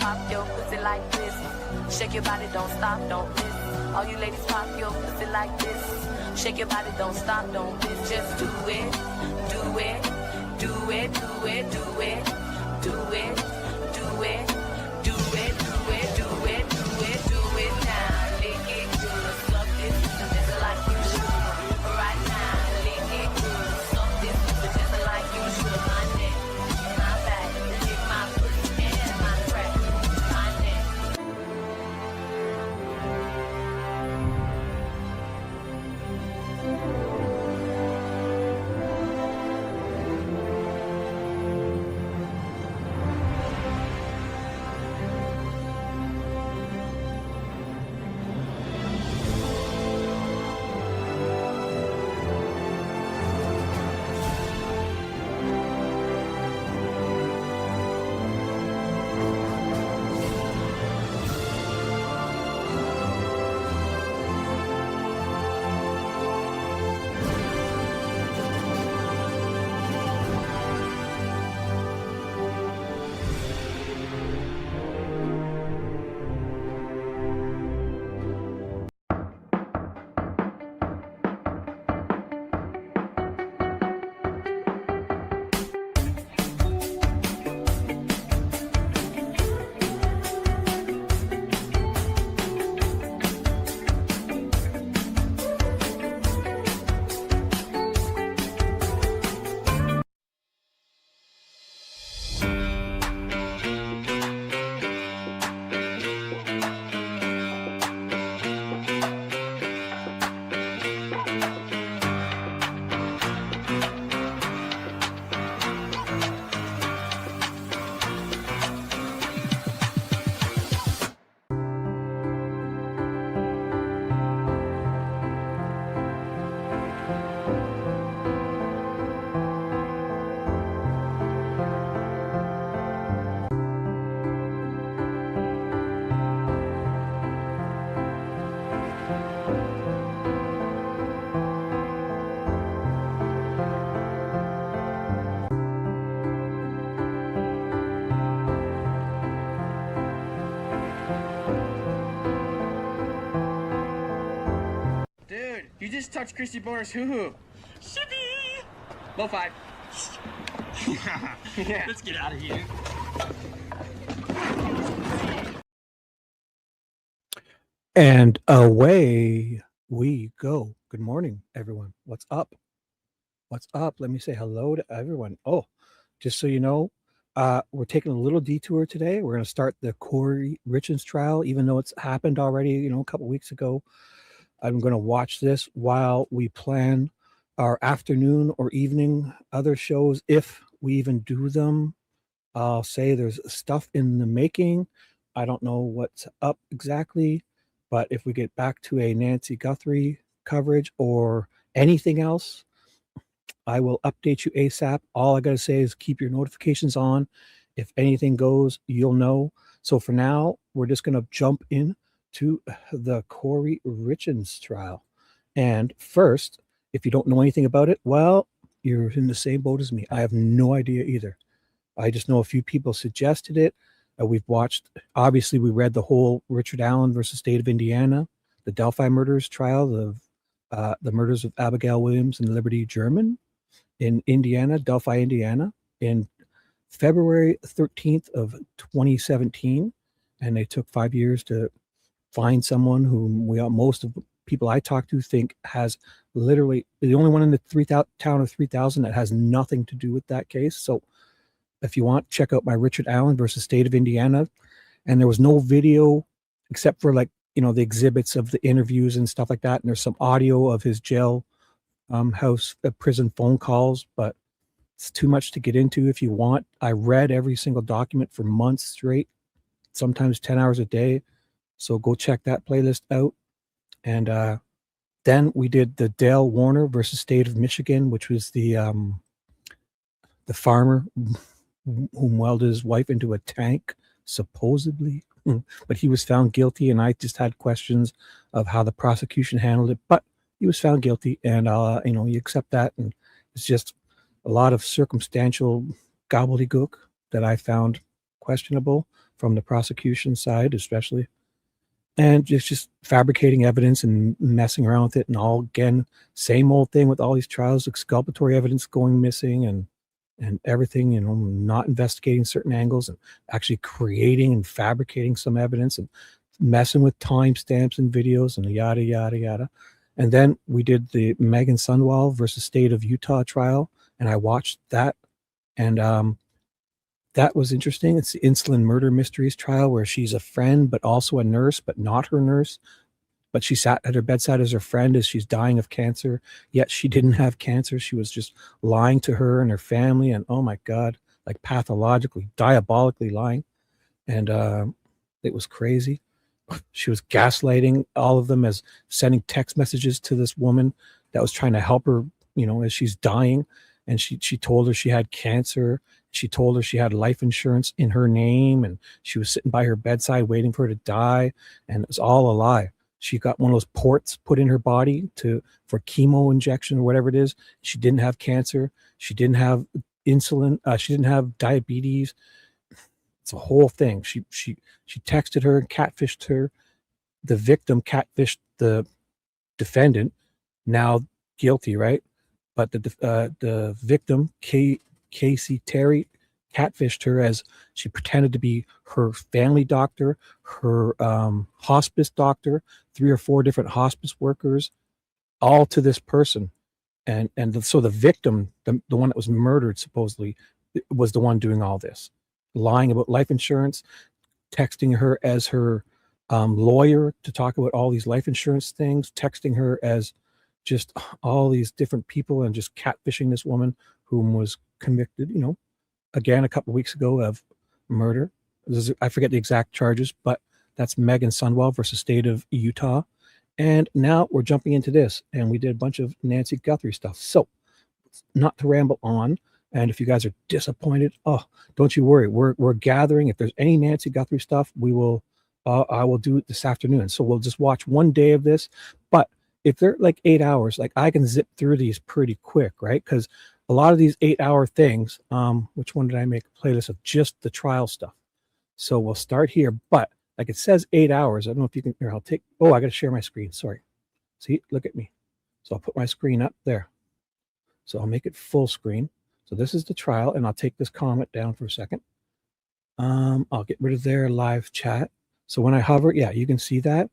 pop your pussy like this. Shake your body, don't stop, don't miss. All you ladies pop your pussy like this. Shake your body, don't stop, don't miss. Just do it, do it, do it, do it, do it, do it, do it, do it, do it, do it, do it, do it now. Lick it good, suck this just like you should. Right now, lick it good, suck this just like you should. My neck, my back, lick my pussy and my crack. My neck. Dude, you just touched Christy Boner's hoo-hoo. Shippy! Low five. Yeah. Let's get out of here. And away we go. Good morning, everyone. What's up? What's up? Let me say hello to everyone. Oh, just so you know, we're taking a little detour today. We're going to start the 1-Kouri Richins trial, even though it's happened already, a couple weeks ago. I'm going to watch this while we plan our afternoon or evening other shows, if we even do them. I'll say there's stuff in the making. I don't know what's up exactly, but if we get back to a Nancy Guthrie coverage or anything else, I will update you ASAP. All I got to say is keep your notifications on. If anything goes, you'll know. So for now, we're just going to jump in to the 1-Kouri Richins trial. And first, if you don't know anything about it, well, you're in the same boat as me. I have no idea either. I just know a few people suggested it. We've watched, obviously, we read the whole Richard Allen versus State of Indiana, the Delphi murders trial, the murders of Abigail Williams and Liberty German in Indiana, Delphi, Indiana, in February 13th of 2017. And they took 5 years to find someone whom most of the people I talk to think has literally the only one in the town of 3,000 that has nothing to do with that case. So if you want, check out my Richard Allen versus State of Indiana. And there was no video except for the exhibits of the interviews and stuff like that. And there's some audio of his jail house prison phone calls, but it's too much to get into. If you want, I read every single document for months straight, sometimes 10 hours a day. So go check that playlist out. And then we did the Dale Warner versus State of Michigan, which was the farmer whom welded his wife into a tank, supposedly. But he was found guilty, and I just had questions of how the prosecution handled it. But he was found guilty, and you accept that. And it's just a lot of circumstantial gobbledygook that I found questionable from the prosecution side, especially. And just fabricating evidence and messing around with it, and all again, same old thing with all these trials, exculpatory evidence going missing and everything, not investigating certain angles and actually creating and fabricating some evidence and messing with timestamps and videos and yada yada yada. And then we did the Megan Sunwell versus State of Utah trial, and I watched that, and that was interesting. It's the Insulin Murder Mysteries trial, where she's a friend but also a nurse, but not her nurse. But she sat at her bedside as her friend as she's dying of cancer, yet she didn't have cancer. She was just lying to her and her family, and oh my God, like pathologically, diabolically lying. And it was crazy. She was gaslighting all of them, as sending text messages to this woman that was trying to help her, as she's dying. And she told her she had cancer. She told her she had life insurance in her name, and she was sitting by her bedside waiting for her to die. And it was all a lie. She got one of those ports put in her body for chemo injection or whatever it is. She didn't have cancer. She didn't have insulin. She didn't have diabetes. It's a whole thing. She texted her and catfished her. The victim catfished the defendant, now guilty, right? But the victim, Casey Terry, catfished her as she pretended to be her family doctor, her hospice doctor, 3 or 4 different hospice workers, all to this person. And so the victim, the one that was murdered, supposedly, was the one doing all this, lying about life insurance, texting her as her lawyer to talk about all these life insurance things, texting her as just all these different people, and just catfishing this woman whom was convicted, again, a couple of weeks ago of murder. I forget the exact charges, but that's Megan Sunwell versus State of Utah. And now we're jumping into this, and we did a bunch of Nancy Guthrie stuff. So not to ramble on, and if you guys are disappointed, don't you worry. We're gathering. If there's any Nancy Guthrie stuff, I will do it this afternoon. So we'll just watch one day of this. But if they're like 8 hours, like I can zip through these pretty quick, right? Because a lot of these 8-hour things, which one did I make a playlist of just the trial stuff? So we'll start here, but like it says 8 hours. I don't know if you can, here, I got to share my screen. Sorry. See, look at me. So I'll put my screen up there. So I'll make it full screen. So this is the trial, and I'll take this comment down for a second. I'll get rid of their live chat. So when I hover, yeah, you can see that.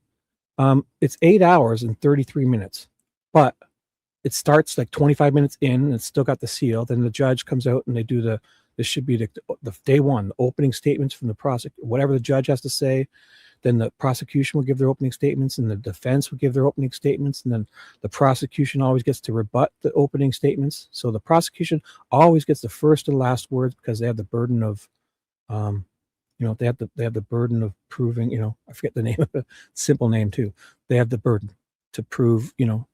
It's 8 hours and 33 minutes, but it starts like 25 minutes in, and it's still got the seal. Then the judge comes out and they do this should be the day one, the opening statements from the prosecutor, whatever the judge has to say. Then the prosecution will give their opening statements, and the defense will give their opening statements. And then the prosecution always gets to rebut the opening statements. So the prosecution always gets the first and last words, because they have the burden of, they have the burden of proving, I forget the name of the simple name too. They have the burden to prove, what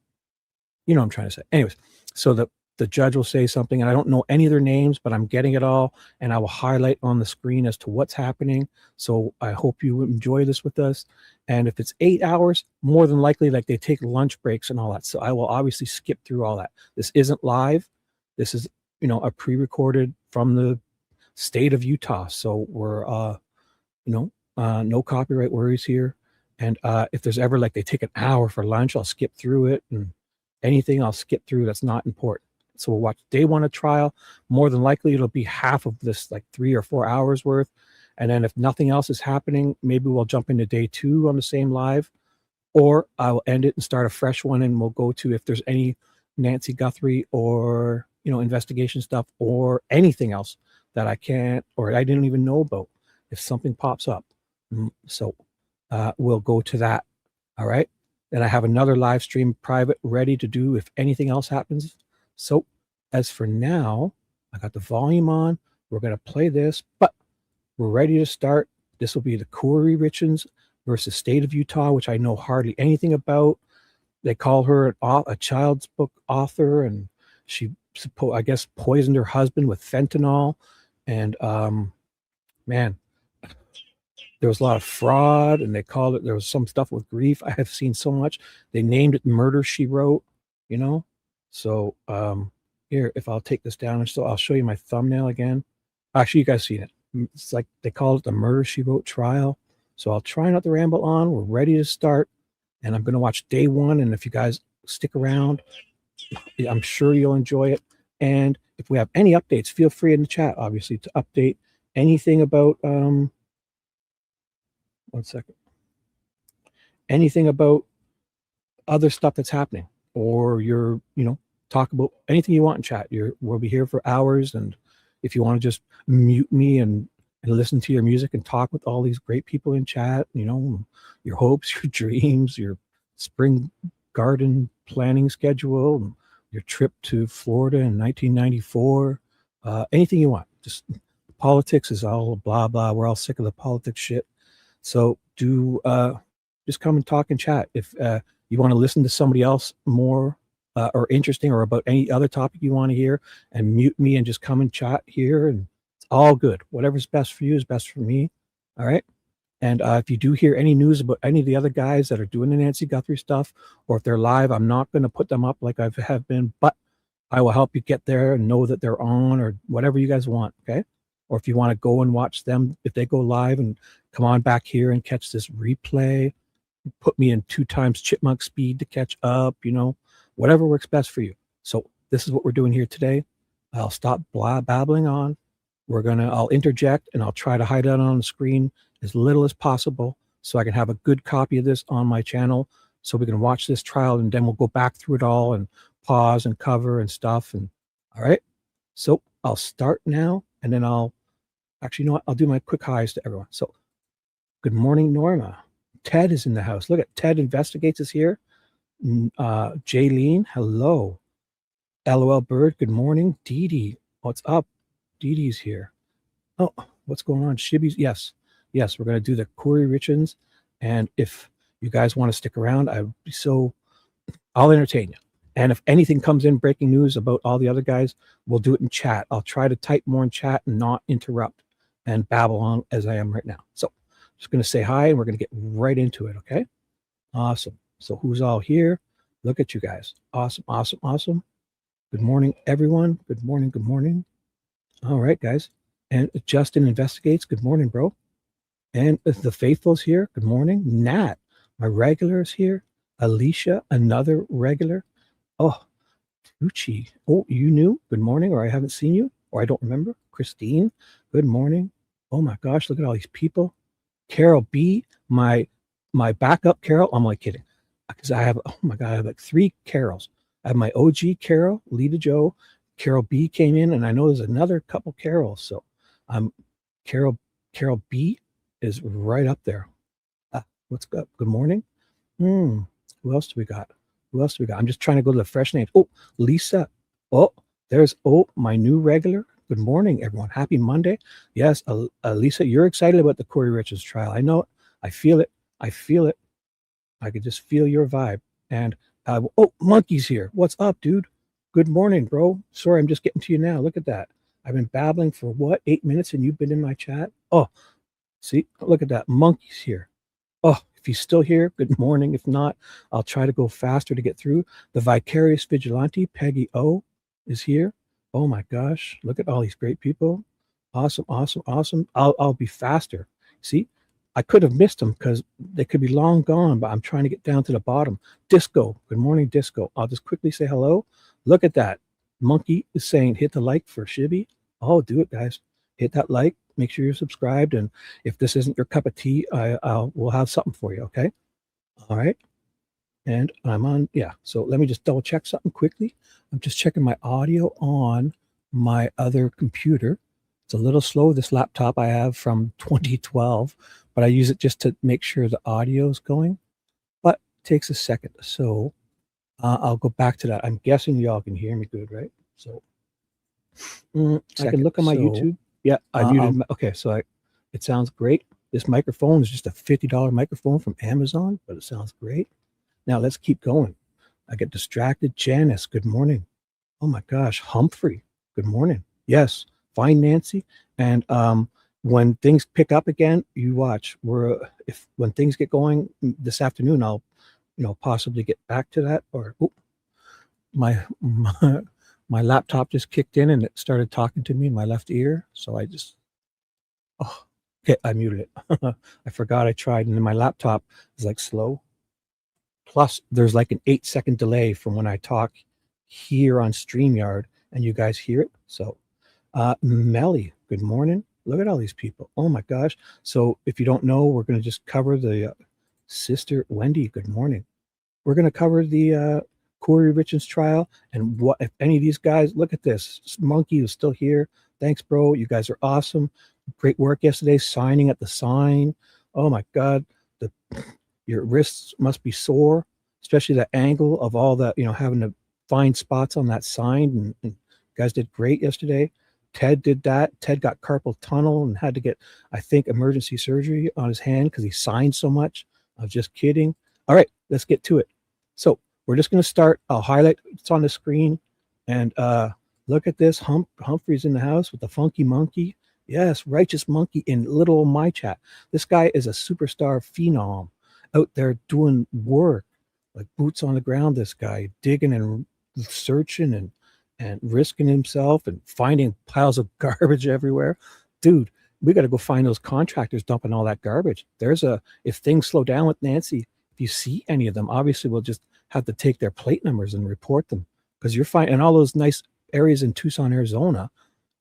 I'm trying to say. Anyways, so the judge will say something, and I don't know any of their names, but I'm getting it all, and I will highlight on the screen as to what's happening. So I hope you enjoy this with us. And if it's 8 hours, more than likely, like, they take lunch breaks and all that. So I will obviously skip through all that. This isn't live. This is, a pre-recorded from the state of Utah. So we're, no copyright worries here. And if there's ever, like, they take an hour for lunch, I'll skip through it, and anything I'll skip through that's not important. So we'll watch day one of trial. More than likely, it'll be half of this, like 3 or 4 hours worth. And then if nothing else is happening, maybe we'll jump into day 2 on the same live, or I will end it and start a fresh one, and we'll go to if there's any Nancy Guthrie or, investigation stuff or anything else that I can't, or I didn't even know about, if something pops up. So we'll go to that. All right. Then I have another live stream private ready to do if anything else happens. So as for now, I got the volume on. We're going to play this, but we're ready to start. This will be the 1-Kouri Richins versus State of Utah, which I know hardly anything about. They call her a child's book author, and she, I guess, poisoned her husband with fentanyl. And man, there was a lot of fraud, and they called it, there was some stuff with grief. I have seen so much. They named it Murder, She Wrote, So here, if I'll take this down, and so I'll show you my thumbnail again. Actually, you guys seen it. It's like they call it the Murder, She Wrote trial. So I'll try not to ramble on. We're ready to start. And I'm going to watch day one. And if you guys stick around, I'm sure you'll enjoy it. And if we have any updates, feel free in the chat, obviously, to update anything about, 1 second, anything about other stuff that's happening, or talk about anything you want in chat. We'll be here for hours. And if you want to just mute me and listen to your music and talk with all these great people in chat, your hopes, your dreams, your spring garden planning schedule, your trip to Florida in 1994, anything you want. Just politics is all blah, blah. We're all sick of the politics shit. So just come and talk and chat. If you want to listen to somebody else more or interesting, or about any other topic you want to hear, and mute me and just come and chat here, and it's all good. Whatever's best for you is best for me. All right. And if you do hear any news about any of the other guys that are doing the Nancy Guthrie stuff, or if they're live, I'm not going to put them up like I have been, but I will help you get there and know that they're on, or whatever you guys want. Okay. Or if you want to go and watch them, if they go live, and come on back here and catch this replay, put me in 2 times chipmunk speed to catch up, whatever works best for you. So this is what we're doing here today. I'll stop babbling on. I'll interject, and I'll try to hide it on the screen as little as possible, so I can have a good copy of this on my channel, so we can watch this trial, and then we'll go back through it all and pause and cover and stuff. And all right. So I'll start now, and then I'll do my quick highs to everyone. So good morning, Norma. Ted is in the house. Look at Ted Investigates is here. Jaylene, hello. LOL Bird, good morning. Dee Dee, what's up? Dee Dee's here. Oh, what's going on? Shibby's, yes, we're going to do the 1-Kouri Richins. And if you guys want to stick around, I'll entertain you. And if anything comes in, breaking news about all the other guys, we'll do it in chat. I'll try to type more in chat and not interrupt and babble on as I am right now. So just going to say hi, and we're going to get right into it. Okay. Awesome. So who's all here? Look at you guys. Awesome. Good morning, everyone. Good morning. All right, guys. And Justin Investigates. Good morning, bro. And the Faithful's here. Good morning. Nat, my regular, is here. Alicia, another regular. Oh, Tucci. Oh, you knew. Good morning, or I haven't seen you, or I don't remember. Christine, good morning. Oh my gosh, look at all these people. Carol B, my backup Carol. I'm like kidding, because I have like 3 Carols. I have my OG Carol, Lita Joe. Carol B came in, and I know there's another couple Carols. So Carol B is right up there. What's up? Good morning. Who else do we got? I'm just trying to go to the fresh names. Oh, Lisa. Oh, there's my new regular. Good morning, everyone. Happy Monday. Yes, Lisa, you're excited about the 1-Kouri Richins trial. I know it. I feel it. I could just feel your vibe. And Monkey's here. What's up, dude? Good morning, bro. Sorry, I'm just getting to you now. Look at that. I've been babbling for 8 minutes, and you've been in my chat. Oh, see, look at that. Monkey's here. Oh, if he's still here, good morning. If not, I'll try to go faster to get through. The Vicarious Vigilante, Peggy O, is here. Oh my gosh, look at all these great people. Awesome. I'll be faster. See, I could have missed them because they could be long gone, but I'm trying to get down to the bottom. Disco, good morning, Disco. I'll just quickly say hello. Look at that. Monkey is saying hit the like for Shibby. Oh, do it, guys. Hit that like. Make sure you're subscribed. And if this isn't your cup of tea, we'll have something for you, okay? All right. And I'm on, yeah. So let me just double check something quickly. I'm just checking my audio on my other computer. It's a little slow, this laptop I have from 2012, but I use it just to make sure the audio is going. But it takes a second. So I'll go back to that. I'm guessing y'all can hear me good, right? So I can look on my YouTube. Yeah, I muted. Okay, so it sounds great. This microphone is just a $50 microphone from Amazon, but it sounds great. Now let's keep going. I get distracted. Janice, good morning. Oh my gosh, Humphrey, good morning. Yes, fine, Nancy. And when things pick up again, you watch. When things get going this afternoon, I'll possibly get back to that. Or my laptop just kicked in and it started talking to me in my left ear. So I just Oh, okay, I muted it. I forgot I tried, and then my laptop is like slow. Plus, there's like an 8-second delay from when I talk here on StreamYard and you guys hear it. So, Melly, good morning. Look at all these people. Oh my gosh. So, if you don't know, we're going to just cover the Sister Wendy. Good morning. We're going to cover the 1-Kouri Richins trial. And what if any of these guys, look at this. Monkey is still here. Thanks, bro. You guys are awesome. Great work yesterday, signing at the sign. Oh my God. Your wrists must be sore, especially the angle of all that, having to find spots on that sign. And you guys did great yesterday. Ted did that. Ted got carpal tunnel and had to get, I think, emergency surgery on his hand because he signed so much. I was just kidding. All right, let's get to it. So we're just going to start. I'll highlight it's on the screen. And look at this. Humphrey's in the house with the funky monkey. Yes, righteous monkey in little old my chat. This guy is a superstar phenom out there doing work, like boots on the ground. This guy digging and searching and risking himself and finding piles of garbage everywhere. Dude, we got to go find those contractors dumping all that garbage. If things slow down with Nancy, if you see any of them, obviously we'll just have to take their plate numbers and report them, because you're finding all those nice areas in Tucson, Arizona,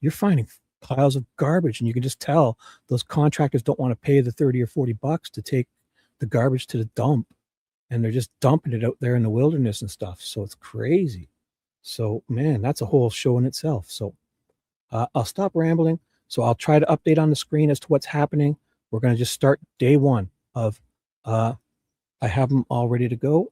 you're finding piles of garbage, and you can just tell those contractors don't want to pay the 30 or 40 bucks to take the garbage to the dump, and they're just dumping it out there in the wilderness and stuff. So it's crazy. So man, that's a whole show in itself. So I'll stop rambling. So I'll try to update on the screen as to what's happening. We're going to just start day one of I have them all ready to go.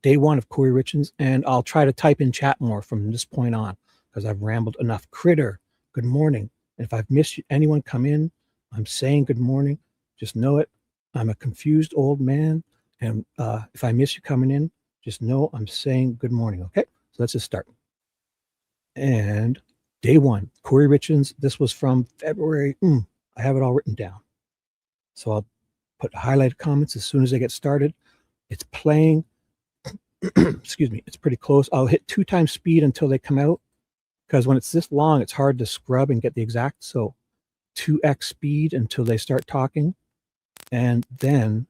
Day one of 1-Kouri Richins, and I'll try to type in chat more from this point on because I've rambled enough. Critter, good morning. And if I've missed anyone come in, I'm saying good morning. Just know it. I'm a confused old man, and if I miss you coming in, just know I'm saying good morning, okay? So let's just start. And day one, 1-Kouri Richins. This was from February. I have it all written down. So I'll put highlighted comments as soon as I get started. It's playing. Excuse me. It's pretty close. I'll hit 2 times speed until they come out, because when it's this long, it's hard to scrub and get the exact. So 2x speed until they start talking. And then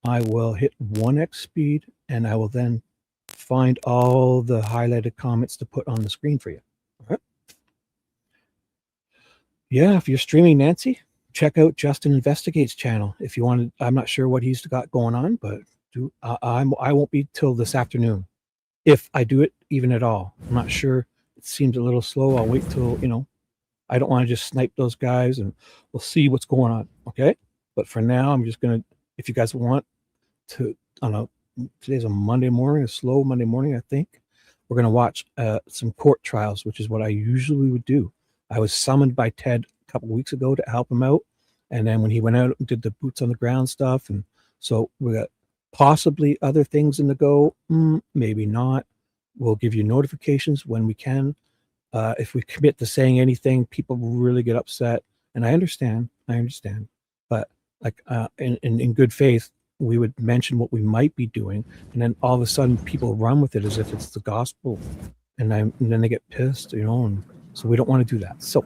I will hit 1x speed, and I will then find all the highlighted comments to put on the screen for you. All right. Yeah, if you're streaming Nancy, check out Justin Investigates channel. If you want to, I'm not sure what he's got going on, but I won't be till this afternoon, if I do it even at all. I'm not sure. It seems a little slow. I'll wait till, I don't want to just snipe those guys, and we'll see what's going on. Okay. But for now, I'm just going to, if you guys want to, today's a Monday morning, a slow Monday morning, I think. We're going to watch some court trials, which is what I usually would do. I was summoned by Ted a couple of weeks ago to help him out. And then when he went out and did the boots on the ground stuff, and so we got possibly other things in the go, maybe not. We'll give you notifications when we can. If we commit to saying anything, people will really get upset. And I understand. But like in good faith, we would mention what we might be doing, and then all of a sudden people run with it as if it's the gospel, and then they get pissed, and so we don't want to do that. So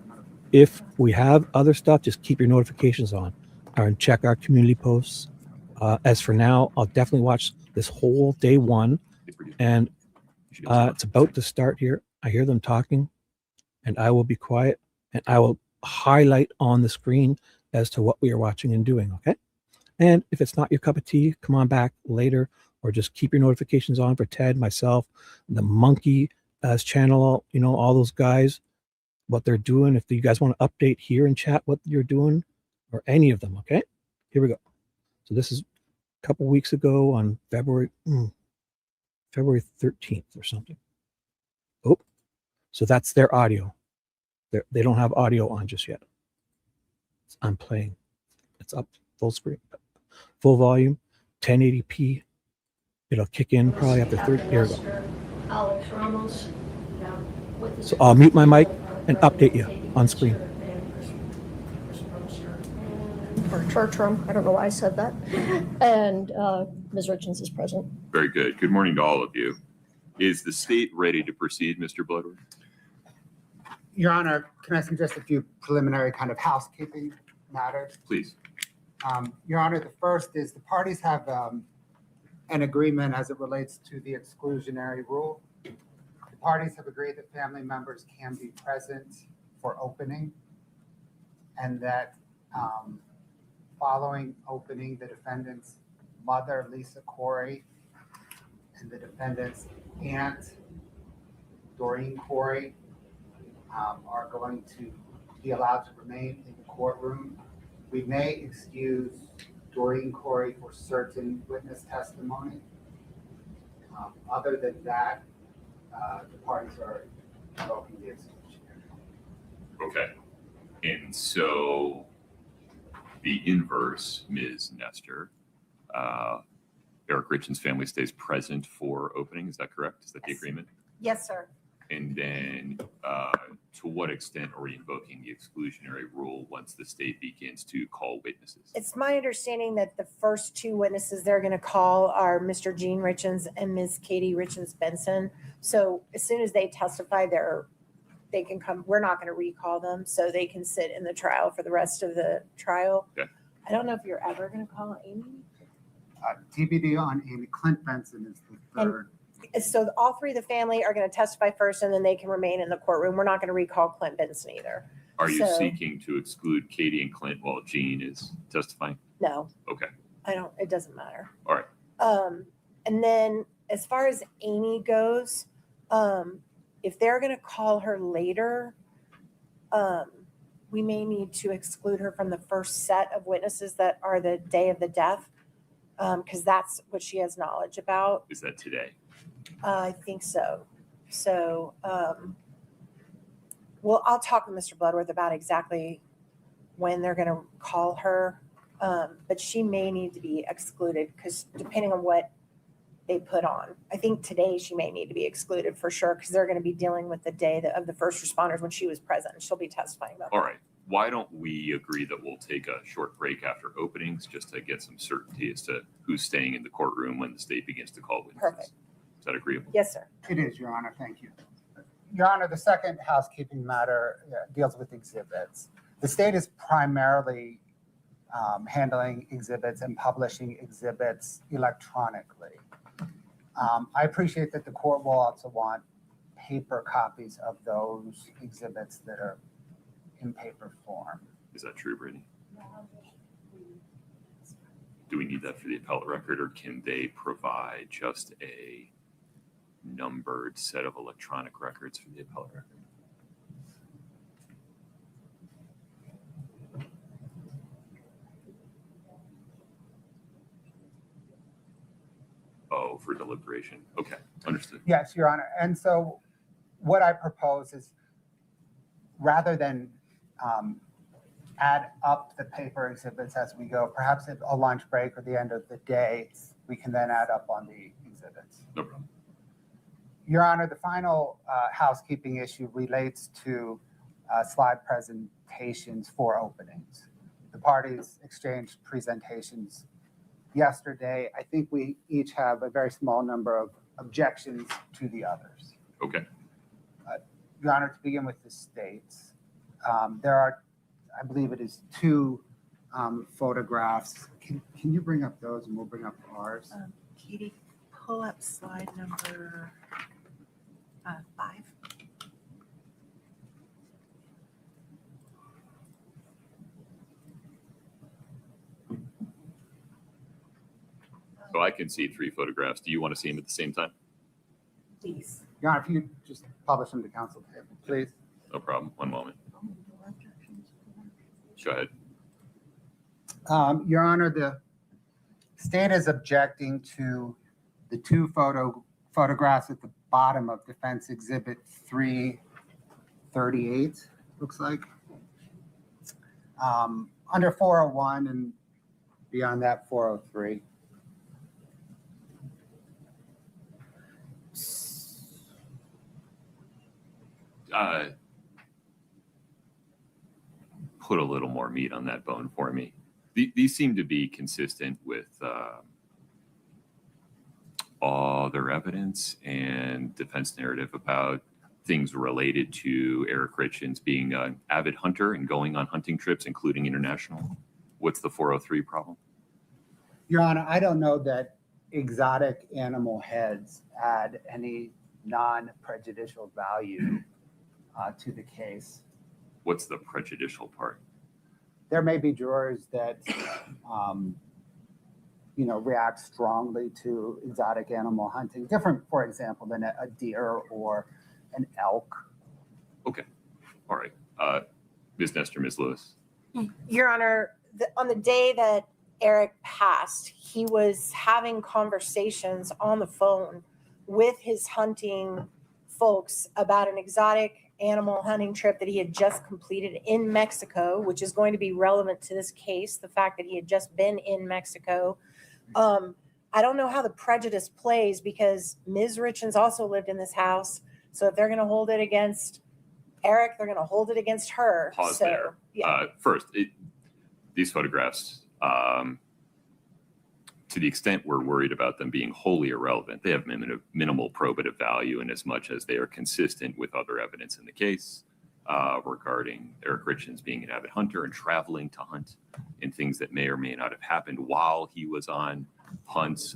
if we have other stuff, just keep your notifications on and check our community posts. As for now, I'll definitely watch this whole day one, and it's about to start here. I hear them talking, and I will be quiet, and I will highlight on the screen as to what we are watching and doing, okay? And if it's not your cup of tea, come on back later, or just keep your notifications on for Ted, myself, the monkey channel, all those guys, what they're doing. If you guys want to update here in chat what you're doing, or any of them, okay? Here we go. So this is a couple weeks ago on February 13th or something. Oh, so that's their audio. They don't have audio on just yet. I'm playing. It's up full screen, full volume, 1080p. It'll kick in probably after 30. Here we go. So I'll mute my mic and update you on screen. Or Courtroom. I don't know why I said that. And Ms. Richens is present. Very good. Good morning to all of you. Is the state ready to proceed, Mr. Bloodworth? Your Honor, can I suggest a few preliminary kind of housekeeping matters. Please. Your Honor, the first is the parties have an agreement as it relates to the exclusionary rule. The parties have agreed that family members can be present for opening, and that following opening, the defendant's mother, Lisa Corey, and the defendant's aunt, Doreen Corey, are going to be allowed to remain in the courtroom. We may excuse Doreen Corey for certain witness testimony. Other than that, the parties are invoking the exclusionary. Okay. And so the inverse, Ms. Nestor, Eric Richens' family stays present for opening. Is that correct? Is that the agreement? Yes, sir. And then to what extent are we invoking the exclusionary rule once the state begins to call witnesses? It's my understanding that the first two witnesses they're going to call are Mr. Gene Richens and Ms. Katie Richens Benson. So as soon as they testify, they can come. We're not going to recall them, so they can sit in the trial for the rest of the trial. Okay. I don't know if you're ever going to call Amy. TBD on Amy. Clint Benson is the third. So all three of the family are going to testify first, and then they can remain in the courtroom. We're not going to recall Clint Benson either. Are you So- seeking to exclude Katie and Clint while Gene is testifying? No, Okay. it doesn't matter. All right. And then as far as Amy goes, if they're going to call her later, we may need to exclude her from the first set of witnesses that are the day of the death, because that's what she has knowledge about. Is that today? I think so. So, well, I'll talk with Mr. Bloodworth about exactly when they're going to call her, but she may need to be excluded because depending on what they put on. I think today she may need to be excluded for sure because they're going to be dealing with the day of the first responders when she was present. She'll be testifying about All that. right. Why don't we agree that we'll take a short break after openings just to get some certainty as to who's staying in the courtroom when the state begins to call witnesses? Perfect. Is that agreeable? Yes, sir. It is, Your Honor. Thank you. Your Honor, the second housekeeping matter deals with exhibits. The state is primarily handling exhibits and publishing exhibits electronically. I appreciate that the court will also want paper copies of those exhibits that are in paper form. Is that true, Brittany? Do we need that for the appellate record, or can they provide just a numbered set of electronic records for the appellate record? Oh, for deliberation. Okay, understood. Yes, Your Honor. And so what I propose is rather than add up the paper exhibits as we go, perhaps at a lunch break or the end of the day, we can then add up on the exhibits. No problem. Your Honor, the final housekeeping issue relates to slide presentations for openings. The parties exchanged presentations yesterday. I think we each have a very small number of objections to the others. Okay. Your Honor, to begin with the states, there are, I believe it is 2 photographs. Can you bring up those and we'll bring up ours? Katie, pull up slide number 5. So I can see 3 photographs. Do you want to see them at the same time? Please. Your Honor, if you could just publish them to council table, please. No problem. One moment. Go ahead. Your Honor, the state is objecting to the 2 photographs at the bottom of Defense Exhibit 338, looks like. Under 401 and beyond that, 403. Put a little more meat on that bone for me. These seem to be consistent with all their evidence and defense narrative about things related to Eric Richens being an avid hunter and going on hunting trips, including international. What's the 403 problem? Your Honor, I don't know that exotic animal heads add any non-prejudicial value to the case. What's the prejudicial part? There may be jurors that, react strongly to exotic animal hunting, different, for example, than a deer or an elk. Okay. All right. Ms. Nestor, Ms. Lewis. Your Honor, on the day that Eric passed, he was having conversations on the phone with his hunting folks about an exotic animal hunting trip that he had just completed in Mexico, which is going to be relevant to this case, the fact that he had just been in Mexico. I don't know how the prejudice plays because Ms. Richens also lived in this house. So if they're going to hold it against Eric, they're going to hold it against her. Pause so, there. Yeah. First, these photographs, to the extent we're worried about them being wholly irrelevant, they have minimal probative value in as much as they are consistent with other evidence in the case regarding Eric Richens being an avid hunter and traveling to hunt and things that may or may not have happened while he was on hunts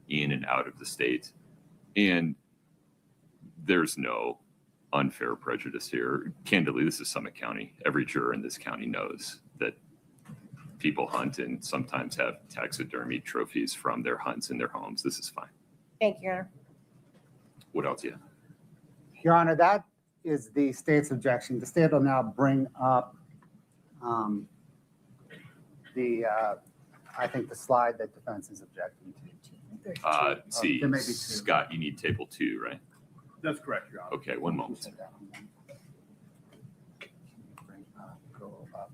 in and out of the state. And there's no unfair prejudice here. Candidly, this is Summit County. Every juror in this county knows that people hunt and sometimes have taxidermy trophies from their hunts in their homes. This is fine. Thank you, Your Honor. What else? Yeah. Your Honor, that is the state's objection. The state will now bring up I think the slide that defense is objecting to. See, there may be two. Scott, you need table 2, right? That's correct, Your Honor. Okay, one moment. Go up.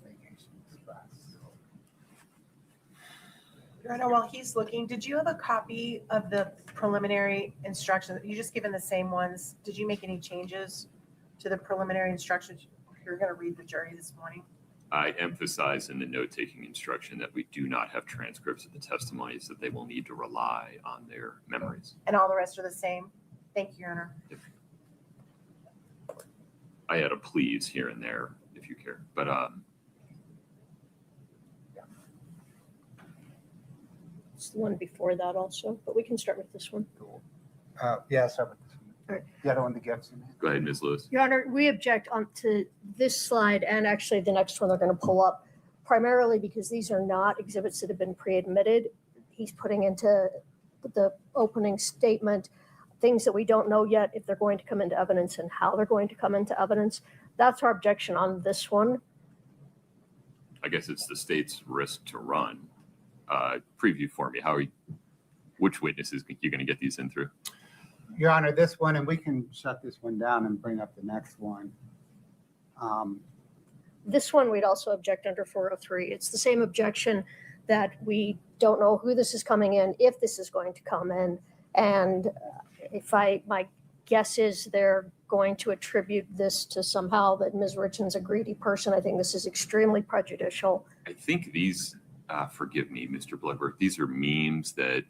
Vacation Express. Your Honor, while he's looking, did you have a copy of the preliminary instructions? You just given the same ones. Did you make any changes to the preliminary instructions you're going to read the jury this morning? I emphasize in the note-taking instruction that we do not have transcripts of the testimonies, that they will need to rely on their memories. And all the rest are the same? Thank you, Your Honor. I had a please here and there, if you care, but It's the one before that also, but we can start with this one. Yeah, start with this one. All right. The other one, the gifts. You mean? go ahead, Ms. Lewis. Your Honor, we object to this slide and actually the next one they're going to pull up, primarily because these are not exhibits that have been pre-admitted. He's putting into the opening statement things that we don't know yet if they're going to come into evidence and how they're going to come into evidence. That's our objection on this one. I guess it's the state's risk to run. Preview for me. Which witnesses are you going to get these in through? Your Honor, this one, and we can shut this one down and bring up the next one. This one we'd also object under 403. It's the same objection that we don't know who this is coming in, if this is going to come in. And my guess is they're going to attribute this to somehow that Ms. Richens a greedy person. I think this is extremely prejudicial. I think these, forgive me, Mr. Bloodworth, these are memes that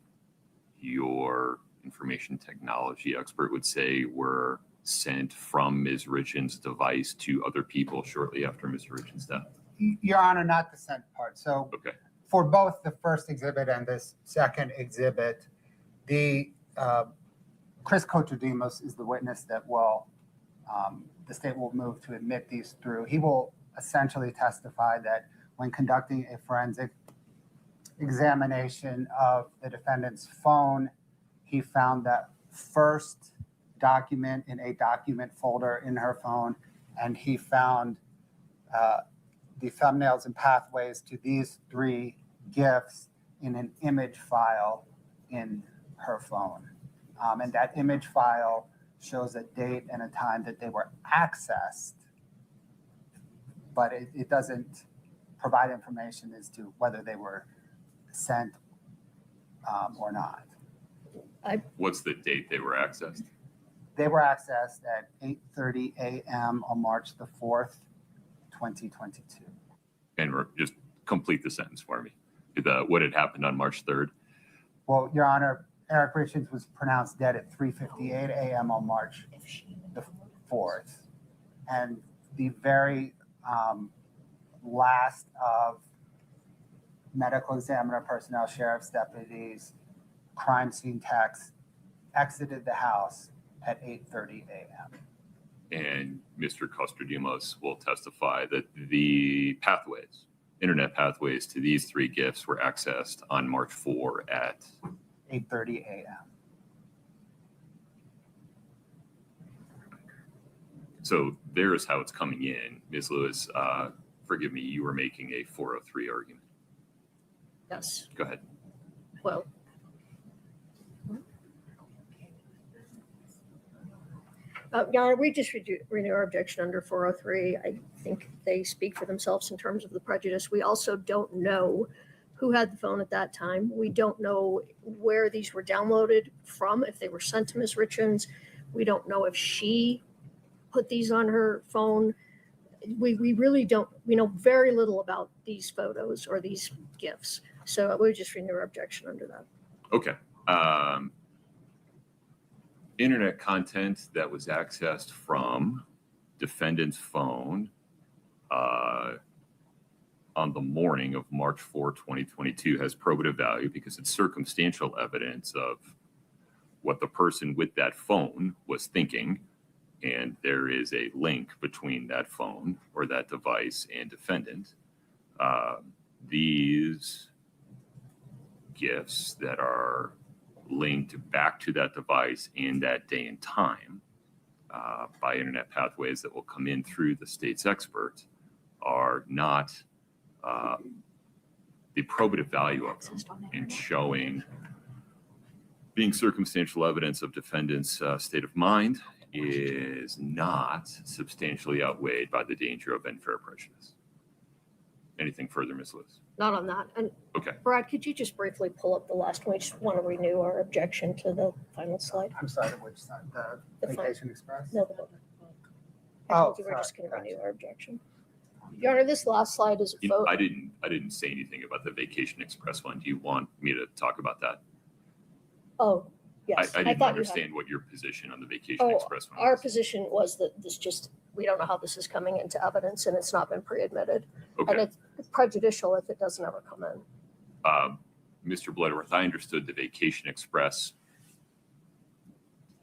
your information technology expert would say were sent from Ms. Richens' device to other people shortly after Mr. Richens' death. Your Honor, not the sent part. So Okay. for both the first exhibit and this second exhibit, the Chris Cotodemos is the witness that will, the state will move to admit these through. He will essentially testify that when conducting a forensic examination of the defendant's phone, he found that first document in a document folder in her phone, and he found the thumbnails and pathways to these 3 gifts in an image file in her phone. And that image file shows a date and a time that they were accessed, but it doesn't provide information as to whether they were sent or not. What's the date they were accessed? They were accessed at 8:30 a.m. on March the 4th, 2022. And just complete the sentence for me. What had happened on March 3rd? Well, Your Honor, Eric Richens was pronounced dead at 3:58 a.m. on March the 4th. And the very last of medical examiner personnel, sheriff's deputies, crime scene techs exited the house at 8:30 a.m. And Mr. Costradimos will testify that the pathways, internet pathways to these three gifts were accessed on March 4 at 8:30 a.m. So there's how it's coming in. Ms. Lewis, forgive me, you were making a 403 argument. Yes. Go ahead. Well, Your Honor, we just renew our objection under 403. I think they speak for themselves in terms of the prejudice. We also don't know who had the phone at that time. We don't know where these were downloaded from, if they were sent to Ms. Richens. We don't know if she put these on her phone. We really don't, we know very little about these photos or these gifts. So we just renew our objection under that. Okay. Internet content that was accessed from defendant's phone on the morning of March 4, 2022 has probative value because it's circumstantial evidence of what the person with that phone was thinking. And there is a link between that phone or that device and defendant. These gifts that are linked back to that device in that day and time by internet pathways that will come in through the state's expert are not the probative value of them in showing being circumstantial evidence of defendant's state of mind is not substantially outweighed by the danger of unfair prejudice. Anything further, Ms. Lewis? Not on that. And Okay. Brad, could you just briefly pull up the last one? We just want to renew our objection to the final slide. I'm sorry, which side? The The Vacation Express? No, I Oh, told you we're just sorry, going to renew gotcha. our objection. Your Honor, this last slide is a You know, photo. I didn't say anything about the Vacation Express one. Do you want me to talk about that? Oh, yes. I didn't thought you had- understand what your position on the Vacation Oh, Express one Our was. position was that this just, we don't know how this is coming into evidence and it's not been pre-admitted. And Okay. it's prejudicial if it doesn't ever come in. Mr. Bloodworth, I understood the Vacation Express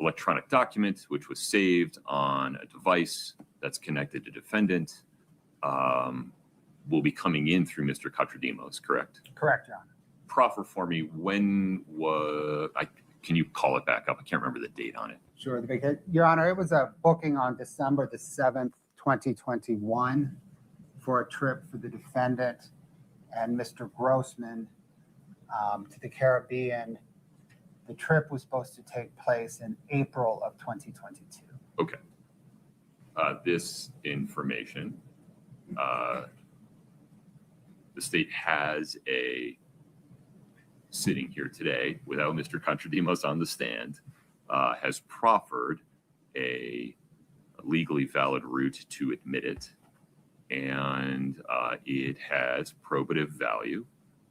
electronic document, which was saved on a device that's connected to defendant, will be coming in through Mr. Cotradimos, correct? Correct, Your Honor. Proffer for me, when was, can you call it back up? I can't remember the date on it. Sure. Your Honor, it was a booking on December the 7th, 2021 for a trip for the defendant and Mr. Grossman to the Caribbean. The trip was supposed to take place in April of 2022. Okay. This information, the state has a sitting here today without Mr. Cotradimos on the stand, has proffered a legally valid route to admit it. And it has probative value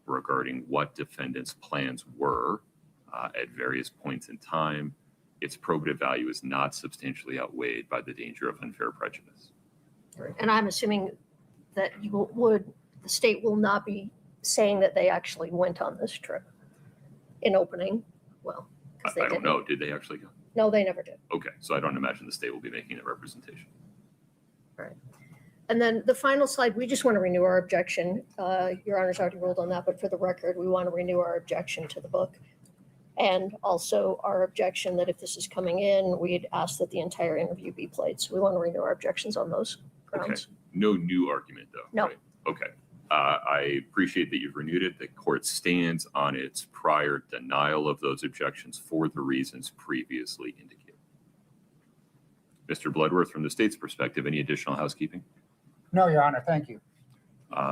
regarding what defendant's plans were at various points in time. Its probative value is not substantially outweighed by the danger of unfair prejudice. And I'm assuming that the state will not be saying that they actually went on this trip in opening. Well, because they I don't didn't. know. Did they actually go? No, they never did. Okay, so I don't imagine the state will be making that representation. And then the final slide, we just want to renew our objection. Your Honor's already ruled on that, but for the record, we want to renew our objection to the book. And also our objection that if this is coming in, we'd ask that the entire interview be played. So we want to renew our objections on those grounds. Okay. No new argument, though. No. Right? Okay. I appreciate that you've renewed it. The court stands on its prior denial of those objections for the reasons previously indicated. Mr. Bloodworth, from the state's perspective, any additional housekeeping? No, Your Honor, thank you.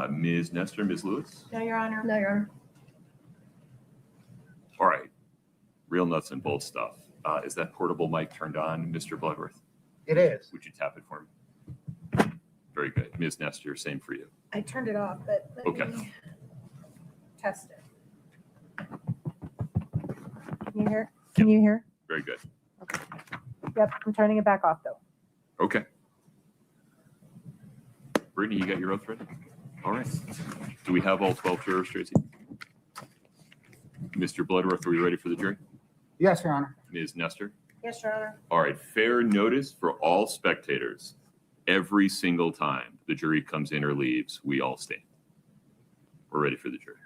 Ms. Nestor, Ms. Lewis? No, Your Honor. No, Your Honor. All right. Real nuts and bolts stuff. Is that portable mic turned on, Mr. Bloodworth? It is. Would you tap it for me? Very good. Ms. Nestor, same for you. I turned it off, but let Okay. me test it. Can you hear? Can you hear? Very good. Okay. Yep, I'm turning it back off though. Okay. Brittany, you got your oath ready? All right. Do we have all 12 jurors, Tracy? Mr. Bloodworth, are we ready for the jury? Yes, Your Honor. Ms. Nestor? Yes, Your Honor. All right. Fair notice for all spectators. Every single time the jury comes in or leaves, we all stand. We're ready for the jury.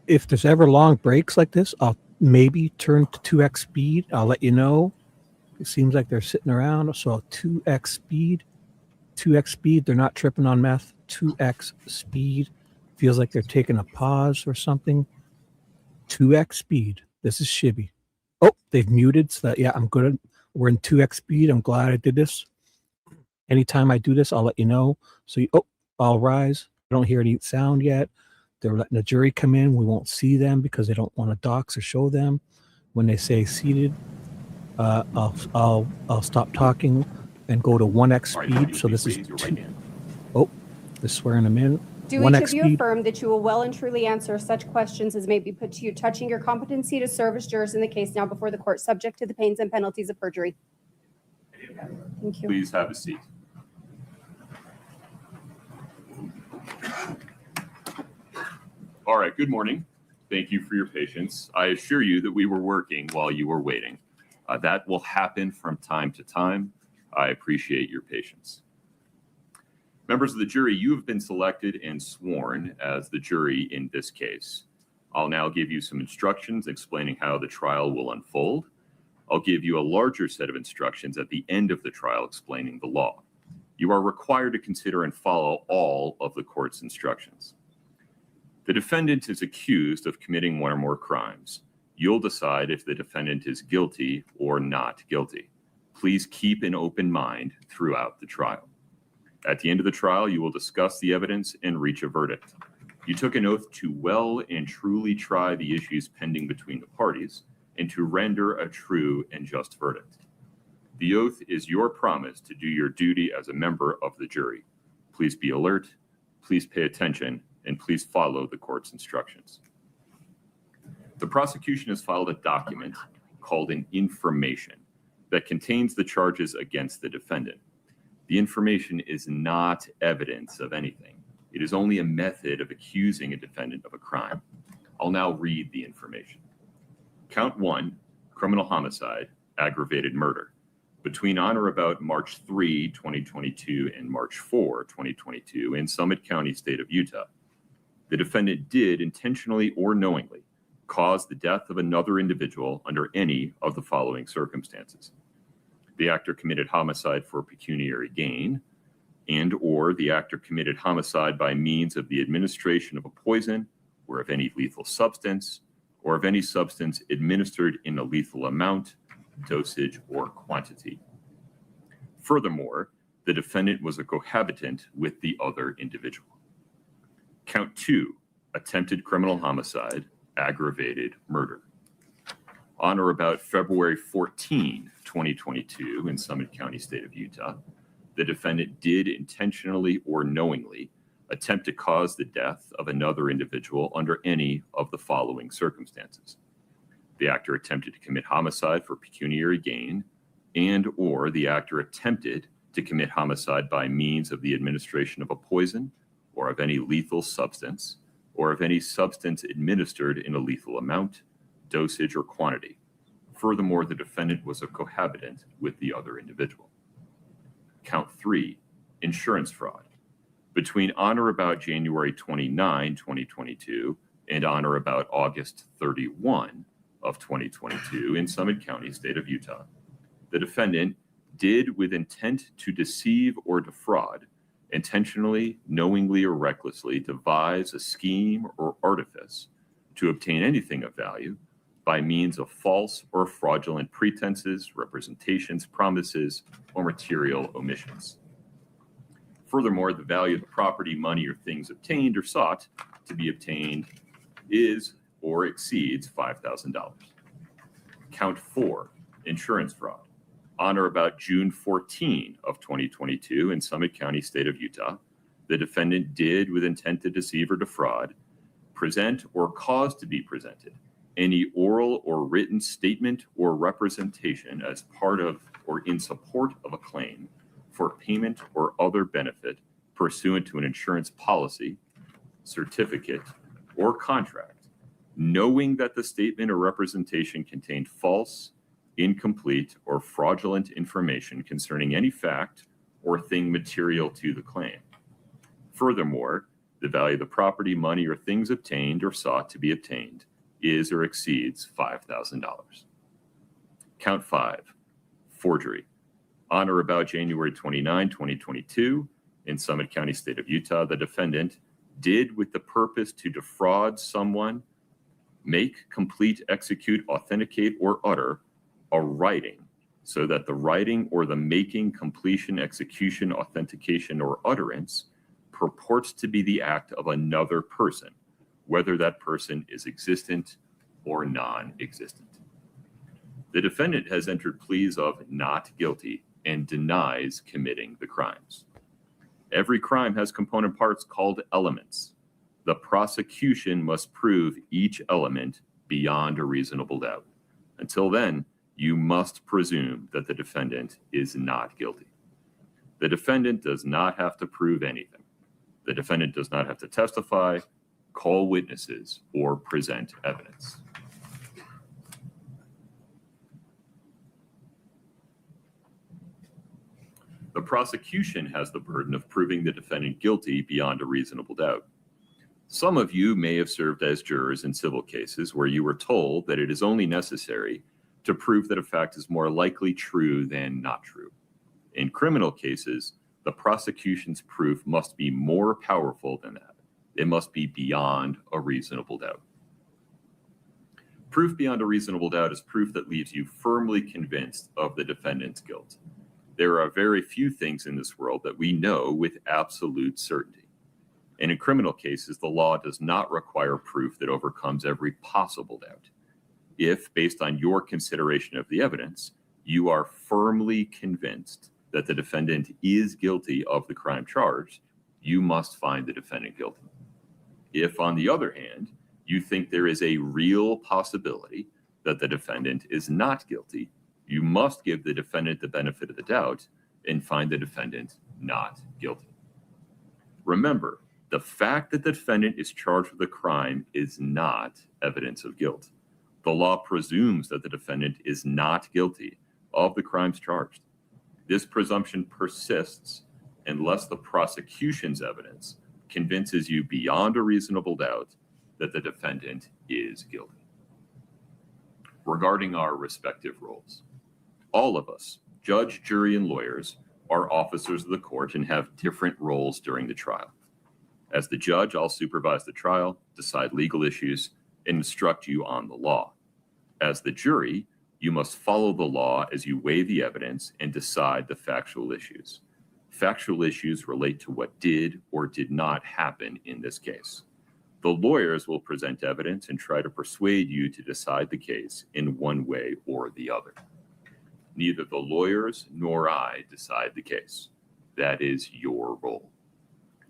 If there's ever long breaks like this, I'll maybe turn to 2x speed. I'll let you know. It seems like they're sitting around. So 2x speed, 2x speed. They're not tripping on meth. 2x speed. Feels like they're taking a pause or something. 2x speed. This is Shibby. Oh, they've muted. So that, yeah, I'm good. We're in 2x speed. I'm glad I did this. Anytime I do this, I'll let you know. So, I'll rise. I don't hear any sound yet. They're letting the jury come in. We won't see them because they don't want to dox or show them. When they say seated, I'll stop talking and go to 1x All right, speed. So this is raise your two. right hand. Oh, they're swearing them in. Do each of you affirm that you will well and truly answer such questions as may be put to you touching your competency to serve as jurors in the case now before the court, subject to the pains and penalties of perjury? Thank you. Please have a seat. All right, good morning. Thank you for your patience. I assure you that we were working while you were waiting. That will happen from time to time. I appreciate your patience. Members of the jury, you have been selected and sworn as the jury in this case. I'll now give you some instructions explaining how the trial will unfold. I'll give you a larger set of instructions at the end of the trial explaining the law. You are required to consider and follow all of the court's instructions. The defendant is accused of committing one or more crimes. You'll decide if the defendant is guilty or not guilty. Please keep an open mind throughout the trial. At the end of the trial, you will discuss the evidence and reach a verdict. You took an oath to well and truly try the issues pending between the parties and to render a true and just verdict. The oath is your promise to do your duty as a member of the jury. Please be alert, please pay attention, and please follow the court's instructions. The prosecution has filed a document called an information that contains the charges against the defendant. The information is not evidence of anything. It is only a method of accusing a defendant of a crime. I'll now read the information. Count 1, criminal homicide, aggravated murder. Between on or about March 3, 2022 and March 4, 2022 in Summit County, state of Utah, the defendant did intentionally or knowingly cause the death of another individual under any of the following circumstances. The actor committed homicide for pecuniary gain, and or the actor committed homicide by means of the administration of a poison or of any lethal substance, or of any substance administered in a lethal amount, dosage, or quantity. Furthermore, the defendant was a cohabitant with the other individual. Count 2, attempted criminal homicide, aggravated murder. On or about February 14, 2022 in Summit County, state of Utah, the defendant did intentionally or knowingly attempt to cause the death of another individual under any of the following circumstances. The actor attempted to commit homicide for pecuniary gain, and or the actor attempted to commit homicide by means of the administration of a poison or of any lethal substance, or of any substance administered in a lethal amount, dosage, or quantity. Furthermore, the defendant was a cohabitant with the other individual. Count 3, insurance fraud. Between on or about January 29, 2022, and on or about August 31 of 2022 in Summit County, state of Utah, the defendant did, with intent to deceive or defraud, intentionally, knowingly, or recklessly devise a scheme or artifice to obtain anything of value by means of false or fraudulent pretenses, representations, promises, or material omissions. Furthermore, the value of the property, money, or things obtained or sought to be obtained is or exceeds $5,000. Count 4, insurance fraud. On or about June 14 of 2022 in Summit County, state of Utah, the defendant did, with intent to deceive or defraud, present or cause to be presented any oral or written statement or representation as part of or in support of a claim for payment or other benefit pursuant to an insurance policy, certificate, or contract, knowing that the statement or representation contained false, incomplete, or fraudulent information concerning any fact or thing material to the claim. Furthermore, the value of the property, money, or things obtained or sought to be obtained is or exceeds $5,000. Count 5, forgery. On or about January 29, 2022, in Summit County, state of Utah, the defendant did, with the purpose to defraud someone, make, complete, execute, authenticate, or utter a writing so that the writing or the making, completion, execution, authentication, or utterance purports to be the act of another person, whether that person is existent or non-existent. The defendant has entered pleas of not guilty and denies committing the crimes. Every crime has component parts called elements. The prosecution must prove each element beyond a reasonable doubt. Until then, you must presume that the defendant is not guilty. The defendant does not have to prove anything. The defendant does not have to testify, call witnesses, or present evidence. The prosecution has the burden of proving the defendant guilty beyond a reasonable doubt. Some of you may have served as jurors in civil cases where you were told that it is only necessary to prove that a fact is more likely true than not true. In criminal cases, the prosecution's proof must be more powerful than that. It must be beyond a reasonable doubt. Proof beyond a reasonable doubt is proof that leaves you firmly convinced of the defendant's guilt. There are very few things in this world that we know with absolute certainty. And in criminal cases, the law does not require proof that overcomes every possible doubt. If, based on your consideration of the evidence, you are firmly convinced that the defendant is guilty of the crime charged, you must find the defendant guilty. If, on the other hand, you think there is a real possibility that the defendant is not guilty, you must give the defendant the benefit of the doubt and find the defendant not guilty. Remember, the fact that the defendant is charged with a crime is not evidence of guilt. The law presumes that the defendant is not guilty of the crimes charged. This presumption persists unless the prosecution's evidence convinces you beyond a reasonable doubt that the defendant is guilty. Regarding our respective roles, all of us, judge, jury, and lawyers, are officers of the court and have different roles during the trial. As the judge, I'll supervise the trial, decide legal issues, and instruct you on the law. As the jury, you must follow the law as you weigh the evidence and decide the factual issues. Factual issues relate to what did or did not happen in this case. The lawyers will present evidence and try to persuade you to decide the case in one way or the other. Neither the lawyers nor I decide the case. That is your role.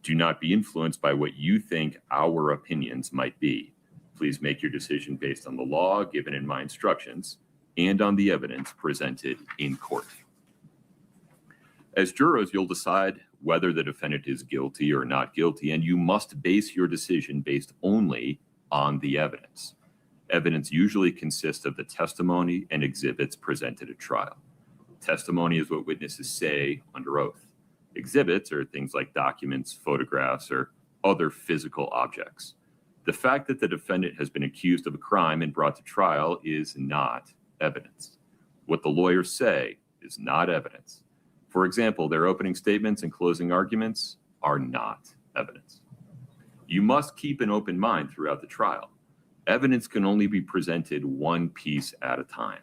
Do not be influenced by what you think our opinions might be. Please make your decision based on the law given in my instructions and on the evidence presented in court. As jurors, you'll decide whether the defendant is guilty or not guilty, and you must base your decision based only on the evidence. Evidence usually consists of the testimony and exhibits presented at trial. Testimony is what witnesses say under oath. Exhibits are things like documents, photographs, or other physical objects. The fact that the defendant has been accused of a crime and brought to trial is not evidence. What the lawyers say is not evidence. For example, their opening statements and closing arguments are not evidence. You must keep an open mind throughout the trial. Evidence can only be presented one piece at a time.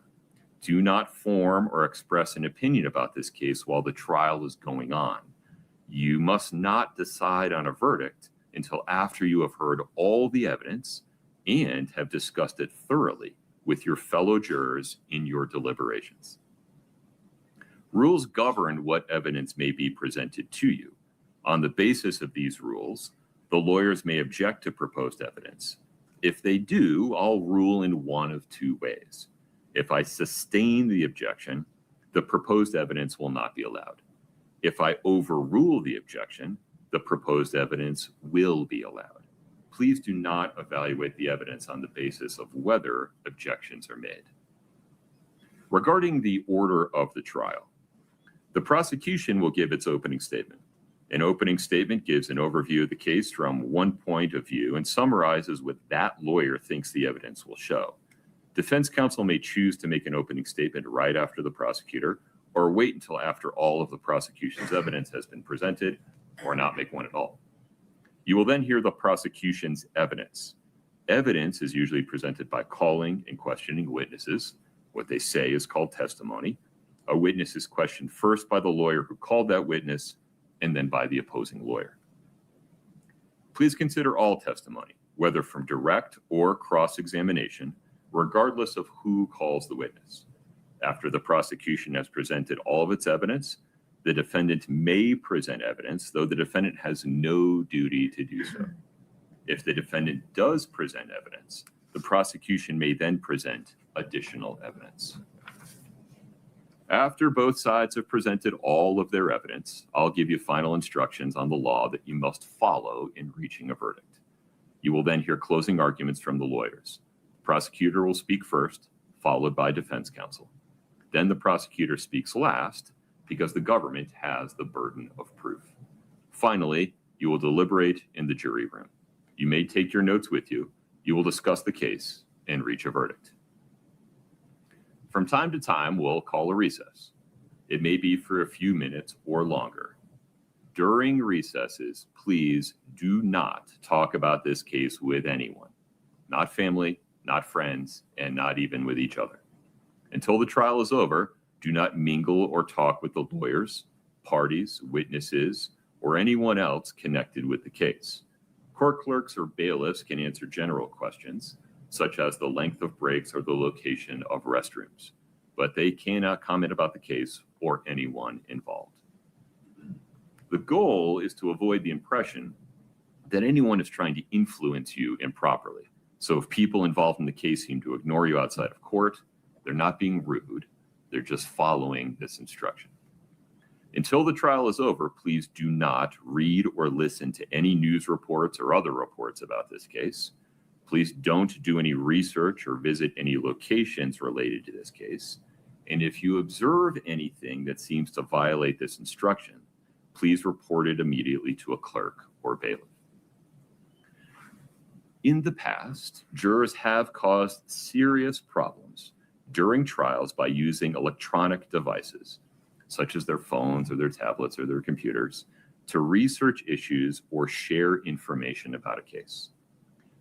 Do not form or express an opinion about this case while the trial is going on. You must not decide on a verdict until after you have heard all the evidence and have discussed it thoroughly with your fellow jurors in your deliberations. Rules govern what evidence may be presented to you. On the basis of these rules, the lawyers may object to proposed evidence. If they do, I'll rule in one of two ways. If I sustain the objection, the proposed evidence will not be allowed. If I overrule the objection, the proposed evidence will be allowed. Please do not evaluate the evidence on the basis of whether objections are made. Regarding the order of the trial, the prosecution will give its opening statement. An opening statement gives an overview of the case from one point of view and summarizes what that lawyer thinks the evidence will show. Defense counsel may choose to make an opening statement right after the prosecutor, or wait until after all of the prosecution's evidence has been presented, or not make one at all. You will then hear the prosecution's evidence. Evidence is usually presented by calling and questioning witnesses. What they say is called testimony. A witness is questioned first by the lawyer who called that witness, and then by the opposing lawyer. Please consider all testimony, whether from direct or cross-examination, regardless of who calls the witness. After the prosecution has presented all of its evidence, the defendant may present evidence, though the defendant has no duty to do so. If the defendant does present evidence, the prosecution may then present additional evidence. After both sides have presented all of their evidence, I'll give you final instructions on the law that you must follow in reaching a verdict. You will then hear closing arguments from the lawyers. The prosecutor will speak first, followed by defense counsel. Then the prosecutor speaks last, because the government has the burden of proof. Finally, you will deliberate in the jury room. You may take your notes with you. You will discuss the case and reach a verdict. From time to time, we'll call a recess. It may be for a few minutes or longer. During recesses, please do not talk about this case with anyone. Not family, not friends, and not even with each other. Until the trial is over, do not mingle or talk with the lawyers, parties, witnesses, or anyone else connected with the case. Court clerks or bailiffs can answer general questions, such as the length of breaks or the location of restrooms, but they cannot comment about the case or anyone involved. The goal is to avoid the impression that anyone is trying to influence you improperly. So if people involved in the case seem to ignore you outside of court, they're not being rude, they're just following this instruction. Until the trial is over, please do not read or listen to any news reports or other reports about this case. Please don't do any research or visit any locations related to this case. And if you observe anything that seems to violate this instruction, please report it immediately to a clerk or bailiff. In the past, jurors have caused serious problems during trials by using electronic devices, such as their phones or their tablets or their computers, to research issues or share information about a case.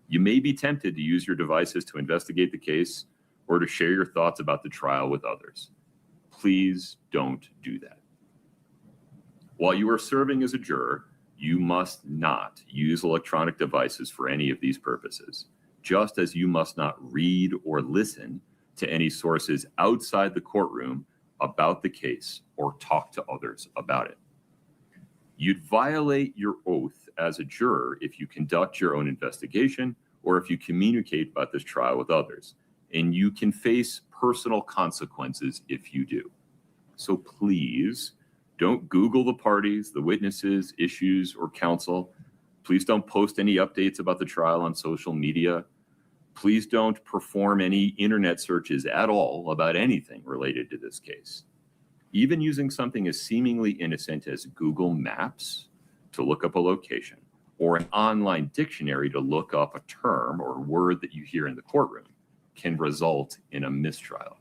You may be tempted to use your devices to investigate the case or to share your thoughts about the trial with others. Please don't do that. While you are serving as a juror, you must not use electronic devices for any of these purposes, just as you must not read or listen to any sources outside the courtroom about the case or talk to others about it. You'd violate your oath as a juror if you conduct your own investigation or if you communicate about this trial with others, and you can face personal consequences if you do. So please don't Google the parties, the witnesses, issues, or counsel. Please don't post any updates about the trial on social media. Please don't perform any internet searches at all about anything related to this case. Even using something as seemingly innocent as Google Maps to look up a location, or an online dictionary to look up a term or word that you hear in the courtroom, can result in a mistrial.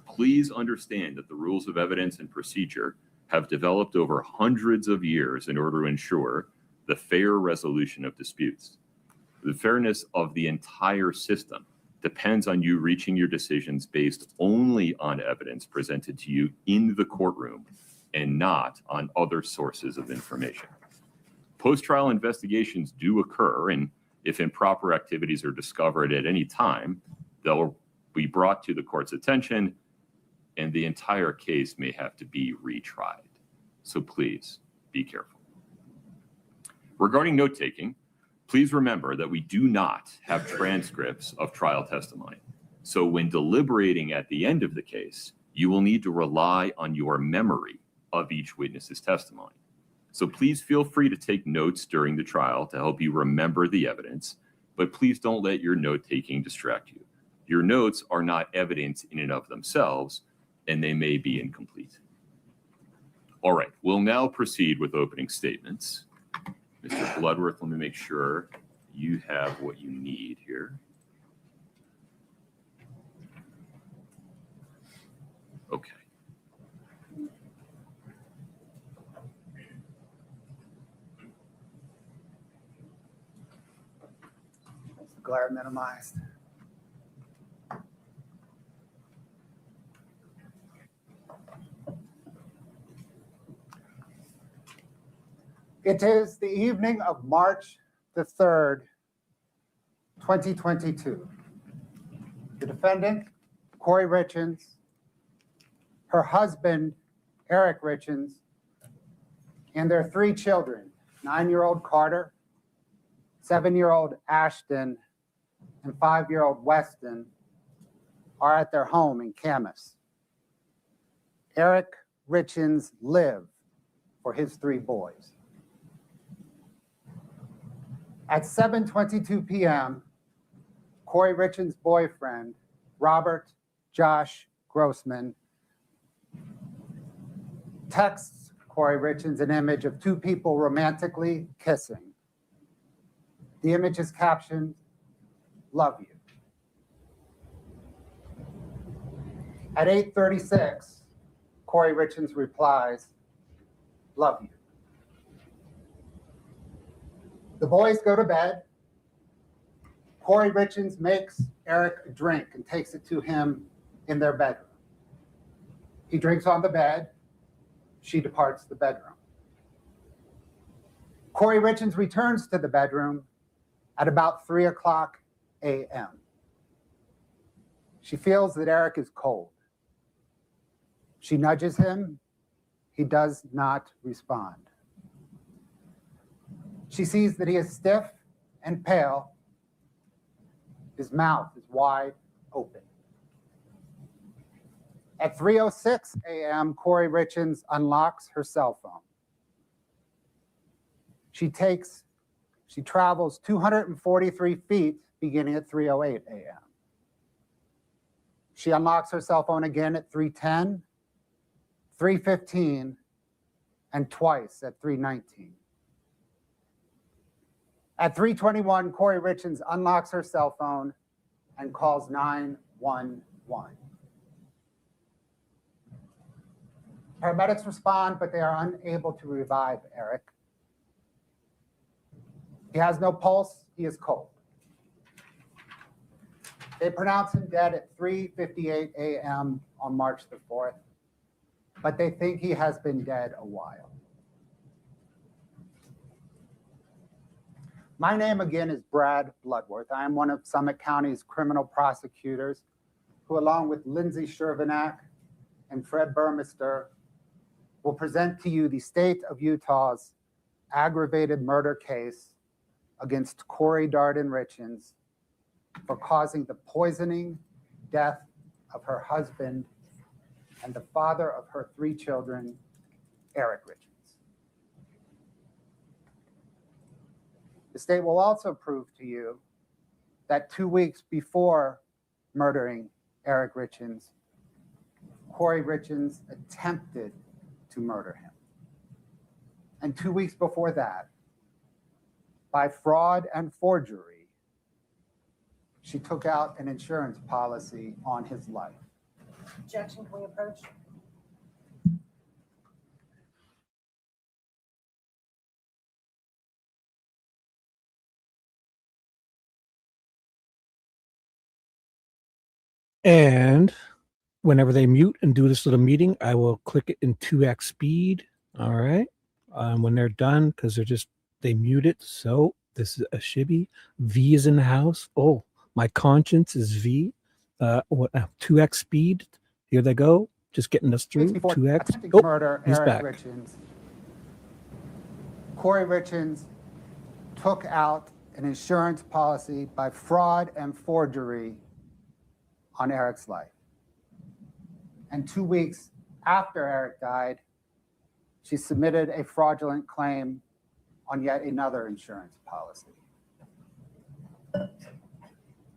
Please understand that the rules of evidence and procedure have developed over hundreds of years in order to ensure the fair resolution of disputes. The fairness of the entire system depends on you reaching your decisions based only on evidence presented to you in the courtroom and not on other sources of information. Post-trial investigations do occur, and if improper activities are discovered at any time, they'll be brought to the court's attention, and the entire case may have to be retried. So please be careful. Regarding note-taking, please remember that we do not have transcripts of trial testimony. So when deliberating at the end of the case, you will need to rely on your memory of each witness's testimony. So please feel free to take notes during the trial to help you remember the evidence, but please don't let your note-taking distract you. Your notes are not evidence in and of themselves, and they may be incomplete. All right, we'll now proceed with opening statements. Mr. Bloodworth, let me make sure you have what you need here. Okay. Glare minimized. It is the evening of March the 3rd, 2022. The defendant, 1-Kouri Richins, her husband, Eric Richens, and their 3 children, 9-year-old Carter, 7-year-old Ashton, and 5-year-old Weston, are at their home in Camas. Eric Richens lived for his 3 boys. At 7:22 p.m., 1-Kouri Richins' boyfriend, Robert Josh Grossman, texts 1-Kouri Richins an image of 2 people romantically kissing. The image is captioned, "Love you." At 8:36, 1-Kouri Richins replies, "Love you." The boys go to bed. 1-Kouri Richins makes Eric a drink and takes it to him in their bedroom. He drinks on the bed. She departs the bedroom. 1-Kouri Richins returns to the bedroom at about 3:00 a.m. She feels that Eric is cold. She nudges him. He does not respond. She sees that he is stiff and pale. His mouth is wide open. At 3:06 a.m., 1-Kouri Richins unlocks her cell phone. She travels 243 feet beginning at 3:08 a.m. She unlocks her cell phone again at 3:10, 3:15, and twice at 3:19. At 3:21, 1-Kouri Richins unlocks her cell phone and calls 911. Paramedics respond, but they are unable to revive Eric. He has no pulse, he is cold. They pronounce him dead at 3:58 a.m. on March the 4th, but they think he has been dead a while. My name again is Brad Bloodworth. I am one of Summit County's criminal prosecutors who, along with Lindsay Shervanack and Fred Burmester, will present to you the state of Utah's aggravated murder case against 1-Kouri Darden Richins for causing the poisoning death of her husband and the father of her 3 children, Eric Richins. The state will also prove to you that 2 weeks before murdering Eric Richens, 1-Kouri Richins attempted to murder him. And 2 weeks before that, by fraud and forgery, she took out an insurance policy on his life. Objection, can we approach? And whenever they mute and do this little meeting, I will click it in 2x speed. All right. When they're done, because they mute it. So this is a shibby. V is in the house. Oh, my conscience is V. 2x speed. Here they go. Just getting us through. 2x. Attempting to murder he's Eric back. Richens, 1-Kouri Richins took out an insurance policy by fraud and forgery on Eric's life. And 2 weeks after Eric died, she submitted a fraudulent claim on yet another insurance policy.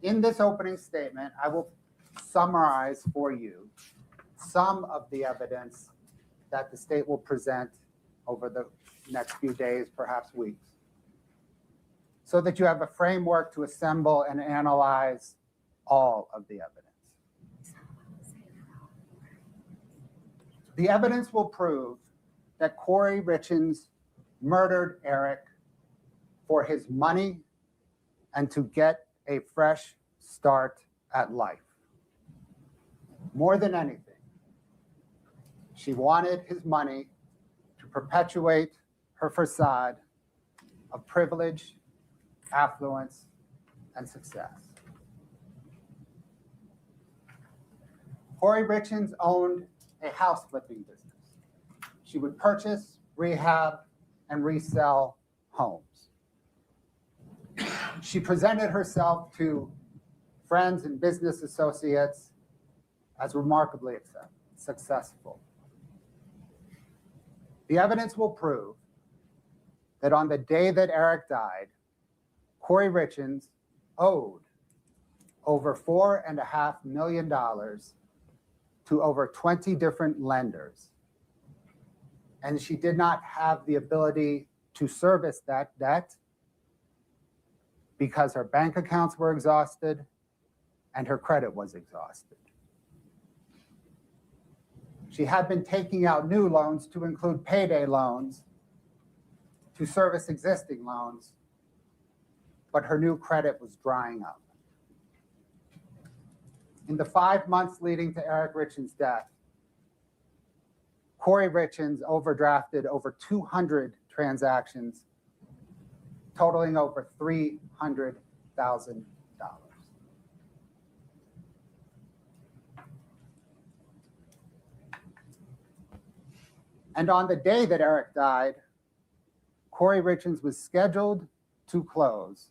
In this opening statement, I will summarize for you some of the evidence that the state will present over the next few days, perhaps weeks, so that you have a framework to assemble and analyze all of the evidence. The evidence will prove that 1-Kouri Richins murdered Eric for his money and to get a fresh start at life. More than anything, she wanted his money to perpetuate her facade of privilege, affluence, and success. 1-Kouri Richins owned a house flipping business. She would purchase, rehab, and resell homes. She presented herself to friends and business associates as remarkably successful. The evidence will prove that on the day that Eric died, 1-Kouri Richins owed over $4.5 million to over 20 different lenders. And she did not have the ability to service that debt because her bank accounts were exhausted and her credit was exhausted. She had been taking out new loans to include payday loans to service existing loans, but her new credit was drying up. In the 5 months leading to Eric Richens' death, 1-Kouri Richins overdrafted over 200 transactions, totaling over $300,000. And on the day that Eric died, 1-Kouri Richins was scheduled to close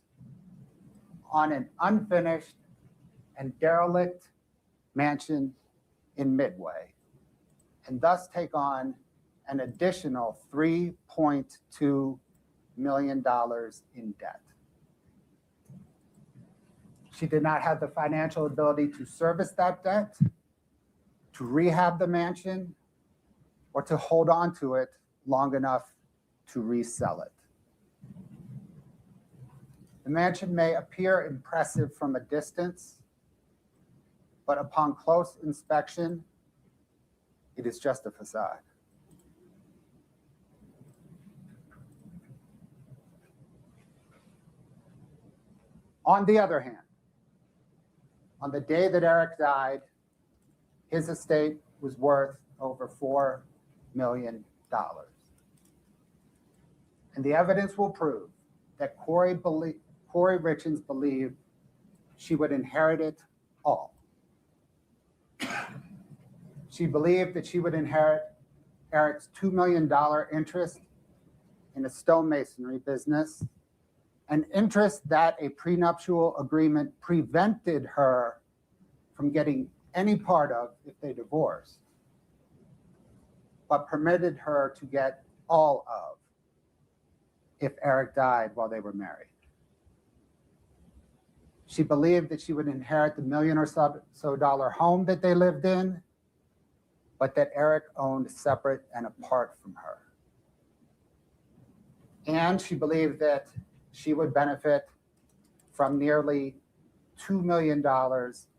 on an unfinished and derelict mansion in Midway, and thus take on an additional $3.2 million in debt. She did not have the financial ability to service that debt, to rehab the mansion, or to hold on to it long enough to resell it. The mansion may appear impressive from a distance, but upon close inspection, it is just a facade. On the other hand, on the day that Eric died, his estate was worth over $4 million. And the evidence will prove that 1-Kouri Richins believed she would inherit it all. She believed that she would inherit Eric's $2 million interest in a stonemasonry business, an interest that a prenuptial agreement prevented her from getting any part of if they divorced, but permitted her to get all of if Eric died while they were married. She believed that she would inherit the million or so dollar home that they lived in, but that Eric owned separate and apart from her. And she believed that she would benefit from nearly $2 million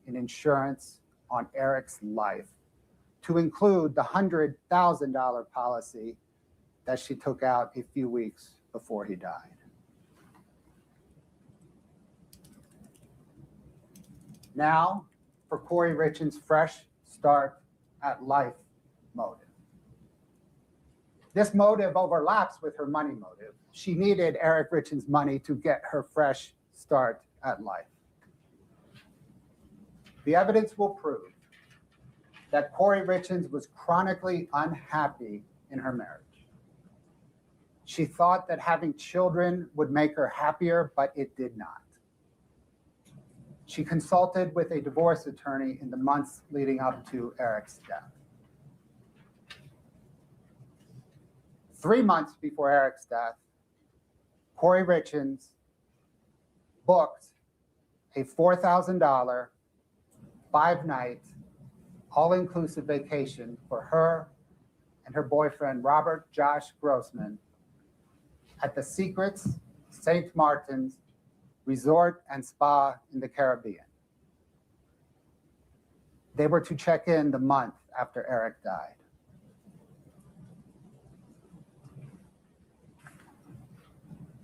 in insurance on Eric's life, to include the $100,000 policy that she took out a few weeks before he died. Now, for 1-Kouri Richins' fresh start at life motive. This motive overlaps with her money motive. She needed Eric Richins' money to get her fresh start at life. The evidence will prove that 1-Kouri Richins was chronically unhappy in her marriage. She thought that having children would make her happier, but it did not. She consulted with a divorce attorney in the months leading up to Eric's death. 3 months before Eric's death, 1-Kouri Richins booked a $4,000, 5-night, all-inclusive vacation for her and her boyfriend, Robert Josh Grossman, at the Secrets St. Martin's Resort and Spa in the Caribbean. They were to check in the month after Eric died.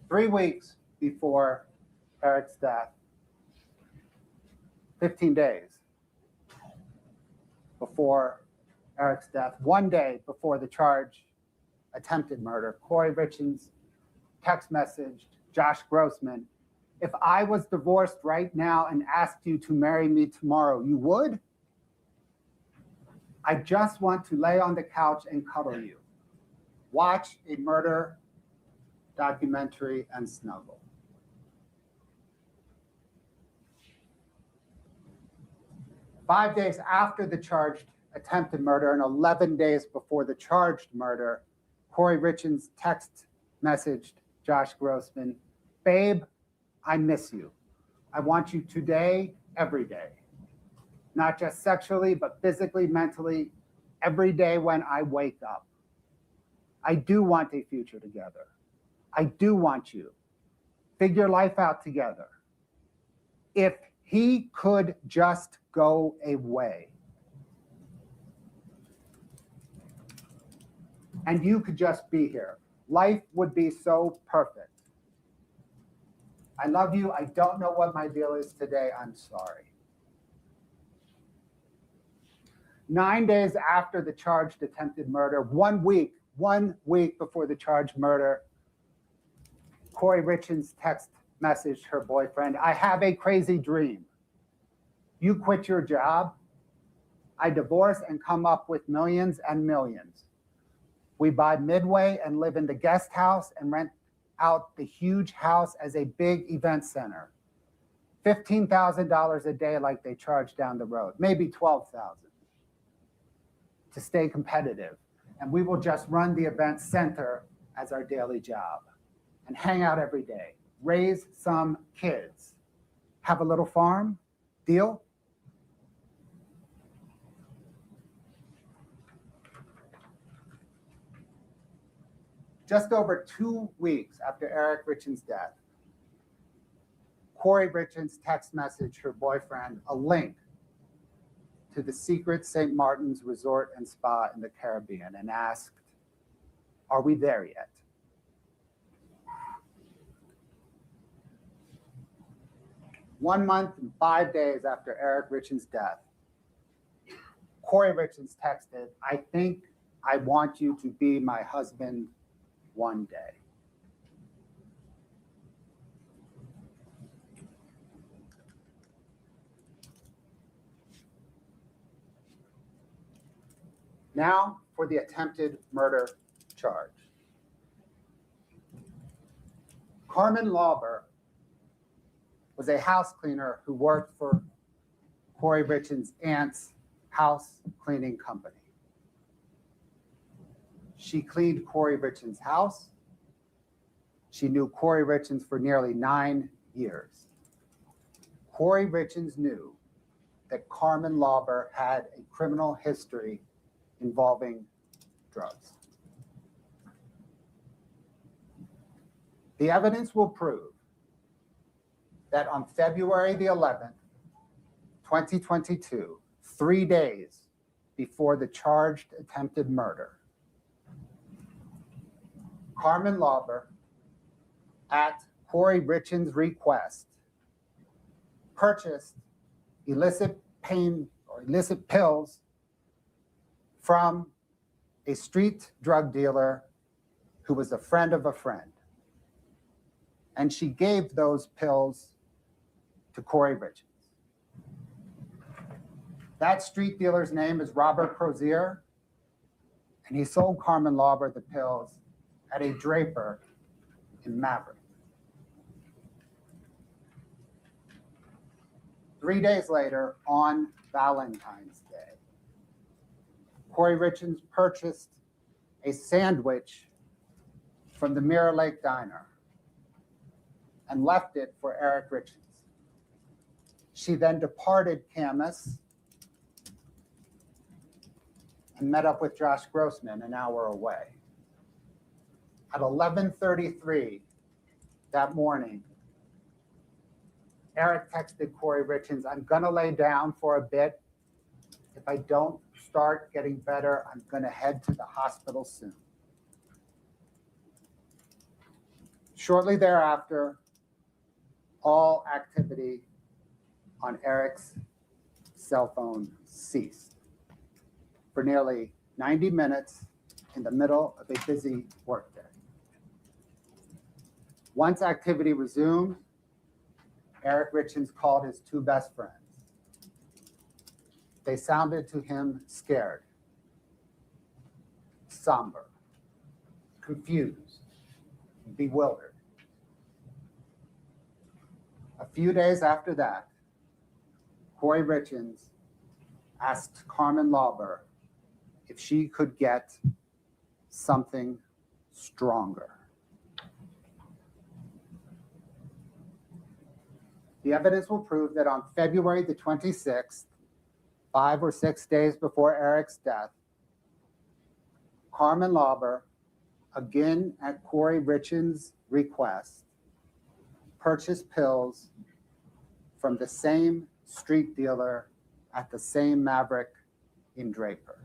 Three weeks before Eric's death, 15 days before Eric's death, 1 day before the charge attempted murder, 1-Kouri Richins text messaged Josh Grossman, "If I was divorced right now and asked you to marry me tomorrow, you would? I just want to lay on the couch and cuddle you. Watch a murder documentary and snuggle." Five days after the charged attempted murder and 11 days before the charged murder, 1-Kouri Richins text messaged Josh Grossman, "Babe, I miss you. I want you today, every day. Not just sexually, but physically, mentally, every day when I wake up. I do want a future together. I do want you. Figure life out together. If he could just go away. And you could just be here. Life would be so perfect. I love you. I don't know what my deal is today. I'm sorry." 9 days after the charged attempted murder, 1 week before the charged murder, 1-Kouri Richins text messaged her boyfriend, "I have a crazy dream. You quit your job. I divorce and come up with millions and millions. We buy Midway and live in the guest house and rent out the huge house as a big event center. $15,000 a day like they charge down the road, maybe $12,000 to stay competitive. And we will just run the event center as our daily job and hang out every day, raise some kids, have a little farm. Deal?" Just over 2 weeks after Eric Richins' death, 1-Kouri Richins text messaged her boyfriend a link to the Secret St. Martin's Resort and Spa in the Caribbean and asked, "Are we there yet?" One month and 5 days after Eric Richins' death, 1-Kouri Richins texted, "I think I want you to be my husband one day." Now for the attempted murder charge. Carmen Lauber was a house cleaner who worked for 1-Kouri Richins' aunt's house cleaning company. She cleaned 1-Kouri Richins' house. She knew 1-Kouri Richins for nearly 9 years. Kouri Richins knew that Carmen Lauber had a criminal history involving drugs. The evidence will prove that on February the 11th, 2022, 3 days before the charged attempted murder, Carmen Lauber, at Kouri Richins' request, purchased illicit pills from a street drug dealer who was a friend of a friend. And she gave those pills to Kouri Richins. That street dealer's name is Robert Crozier, and he sold Carmen Lauber the pills at a draper in Maverick. 3 days later, on Valentine's Day, Kouri Richins purchased a sandwich from the Mirror Lake Diner and left it for Eric Richens. She then departed Camas and met up with Josh Grossman an hour away. At 11:33 that morning, Eric texted Kouri Richins, "I'm gonna lay down for a bit. If I don't start getting better, I'm gonna head to the hospital soon." Shortly thereafter, all activity on Eric's cell phone ceased for nearly 90 minutes in the middle of a busy workday. Once activity resumed, Eric Richins called his two best friends. They sounded to him scared, somber, confused, bewildered. A few days after that, Kouri Richins asked Carmen Lauber if she could get something stronger. The evidence will prove that on February the 26th, 5 or 6 days before Eric's death, Carmen Lauber, again at Kouri Richins' request, purchased pills from the same street dealer at the same Maverick in Draper.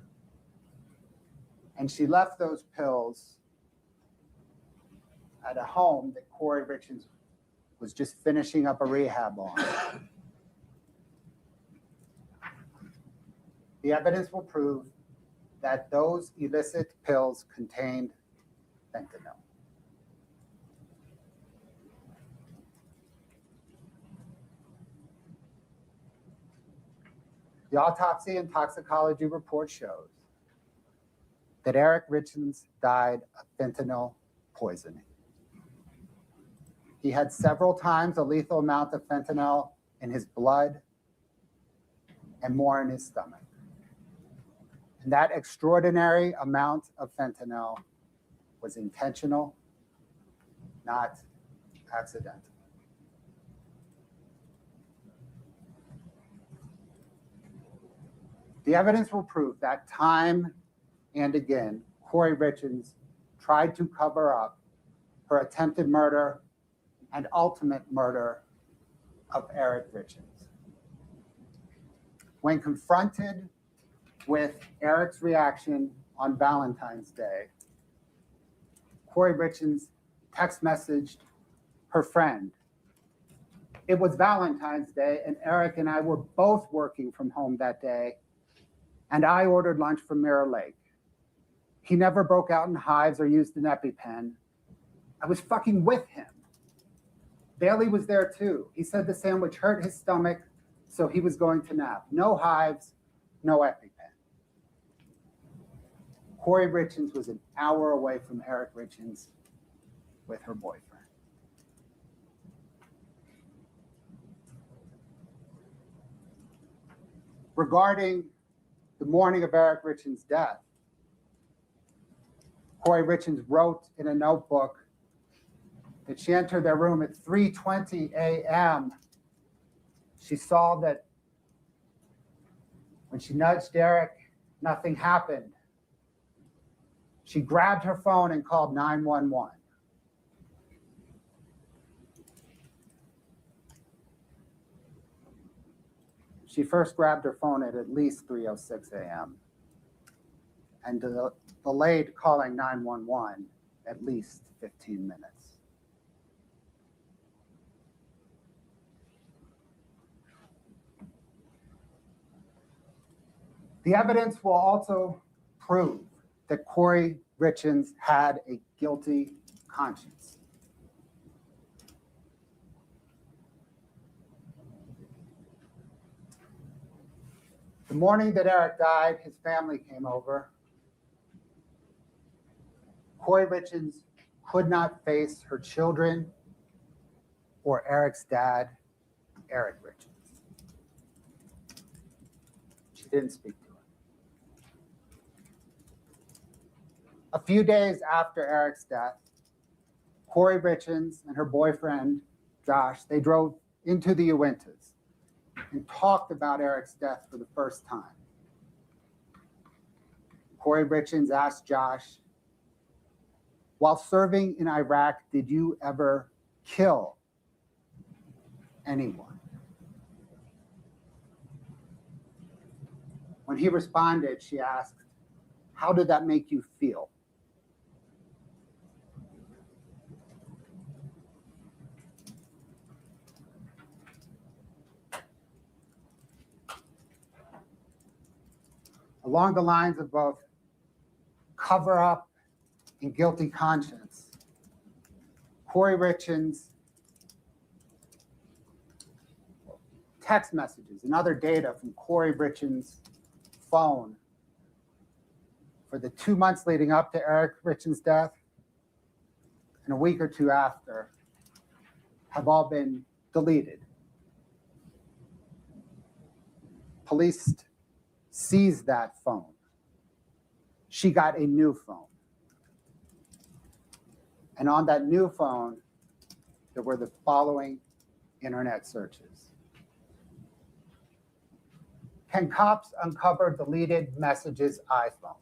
And she left those pills at a home that Kouri Richins was just finishing up a rehab on. The evidence will prove that those illicit pills contained fentanyl. The autopsy and toxicology report shows that Eric Richens died of fentanyl poisoning. He had several times a lethal amount of fentanyl in his blood and more in his stomach. And that extraordinary amount of fentanyl was intentional, not accidental. The evidence will prove that time and again, Kouri Richins tried to cover up her attempted murder and ultimate murder of Eric Richens. When confronted with Eric's reaction on Valentine's Day, Kouri Richins text messaged her friend. It was Valentine's Day, and Eric and I were both working from home that day, and I ordered lunch from Mirror Lake. He never broke out in hives or used an EpiPen. I was fucking with him. Bailey was there too. He said the sandwich hurt his stomach, so he was going to nap. No hives, no EpiPen. Kouri Richins was an hour away from Eric Richins with her boyfriend. Regarding the morning of Eric Richins' death, Kouri Richins wrote in a notebook that she entered their room at 3:20 a.m. She saw that when she nudged Eric, nothing happened. She grabbed her phone and called 911. She first grabbed her phone at least 3:06 a.m. and delayed calling 911 at least 15 minutes. The evidence will also prove that 1-Kouri Richins had a guilty conscience. The morning that Eric died, his family came over. 1-Kouri Richins could not face her children or Eric's dad, Eric Richins. She didn't speak to him. A few days after Eric's death, 1-Kouri Richins and her boyfriend, Josh, they drove into the Uintas and talked about Eric's death for the first time. 1-Kouri Richins asked Josh, while serving in Iraq, did you ever kill anyone? When he responded, she asked, how did that make you feel? Along the lines of both cover up and guilty conscience, 1-Kouri Richins' text messages and other data from 1-Kouri Richins' phone for the 2 months leading up to Eric Richins' death and a week or two after have all been deleted. Police seized that phone. She got a new phone. And on that new phone, there were the following internet searches. Can cops uncover deleted messages iPhone?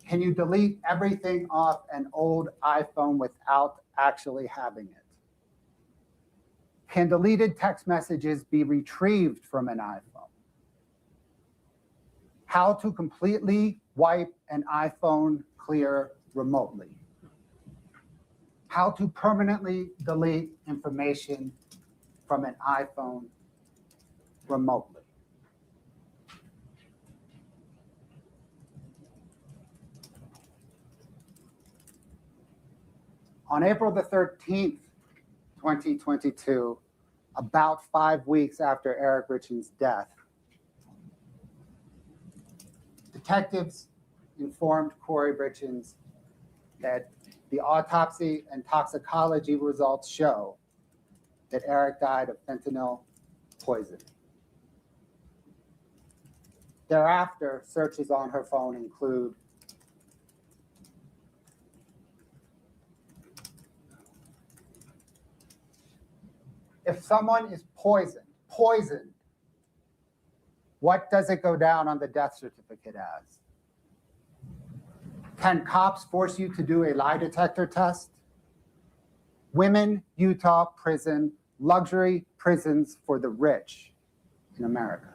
Can you delete everything off an old iPhone without actually having it? Can deleted text messages be retrieved from an iPhone? How to completely wipe an iPhone clear remotely. How to permanently delete information from an iPhone remotely. On April the 13th, 2022, about 5 weeks after Eric Richins' death, detectives informed 1-Kouri Richins that the autopsy and toxicology results show that Eric died of fentanyl poisoning. Thereafter, searches on her phone include if someone is poisoned, what does it go down on the death certificate as? Can cops force you to do a lie detector test? Women, Utah prison, luxury prisons for the rich in America.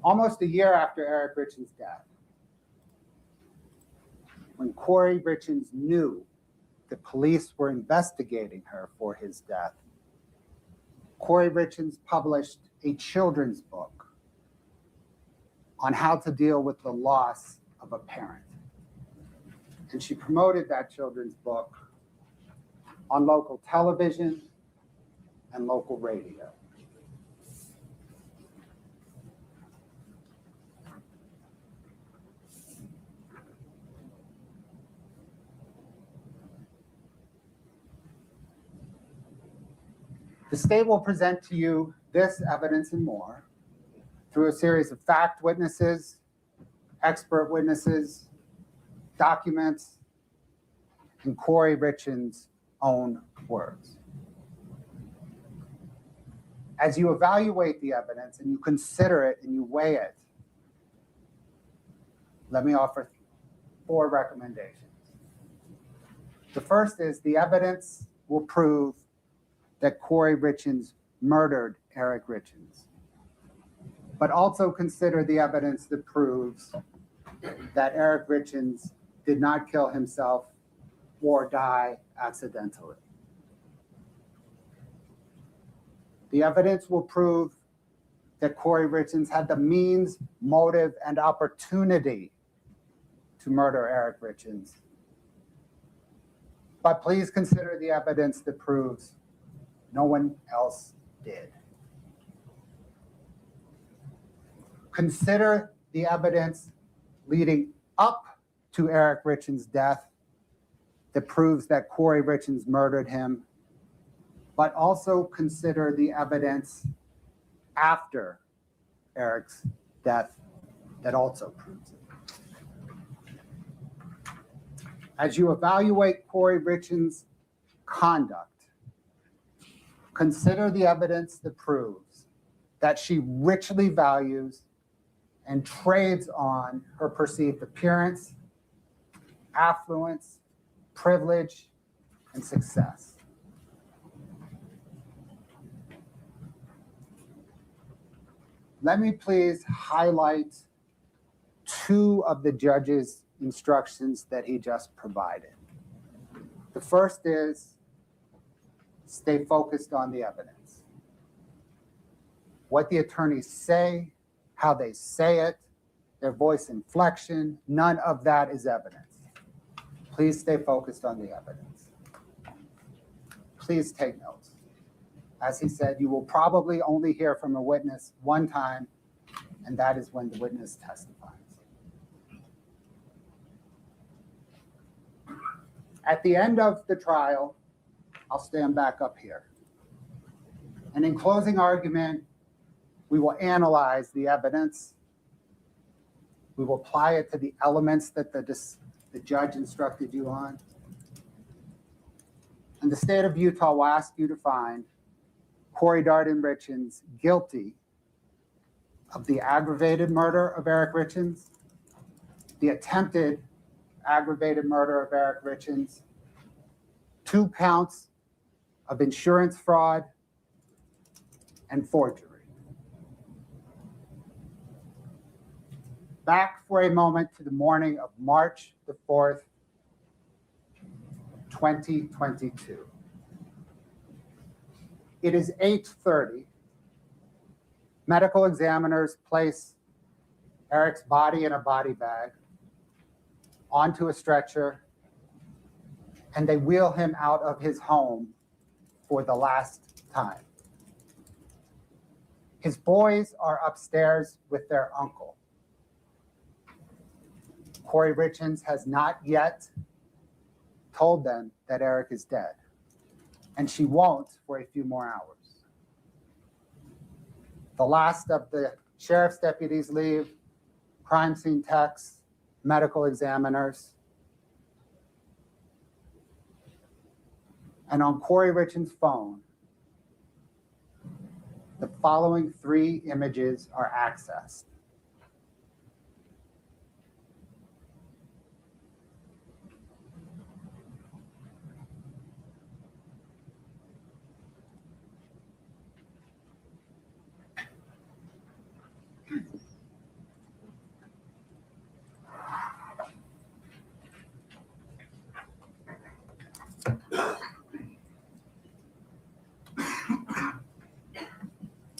Almost a year after Eric Richins' death, when 1-Kouri Richins knew the police were investigating her for his death, 1-Kouri Richins published a children's book on how to deal with the loss of a parent. And she promoted that children's book on local television and local radio. The state will present to you this evidence and more through a series of fact witnesses, expert witnesses, documents, and 1-Kouri Richins' own words. As you evaluate the evidence and you consider it and you weigh it, let me offer 4 recommendations. The first is the evidence will prove that 1-Kouri Richins murdered Eric Richens, but also consider the evidence that proves that Eric Richens did not kill himself or die accidentally. The evidence will prove that 1-Kouri Richins had the means, motive, and opportunity to murder Eric Richens. But please consider the evidence that proves no one else did. Consider the evidence leading up to Eric Richens' death that proves that 1-Kouri Richins murdered him, but also consider the evidence after Eric's death that also proves it. As you evaluate 1-Kouri Richins' conduct, consider the evidence that proves that she richly values and trades on her perceived appearance, affluence, privilege, and success. Let me please highlight 2 of the judge's instructions that he just provided. The first is stay focused on the evidence. What the attorneys say, how they say it, their voice inflection, none of that is evidence. Please stay focused on the evidence. Please take notes. As he said, you will probably only hear from a witness one time, and that is when the witness testifies. At the end of the trial, I'll stand back up here. And in closing argument, we will analyze the evidence. We will apply it to the elements that the judge instructed you on. And the state of Utah will ask you to find 1-Kouri Darden Richins guilty of the aggravated murder of Eric Richens, the attempted aggravated murder of Eric Richens, 2 counts of insurance fraud and forgery. Back for a moment to the morning of March the 4th, 2022. It is 8:30. Medical examiners place Eric's body in a body bag onto a stretcher, and they wheel him out of his home for the last time. His boys are upstairs with their uncle. 1-Kouri Richins has not yet told them that Eric is dead, and she won't for a few more hours. The last of the sheriff's deputies leave, crime scene techs, medical examiners. And on 1-Kouri Richins' phone, the following 3 images are accessed.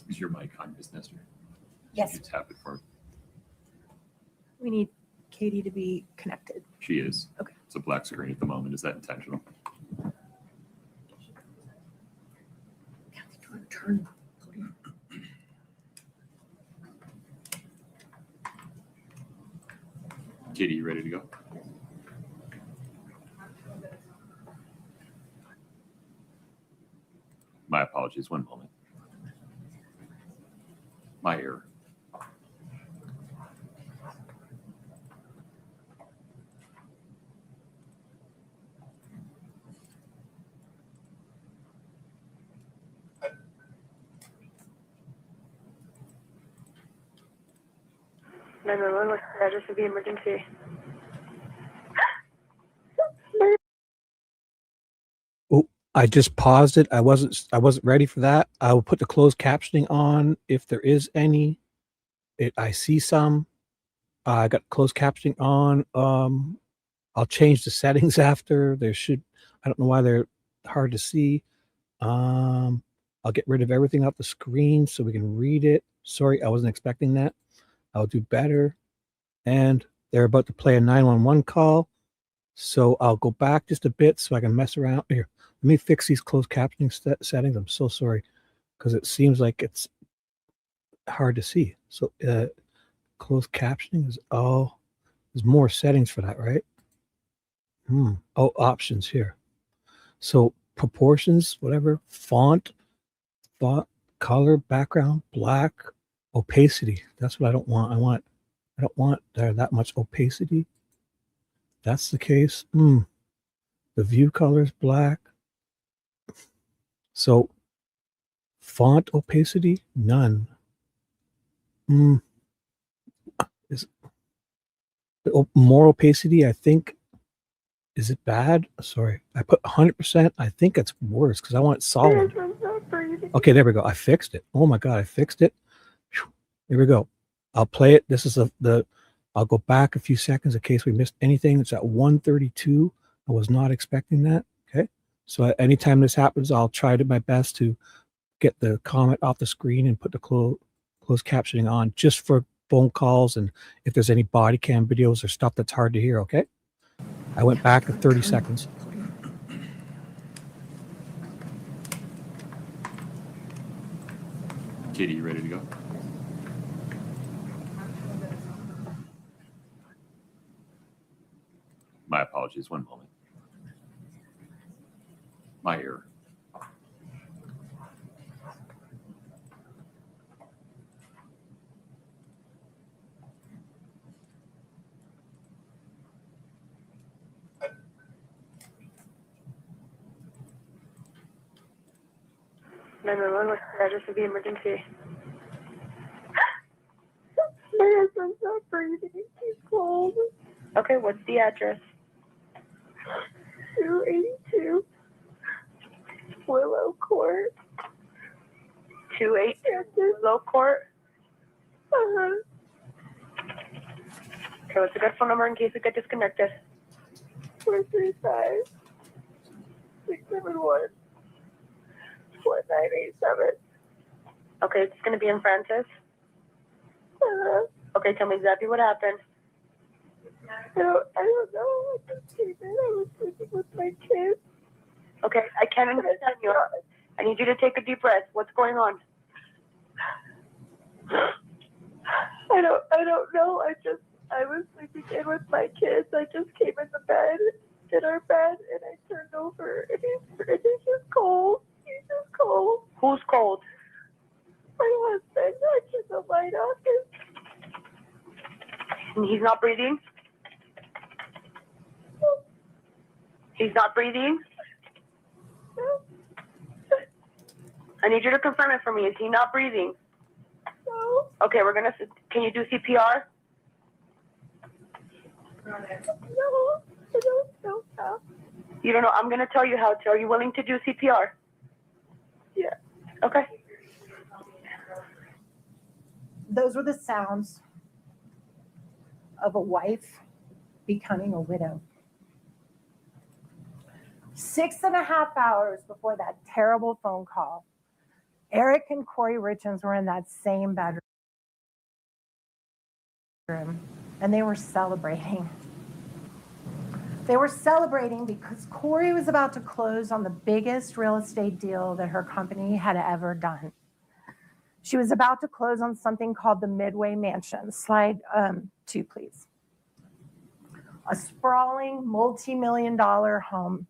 Is your mic on, Ms. Nestor? Yes, Could you tap it for me? we need Katie to be connected. She is. Okay. It's a black screen at the moment. Is that intentional? Turn. Katie, you ready to go? My apologies. One moment. My error. What's the address of the emergency? Oh, I just paused it. I wasn't ready for that. I will put the closed captioning on if there is any. I see some. I got closed captioning on. I'll change the settings after. I don't know why they're hard to see. I'll get rid of everything off the screen so we can read it. Sorry, I wasn't expecting that. I'll do better. And they're about to play a 911 call. So I'll go back just a bit so I can mess around here. Let me fix these closed captioning settings. I'm so sorry because it seems like it's hard to see. So closed captioning is there's more settings for that, right? Oh, options here. So proportions, whatever, font, color, background, black, opacity. That's what I don't want. I don't want there that much opacity. That's the case. The view color is black. So font opacity, none. Is more opacity, I think. Is it bad? Sorry. I put 100%. I think it's worse because I want it solid. Okay, there we go. I fixed it. Oh my God, I fixed it. Here we go. I'll play it. This is I'll go back a few seconds in case we missed anything. It's at 1:32. I was not expecting that. Okay. So anytime this happens, I'll try to my best to get the comment off the screen and put the closed captioning on just for phone calls and if there's any body cam videos or stuff that's hard to hear. Okay. I went back to 30 seconds. Katie, you ready to go? My apologies. One moment. My error. What's the address of the emergency? My husband's not breathing. He's cold. Okay, what's the address? 282 Willow Court. 282 Willow Court? Uh-huh. Okay, what's a good phone number in case we get disconnected? 435 671 4987. Okay, it's going to be in Francis. Okay, tell me exactly what happened. I don't know. I just came in. I was sleeping with my kids. Okay, I can't understand you. I need you to take a deep breath. What's going on? I don't know. I was sleeping in with my kids. I just came in our bed, and I turned over, and he's just cold. He's just cold. Who's cold? My husband. I turned the light off. And he's not breathing? He's not breathing? No. I need you to confirm it for me. Is he not breathing? No. Okay, can you do CPR? No, I don't know how. You don't know? I'm going to tell you how to. Are you willing to do CPR? Yeah. Okay. Those were the sounds of a wife becoming a widow. 6.5 hours before that terrible phone call, Eric and 1-Kouri Richins were in that same bedroom, and they were celebrating. They were celebrating because 1-Kouri was about to close on the biggest real estate deal that her company had ever done. She was about to close on something called the Midway Mansion. Slide 2, please. A sprawling multi-million-dollar home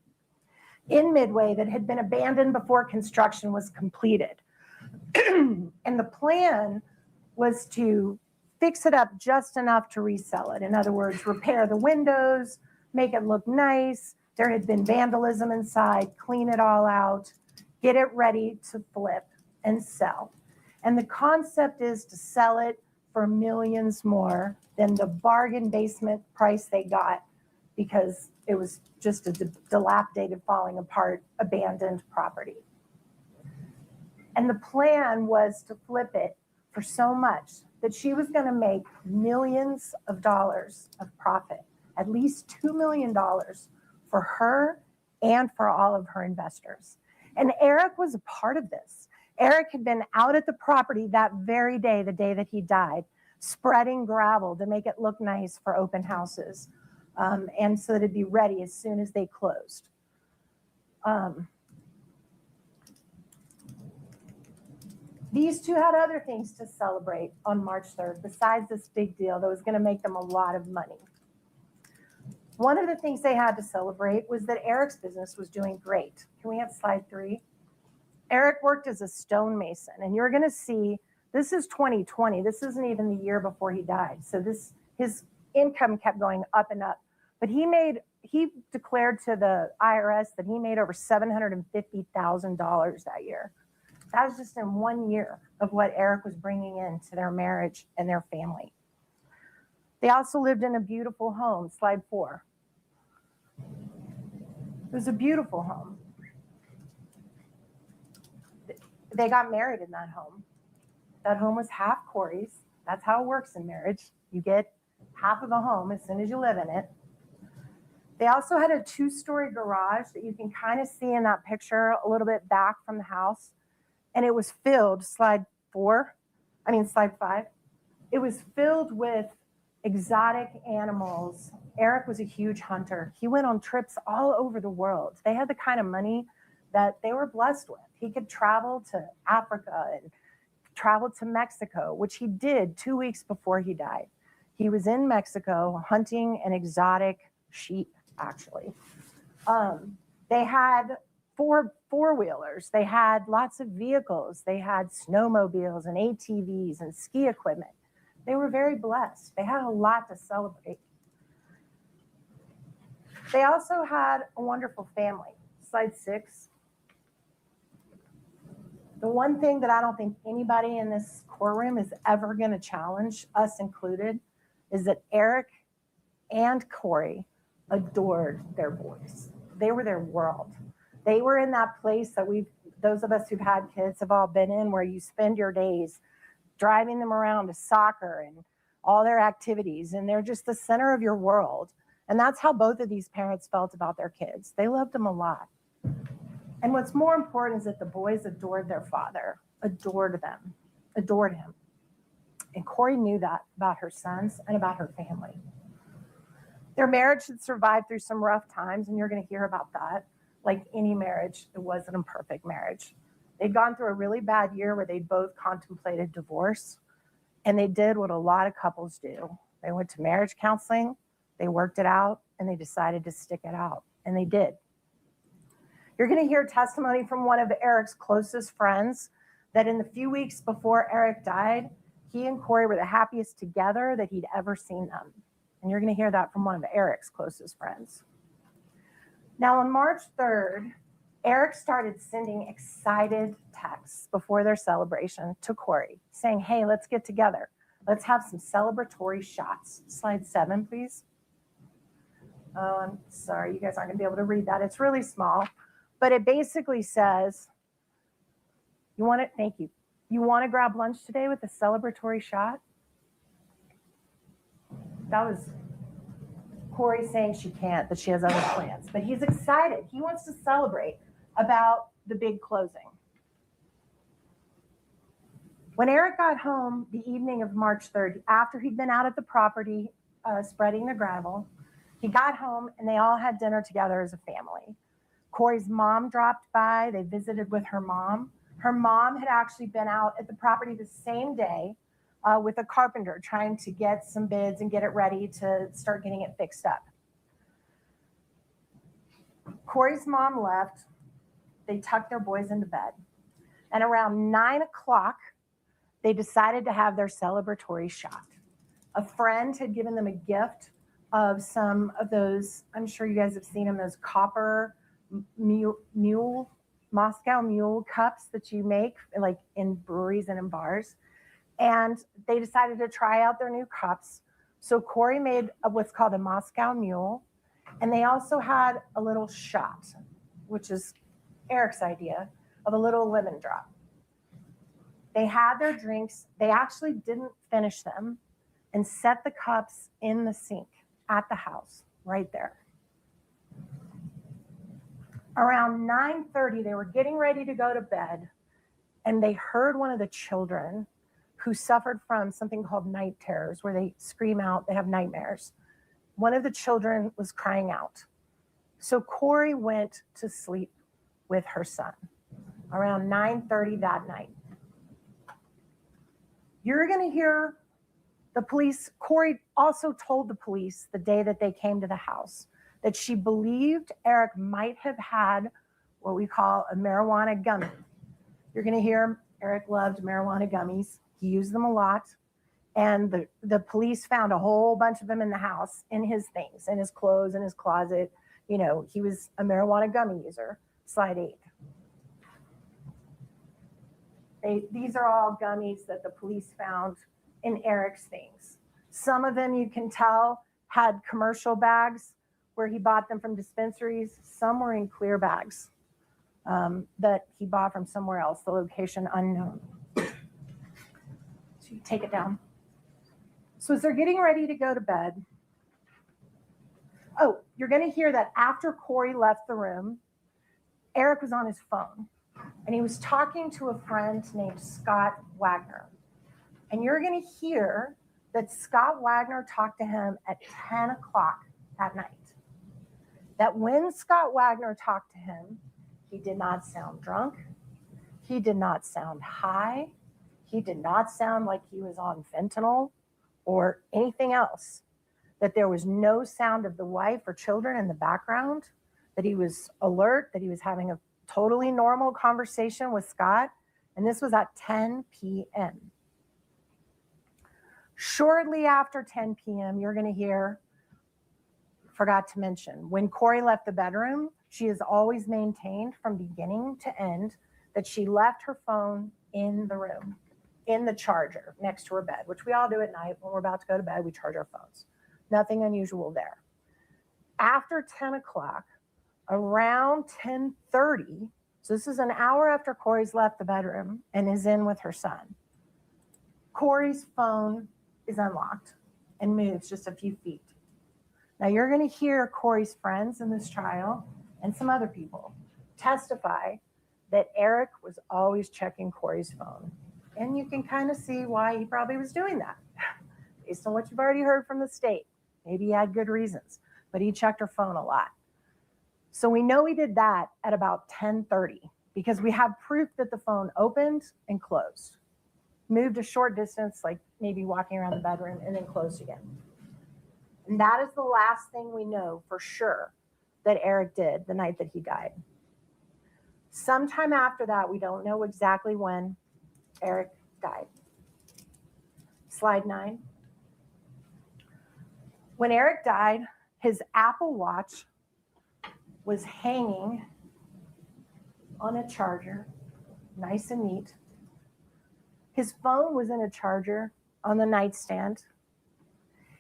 in Midway that had been abandoned before construction was completed. And the plan was to fix it up just enough to resell it. In other words, repair the windows, make it look nice. There had been vandalism inside, clean it all out, get it ready to flip and sell. And the concept is to sell it for millions more than the bargain basement price they got, because it was just a dilapidated, falling apart, abandoned property. And the plan was to flip it for so much that she was going to make millions of dollars of profit, at least $2 million for her and for all of her investors. And Eric was a part of this. Eric had been out at the property that very day, the day that he died, spreading gravel to make it look nice for open houses, and so that it'd be ready as soon as they closed. These two had other things to celebrate on March 3rd, besides this big deal that was going to make them a lot of money. One of the things they had to celebrate was that Eric's business was doing great. Can we have slide 3? Eric worked as a stonemason, and you're going to see, this is 2020. This isn't even the year before he died. So his income kept going up and up. But he declared to the IRS that he made over $750,000 that year. That was just in 1 year of what Eric was bringing in to their marriage and their family. They also lived in a beautiful home, slide 4. It was a beautiful home. They got married in that home. That home was half Kouri's. That's how it works in marriage. You get half of a home as soon as you live in it. They also had a 2-story garage that you can kind of see in that picture a little bit back from the house. And it was filled, slide 5. It was filled with exotic animals. Eric was a huge hunter. He went on trips all over the world. They had the kind of money that they were blessed with. He could travel to Africa and travel to Mexico, which he did 2 weeks before he died. He was in Mexico hunting an exotic sheep, actually. They had four-wheelers. They had lots of vehicles. They had snowmobiles and ATVs and ski equipment. They were very blessed. They had a lot to celebrate. They also had a wonderful family. Slide 6. The one thing that I don't think anybody in this courtroom is ever going to challenge, us included, is that Eric and Kouri adored their boys. They were their world. They were in that place that those of us who've had kids have all been in, where you spend your days driving them around to soccer and all their activities, and they're just the center of your world. And that's how both of these parents felt about their kids. They loved them a lot. And what's more important is that the boys adored their father, adored him. And Kouri knew that about her sons and about her family. Their marriage had survived through some rough times, and you're going to hear about that. Like any marriage, it wasn't a perfect marriage. They'd gone through a really bad year where they both contemplated divorce, and they did what a lot of couples do. They went to marriage counseling, they worked it out, and they decided to stick it out, and they did. You're going to hear testimony from one of Eric's closest friends that in the few weeks before Eric died, he and Kouri were the happiest together that he'd ever seen them. And you're going to hear that from one of Eric's closest friends. Now, on March 3rd, Eric started sending excited texts before their celebration to Kouri, saying, hey, let's get together. Let's have some celebratory shots. Slide 7, please. Oh, I'm sorry, you guys aren't going to be able to read that. It's really small. But it basically says, thank you. You want to grab lunch today with a celebratory shot? That was Kouri saying she can't, that she has other plans. But he's excited. He wants to celebrate about the big closing. When Eric got home the evening of March 3rd, after he'd been out at the property spreading the gravel, he got home and they all had dinner together as a family. Kouri's mom dropped by. They visited with her mom. Her mom had actually been out at the property the same day with a carpenter trying to get some bids and get it ready to start getting it fixed up. Kouri's mom left. They tucked their boys into bed. And around 9 o'clock, they decided to have their celebratory shot. A friend had given them a gift of some of those, I'm sure you guys have seen them, those copper Moscow Mule cups that you make like in breweries and in bars. And they decided to try out their new cups. So Kouri made what's called a Moscow Mule. And they also had a little shot, which is Eric's idea, of a little lemon drop. They had their drinks. They actually didn't finish them and set the cups in the sink at the house right there. Around 9:30, they were getting ready to go to bed, and they heard one of the children who suffered from something called night terrors, where they scream out, they have nightmares. One of the children was crying out. So Kouri went to sleep with her son around 9:30 that night. You're going to hear the police. Kouri also told the police the day that they came to the house that she believed Eric might have had what we call a marijuana gummy. You're going to hear Eric loved marijuana gummies. He used them a lot. And the police found a whole bunch of them in the house, in his things, in his clothes, in his closet. You know, he was a marijuana gummy user. Slide 8. These are all gummies that the police found in Eric's things. Some of them you can tell had commercial bags where he bought them from dispensaries. Some were in clear bags that he bought from somewhere else, the location unknown. So you take it down. So as they're getting ready to go to bed, you're going to hear that after Kouri left the room, Eric was on his phone and he was talking to a friend named Scott Wagner. And you're going to hear that Scott Wagner talked to him at 10 o'clock that night. That when Scott Wagner talked to him, he did not sound drunk. He did not sound high. He did not sound like he was on fentanyl or anything else. That there was no sound of the wife or children in the background, that he was alert, that he was having a totally normal conversation with Scott. And this was at 10 p.m. Shortly after 10 p.m., you're going to hear, forgot to mention, when Kouri left the bedroom, she has always maintained from beginning to end that she left her phone in the room, in the charger next to her bed, which we all do at night when we're about to go to bed, we charge our phones. Nothing unusual there. After 10 o'clock, around 10:30, so this is an hour after Kouri's left the bedroom and is in with her son, Kouri's phone is unlocked and moves just a few feet. Now you're going to hear Kouri's friends in this trial and some other people testify that Eric was always checking Kouri's phone. And you can kind of see why he probably was doing that based on what you've already heard from the state. Maybe he had good reasons, but he checked her phone a lot. So we know he did that at about 10:30 because we have proof that the phone opened and closed, moved a short distance, like maybe walking around the bedroom, and then closed again. And that is the last thing we know for sure that Eric did the night that he died. Sometime after that, we don't know exactly when Eric died. Slide 9. When Eric died, his Apple Watch was hanging on a charger, nice and neat. His phone was in a charger on the nightstand.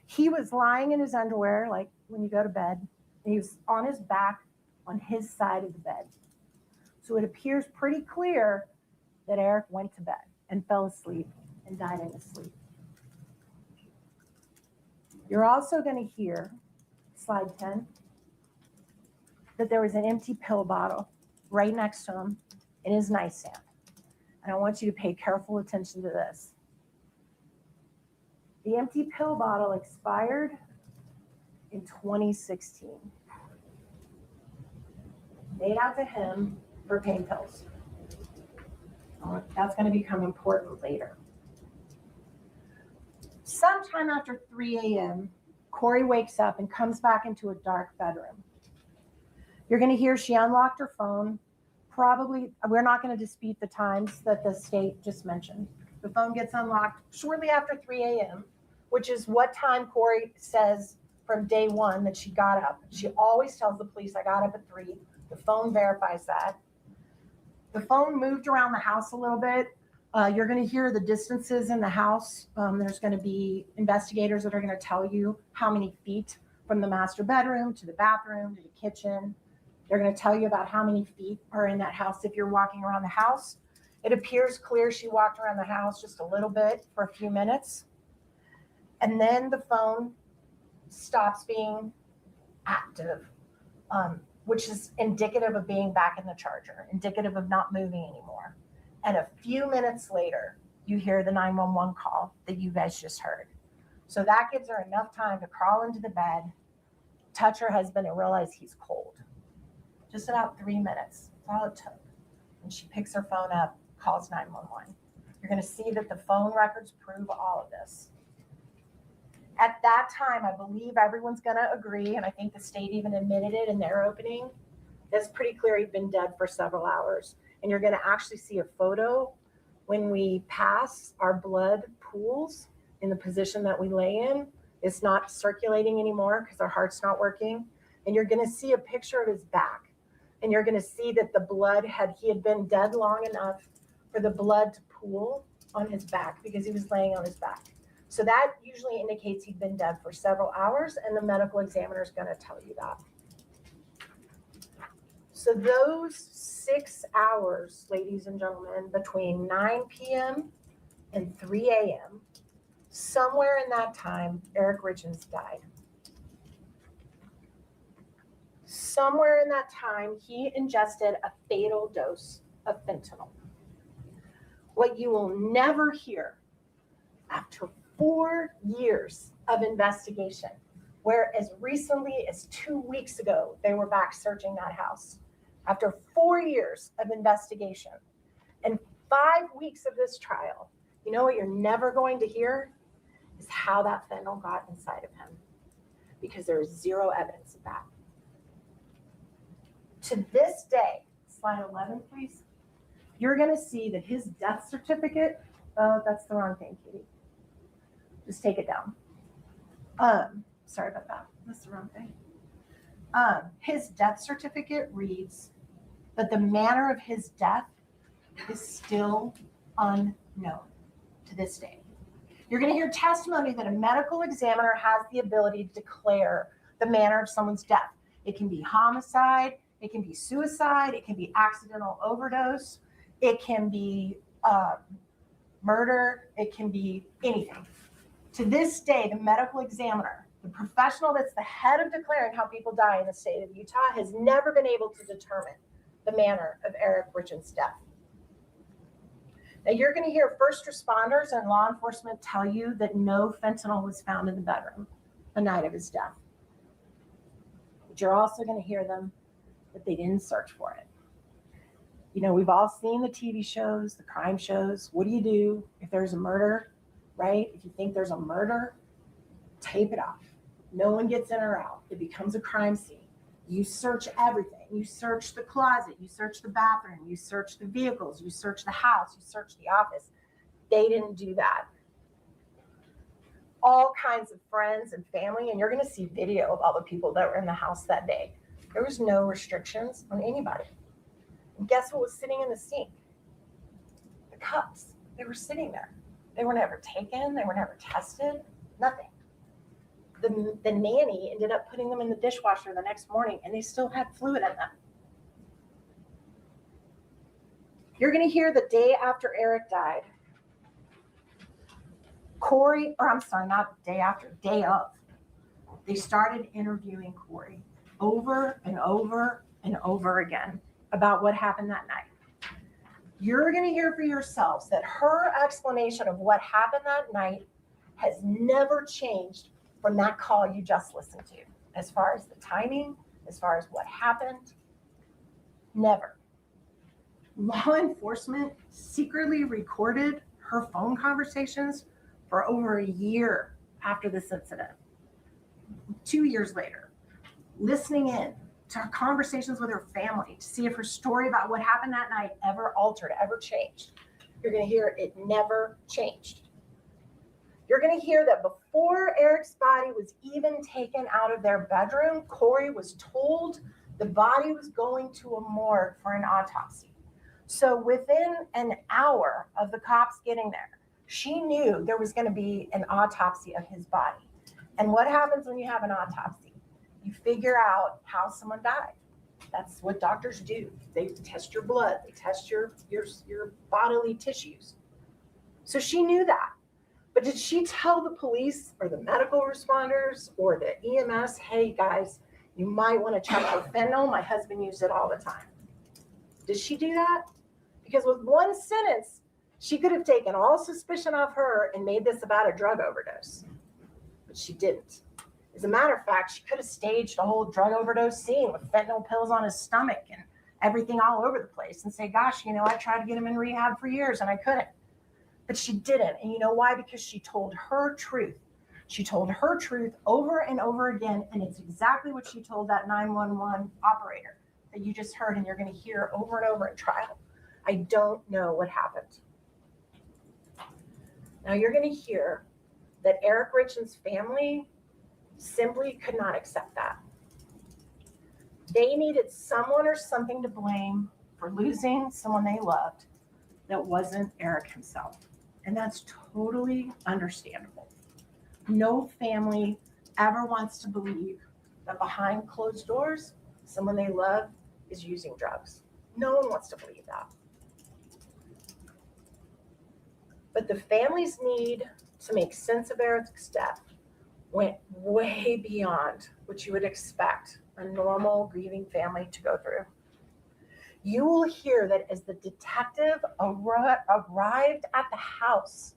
He was lying in his underwear, like when you go to bed, and he was on his back on his side of the bed. So it appears pretty clear that Eric went to bed and fell asleep and died in his sleep. You're also going to hear, slide 10, that there was an empty pill bottle right next to him in his nightstand. And I want you to pay careful attention to this. The empty pill bottle expired in 2016. Made out to him for pain pills. That's going to become important later. Sometime after 3 a.m., Kouri wakes up and comes back into a dark bedroom. You're going to hear she unlocked her phone. Probably, we're not going to dispute the times that the state just mentioned. The phone gets unlocked shortly after 3 a.m., which is what time Kouri says from day one that she got up. She always tells the police, I got up at 3. The phone verifies that. The phone moved around the house a little bit. You're going to hear the distances in the house. There's going to be investigators that are going to tell you how many feet from the master bedroom to the bathroom to the kitchen. They're going to tell you about how many feet are in that house if you're walking around the house. It appears clear she walked around the house just a little bit for a few minutes. And then the phone stops being active, which is indicative of being back in the charger, indicative of not moving anymore. And a few minutes later, you hear the 911 call that you guys just heard. So that gives her enough time to crawl into the bed, touch her husband, and realize he's cold. Just about 3 minutes. That's all it took. And she picks her phone up, calls 911. You're going to see that the phone records prove all of this. At that time, I believe everyone's going to agree, and I think the state even admitted it in their opening. That's pretty clear he'd been dead for several hours. And you're going to actually see a photo when we pass, our blood pools in the position that we lay in. It's not circulating anymore because our heart's not working. And you're going to see a picture of his back. And you're going to see that the blood he had been dead long enough for the blood to pool on his back because he was laying on his back. So that usually indicates he'd been dead for several hours, and the medical examiner is going to tell you that. So those 6 hours, ladies and gentlemen, between 9 p.m. and 3 a.m., somewhere in that time, Eric Richens died. Somewhere in that time, he ingested a fatal dose of fentanyl. What you will never hear after 4 years of investigation, where as recently as 2 weeks ago, they were back searching that house. After 4 years of investigation and 5 weeks of this trial, you know what you're never going to hear is how that fentanyl got inside of him, because there is zero evidence of that. To this day, slide 11, please. You're going to see that his death certificate, oh, that's the wrong thing, Katie. Just take it down. Sorry about that. That's the wrong thing. His death certificate reads that the manner of his death is still unknown to this day. You're going to hear testimony that a medical examiner has the ability to declare the manner of someone's death. It can be homicide, it can be suicide, it can be accidental overdose, it can be murder, it can be anything. To this day, the medical examiner, the professional that's the head of declaring how people die in the state of Utah, has never been able to determine the manner of Eric Richens' death. Now, you're going to hear first responders and law enforcement tell you that no fentanyl was found in the bedroom the night of his death. But you're also going to hear them that they didn't search for it. You know, we've all seen the TV shows, the crime shows. What do you do if there's a murder, right? If you think there's a murder, tape it off. No one gets in or out. It becomes a crime scene. You search everything. You search the closet, you search the bathroom, you search the vehicles, you search the house, you search the office. They didn't do that. All kinds of friends and family, and you're going to see video of all the people that were in the house that day. There was no restrictions on anybody. And guess what was sitting in the sink? The cups. They were sitting there. They were never taken. They were never tested. Nothing. The nanny ended up putting them in the dishwasher the next morning, and they still had fluid in them. You're going to hear the day after Eric died, not day after, day of, they started interviewing Kouri over and over and over again about what happened that night. You're going to hear for yourselves that her explanation of what happened that night has never changed from that call you just listened to, as far as the timing, as far as what happened. Never. Law enforcement secretly recorded her phone conversations for over a year after this incident. 2 years later, listening in to her conversations with her family to see if her story about what happened that night ever altered, ever changed. You're going to hear it never changed. You're going to hear that before Eric's body was even taken out of their bedroom, Kouri was told the body was going to a morgue for an autopsy. So within an hour of the cops getting there, she knew there was going to be an autopsy of his body. And what happens when you have an autopsy? You figure out how someone died. That's what doctors do. They test your blood, they test your bodily tissues. So she knew that. But did she tell the police or the medical responders or the EMS, hey guys, you might want to check for fentanyl? My husband used it all the time. Did she do that? Because with one sentence, she could have taken all suspicion off her and made this about a drug overdose. But she didn't. As a matter of fact, she could have staged a whole drug overdose scene with fentanyl pills on his stomach and everything all over the place and say, gosh, I tried to get him in rehab for years and I couldn't. But she didn't. And you know why? Because she told her truth. She told her truth over and over again. And it's exactly what she told that 911 operator that you just heard and you're going to hear over and over in trial. I don't know what happened. Now you're going to hear that Eric Richens' family simply could not accept that. They needed someone or something to blame for losing someone they loved that wasn't Eric himself. And that's totally understandable. No family ever wants to believe that behind closed doors, someone they love is using drugs. No one wants to believe that. But the family's need to make sense of Eric's death went way beyond what you would expect a normal grieving family to go through. You will hear that as the detective arrived at the house,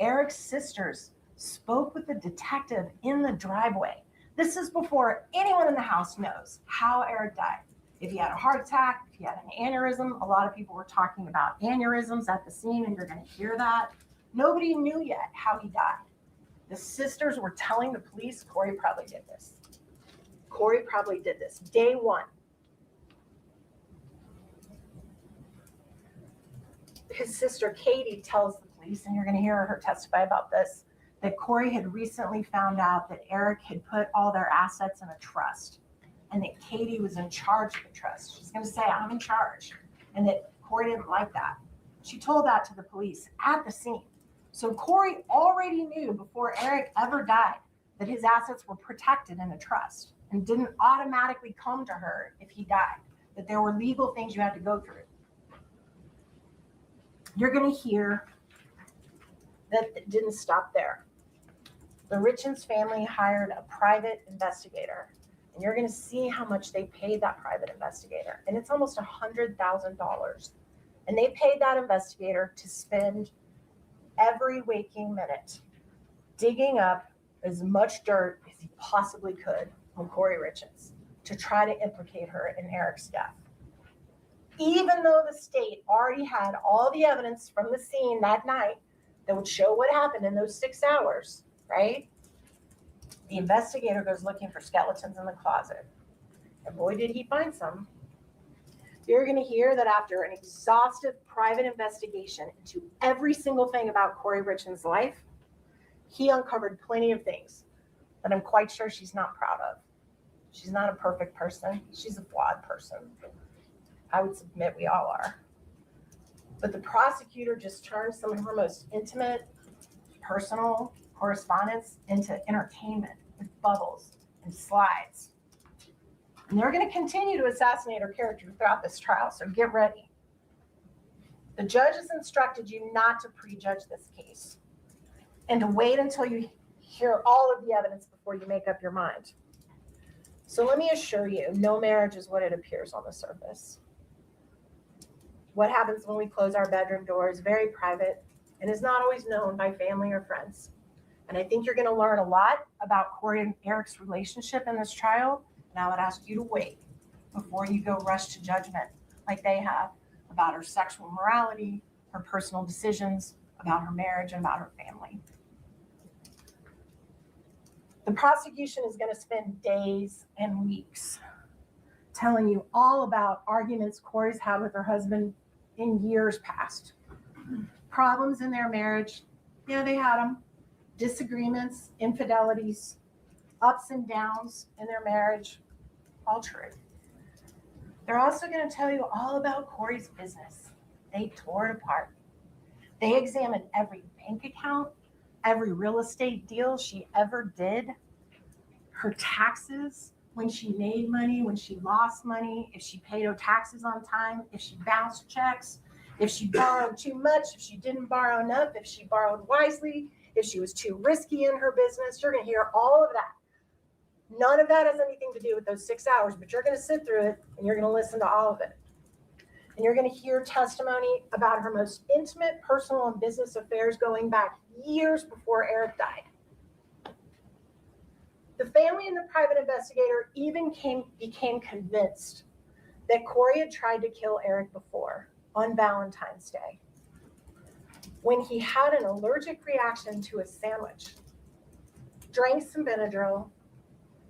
Eric's sisters spoke with the detective in the driveway. This is before anyone in the house knows how Eric died. If he had a heart attack, if he had an aneurysm, a lot of people were talking about aneurysms at the scene, and you're going to hear that. Nobody knew yet how he died. The sisters were telling the police, Kouri probably did this. Kouri probably did this. Day one. His sister Katie tells the police, and you're going to hear her testify about this, that Kouri had recently found out that Eric had put all their assets in a trust and that Katie was in charge of the trust. She's going to say, I'm in charge, and that Kouri didn't like that. She told that to the police at the scene. So Kouri already knew before Eric ever died that his assets were protected in a trust and didn't automatically come to her if he died, that there were legal things you had to go through. You're going to hear that it didn't stop there. The Richens family hired a private investigator, and you're going to see how much they paid that private investigator. And it's almost $100,000. And they paid that investigator to spend every waking minute digging up as much dirt as he possibly could on Kouri Richens to try to implicate her in Eric's death. Even though the state already had all the evidence from the scene that night that would show what happened in those 6 hours, right? The investigator goes looking for skeletons in the closet. And boy, did he find some. You're going to hear that after an exhaustive private investigation into every single thing about Kouri Richens' life, he uncovered plenty of things that I'm quite sure she's not proud of. She's not a perfect person. She's a flawed person. I would submit we all are. But the prosecutor just turned some of her most intimate, personal correspondence into entertainment with bubbles and slides. And they're going to continue to assassinate her character throughout this trial, so get ready. The judge has instructed you not to prejudge this case and to wait until you hear all of the evidence before you make up your mind. So let me assure you, no marriage is what it appears on the surface. What happens when we close our bedroom door is very private and is not always known by family or friends. And I think you're going to learn a lot about Kouri and Eric's relationship in this trial. And I would ask you to wait before you go rush to judgment like they have about her sexual morality, her personal decisions, about her marriage, and about her family. The prosecution is going to spend days and weeks telling you all about arguments Kouri's had with her husband in years past. Problems in their marriage, yeah, they had them. Disagreements, infidelities, ups and downs in their marriage, all true. They're also going to tell you all about Kouri's business. They tore it apart. They examined every bank account, every real estate deal she ever did, her taxes, when she made money, when she lost money, if she paid her taxes on time, if she bounced checks, if she borrowed too much, if she didn't borrow enough, if she borrowed wisely, if she was too risky in her business. You're going to hear all of that. None of that has anything to do with those 6 hours, but you're going to sit through it and you're going to listen to all of it. And you're going to hear testimony about her most intimate personal and business affairs going back years before Eric died. The family and the private investigator even became convinced that Kouri had tried to kill Eric before on Valentine's Day when he had an allergic reaction to a sandwich, drank some Benadryl,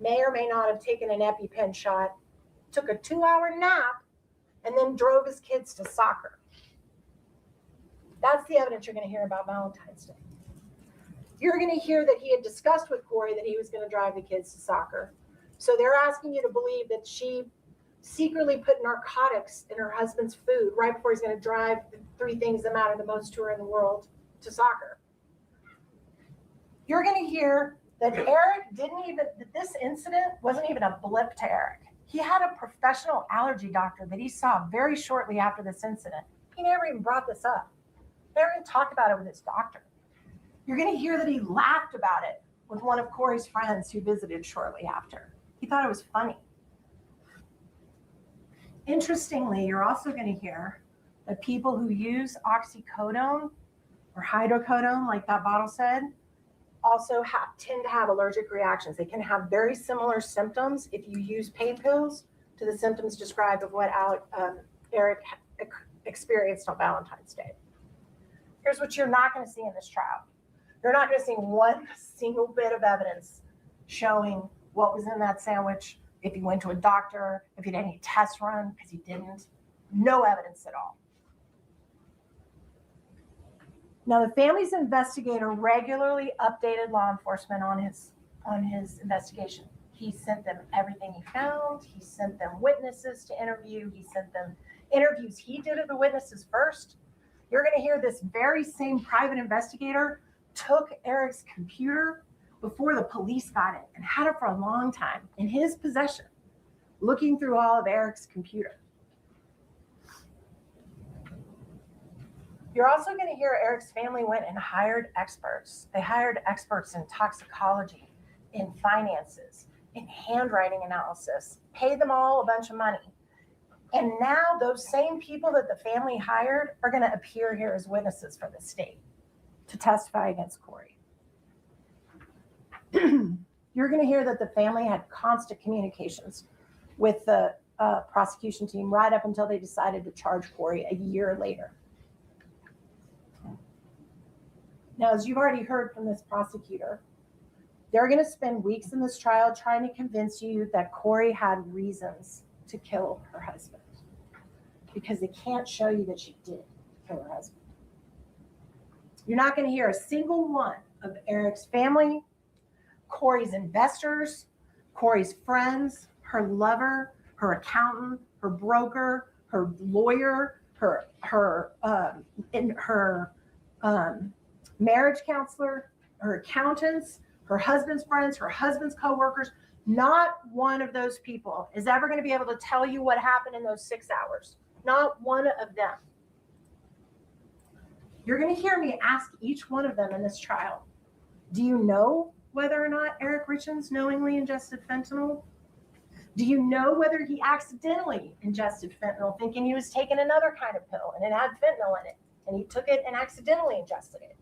may or may not have taken an EpiPen shot, took a 2-hour nap, and then drove his kids to soccer. That's the evidence you're going to hear about Valentine's Day. You're going to hear that he had discussed with Kouri that he was going to drive the kids to soccer. So they're asking you to believe that she secretly put narcotics in her husband's food right before he's going to drive the 3 things that matter the most to her in the world to soccer. You're going to hear that that this incident wasn't even a blip to Eric. He had a professional allergy doctor that he saw very shortly after this incident. He never even brought this up. Never even talked about it with his doctor. You're going to hear that he laughed about it with one of Kouri's friends who visited shortly after. He thought it was funny. Interestingly, you're also going to hear that people who use oxycodone or hydrocodone, like that bottle said, also tend to have allergic reactions. They can have very similar symptoms if you use pain pills to the symptoms described of what Eric experienced on Valentine's Day. Here's what you're not going to see in this trial. You're not going to see one single bit of evidence showing what was in that sandwich, if he went to a doctor, if he did any tests run, because he didn't. No evidence at all. Now, the family's investigator regularly updated law enforcement on his investigation. He sent them everything he found. He sent them witnesses to interview. He sent them interviews he did of the witnesses first. You're going to hear this very same private investigator took Eric's computer before the police got it and had it for a long time in his possession, looking through all of Eric's computer. You're also going to hear Eric's family went and hired experts. They hired experts in toxicology, in finances, in handwriting analysis, paid them all a bunch of money. And now those same people that the family hired are going to appear here as witnesses for the state to testify against Kouri. You're going to hear that the family had constant communications with the prosecution team right up until they decided to charge Kouri a year later. Now, as you've already heard from this prosecutor, they're going to spend weeks in this trial trying to convince you that Kouri had reasons to kill her husband because they can't show you that she did kill her husband. You're not going to hear a single one of Eric's family, Kouri's investors, Kouri's friends, her lover, her accountant, her broker, her lawyer, her marriage counselor, her accountants, her husband's friends, her husband's coworkers. Not one of those people is ever going to be able to tell you what happened in those 6 hours. Not one of them. You're going to hear me ask each one of them in this trial, do you know whether or not Eric Richens knowingly ingested fentanyl? Do you know whether he accidentally ingested fentanyl thinking he was taking another kind of pill and it had fentanyl in it and he took it and accidentally ingested it?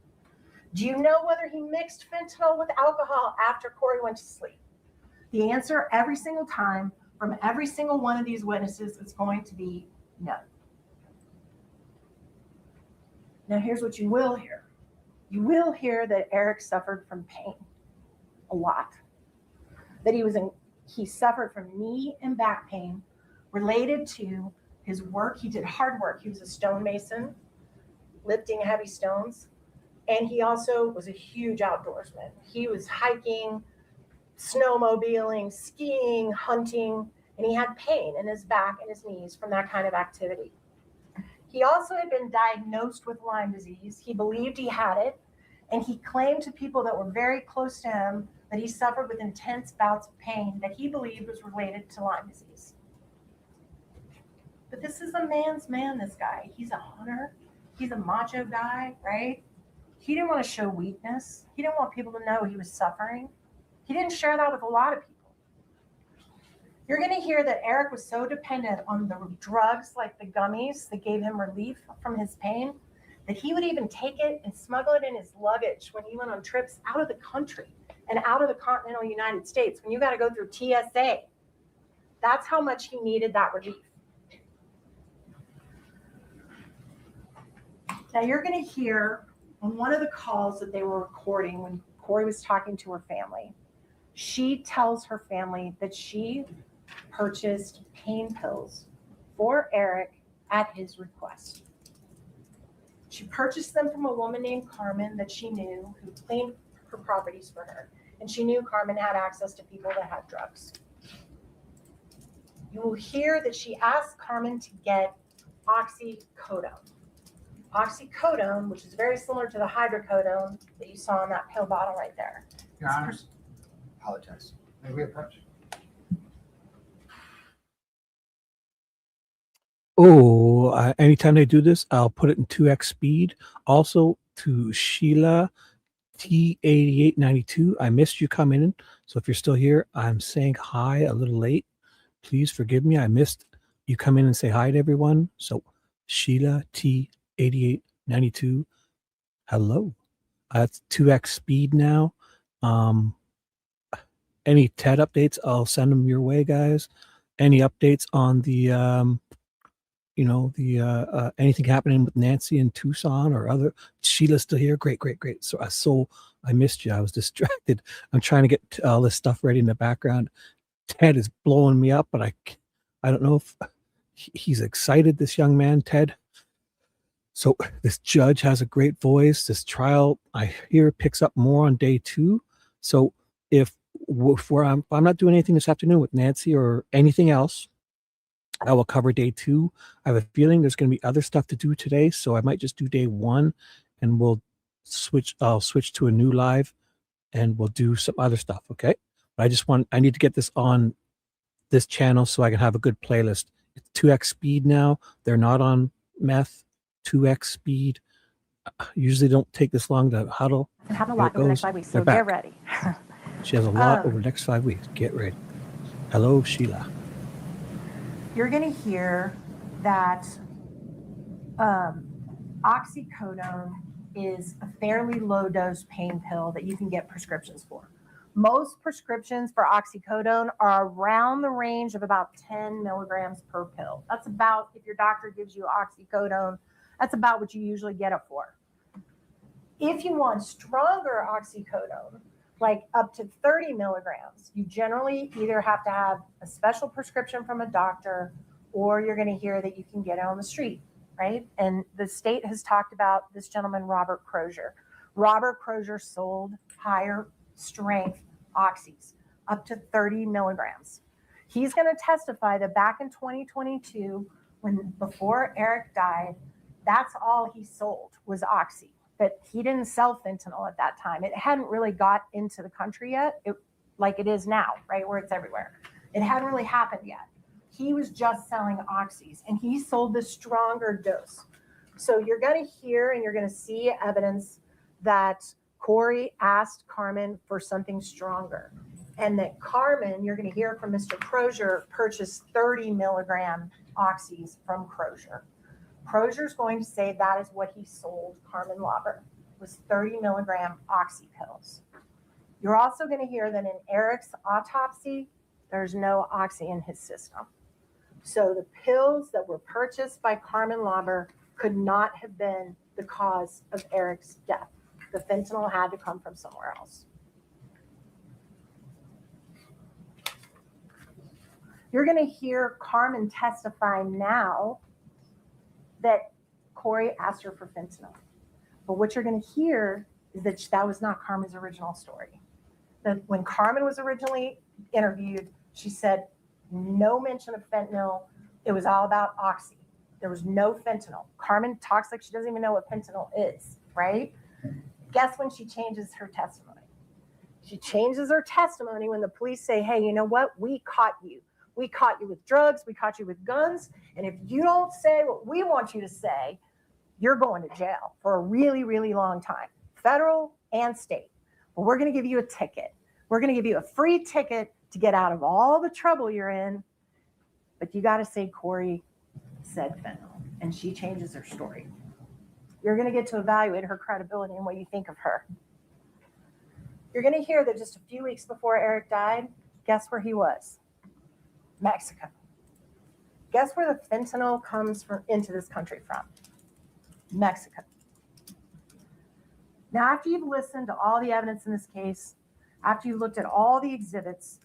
Do you know whether he mixed fentanyl with alcohol after Kouri went to sleep? The answer every single time from every single one of these witnesses is going to be no. Now, here's what you will hear. You will hear that Eric suffered from pain a lot. That he suffered from knee and back pain related to his work. He did hard work. He was a stonemason. lifting heavy stones. And he also was a huge outdoorsman. He was hiking, snowmobiling, skiing, hunting, and he had pain in his back and his knees from that kind of activity. He also had been diagnosed with Lyme disease. He believed he had it, and he claimed to people that were very close to him that he suffered with intense bouts of pain that he believed was related to Lyme disease. But this is a man's man, this guy. He's a hunter. He's a macho guy, right? He didn't want to show weakness. He didn't want people to know he was suffering. He didn't share that with a lot of people. You're going to hear that Eric was so dependent on the drugs like the gummies that gave him relief from his pain that he would even take it and smuggle it in his luggage when he went on trips out of the country and out of the continental United States when you got to go through TSA. That's how much he needed that relief. Now you're going to hear on one of the calls that they were recording when Kouri was talking to her family, she tells her family that she purchased pain pills for Eric at his request. She purchased them from a woman named Carmen that she knew who cleaned her properties for her. And she knew Carmen had access to people that had drugs. You will hear that she asked Carmen to get oxycodone. Oxycodone, which is very similar to the hydrocodone that you saw in that pill bottle right there. Your Honor, apologize. May we approach? Oh, anytime they do this, I'll put it in 2x speed. Also to Sheila T8892, I missed you coming in. So if you're still here, I'm saying hi a little late. Please forgive me. I missed you come in and say hi to everyone. So Sheila T8892, hello. It's 2x speed now. Any TED updates, I'll send them your way, guys. Any updates on the anything happening with Nancy in Tucson or other? Sheila's still here. Great. So I missed you. I was distracted. I'm trying to get all this stuff ready in the background. Ted is blowing me up, but I don't know if he's excited. This young man, Ted. So this judge has a great voice. This trial, I hear, picks up more on day 2. So if I'm not doing anything this afternoon with Nancy or anything else, I will cover day 2. I have a feeling there's going to be other stuff to do today, so I might just do day 1, and I'll switch to a new live, and we'll do some other stuff, okay? But I need to get this on this channel so I can have a good playlist. It's 2x speed now. They're not on meth. 2x speed. Usually don't take this long to huddle. And have a lot over the next 5 weeks, so get ready. She has a lot over the next 5 weeks. Get ready. Hello, Sheila. You're going to hear that oxycodone is a fairly low dose pain pill that you can get prescriptions for. Most prescriptions for oxycodone are around the range of about 10 milligrams per pill. That's about, if your doctor gives you oxycodone, that's about what you usually get it for. If you want stronger oxycodone, like up to 30 milligrams, you generally either have to have a special prescription from a doctor, or you're going to hear that you can get it on the street, right? And the state has talked about this gentleman, Robert Crozier. Robert Crozier sold higher strength oxys, up to 30 milligrams. He's going to testify that back in 2022, before Eric died, that's all he sold was oxy. But he didn't sell fentanyl at that time. It hadn't really got into the country yet, like it is now, right, where it's everywhere. It hadn't really happened yet. He was just selling oxys, and he sold the stronger dose. So you're going to hear and you're going to see evidence that Kouri asked Carmen for something stronger, and that Carmen, you're going to hear from Mr. Crozier, purchased 30 milligram oxys from Crozier. Crozier's going to say that is what he sold Carmen Lauber, was 30 milligram oxy pills. You're also going to hear that in Eric's autopsy, there's no oxy in his system. So the pills that were purchased by Carmen Lauber could not have been the cause of Eric's death. The fentanyl had to come from somewhere else. You're going to hear Carmen testify now that Kouri asked her for fentanyl. But what you're going to hear is that that was not Carmen's original story. That when Carmen was originally interviewed, she said no mention of fentanyl. It was all about oxy. There was no fentanyl. Carmen talks like she doesn't even know what fentanyl is, right? Guess when she changes her testimony? She changes her testimony when the police say, hey, you know what? We caught you. We caught you with drugs. We caught you with guns. And if you don't say what we want you to say, you're going to jail for a really, really long time, federal and state. But we're going to give you a ticket. We're going to give you a free ticket to get out of all the trouble you're in. But you got to say Kouri said fentanyl. And she changes her story. You're going to get to evaluate her credibility and what you think of her. You're going to hear that just a few weeks before Eric died, guess where he was? Mexico. Guess where the fentanyl comes from into this country from? Mexico. Now, after you've listened to all the evidence in this case, after you've looked at all the exhibits,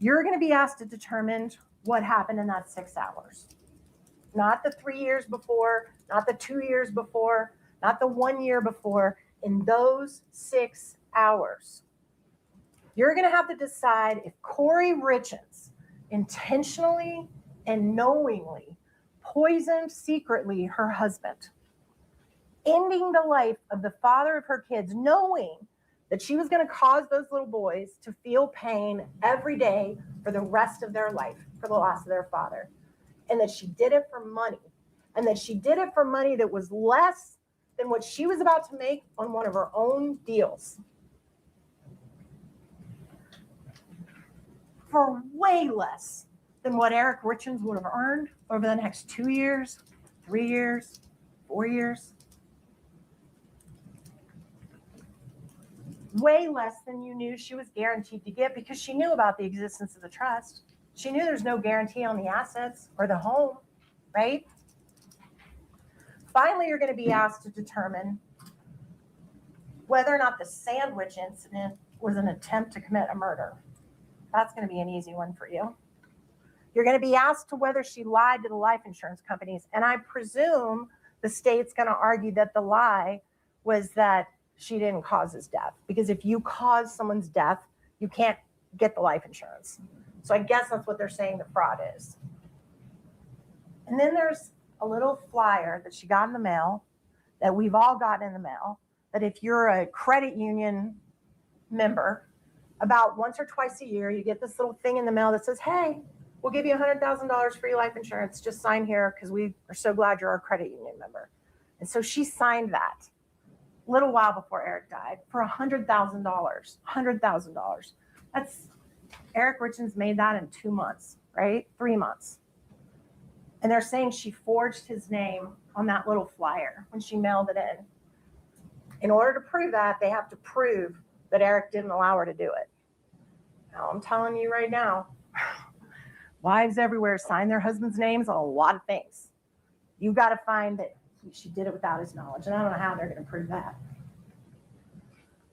you're going to be asked to determine what happened in that 6 hours. Not the 3 years before, not the 2 years before, not the 1 year before, in those 6 hours. You're going to have to decide if Kouri Richins intentionally and knowingly poisoned secretly her husband, ending the life of the father of her kids, knowing that she was going to cause those little boys to feel pain every day for the rest of their life, for the loss of their father, and that she did it for money, and that she did it for money that was less than what she was about to make on one of her own deals. For way less than what Eric Richens would have earned over the next 2 years, 3 years, 4 years. Way less than you knew she was guaranteed to get because she knew about the existence of the trust. She knew there's no guarantee on the assets or the home, right? Finally, you're going to be asked to determine whether or not the sandwich incident was an attempt to commit a murder. That's going to be an easy one for you. You're going to be asked to whether she lied to the life insurance companies. And I presume the state's going to argue that the lie was that she didn't cause his death. Because if you cause someone's death, you can't get the life insurance. So I guess that's what they're saying the fraud is. And then there's a little flyer that she got in the mail, that we've all gotten in the mail, that if you're a credit union member, about once or twice a year, you get this little thing in the mail that says, hey, we'll give you $100,000 free life insurance. Just sign here because we are so glad you're a credit union member. And so she signed that a little while before Eric died for $100,000. $100,000. That's Eric Richens made that in 2 months, right? 3 months. And they're saying she forged his name on that little flyer when she mailed it in. In order to prove that, they have to prove that Eric didn't allow her to do it. Now, I'm telling you right now, wives everywhere sign their husbands' names on a lot of things. You got to find that she did it without his knowledge, and I don't know how they're going to prove that.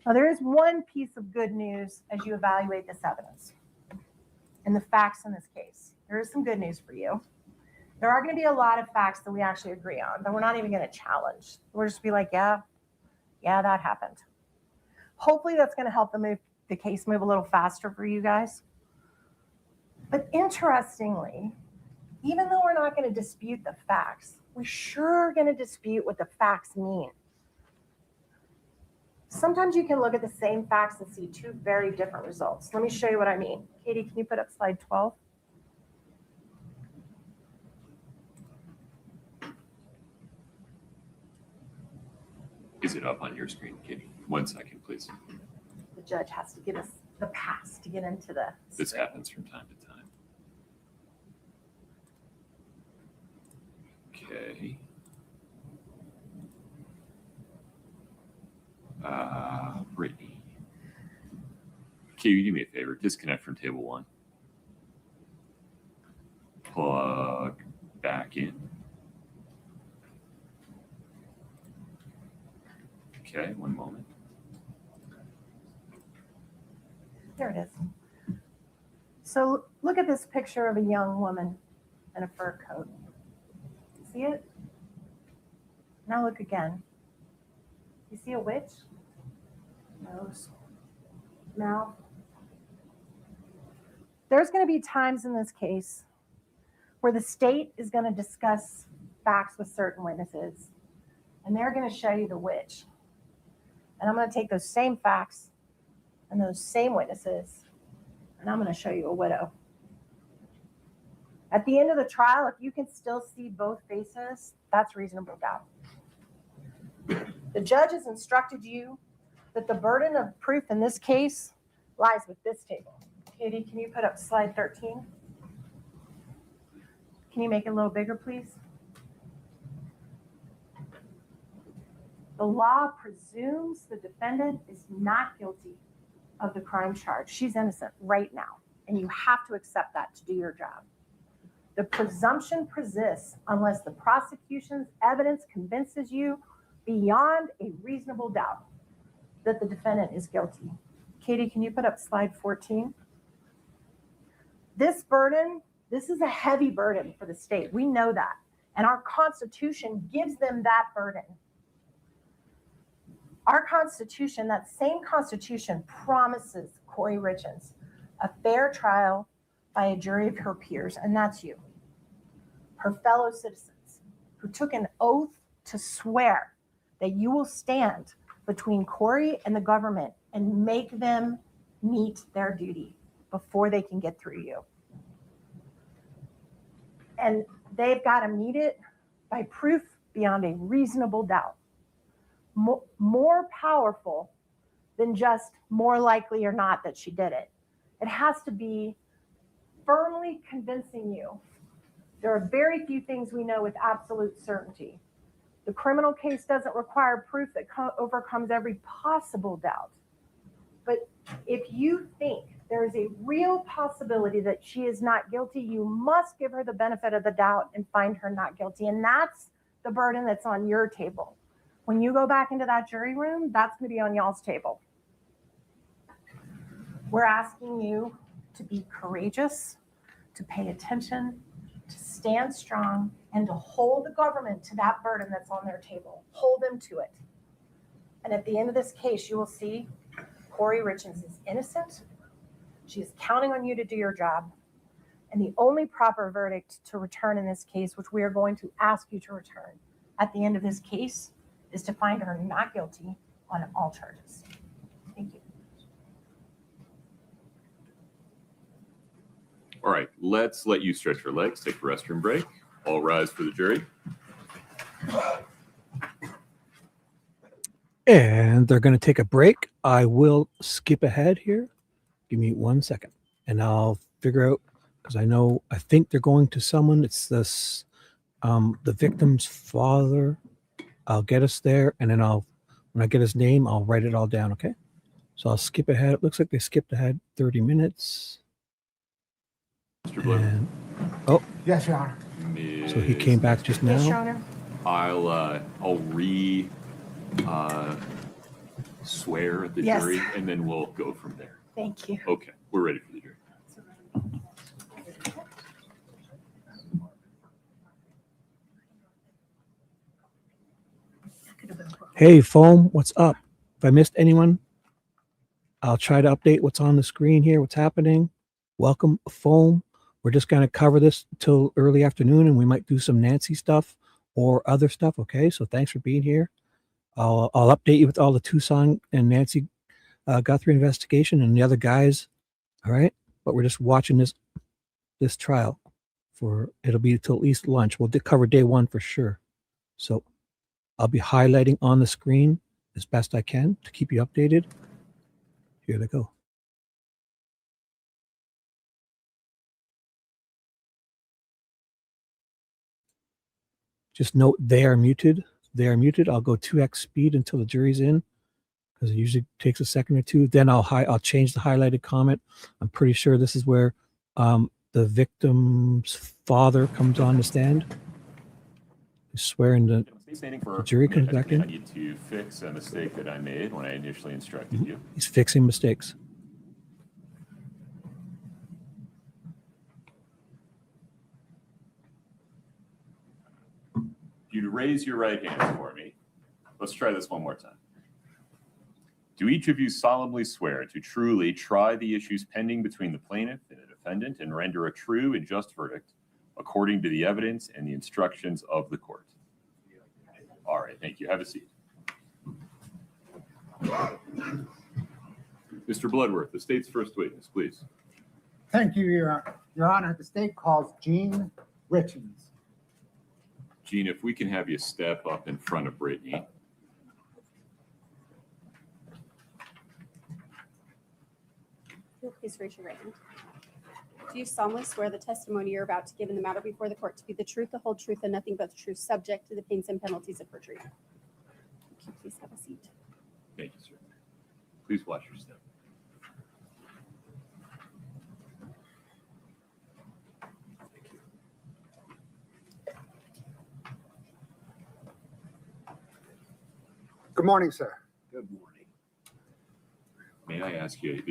Now, there is one piece of good news as you evaluate this evidence and the facts in this case. There is some good news for you. There are going to be a lot of facts that we actually agree on, that we're not even going to challenge. We'll just be like, yeah, that happened. Hopefully that's going to help the case move a little faster for you guys. But interestingly, even though we're not going to dispute the facts, we're sure going to dispute what the facts mean. Sometimes you can look at the same facts and see two very different results. Let me show you what I mean. Katie, can you put up slide 12? Is it up on your screen, Katie? 1 second, please. The judge has to give us the pass to get into the This happens from time to time. Okay. Brittany. Katie, do me a favor. Disconnect from table 1. Plug back in. Okay, 1 moment. There it is. So look at this picture of a young woman in a fur coat. See it? Now look again. You see a witch? Nose, mouth. There's going to be times in this case where the state is going to discuss facts with certain witnesses, and they're going to show you the witch. And I'm going to take those same facts and those same witnesses, and I'm going to show you a widow. At the end of the trial, if you can still see both faces, that's reasonable doubt. The judge has instructed you that the burden of proof in this case lies with this table. Katie, can you put up slide 13? Can you make it a little bigger, please? The law presumes the defendant is not guilty of the crime charge. She's innocent right now, and you have to accept that to do your job. The presumption persists unless the prosecution's evidence convinces you beyond a reasonable doubt that the defendant is guilty. Katie, can you put up slide 14? This burden, this is a heavy burden for the state. We know that. And our Constitution gives them that burden. Our Constitution, that same Constitution, promises 1-Kouri Richins a fair trial by a jury of her peers, and that's you, her fellow citizens, who took an oath to swear that you will stand between 1-Kouri and the government and make them meet their duty before they can get through you. And they've got to meet it by proof beyond a reasonable doubt. More powerful than just more likely or not that she did it. It has to be firmly convincing you. There are very few things we know with absolute certainty. The criminal case doesn't require proof that overcomes every possible doubt. But if you think there is a real possibility that she is not guilty, you must give her the benefit of the doubt and find her not guilty. And that's the burden that's on your table. When you go back into that jury room, that's going to be on y'all's table. We're asking you to be courageous, to pay attention, to stand strong, and to hold the government to that burden that's on their table. Hold them to it. And at the end of this case, you will see 1-Kouri Richins is innocent. She is counting on you to do your job. And the only proper verdict to return in this case, which we are going to ask you to return at the end of this case, is to find her not guilty on all charges. Thank you. All right, let's let you stretch your legs, take a restroom break. All rise for the jury. And they're going to take a break. I will skip ahead here. Give me 1 second, and I'll figure out, because I think they're going to someone. It's this, the victim's father. I'll get us there, and then when I get his name, I'll write it all down, okay? So I'll skip ahead. It looks like they skipped ahead 30 minutes. Mr. Blue. Oh. Yes, Your Honor. So he came back just now. Yes, Your Honor. I'll swear at the Yes. jury, and then we'll go from there. Thank you. Okay, we're ready for the jury. Hey, Foam, what's up? If I missed anyone, I'll try to update what's on the screen here, what's happening. Welcome, Foam. We're just going to cover this till early afternoon, and we might do some Nancy stuff or other stuff, okay? So thanks for being here. I'll update you with all the Tucson and Nancy Guthrie investigation and the other guys, all right? But we're just watching this trial it'll be till at least lunch. We'll cover day one for sure. So I'll be highlighting on the screen as best I can to keep you updated. Here they go. Just note they are muted. They are muted. I'll go 2x speed until the jury's in, because it usually takes a second or two. Then I'll change the highlighted comment. I'm pretty sure this is where the victim's father comes on the stand. He's swearing the jury comes back in. I need to fix a mistake that I made when I initially instructed you. He's fixing mistakes. you'd raise your right hands for me. Let's try this one more time. Do each of you solemnly swear to truly try the issues pending between the plaintiff and the defendant and render a true and just verdict according to the evidence and the instructions of the court? All right, thank you. Have a seat. Mr. Bloodworth, the state's first witness, please. Thank you, Your Honor. The state calls Gene Richens. Gene, if we can have you step up in front of Brittany. Please raise your right hand. Do you solemnly swear the testimony you're about to give in the matter before the court to be the truth, the whole truth, and nothing but the truth, subject to the pains and penalties of perjury? Thank you. Please have a seat. Thank you, sir. Please watch your step. Good morning, sir. Good morning. May I ask you,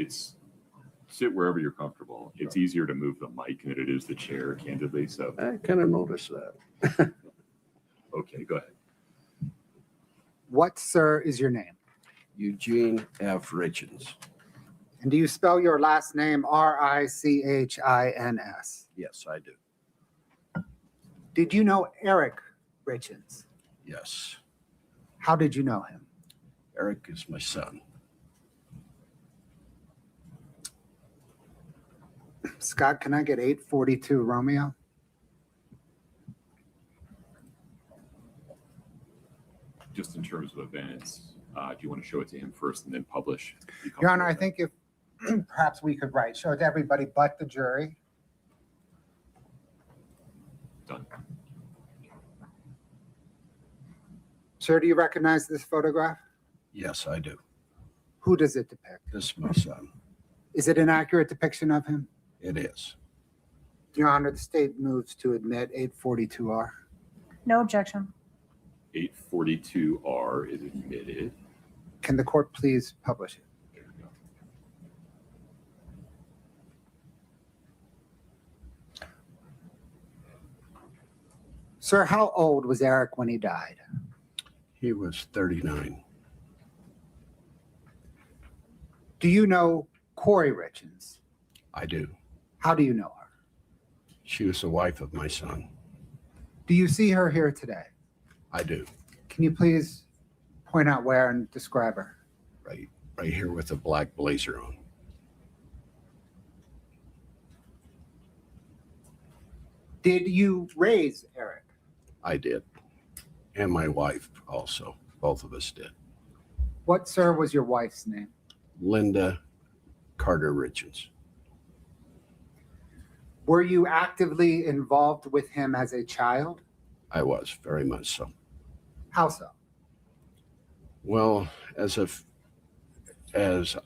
sit wherever you're comfortable. It's easier to move the mic than it is the chair, candidly, so. I kind of noticed that. Okay, go ahead. What, sir, is your name? Eugene F. Richens. And do you spell your last name Richins? Yes, I do. Did you know Eric Richens? Yes. How did you know him? Eric is my son. Scott, can I get 842 Romeo? Just in terms of events, do you want to show it to him first and then publish? Your Honor, I think if perhaps we could show it to everybody but the jury. Done. Sir, do you recognize this photograph? Yes, I do. Who does it depict? This is my son. Is it an accurate depiction of him? It is. Your Honor, the state moves to admit 842R. No objection. 842R is admitted. Can the court please publish it? There we go. Sir, how old was Eric when he died? He was 39. Do you know 1-Kouri Richins? I do. How do you know her? She was the wife of my son. Do you see her here today? I do. Can you please point out where and describe her? Right here with a black blazer on. Did you raise Eric? I did. And my wife also. Both of us did. What, sir, was your wife's name? Linda Carter Richens. Were you actively involved with him as a child? I was, very much so. How so? Well, as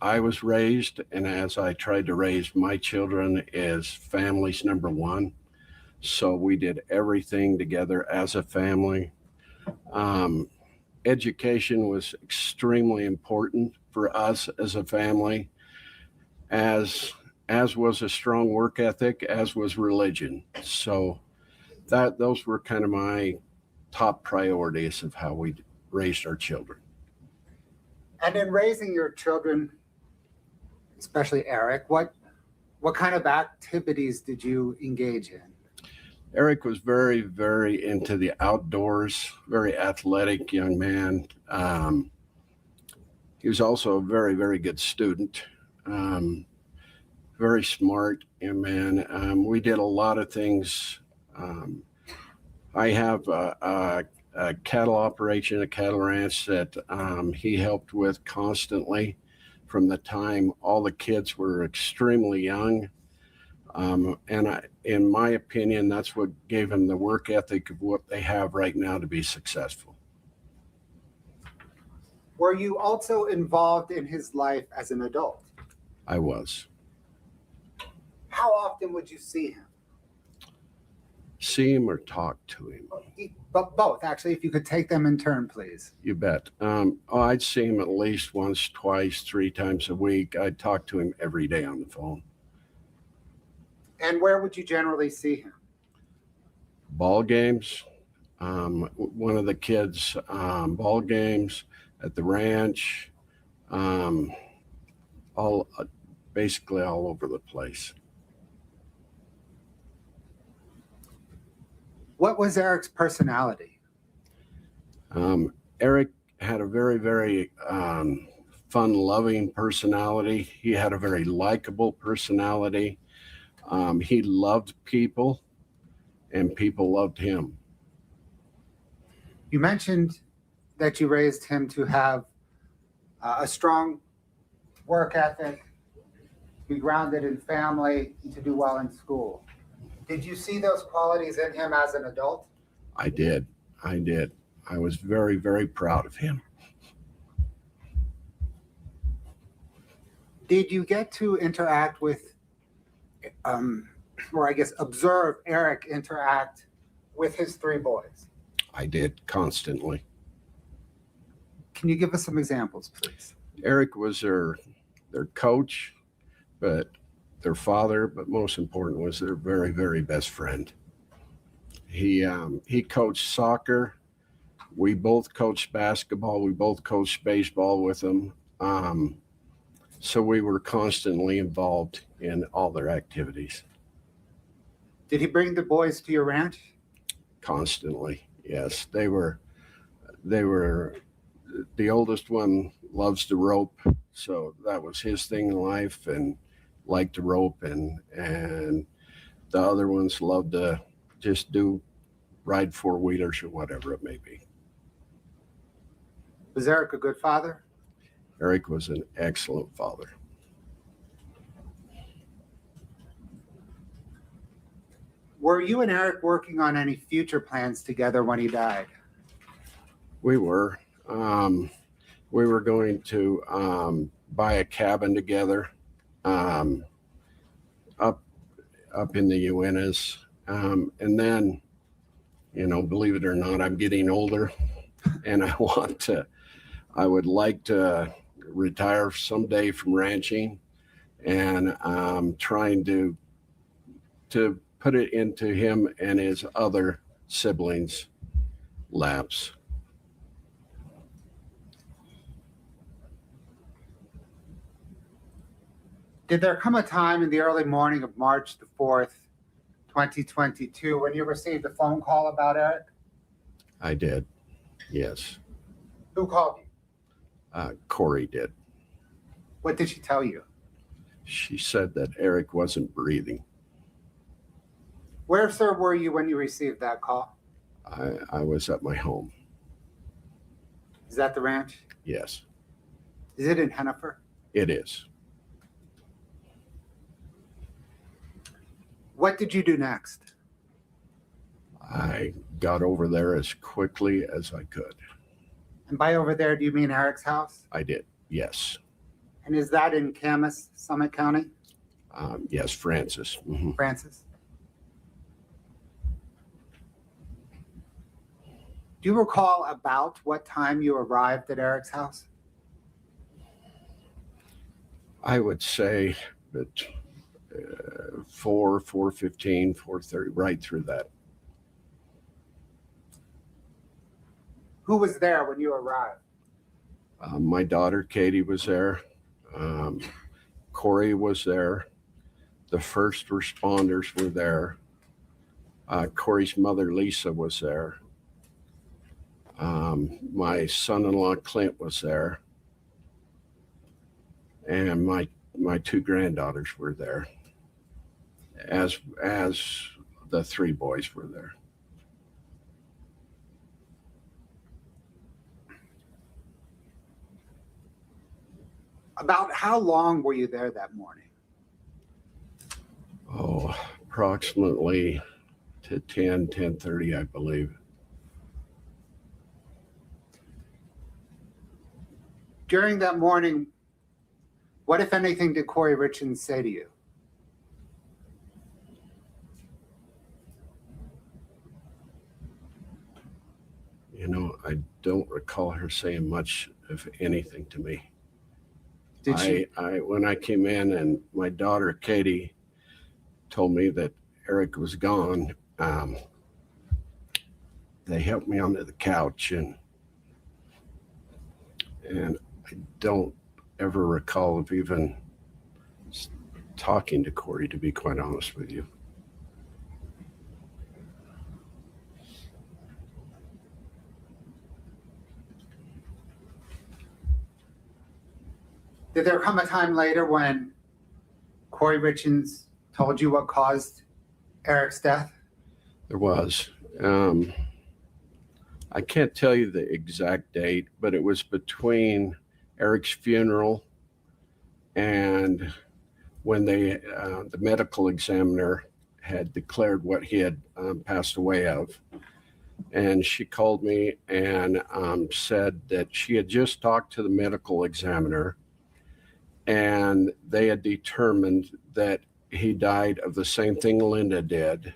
I was raised and as I tried to raise my children as family's number one, so we did everything together as a family. Education was extremely important for us as a family, as was a strong work ethic, as was religion. So those were kind of my top priorities of how we raised our children. And in raising your children, especially Eric, what kind of activities did you engage in? Eric was very, very into the outdoors, very athletic young man. He was also a very, very good student, very smart young man. We did a lot of things. I have a cattle operation, a cattle ranch that he helped with constantly from the time all the kids were extremely young. In my opinion, that's what gave him the work ethic of what they have right now to be successful. Were you also involved in his life as an adult? I was. How often would you see him? See him or talk to him? But both, actually, if you could take them in turn, please. You bet. I'd see him at least once, twice, 3 times a week. I'd talk to him every day on the phone. And where would you generally see him? Ball games, one of the kids' ball games at the ranch, basically all over the place. What was Eric's personality? Eric had a very, very fun-loving personality. He had a very likable personality. He loved people, and people loved him. You mentioned that you raised him to have a strong work ethic, be grounded in family, and to do well in school. Did you see those qualities in him as an adult? I did. I was very, very proud of him. Did you get to interact with, or I guess observe Eric interact with his three boys? I did, constantly. Can you give us some examples, please? Eric was their coach, but their father, but most important was their very, very best friend. He coached soccer. We both coached basketball. We both coached baseball with him. So we were constantly involved in all their activities. Did he bring the boys to your ranch? Constantly, yes. They were, the oldest one loves to rope, so that was his thing in life, and liked to rope, and the other ones loved to just ride four-wheelers or whatever it may be. Was Eric a good father? Eric was an excellent father. Were you and Eric working on any future plans together when he died? We were. We were going to buy a cabin together up in the UTAH. And then, believe it or not, I'm getting older, and I would like to retire someday from ranching, and trying to put it into him and his other siblings' laps. Did there come a time in the early morning of March the 4th, 2022, when you received a phone call about Eric? I did, yes. Who called you? Kouri did. What did she tell you? She said that Eric wasn't breathing. Where, sir, were you when you received that call? I was at my home. Is that the ranch? Yes, Is it in Hennifer? it is. What did you do next? I got over there as quickly as I could. And by over there, do you mean Eric's house? I did, yes. And is that in Camas, Summit County? Yes, Francis. Mhm. Francis? Do you recall about what time you arrived at Eric's house? I would say that 4:15, 4:30, right through that. Who was there when you arrived? My daughter, Katie, was there. Kouri was there. The first responders were there. Kouri's mother, Lisa, was there. My son-in-law, Clint, was there. And my two granddaughters were there, as the three boys were there. About how long were you there that morning? Oh, approximately to 10:30, I believe. During that morning, what, if anything, did 1-Kouri Richins say to you? I don't recall her saying much of anything to me. Did she? When I came in and my daughter, Katie, told me that Eric was gone, they helped me onto the couch, and I don't ever recall of even talking to Corey, to be quite honest with you. Did there come a time later when Kouri Richins told you what caused Eric's death? There was. I can't tell you the exact date, but it was between Eric's funeral and when the medical examiner had declared what he had passed away of. And she called me and said that she had just talked to the medical examiner, and they had determined that he died of the same thing Linda did,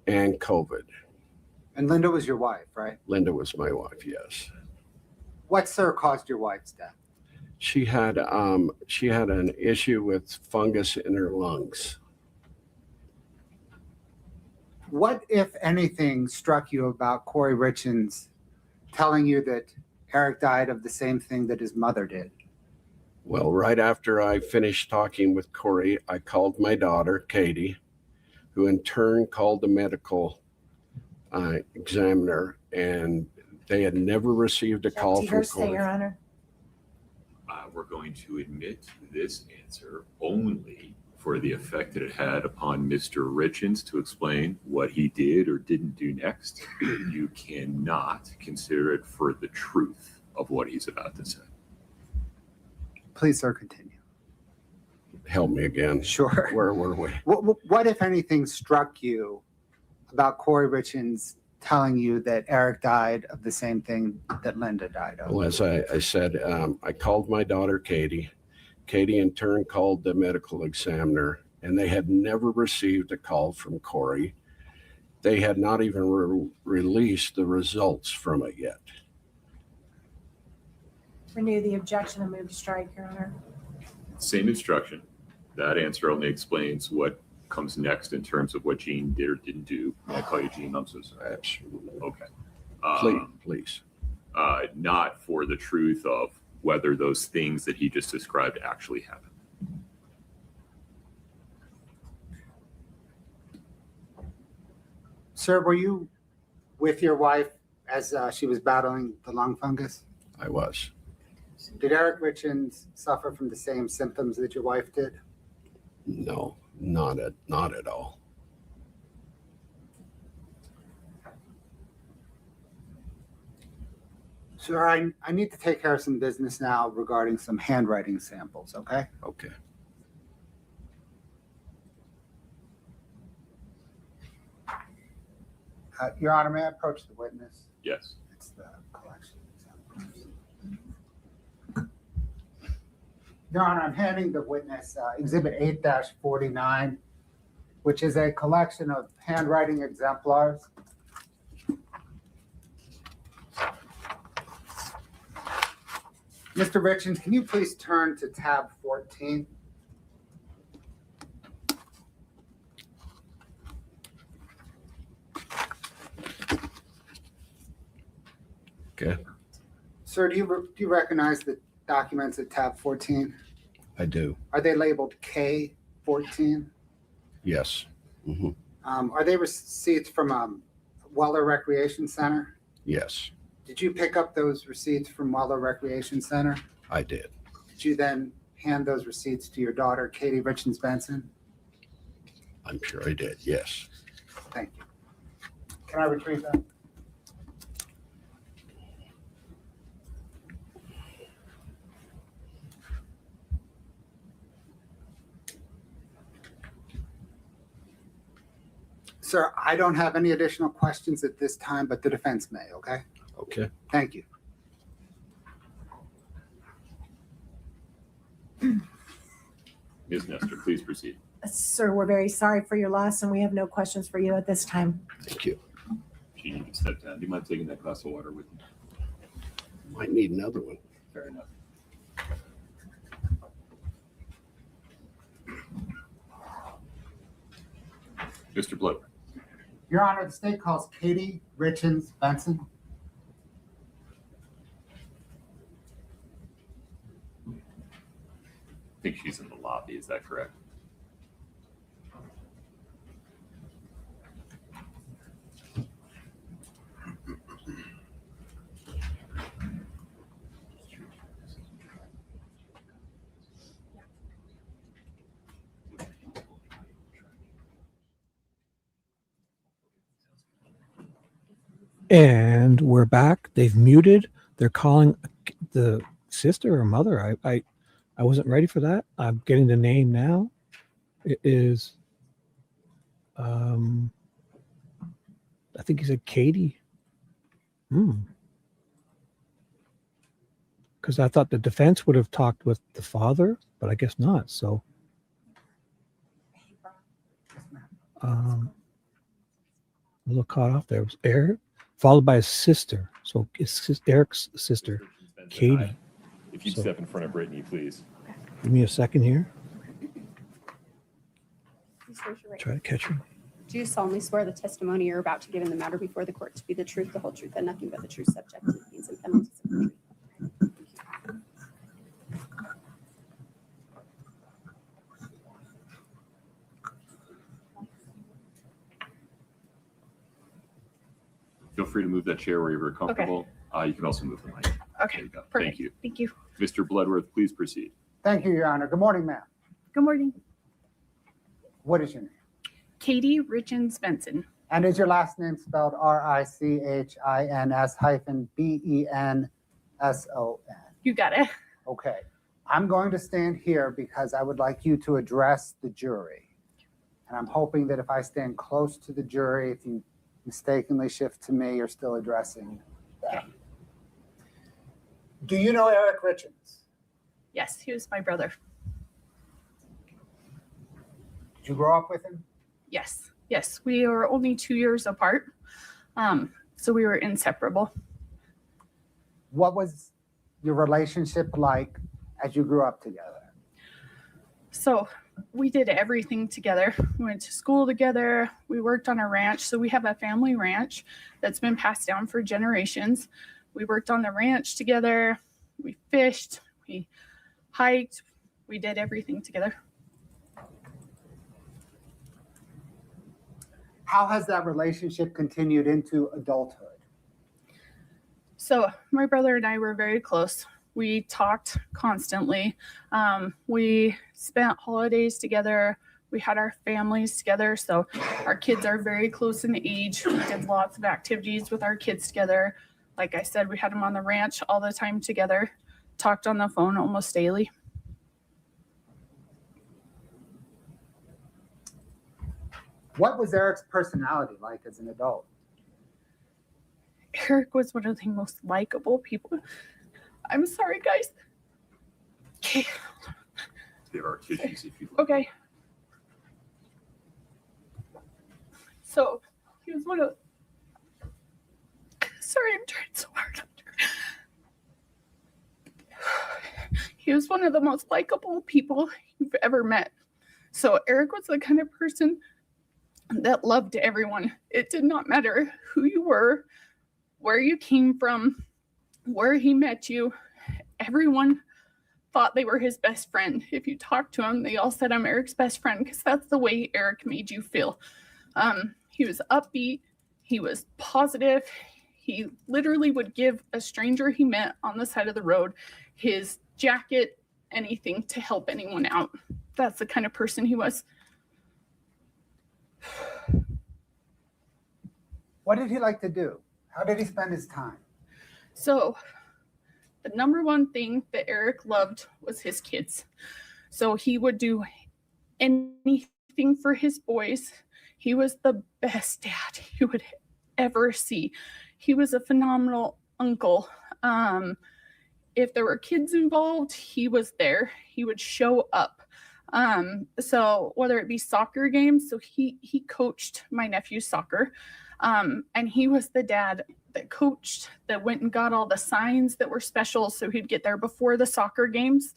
and COVID. And Linda was your wife, right? Linda was my wife, yes. What, sir, caused your wife's death? She had an issue with fungus in her lungs. What, if anything, struck you about Kouri Richins telling you that Eric died of the same thing that his mother did? Well, right after I finished talking with Corey, I called my daughter, Katie, who in turn called the medical examiner, and they had never received a call from Corey. Your Honor. We're going to admit this answer only for the effect that it had upon Mr. Richens to explain what he did or didn't do next. You cannot consider it for the truth of what he's about to say. Please, sir, continue. Help me again. Sure. Where were we? What, if anything, struck you about Kouri Richins telling you that Eric died of the same thing that Linda died of? Well, as I said, I called my daughter, Katie. Katie in turn called the medical examiner, and they had never received a call from Corey. They had not even released the results from it yet. Renew the objection and move to strike, Your Honor. Same instruction. That answer only explains what comes next in terms of what Gene did or didn't do. May I call you Gene? I'm so sorry. Absolutely. Okay. Please. Not for the truth of whether those things that he just described actually happened. Sir, were you with your wife as she was battling the lung fungus? I was. Did Eric Richins suffer from the same symptoms that your wife did? No, not at all. Sir, I need to take care of some business now regarding some handwriting samples, okay? Okay. Your Honor, may I approach the witness? Yes. It's the collection samples. Your Honor, I'm handing the witness Exhibit 8-49, which is a collection of handwriting exemplars. Mr. Richens, can you please turn to tab 14? Okay. Sir, do you recognize the documents at tab 14? I do. Are they labeled K14? Yes. Mm-hmm. Are they receipts from Weller Recreation Center? Yes, Did you pick up those receipts from Weller Recreation Center? I did. Did you then hand those receipts to your daughter, Katie Richens Benson? I'm sure I did. Yes. Thank you. Can I retrieve that? Sir, I don't have any additional questions at this time, but the defense may, okay? Okay. Thank you. Ms. Nestor, please proceed. Sir, we're very sorry for your loss, and we have no questions for you at this time. Thank you. Gene, you can step down. Do you mind taking that glass of water with you? Might need another one. Fair enough. Mr. Blood. Your Honor, the state calls Katie Richins Benson. I think she's in the lobby. Is that correct? And we're back. They've muted. They're calling the sister or mother. I wasn't ready for that. I'm getting the name now. It is, I think he said Katie. Because I thought the defense would have talked with the father, but I guess not. So, a little caught off there. It was Eric, followed by his sister. So it's Eric's sister, Katie. If you'd step in front of Brittany, please. Give me a second here. Please raise your right Try to catch her. Do you solemnly swear the testimony you're about to give in the matter before the court to be the truth, the whole truth, and nothing but the truth, subject to the pains and penalties of perjury? Feel free to move that chair wherever you're comfortable. You can also move the mic. Okay, There you go. perfect. Thank you. Thank you. Mr. Bloodworth, please proceed. Thank you, Your Honor. Good morning, ma'am. Good morning. What is your name? Katie Richins Benson. And is your last name spelled Richins-Benson? You got it. Okay. I'm going to stand here because I would like you to address the jury. And I'm hoping that if I stand close to the jury, if you mistakenly shift to me, you're still addressing them. Do you know Eric Richens? Yes, he was my brother. Did you grow up with him? Yes. Yes, we were only 2 years apart. So we were inseparable. What was your relationship like as you grew up together? So we did everything together. We went to school together. We worked on a ranch. So we have a family ranch that's been passed down for generations. We worked on the ranch together. We fished. We hiked. We did everything together. How has that relationship continued into adulthood? So my brother and I were very close. We talked constantly. We spent holidays together. We had our families together. So our kids are very close in age. We did lots of activities with our kids together. Like I said, we had them on the ranch all the time together, talked on the phone almost daily. What was Eric's personality like as an adult? Eric was one of the most likable people. I'm sorry, guys. Okay. There are tissues if you Okay. So he was one of. Sorry, I'm trying so hard. He was one of the most likable people you've ever met. So Eric was the kind of person that loved everyone. It did not matter who you were, where you came from, where he met you. Everyone thought they were his best friend. If you talked to him, they all said, I'm Eric's best friend, because that's the way Eric made you feel. He was upbeat. He was positive. He literally would give a stranger he met on the side of the road his jacket, anything to help anyone out. That's the kind of person he was. What did he like to do? How did he spend his time? So the number one thing that Eric loved was his kids. So he would do anything for his boys. He was the best dad you would ever see. He was a phenomenal uncle. If there were kids involved, he was there. He would show up. So whether it be soccer games, so he coached my nephew's soccer. And he was the dad that coached, that went and got all the signs that were special. So he'd get there before the soccer games,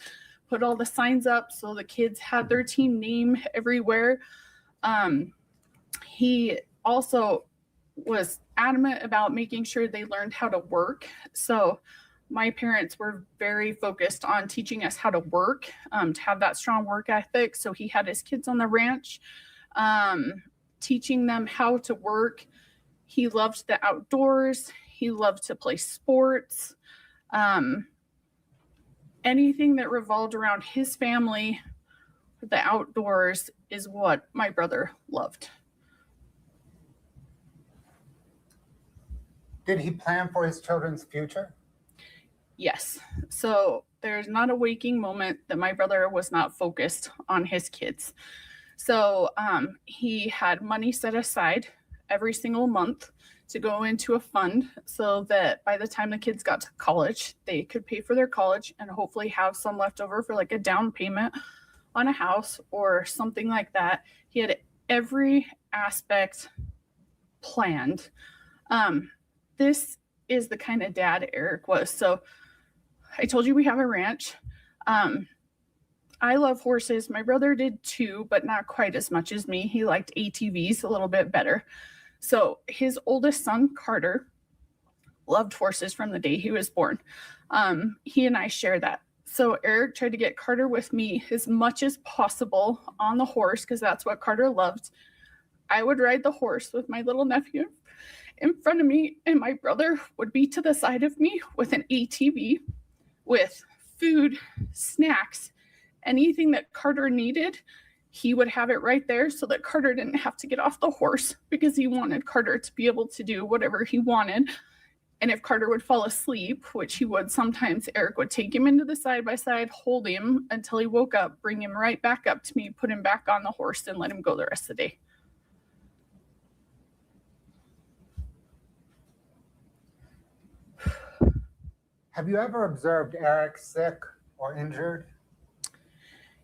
put all the signs up so the kids had their team name everywhere. He also was adamant about making sure they learned how to work. So my parents were very focused on teaching us how to work, to have that strong work ethic. So he had his kids on the ranch, teaching them how to work. He loved the outdoors. He loved to play sports. Anything that revolved around his family, the outdoors, is what my brother loved. Did he plan for his children's future? Yes. So there's not a waking moment that my brother was not focused on his kids. So he had money set aside every single month to go into a fund so that by the time the kids got to college, they could pay for their college and hopefully have some left over for like a down payment on a house or something like that. He had every aspect planned. This is the kind of dad Eric was. So I told you we have a ranch. I love horses. My brother did too, but not quite as much as me. He liked ATVs a little bit better. So his oldest son, Carter, loved horses from the day he was born. He and I share that. So Eric tried to get Carter with me as much as possible on the horse because that's what Carter loved. I would ride the horse with my little nephew in front of me, and my brother would be to the side of me with an ATV with food, snacks, anything that Carter needed. He would have it right there so that Carter didn't have to get off the horse because he wanted Carter to be able to do whatever he wanted. And if Carter would fall asleep, which he would sometimes, Eric would take him into the side-by-side, hold him until he woke up, bring him right back up to me, put him back on the horse, and let him go the rest of the day. Have you ever observed Eric sick or injured?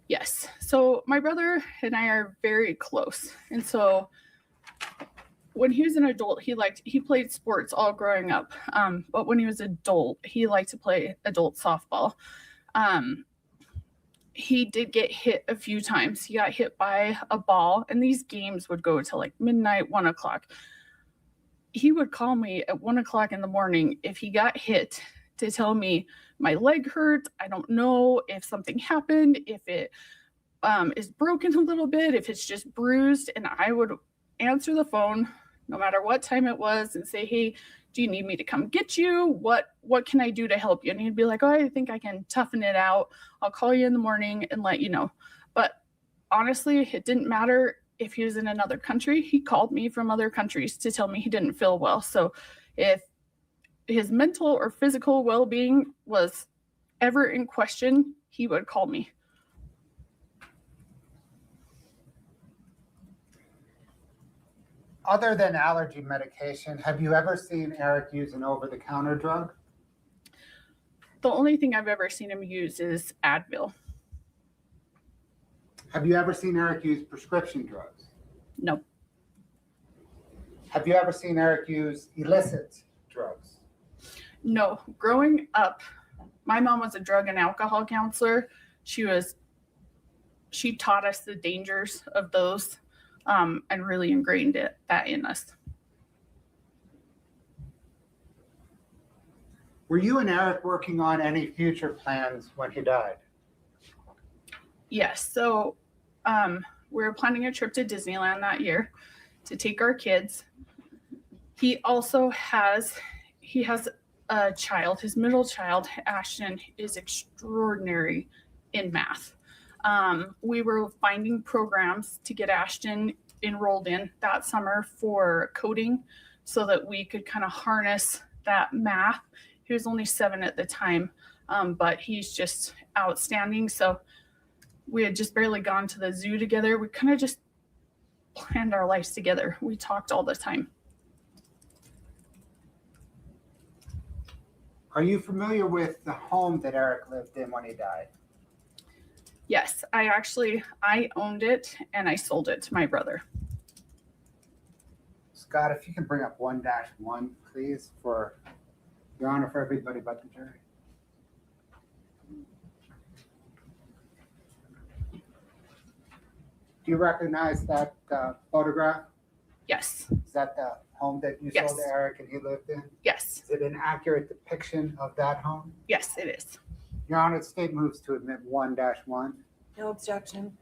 Yes. So my brother and I are very close. And so when he was an adult, he played sports all growing up. But when he was adult, he liked to play adult softball. He did get hit a few times. He got hit by a ball, and these games would go to like midnight, 1 o'clock. He would call me at 1 o'clock in the morning if he got hit to tell me my leg hurt. I don't know if something happened, if it is broken a little bit, if it's just bruised. And I would answer the phone no matter what time it was and say, hey, do you need me to come get you? What can I do to help you? And he'd be like, oh, I think I can toughen it out. I'll call you in the morning and let you know. But honestly, it didn't matter if he was in another country. He called me from other countries to tell me he didn't feel well. So if his mental or physical well-being was ever in question, he would call me. Other than allergy medication, have you ever seen Eric use an over-the-counter drug? The only thing I've ever seen him use is Advil. Have you ever seen Eric use prescription drugs? No. Have you ever seen Eric use illicit drugs? No. Growing up, my mom was a drug and alcohol counselor. She taught us the dangers of those and really ingrained that in us. Were you and Eric working on any future plans when he died? Yes. So we were planning a trip to Disneyland that year to take our kids. He also has a child. His middle child, Ashton, is extraordinary in math. We were finding programs to get Ashton enrolled in that summer for coding so that we could kind of harness that math. He was only 7 at the time, but he's just outstanding. So we had just barely gone to the zoo together. We kind of just planned our lives together. We talked all the time. Are you familiar with the home that Eric lived in when he died? Yes, I owned it and I sold it to my brother. Scott, if you can bring up 1-1, please, for Your Honor, for everybody but the jury. Do you recognize that photograph? Yes. Is that the home that you Yes. sold to Eric and he lived in? Yes. Is it an accurate depiction of that home? Yes, it is. Your Honor, the state moves to admit 1-1. No objection.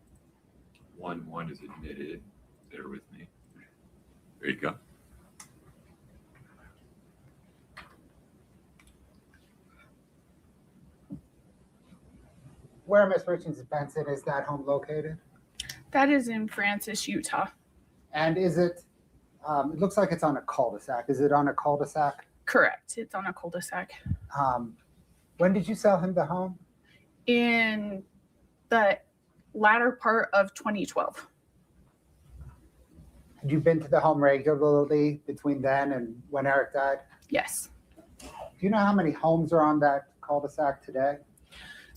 1-1 is admitted. Bear with me. There you go. Where, Ms. Richens Benson, is that home located? That is in Francis, Utah. And is it, it looks like it's on a cul-de-sac. Is it on a cul-de-sac? Correct. It's on a cul-de-sac. When did you sell him the home? In the latter part of 2012. Had you been to the home regularly between then and when Eric died? Yes. Do you know how many homes are on that cul-de-sac today?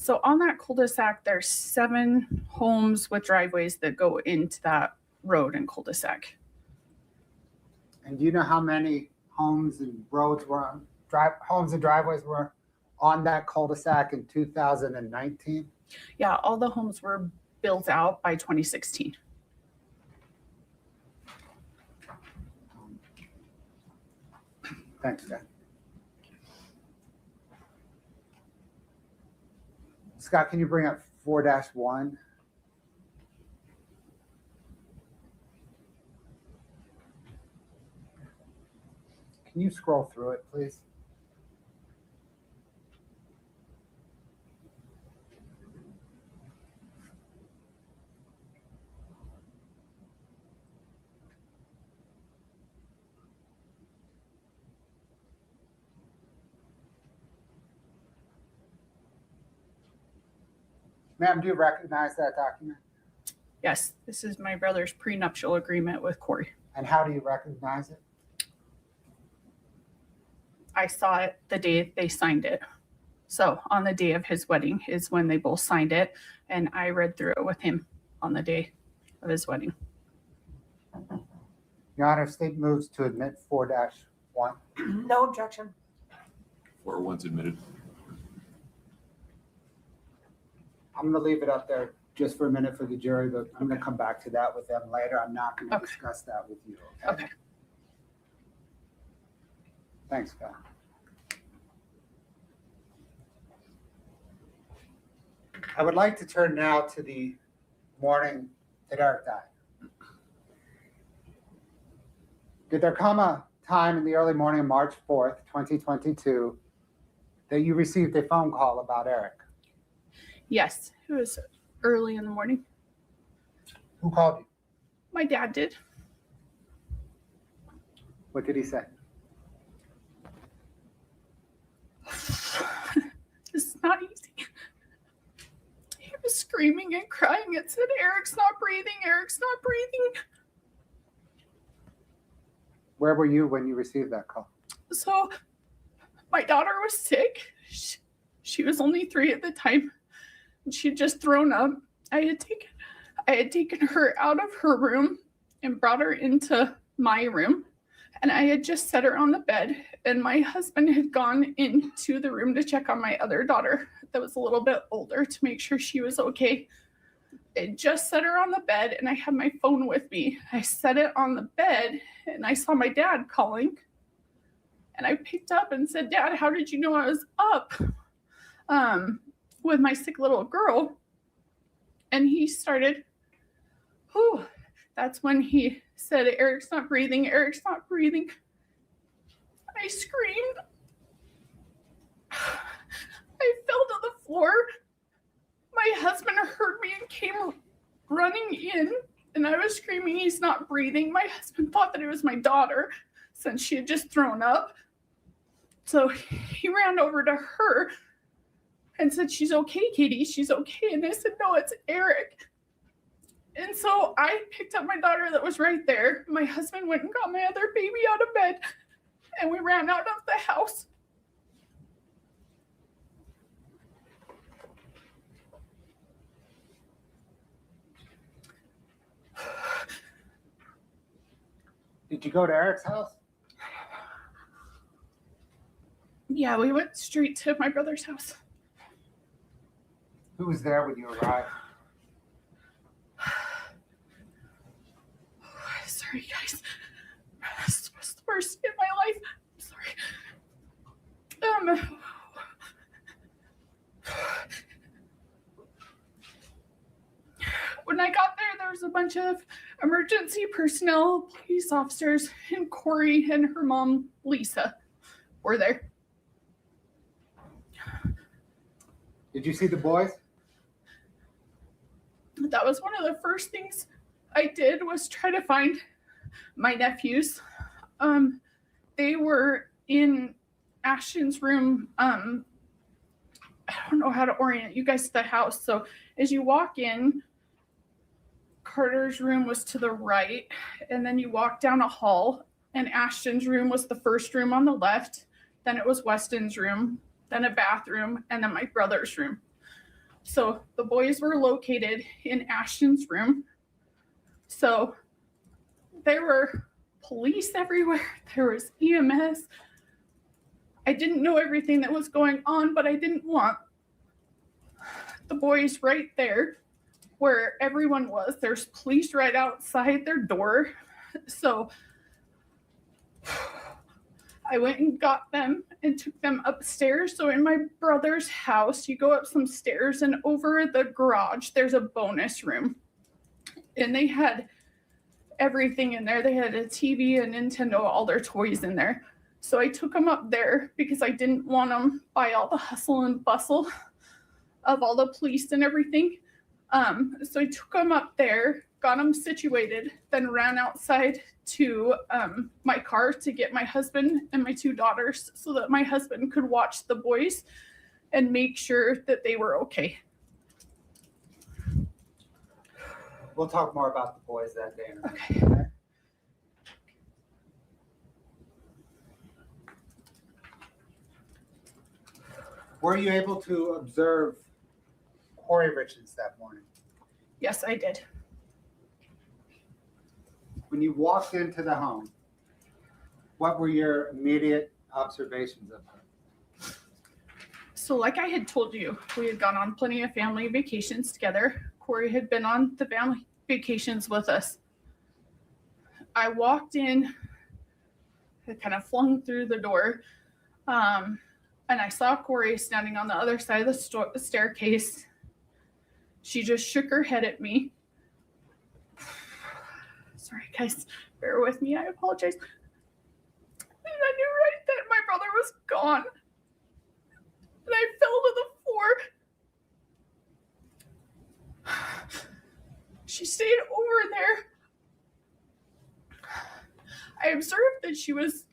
So on that cul-de-sac, there's 7 homes with driveways that go into that road and cul-de-sac. And do you know how many homes and roads were on, homes and driveways were on that cul-de-sac in 2019? Yeah, all the homes were built out by 2016. Thanks, Scott. Scott, can you bring up 4-1? Can you scroll through it, please? Ma'am, do you recognize that document? Yes, this is my brother's prenuptial agreement with Corey. And how do you recognize it? I saw it the day they signed it. So on the day of his wedding is when they both signed it, and I read through it with him on the day of his wedding. Your Honor, state moves to admit 4-1. No objection. 4-1's admitted. I'm going to leave it up there just for a minute for the jury, but I'm going to come back to that with them later. I'm not going to discuss that with you. Okay. Thanks, Scott. I would like to turn now to the morning that Eric died. Did there come a time in the early morning of March 4th, 2022, that you received a phone call about Eric? Yes, it was early in the morning. Who called you? My dad did. What did he say? It's not easy. He was screaming and crying and said, Eric's not breathing, Eric's not breathing. Where were you when you received that call? So my daughter was sick. She was only 3 at the time. She had just thrown up. I had taken her out of her room and brought her into my room. And I had just set her on the bed, and my husband had gone into the room to check on my other daughter that was a little bit older to make sure she was okay. I just set her on the bed, and I had my phone with me. I set it on the bed, and I saw my dad calling. And I picked up and said, Dad, how did you know I was up with my sick little girl? And he started, that's when he said, Eric's not breathing, Eric's not breathing. I screamed. I fell to the floor. My husband heard me and came running in, and I was screaming, he's not breathing. My husband thought that it was my daughter since she had just thrown up. So he ran over to her and said, she's okay, Katie, she's okay. And I said, no, it's Eric. And so I picked up my daughter that was right there. My husband went and got my other baby out of bed, and we ran out of the house. Did you go to Eric's house? Yeah, we went straight to my brother's house. Who was there when you arrived? Sorry, guys. personnel, police officers, and Kouri and her mom, Lisa, were there. Did you see the boys? That was one of the first things I did, was try to find my nephews. They were in Ashton's room. I don't know how to orient you guys to the house. So as you walk in, Carter's room was to the right, and then you walk down a hall, and Ashton's room was the first room on the left. Then it was Weston's room, then a bathroom, and then my brother's room. So the boys were located in Ashton's room. So there were police everywhere. There was EMS. I didn't know everything that was going on, but I didn't want the boys right there where everyone was. There's police right outside their door. So I went and got them and took them upstairs. So in my brother's house, you go up some stairs, and over the garage, there's a bonus room. And they had everything in there. They had a TV, a Nintendo, all their toys in there. So I took them up there because I didn't want them by all the hustle and bustle of all the police and everything. So I took them up there, got them situated, then ran outside to my car to get my husband and my two daughters so that my husband could watch the boys and make sure that they were okay. We'll talk more about the boys that day. Okay. Were you able to observe 1-Kouri Richins that morning? Yes, I did. When you walked into the home, what were your immediate observations of her? So like I had told you, we had gone on plenty of family vacations together. Kouri had been on the family vacations with us. I walked in, I kind of flung through the door, and I saw Kouri standing on the other side of the staircase. She just shook her head at me. Sorry, guys, bear with me. I apologize. And I knew right then my brother was gone. And I fell to the floor. She stayed over there. I observed that she was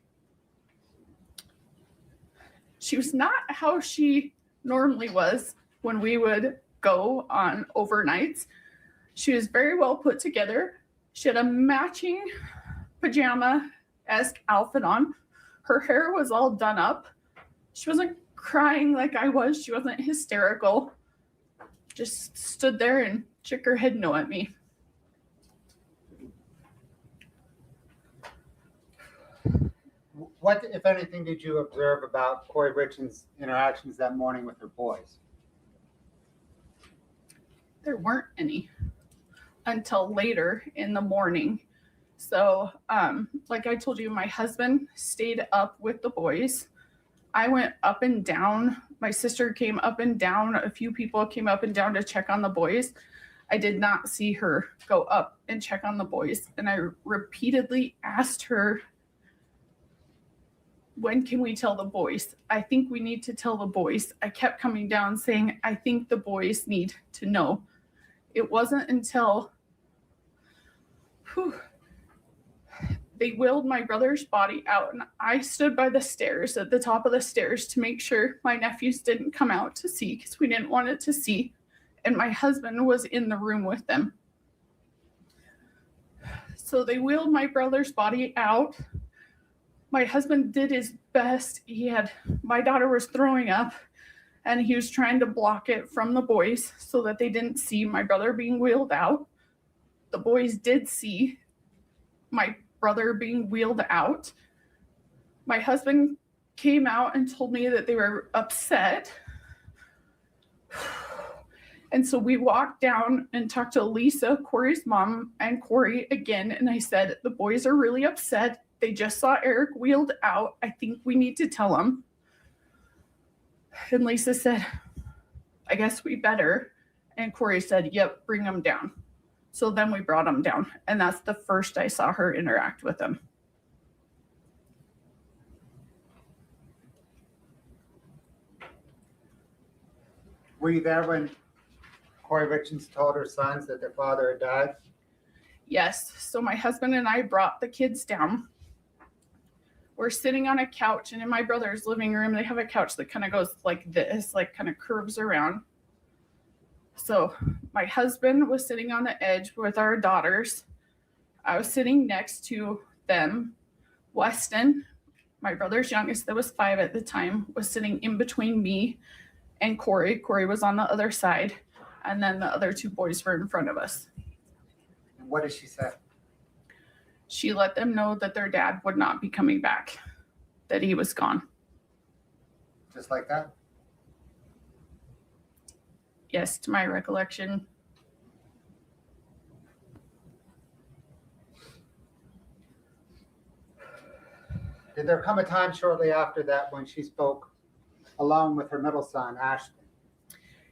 not how she normally was when we would go on overnights. She was very well put together. She had a matching pajama-esque outfit on. Her hair was all done up. She wasn't crying like I was. She wasn't hysterical. Just stood there and shook her head no at me. What, if anything, did you observe about 1-Kouri Richins' interactions that morning with her boys? There weren't any until later in the morning. So, like I told you, my husband stayed up with the boys. I went up and down. My sister came up and down. A few people came up and down to check on the boys. I did not see her go up and check on the boys. And I repeatedly asked her, when can we tell the boys? I think we need to tell the boys. I kept coming down saying, I think the boys need to know. It wasn't until they wheeled my brother's body out, and I stood by the stairs at the top of the stairs to make sure my nephews didn't come out to see, because we didn't want it to see. And my husband was in the room with them. So they wheeled my brother's body out. My husband did his best. My daughter was throwing up, and he was trying to block it from the boys so that they didn't see my brother being wheeled out. The boys did see my brother being wheeled out. My husband came out and told me that they were upset. And so we walked down and talked to Lisa, Kouri's mom, and Kouri again. And I said, the boys are really upset. They just saw Eric wheeled out. I think we need to tell them. And Lisa said, I guess we better. And Kouri said, yep, bring them down. So then we brought him down, and that's the first I saw her interact with him. Were you there when Kouri Richins told her sons that their father had died? Yes. So my husband and I brought the kids down. We're sitting on a couch, and in my brother's living room, they have a couch that kind of goes like this, like kind of curves around. So my husband was sitting on the edge with our daughters. I was sitting next to them. Weston, my brother's youngest, that was 5 at the time, was sitting in between me and Kouri. Kouri was on the other side, and then the other 2 boys were in front of us. And what did she say? She let them know that their dad would not be coming back, that he was gone. Just like that? Yes, to my recollection. Did there come a time shortly after that when she spoke along with her middle son, Ashton?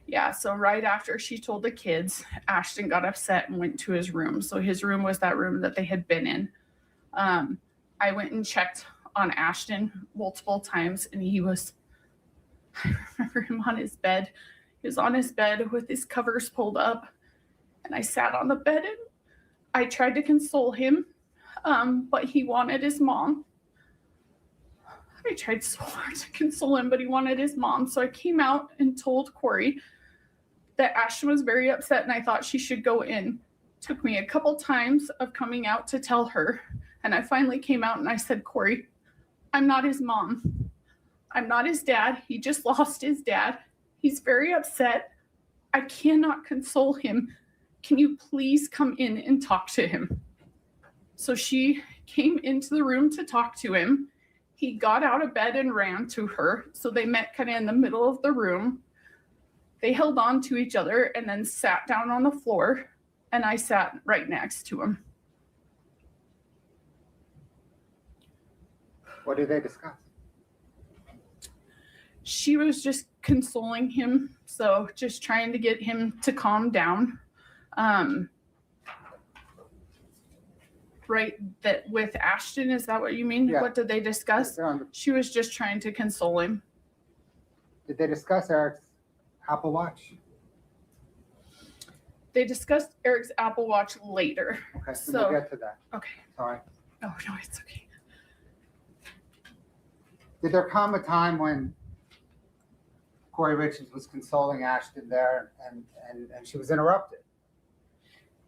Yeah, so right after she told the kids, Ashton got upset and went to his room. So his room was that room that they had been in. I went and checked on Ashton multiple times, and I remember him on his bed. He was on his bed with his covers pulled up, and I sat on the bed and I tried to console him, but he wanted his mom. I tried so hard to console him, but he wanted his mom. So I came out and told Kouri that Ashton was very upset and I thought she should go in. Took me a couple times of coming out to tell her. And I finally came out and I said, Kouri, I'm not his mom. I'm not his dad. He just lost his dad. He's very upset. I cannot console him. Can you please come in and talk to him? So she came into the room to talk to him. He got out of bed and ran to her. So they met kind of in the middle of the room. They held on to each other and then sat down on the floor. And I sat right next to him. What did they discuss? She was just consoling him. So just trying to get him to calm down. Right, that with Ashton, is that what you mean? Yeah. What did they discuss? She was just trying to console him. Did they discuss Eric's Apple Watch? They discussed Eric's Apple Watch later. Okay, So we'll get to that. Okay. Sorry. Oh no, it's okay. Did there come a time when Kouri Richins was consoling Ashton there and she was interrupted?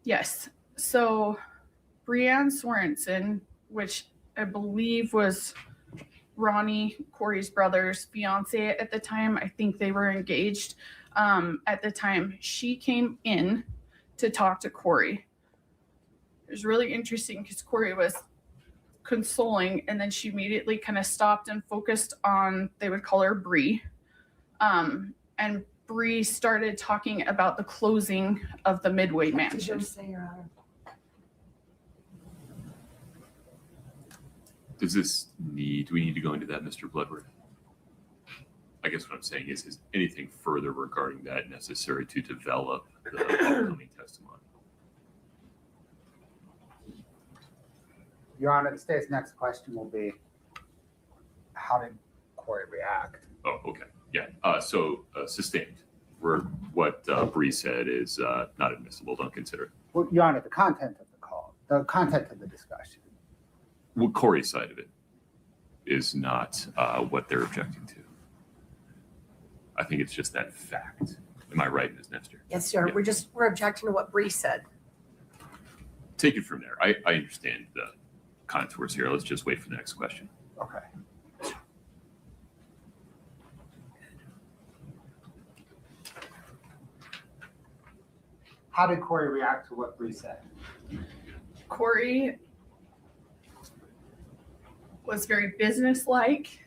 Yes. So Brianne Sorensen, which I believe was Ronnie, Kouri's brother's fiance at the time, I think they were engaged at the time, she came in to talk to Kouri. It was really interesting because Kouri was consoling, and then she immediately kind of stopped and focused on, they would call her Bree. And Bree started talking about the closing of the Midway Mansion. Do we need to go into that, Mr. Bloodworth? I guess what I'm saying is anything further regarding that necessary to develop the upcoming testimony? Your Honor, the state's next question will be, how did Kouri react? Oh, okay. Yeah. So sustained. What Bree said is not admissible. Don't consider it. Well, Your Honor, the content of the call, the content of the discussion. Well, Kouri's side of it is not what they're objecting to. I think it's just that fact. Am I right, Ms. Nestor? Yes, sir. Yeah. We're objecting to what Bree said. Take it from there. I understand the contours here. Let's just wait for the next question. Okay. How did Kouri react to what Bree said? Kouri was very businesslike,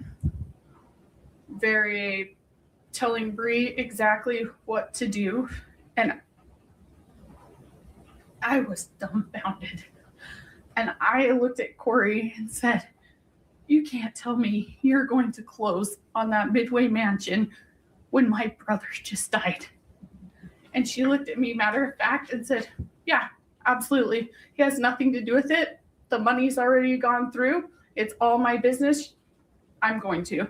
very telling Bree exactly what to do. And I was dumbfounded. And I looked at Kouri and said, you can't tell me you're going to close on that Midway Mansion when my brother just died. And she looked at me matter of fact and said, yeah, Absolutely. He has nothing to do with it. The money's already gone through. It's all my business. I'm going to.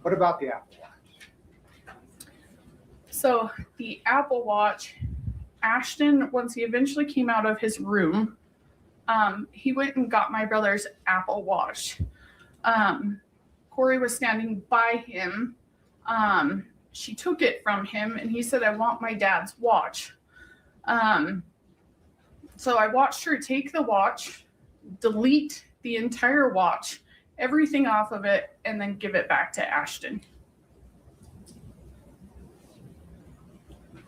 What about the Apple Watch? So the Apple Watch, Ashton, once he eventually came out of his room, he went and got my brother's Apple Watch. Kouri was standing by him. She took it from him and he said, I want my dad's watch. So I watched her take the watch, delete the entire watch, everything off of it, and then give it back to Ashton.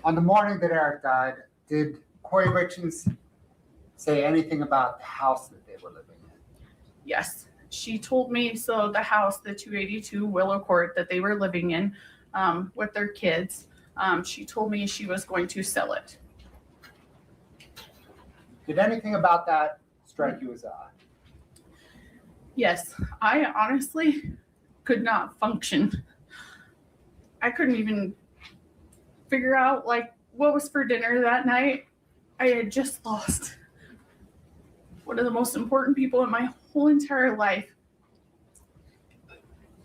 On the morning that Eric died, did Kouri Richins say anything about the house that they were living in? Yes, she told me, so the house, the 282 Willow Court that they were living in with their kids, she told me she was going to sell it. Did anything about that strike you as odd? Yes, I honestly could not function. I couldn't even figure out like what was for dinner that night. I had just lost one of the most important people in my whole entire life.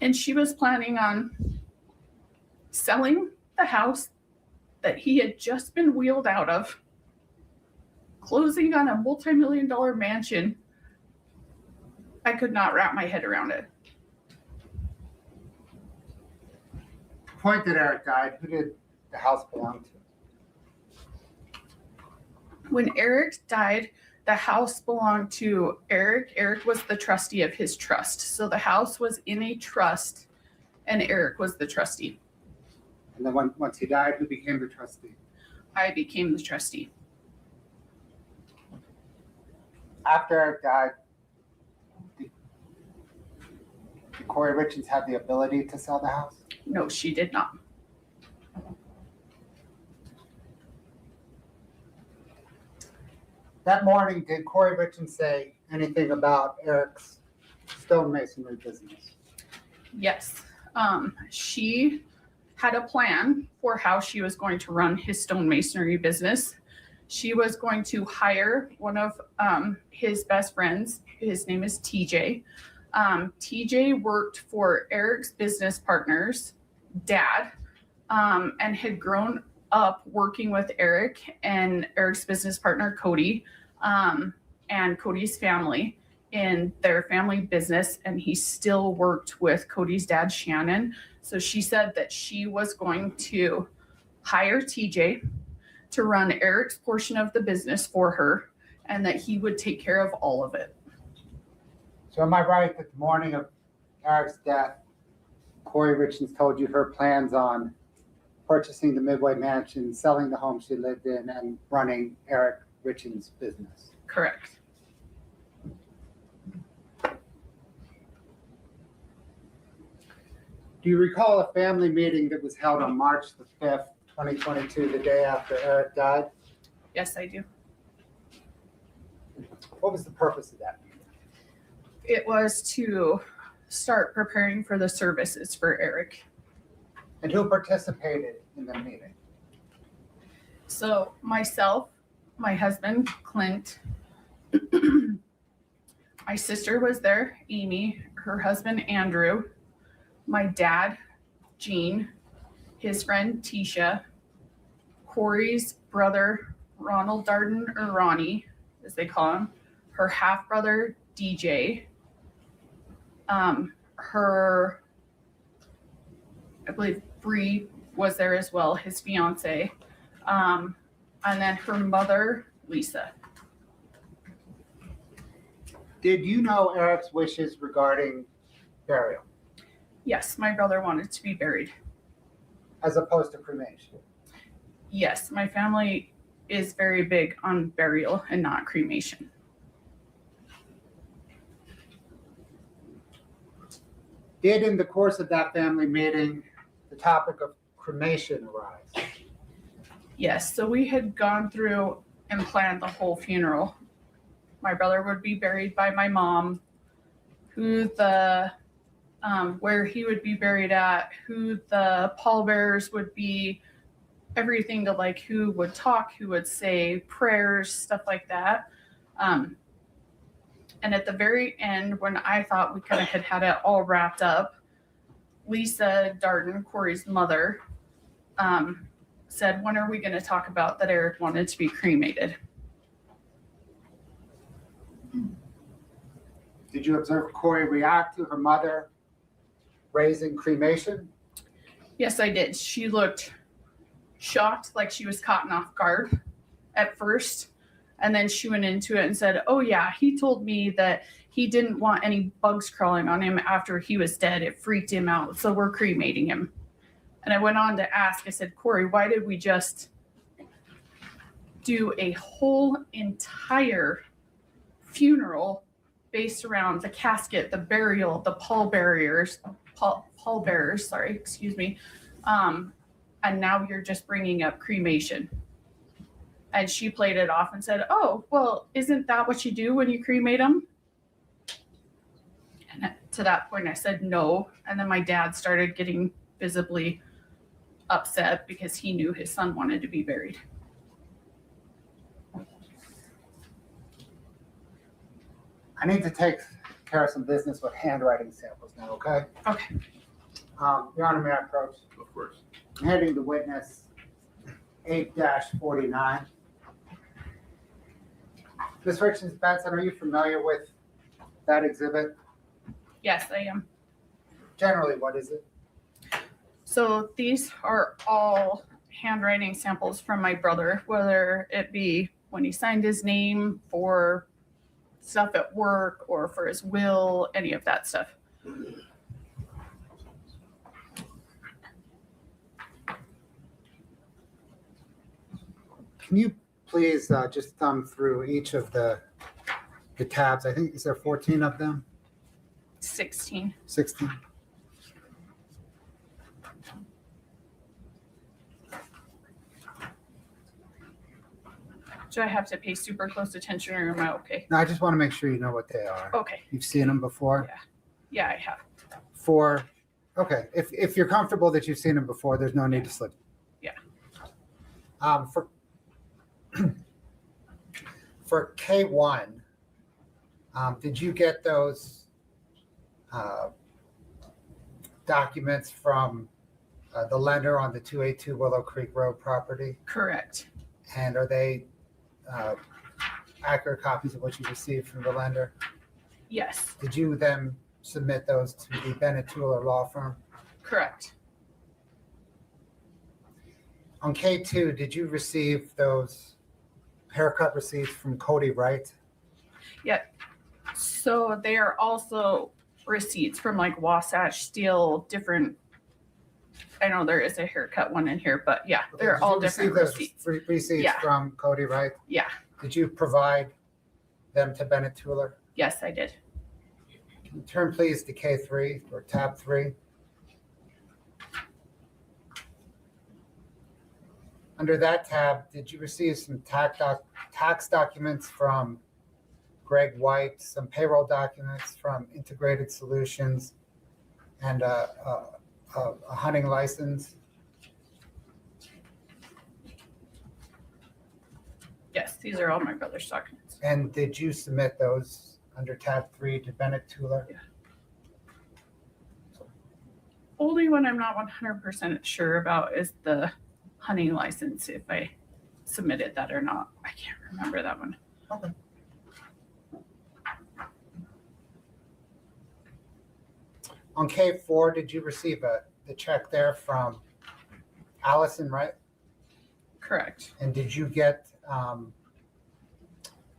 And she was planning on selling the house that he had just been wheeled out of, closing on a multi-million-dollar mansion. I could not wrap my head around it. The point that Eric died, who did the house belong to? When Eric died, the house belonged to Eric. Eric was the trustee of his trust. So the house was in a trust and Eric was the trustee. And then once he died, who became the trustee? I became the trustee. After Eric died, did Kouri Richins have the ability to sell the house? No, she did not. That morning, did Kouri Richins say anything about Eric's stonemasonry business? Yes. She had a plan for how she was going to run his stonemasonry business. She was going to hire one of his best friends. His name is TJ. TJ worked for Eric's business partner's dad and had grown up working with Eric and Eric's business partner, Cody, and Cody's family in their family business. And he still worked with Cody's dad, Shannon. So she said that she was going to hire TJ to run Eric's portion of the business for her and that he would take care of all of it. So am I right that the morning of Eric's death, Kouri Richins told you her plans on purchasing the Midway Mansion, selling the home she lived in, and running Eric Richins' business? Correct. Do you recall a family meeting that was held on March the 5th, 2022, the day after Eric died? Yes, I do. What was the purpose of that meeting? It was to start preparing for the services for Eric. And who participated in the meeting? So myself, my husband, Clint, my sister was there, Amy, her husband, Andrew, my dad, Gene, his friend, Tisha, Kouri's brother, Ronald Darden, or Ronnie, as they call him, her half-brother, DJ, her, I believe Bree was there as well, his fiance, and then her mother, Lisa. Did you know Eric's wishes regarding burial? Yes, my brother wanted to be buried. As opposed to cremation? Yes, my family is very big on burial and not cremation. Did in the course of that family meeting, the topic of cremation arise? Yes, so we had gone through and planned the whole funeral. My brother would be buried by my mom. who the where he would be buried at, who the pallbearers would be, everything to like who would talk, who would say prayers, stuff like that. And at the very end, when I thought we kind of had it all wrapped up, Lisa Darden, Corey's mother, said, "When are we going to talk about that Eric wanted to be cremated?" Did you observe Corey react to her mother raising cremation? Yes, I did. She looked shocked, like she was caught off guard at first. And then she went into it and said, "Oh yeah, he told me that he didn't want any bugs crawling on him after he was dead. It freaked him out. So we're cremating him." And I went on to ask, I said, "Corey, why did we just do a whole entire funeral based around the casket, the burial, the pallbearers, sorry, excuse me. And now you're just bringing up cremation." And she played it off and said, "Oh, well, isn't that what you do when you cremate them?" And to that point, I said no. And then my dad started getting visibly upset because he knew his son wanted to be buried. I need to take care of some business with handwriting samples now, okay? Okay. Your Honor, may I approach? Of course. I'm handing the witness 8-49. Ms. Richens, Benson, are you familiar with that exhibit? Yes, I am. Generally, what is it? So these are all handwriting samples from my brother, whether it be when he signed his name, for stuff at work, or for his will, any of that stuff. Can you please just thumb through each of the tabs? I think, is there 14 of them? 16. 16. Do I have to pay super close attention, or am I okay? No, I just want to make sure you know what they are. Okay. You've seen them before? Yeah, I have. Okay, if you're comfortable that you've seen them before, there's no need to slip. Yeah. For K1, did you get those documents from the lender on the 282 Willow Creek Road property? Correct. And are they accurate copies of what you received from the lender? Yes. Did you then submit those to the Bennett Tueller law firm? Correct. On K2, did you receive those haircut receipts from Cody Wright? Yeah. So they are also receipts from like Wasatch Steel, different. I know there is a haircut one in here, but yeah, Okay, they're did all you different receive those receipts. receipts Yeah. from Cody Wright? Yeah. Did you provide them to Bennett Tueller? Yes, I did. Can you turn please to K3 or tab 3? Under that tab, did you receive some tax documents from Greg White, some payroll documents from Integrated Solutions, and a hunting license? Yes, these are all my brother's documents. And did you submit those under tab 3 to Bennett Tueller? Yeah. Only one I'm not 100% sure about is the hunting license, if I submitted that or not. I can't remember that one. Okay. On K4, did you receive the check there from Allison, right? Correct. And did you get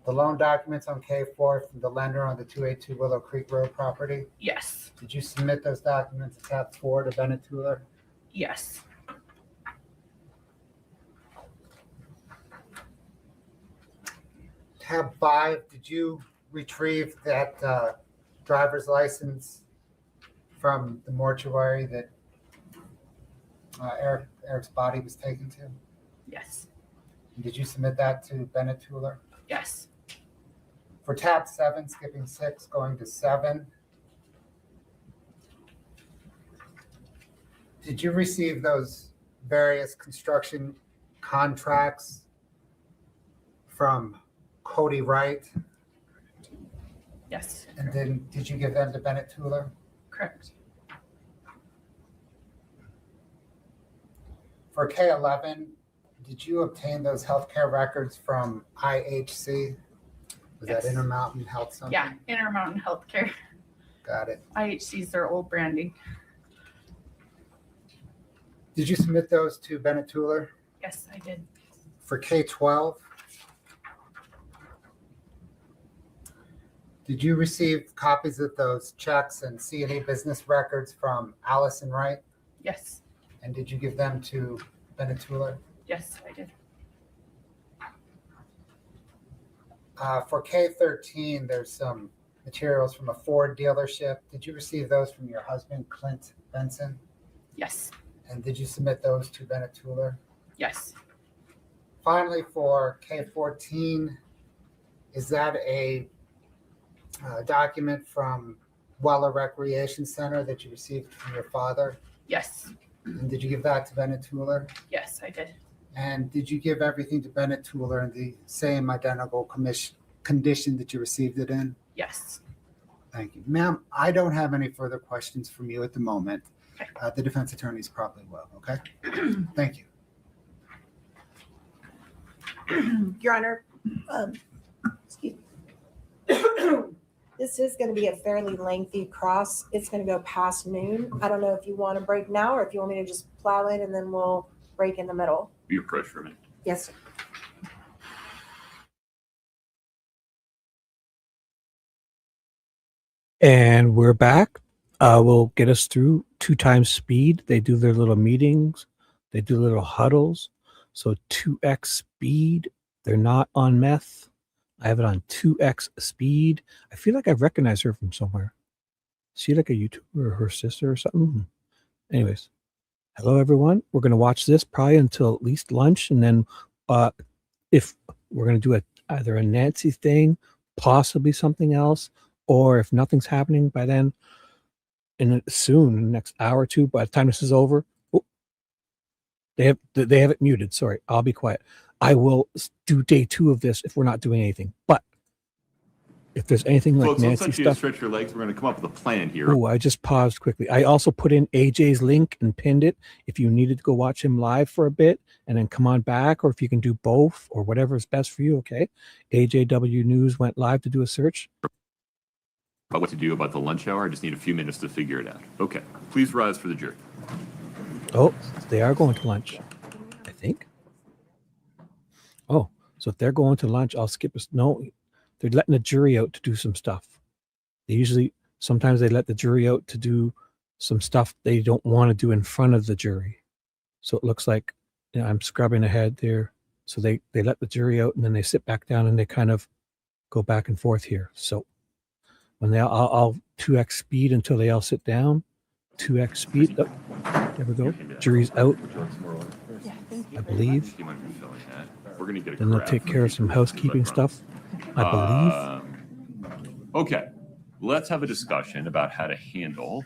the loan documents on K4 from the lender on the 282 Willow Creek Road property? Yes. Did you submit those documents to tab 4 to Bennett Tueller? Yes. Tab 5, did you retrieve that driver's license from the mortuary that Eric's body was taken to? Yes. And did you submit that to Bennett Tueller? Yes. For tab 7, skipping 6, going to 7, Did you receive those various construction contracts from Cody Wright? Yes, And then did you give them to Bennett Tueller? correct. For K11, did you obtain those healthcare records from IHC? Was Yes. that Intermountain Health something? Yeah, Intermountain Healthcare. Got it. IHC's their old branding. Did you submit those to Bennett Tueller? Yes, I did. For K12, did you receive copies of those checks and C&E business records from Allison Wright? Yes, And did you give them to Bennett Tueller? yes, I did. For K13, there's some materials from a Ford dealership. Did you receive those from your husband, Clint Benson? Yes, And did you submit those to Bennett Tueller? yes, Finally, for K14, is that a document from Weller Recreation Center that you received from your father? yes, And did you give that to Bennett Tueller? yes, I did. And did you give everything to Bennett Tueller in the same identical condition that you received it in? Yes. Thank you. Ma'am, I don't have any further questions from you at the moment. Okay. The defense attorneys probably will, okay? Thank you. Your Honor, excuse me. This is going to be a fairly lengthy cross. It's going to go past noon. I don't know if you want to break now or if you want me to just plow it and then we'll break in the middle. You approach for a minute. Yes, sir. And we're back. We'll get us through 2 times speed. They do their little meetings. They do little huddles. So 2x speed. They're not on meth. I have it on 2x speed. I feel like I recognize her from somewhere. Is she like a YouTuber or her sister or something? Anyways, hello everyone. We're going to watch this probably until at least lunch. And then if we're going to do either a Nancy thing, possibly something else, or if nothing's happening by then, soon, in the next hour or two, by the time this is over, they have it muted. Sorry, I'll be quiet. I will do day 2 of this if we're not doing anything. But if there's anything like Folks, let's Nancy let you to stuff, stretch your legs. We're going to come up with a plan here. oh, I just paused quickly. I also put in AJ's link and pinned it. If you needed to go watch him live for a bit and then come on back, or if you can do both or whatever is best for you. Okay, AJW News went live to do a search. About what to do about the lunch hour. I just need a few minutes to figure it out. Okay, please rise for the jury. Oh, they are going to lunch, I think. Oh, so if they're going to lunch, I'll skip this. No, they're letting the jury out to do some stuff. Sometimes they let the jury out to do some stuff they don't want to do in front of the jury. So it looks like, I'm scrubbing ahead there. So they let the jury out and then they sit back down and they kind of go back and forth here. So when I'll 2x speed until they all sit down. 2x speed. Oh, there we go. Jury's out, I believe. You might be feeling that. We're going to get a Then they'll graph take from care of you. some housekeeping stuff, I believe. Okay, let's have a discussion about how to handle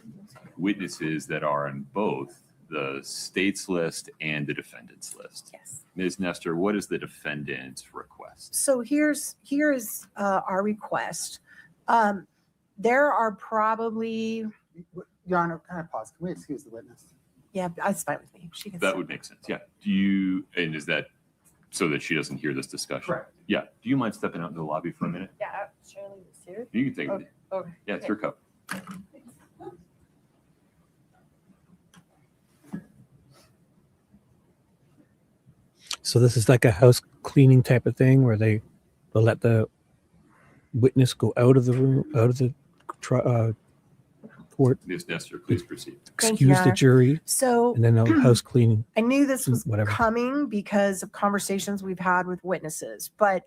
witnesses that are on both the state's list and the defendant's list. Yes. Ms. Nestor, what is the defendant's request? So here is our request. There are probably, Your Honor, can I pause? Can we excuse the witness? yeah, that's fine with me. She can That sit. would make sense, yeah. And is that so that she doesn't hear this discussion? Correct. Yeah. Do you mind stepping out into the lobby for a minute? Yeah, Shirley was here. You can take it. Okay. Yeah, it's your cup. So this is like a house cleaning type of thing where they'll let the witness go out of the room, out of the court, Ms. Nestor, please proceed. Thank you, excuse the Your Honor. jury, So and then they'll house cleaning. I knew this was Whatever. coming because of conversations we've had with witnesses, but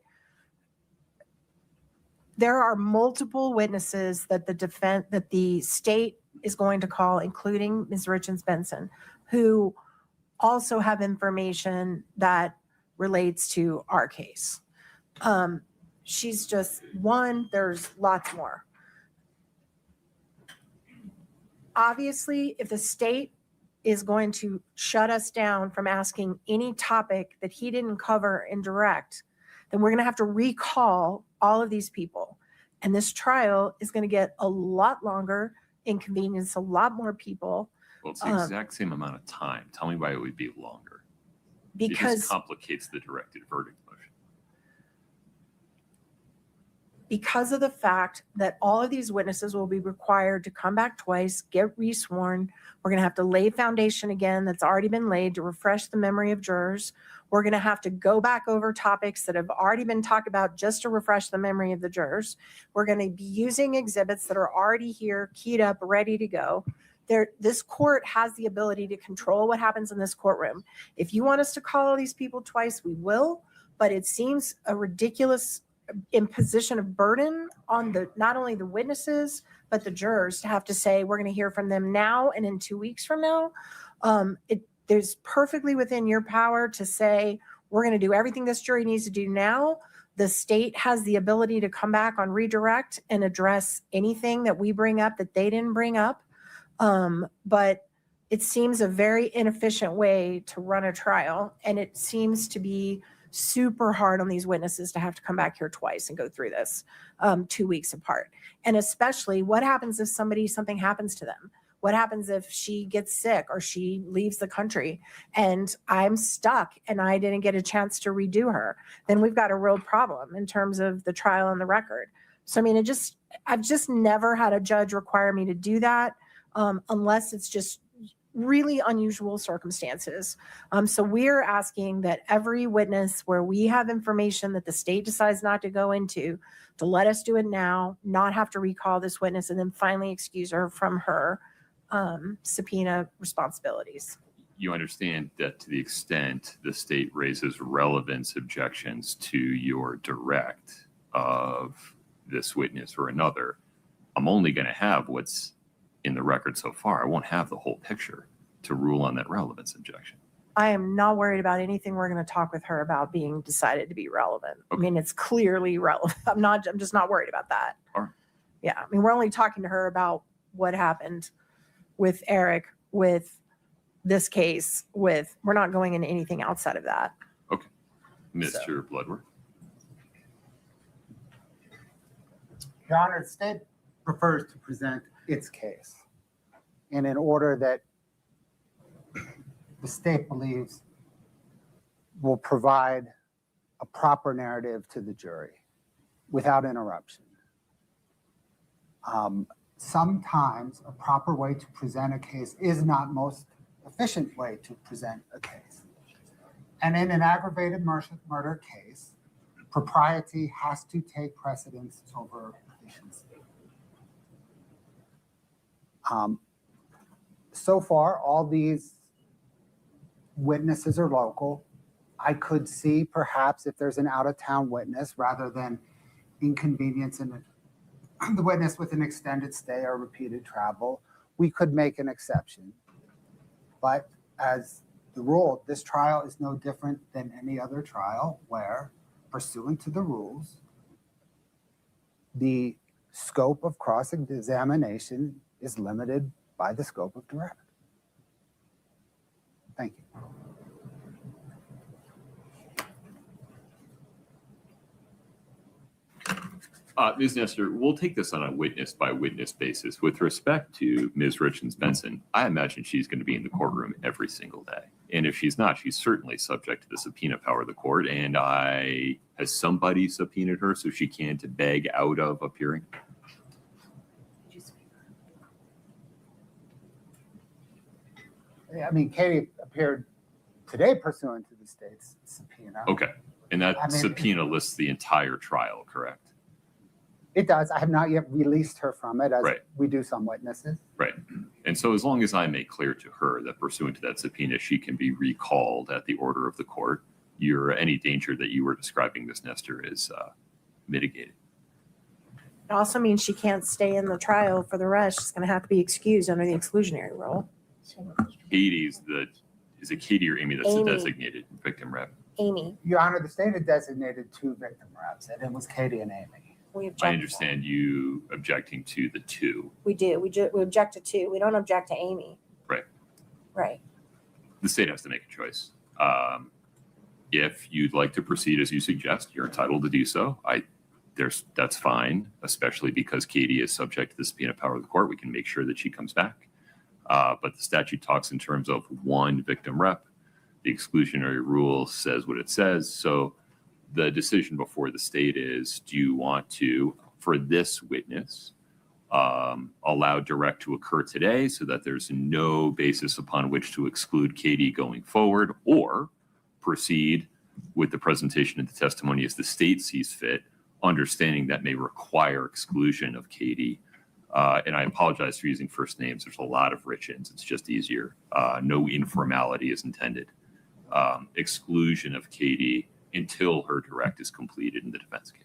there are multiple witnesses that the state is going to call, including Ms. Richens Benson, who also have information that relates to our case. She's just one, there's lots more. Obviously, if the state is going to shut us down from asking any topic that he didn't cover in direct, then we're going to have to recall all of these people. And this trial is going to get a lot longer, inconvenience a lot more people. Well, it's the exact same amount of time. Tell me why it would be longer. It Because just complicates the directed verdict motion. because of the fact that all of these witnesses will be required to come back twice, get resworn. We're going to have to lay foundation again that's already been laid to refresh the memory of jurors. We're going to have to go back over topics that have already been talked about just to refresh the memory of the jurors. We're going to be using exhibits that are already here, keyed up, ready to go. This court has the ability to control what happens in this courtroom. If you want us to call all these people twice, we will, but it seems a ridiculous imposition of burden on not only the witnesses, but the jurors to have to say, we're going to hear from them now and in 2 weeks from now. There's perfectly within your power to say, we're going to do everything this jury needs to do now. The state has the ability to come back on redirect and address anything that we bring up that they didn't bring up. But it seems a very inefficient way to run a trial. And it seems to be super hard on these witnesses to have to come back here twice and go through this 2 weeks apart. And especially what happens if something happens to them? What happens if she gets sick or she leaves the country and I'm stuck and I didn't get a chance to redo her? Then we've got a real problem in terms of the trial and the record. So, I mean, I've just never had a judge require me to do that unless it's just really unusual circumstances. So we're asking that every witness where we have information that the state decides not to go into, to let us do it now, not have to recall this witness, and then finally excuse her from her subpoena responsibilities. You understand that to the extent the state raises relevance objections to your direct of this witness or another, I'm only going to have what's in the record so far. I won't have the whole picture to rule on that relevance objection. I am not worried about anything we're going to talk with her about being decided to be relevant. Okay. I mean, it's clearly relevant. I'm just not worried about that. All right. Yeah. I mean, we're only talking to her about what happened with Eric, with this case, we're not going into anything outside of that. Okay. Mr. Bloodworth. Your Honor, the state prefers to present its case in an order that the state believes will provide a proper narrative to the jury without interruption. Sometimes a proper way to present a case is not most efficient way to present a case. And in an aggravated murder case, propriety has to take precedence over efficiency. So far, all these witnesses are local. I could see perhaps if there's an out-of-town witness, rather than inconveniencing the witness with an extended stay or repeated travel, we could make an exception. But as the rule, this trial is no different than any other trial where, pursuant to the rules, the scope of cross-examination is limited by the scope of direct. Thank you. Ms. Nestor, we'll take this on a witness-by-witness basis. With respect to Ms. Richens Benson, I imagine she's going to be in the courtroom every single day. And if she's not, she's certainly subject to the subpoena power of the court. And has somebody subpoenaed her so she can't beg out of appearing? I mean, Katie appeared today pursuant to the state's subpoena. Okay. And that subpoena lists the entire trial, correct? It does. I have not yet released her from it, as Right. we do some witnesses. Right. And so as long as I make clear to her that pursuant to that subpoena, she can be recalled at the order of the court, any danger that you were describing, Ms. Nestor, is mitigated. It also means she can't stay in the trial for the rest. She's going to have to be excused under the exclusionary rule. Is it Katie or Amy that's Amy. the designated victim rep? Amy, Your Honor, the state had designated 2 victim reps, and it was Katie and Amy. we object. I understand you objecting to the 2. We do. We object to 2. We don't object to Amy. Right. Right. The state has to make a choice. If you'd like to proceed as you suggest, you're entitled to do so. That's fine, especially because Katie is subject to the subpoena power of the court. We can make sure that she comes back. But the statute talks in terms of one victim rep. The exclusionary rule says what it says. So the decision before the state is, do you want to, for this witness, allow direct to occur today so that there's no basis upon which to exclude Katie going forward, or proceed with the presentation of the testimony as the state sees fit, understanding that may require exclusion of Katie. And I apologize for using first names. There's a lot of Richens. It's just easier. No informality is intended. Exclusion of Katie until her direct is completed in the defense case.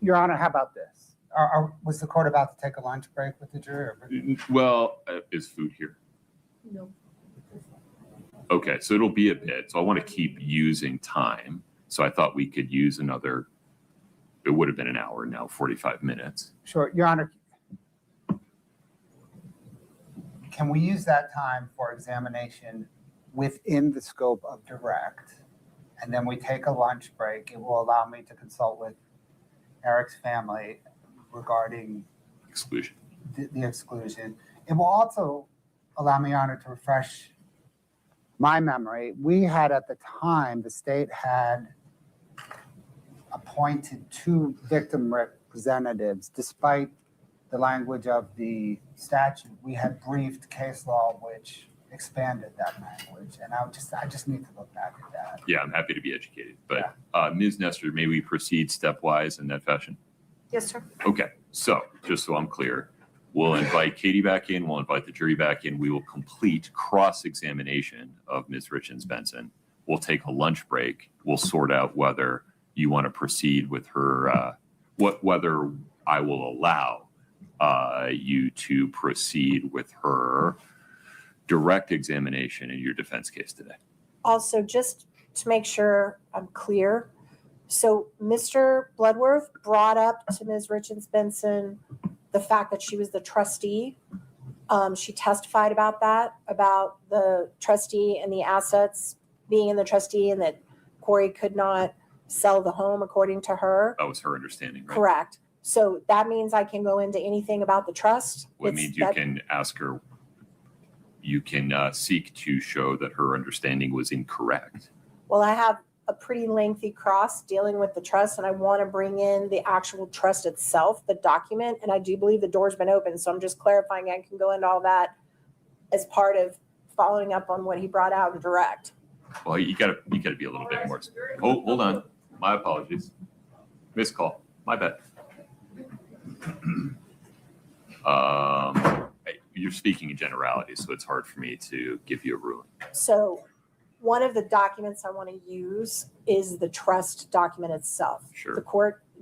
Your Honor, how about this? Was the court about to take a lunch break with the jury? Well, is food here? No. Okay, so it'll be a bit. So I want to keep using time. So I thought we could use another, it would have been an hour now, 45 minutes. Sure, Your Honor. Can we use that time for examination within the scope of direct? And then we take a lunch break. It will allow me to consult with Eric's family regarding exclusion. The exclusion. It will also allow me, Your Honor, to refresh my memory. We had at the time, the state had appointed 2 victim representatives. Despite the language of the statute, we had briefed case law which expanded that language, and I just need to look back at that. Yeah, I'm happy to be educated. But Ms. Nestor, may we proceed stepwise in that fashion? Yes, sir. Okay, so just so I'm clear, we'll invite Katie back in, we'll invite the jury back in, we will complete cross-examination of Ms. Richens Benson. We'll take a lunch break, we'll sort out whether you want to proceed with her, whether I will allow you to proceed with her direct examination in your defense case today. Also, just to make sure I'm clear, so Mr. Bloodworth brought up to Ms. Richens Benson the fact that she was the trustee. She testified about that, about the trustee and the assets being in the trustee, and that Kouri could not sell the home according to her. That was her understanding, right? Correct. So that means I can go into anything about the trust? Well, it means you can ask her, you can seek to show that her understanding was incorrect. Well, I have a pretty lengthy cross dealing with the trust, and I want to bring in the actual trust itself, the document, and I do believe the door's been open, so I'm just clarifying I can go into all that as part of following up on what he brought out in direct. Well, you gotta be a little bit more. Oh, hold on. My apologies. Missed call. My bad. You're speaking in generalities, so it's hard for me to give you a ruling. So one of the documents I want to use is the trust document itself. Sure.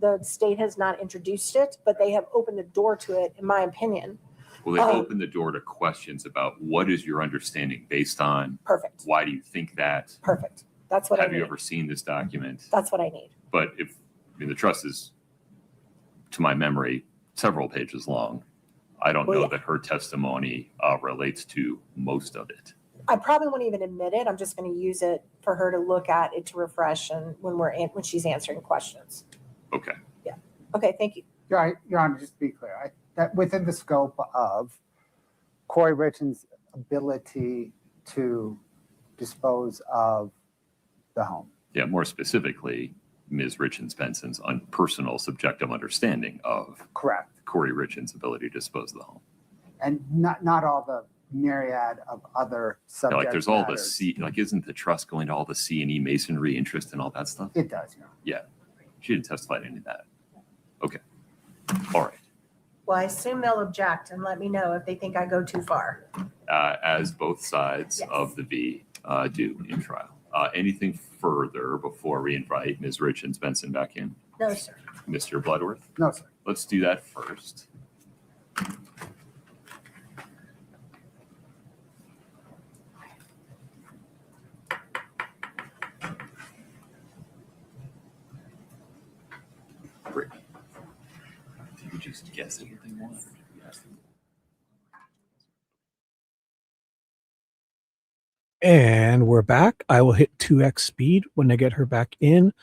The state has not introduced it, but they have opened the door to it, in my opinion. Well, they opened the door to questions about what is your understanding based on. Perfect. Why do you think that? Perfect. That's what I need. Have you ever seen this document? That's what I need. But the trust is, to my memory, several pages long. I don't know that her testimony relates to most of it. I probably won't even admit it. I'm just going to use it for her to look at it to refresh, and when she's answering questions. Okay. Yeah. Okay. Thank you. Your Honor, just to be clear, that within the scope of Kouri Richins' ability to dispose of the home. Yeah, more specifically, Ms. Richens Benson's personal subjective understanding of Correct. Kouri Richins' ability to dispose of the home. And not all the myriad of other subject Like there's all the matters. C, like isn't the trust going to all the C&E masonry interest and all that stuff? It does, Your Honor. Yeah. She didn't testify to any of that. Okay. All right. Well, I assume they'll object and let me know if they think I go too far. As both sides of the V do in trial. Anything further before we invite Ms. Richens Benson back in? No, sir. Mr. Bloodworth? No, sir. Let's do that first. Great. Did you just guess anything more? And we're back. I will hit 2x speed when I get her back in.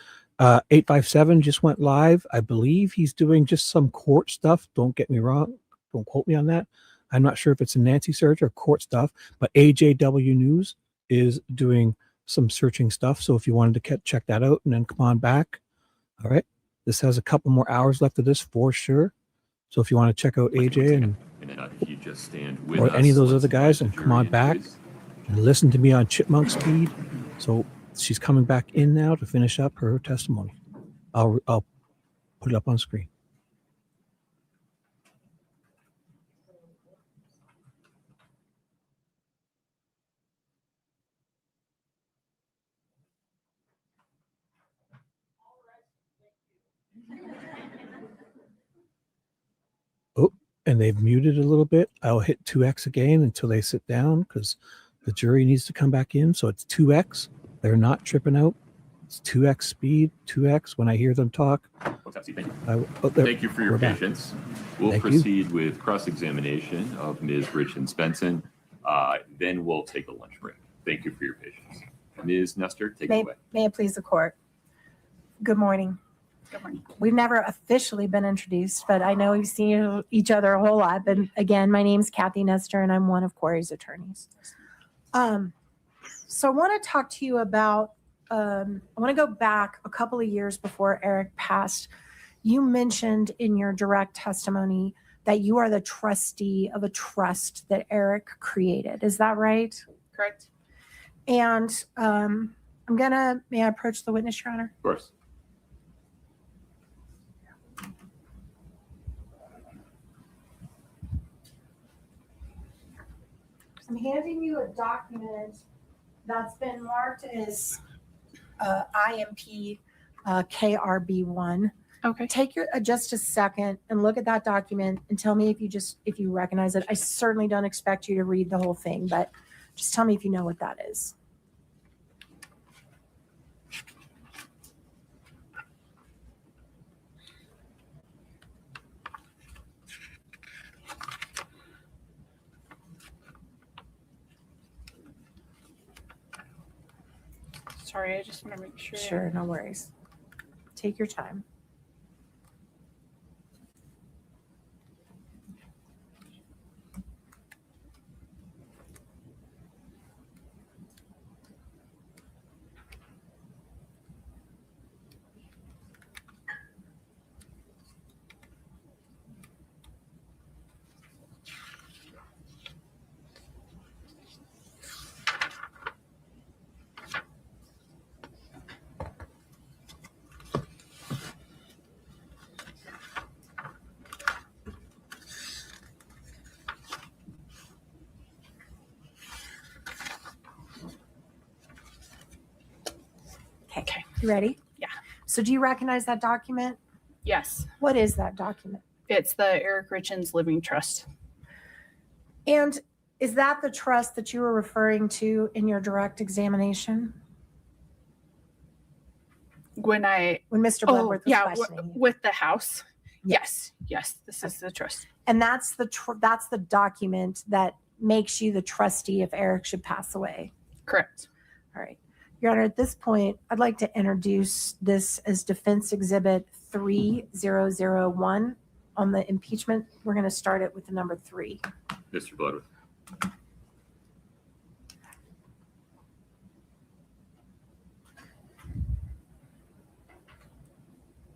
857 just went live. I believe he's doing just some court stuff. Don't get me wrong. Don't quote me on that. I'm not sure if it's a Nancy search or court stuff, but AJW News is doing some searching stuff. So if you wanted to check that out and then come on back. All right. This has a couple more hours left of this for sure. So if you want to check out AJ and if you just stand with or us, any of those let's other guys invite and the come on jury back into his- and listen to me on chipmunk speed. So she's coming back in now to finish up her testimony. I'll put it up on screen. Oh, and they've muted a little bit. I'll hit 2x again until they sit down because the jury needs to come back in. So it's 2x. They're not tripping out. It's 2x speed, 2x when I hear them talk. Thank you. Thank you for your patience. We'll proceed with cross-examination of Ms. Richens Benson. Then we'll take a lunch break. Thank you for your patience. Ms. Nestor, take it away. May it please the court. Good morning. Good morning. We've never officially been introduced, but I know we've seen each other a whole lot. But again, my name's Kathy Nestor, and I'm one of Kouri's attorneys. So I want to talk to you about, I want to go back a couple of years before Eric passed. You mentioned in your direct testimony that you are the trustee of a trust that Eric created. Is that right? Correct. And may I approach the witness, Your Honor? Of course. I'm handing you a document that's been marked as IMP KRB1. Okay. Take just a second and look at that document and tell me if you recognize it. I certainly don't expect you to read the whole thing, but just tell me if you know what that is. Sorry, I just want to make sure. Sure, no worries. Take your time. Okay. You ready? Yeah. So do you recognize that document? Yes. What is that document? It's the Eric Richens Living Trust. And is that the trust that you were referring to in your direct examination? When Mr. Bloodworth was questioning you. With the house. Yes. This is the trust. And that's the document that makes you the trustee if Eric should pass away. Correct. All right. Your Honor, at this point, I'd like to introduce this as Defense Exhibit 3001 on the impeachment. We're going to start it with the number 3. Mr. Bloodworth.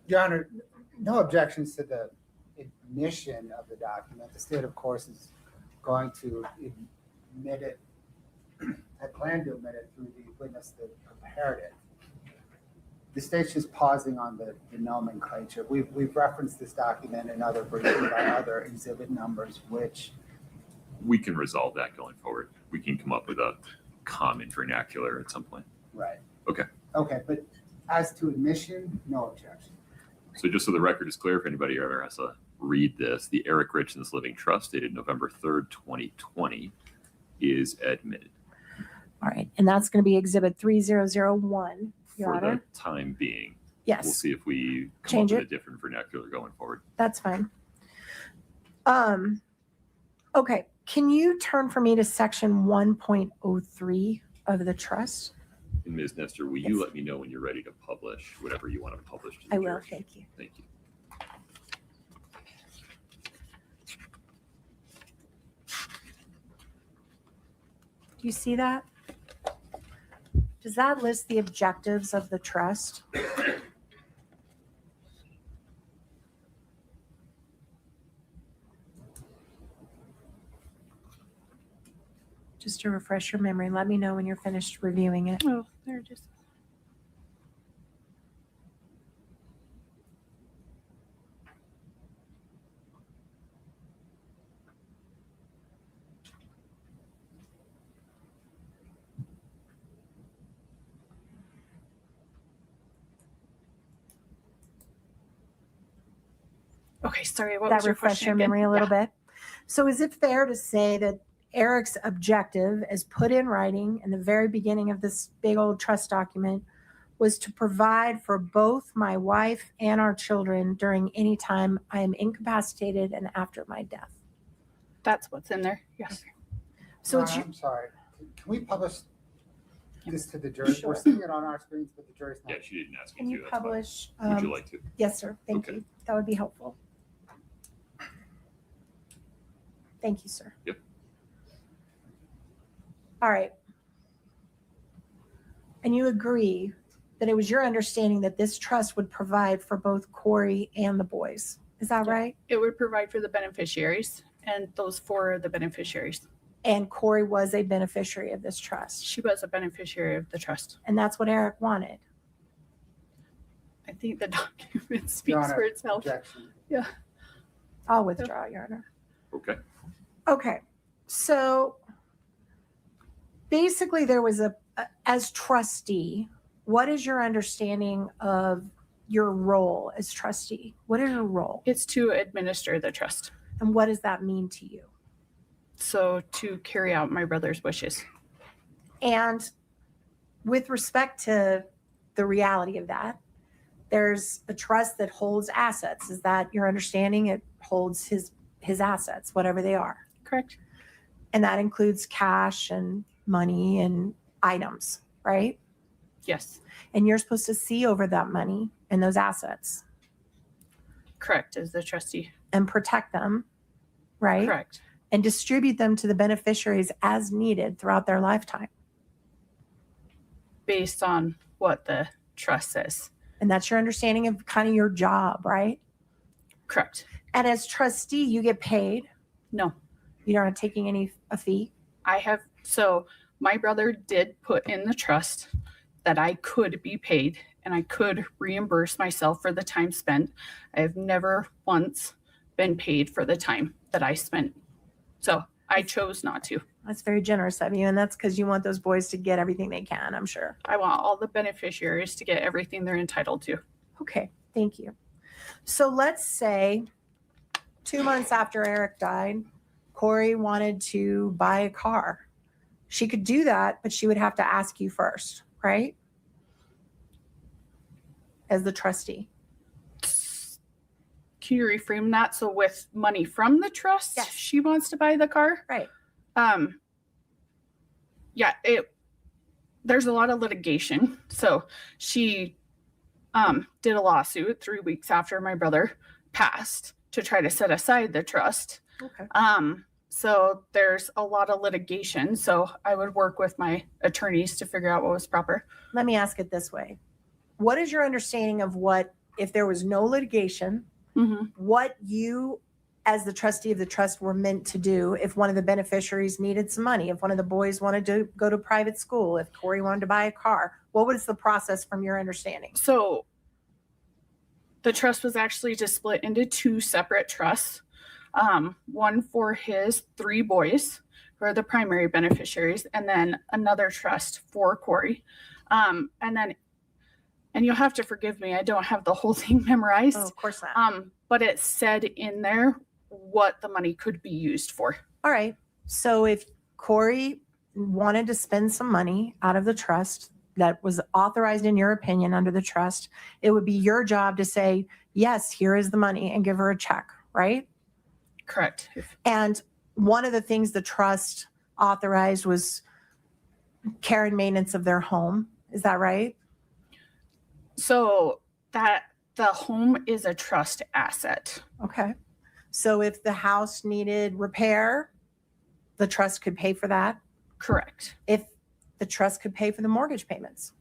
Your Honor, no objections to the admission of the document. The state, of course, is going to admit it. I plan to admit it through the witness that prepared it. The state's just pausing on the nomenclature. We've referenced this document in other briefings by other exhibit numbers, which We can resolve that going forward. We can come up with a common vernacular at some point. right. Okay. Okay, but as to admission, no objection. So just so the record is clear, if anybody ever has to read this, the Eric Richens Living Trust dated November 3rd, 2020 is admitted. All right. And that's going to be Exhibit 3001, Your For Honor. the time being. Yes. We'll see if we come Change up with it. a different vernacular going forward. That's fine. Okay. Can you turn for me to section 1.03 of the trust. And Ms. Nestor, will you let me know when you're ready to publish whatever you want to publish to the I will, jury? thank you. Thank you. Do you see that? Does that list the objectives of the trust? Just to refresh your memory, let me know when you're finished reviewing it. Oh, there it is. Okay, sorry. What That was your refresh question your again? memory a little Yeah. bit. So is it fair to say that Eric's objective, as put in writing in the very beginning of this big old trust document, was to provide for both my wife and our children during any time I am incapacitated and after my death? That's what's in there. Yes. So it's I'm sorry. Can we publish this to the jury? Sure. We're seeing it on our screens, but the jury's not. Yeah, she didn't ask Can me you to. That's fine. publish? Would you like to? Yes, sir. Thank Okay. you. That would be helpful. Thank you, sir. Yep. All right. And you agree that it was your understanding that this trust would provide for both Corey and the boys. Is that right? It would provide for the beneficiaries, and those four are the beneficiaries. And Corey was a beneficiary of this trust. She was a beneficiary of the trust. And that's what Eric wanted. I think the document Your speaks Honor, for itself. objection. Yeah. I'll withdraw, Your Honor. Okay. Okay. So basically there was as trustee, what is your understanding of your role as trustee? What is your role? It's to administer the trust. And what does that mean to you? So to carry out my brother's wishes. And with respect to the reality of that, there's a trust that holds assets. Is that your understanding? It holds his assets, whatever they are. Correct. And that includes cash and money and items, right? Yes. And you're supposed to see over that money and those assets Correct, as the trustee. and protect them, right? Correct. And distribute them to the beneficiaries as needed throughout their lifetime. Based on what the trust says. And that's your understanding of kind of your job, right? Correct. And as trustee, you get paid. No. You're not taking a fee. So my brother did put in the trust that I could be paid and I could reimburse myself for the time spent. I have never once been paid for the time that I spent. So I chose not to. That's very generous of you. And that's because you want those boys to get everything they can, I'm sure. I want all the beneficiaries to get everything they're entitled to. Okay, thank you. So let's say 2 months after Eric died, Corey wanted to buy a car. She could do that, but she would have to ask you first, right? As the trustee. Can you reframe that? So with money from the trust, Yes. she wants to buy the car? Right. Yeah, there's a lot of litigation. So she did a lawsuit 3 weeks after my brother passed to try to set aside the trust. Okay. So there's a lot of litigation. So I would work with my attorneys to figure out what was proper. Let me ask it this way. What is your understanding of what, if there was no litigation, what you as the trustee of the trust were meant to do if one of the beneficiaries needed some money, if one of the boys wanted to go to private school, if Corey wanted to buy a car? What was the process from your understanding? So the trust was actually just split into two separate trusts. One for his 3 boys, who are the primary beneficiaries, and then another trust for Corey. And you'll have to forgive me, I don't have the whole thing memorized. Oh, of course not. But it said in there what the money could be used for. All right. So if Corey wanted to spend some money out of the trust that was authorized in your opinion under the trust, it would be your job to say, yes, here is the money, and give her a check, right? Correct. And one of the things the trust authorized was care and maintenance of their home. Is that right? So that the home is a trust asset. Okay. So if the house needed repair, the trust could pay for that. Correct. If the trust could pay for the mortgage payments,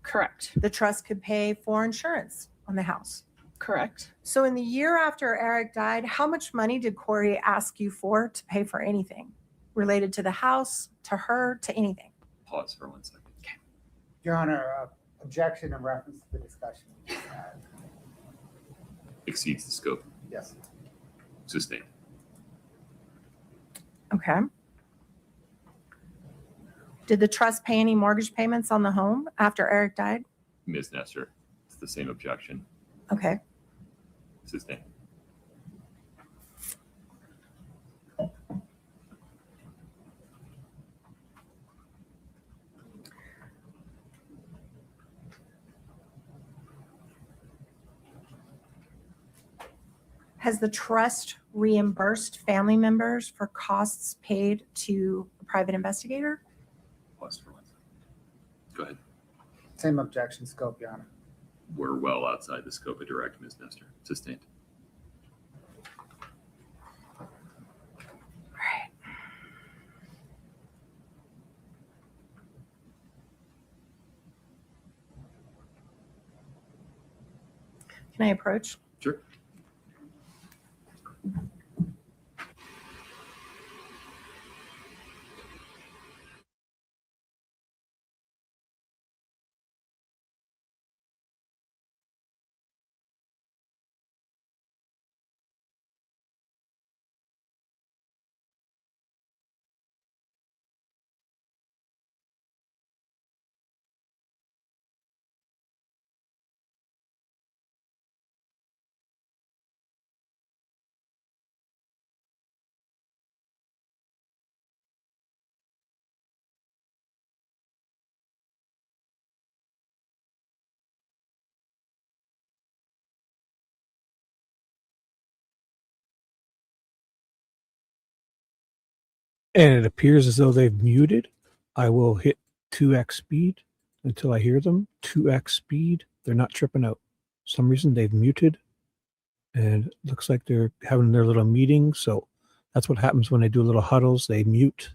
Correct. the trust could pay for insurance on the house. Correct. So in the year after Eric died, how much money did Kouri ask you for to pay for anything related to the house, to her, to anything? Pause for 1 second. Your Honor, objection in reference to the discussion we just had. Exceeds the scope. Yes. Sustained. Okay. Did the trust pay any mortgage payments on the home after Eric died? Ms. Nestor, it's the same objection. Okay. Sustained. Has the trust reimbursed family members for costs paid to a private investigator? Pause for 1 second. Go ahead. Same objection scope, Your Honor. We're well outside the scope of direct, Ms. Nestor. Sustained. Right. Can I approach? Sure. And it appears as though they've muted. I will hit 2x speed until I hear them. 2x speed. They're not tripping out. For some reason they've muted. And it looks like they're having their little meeting. So that's what happens when they do little huddles. They mute.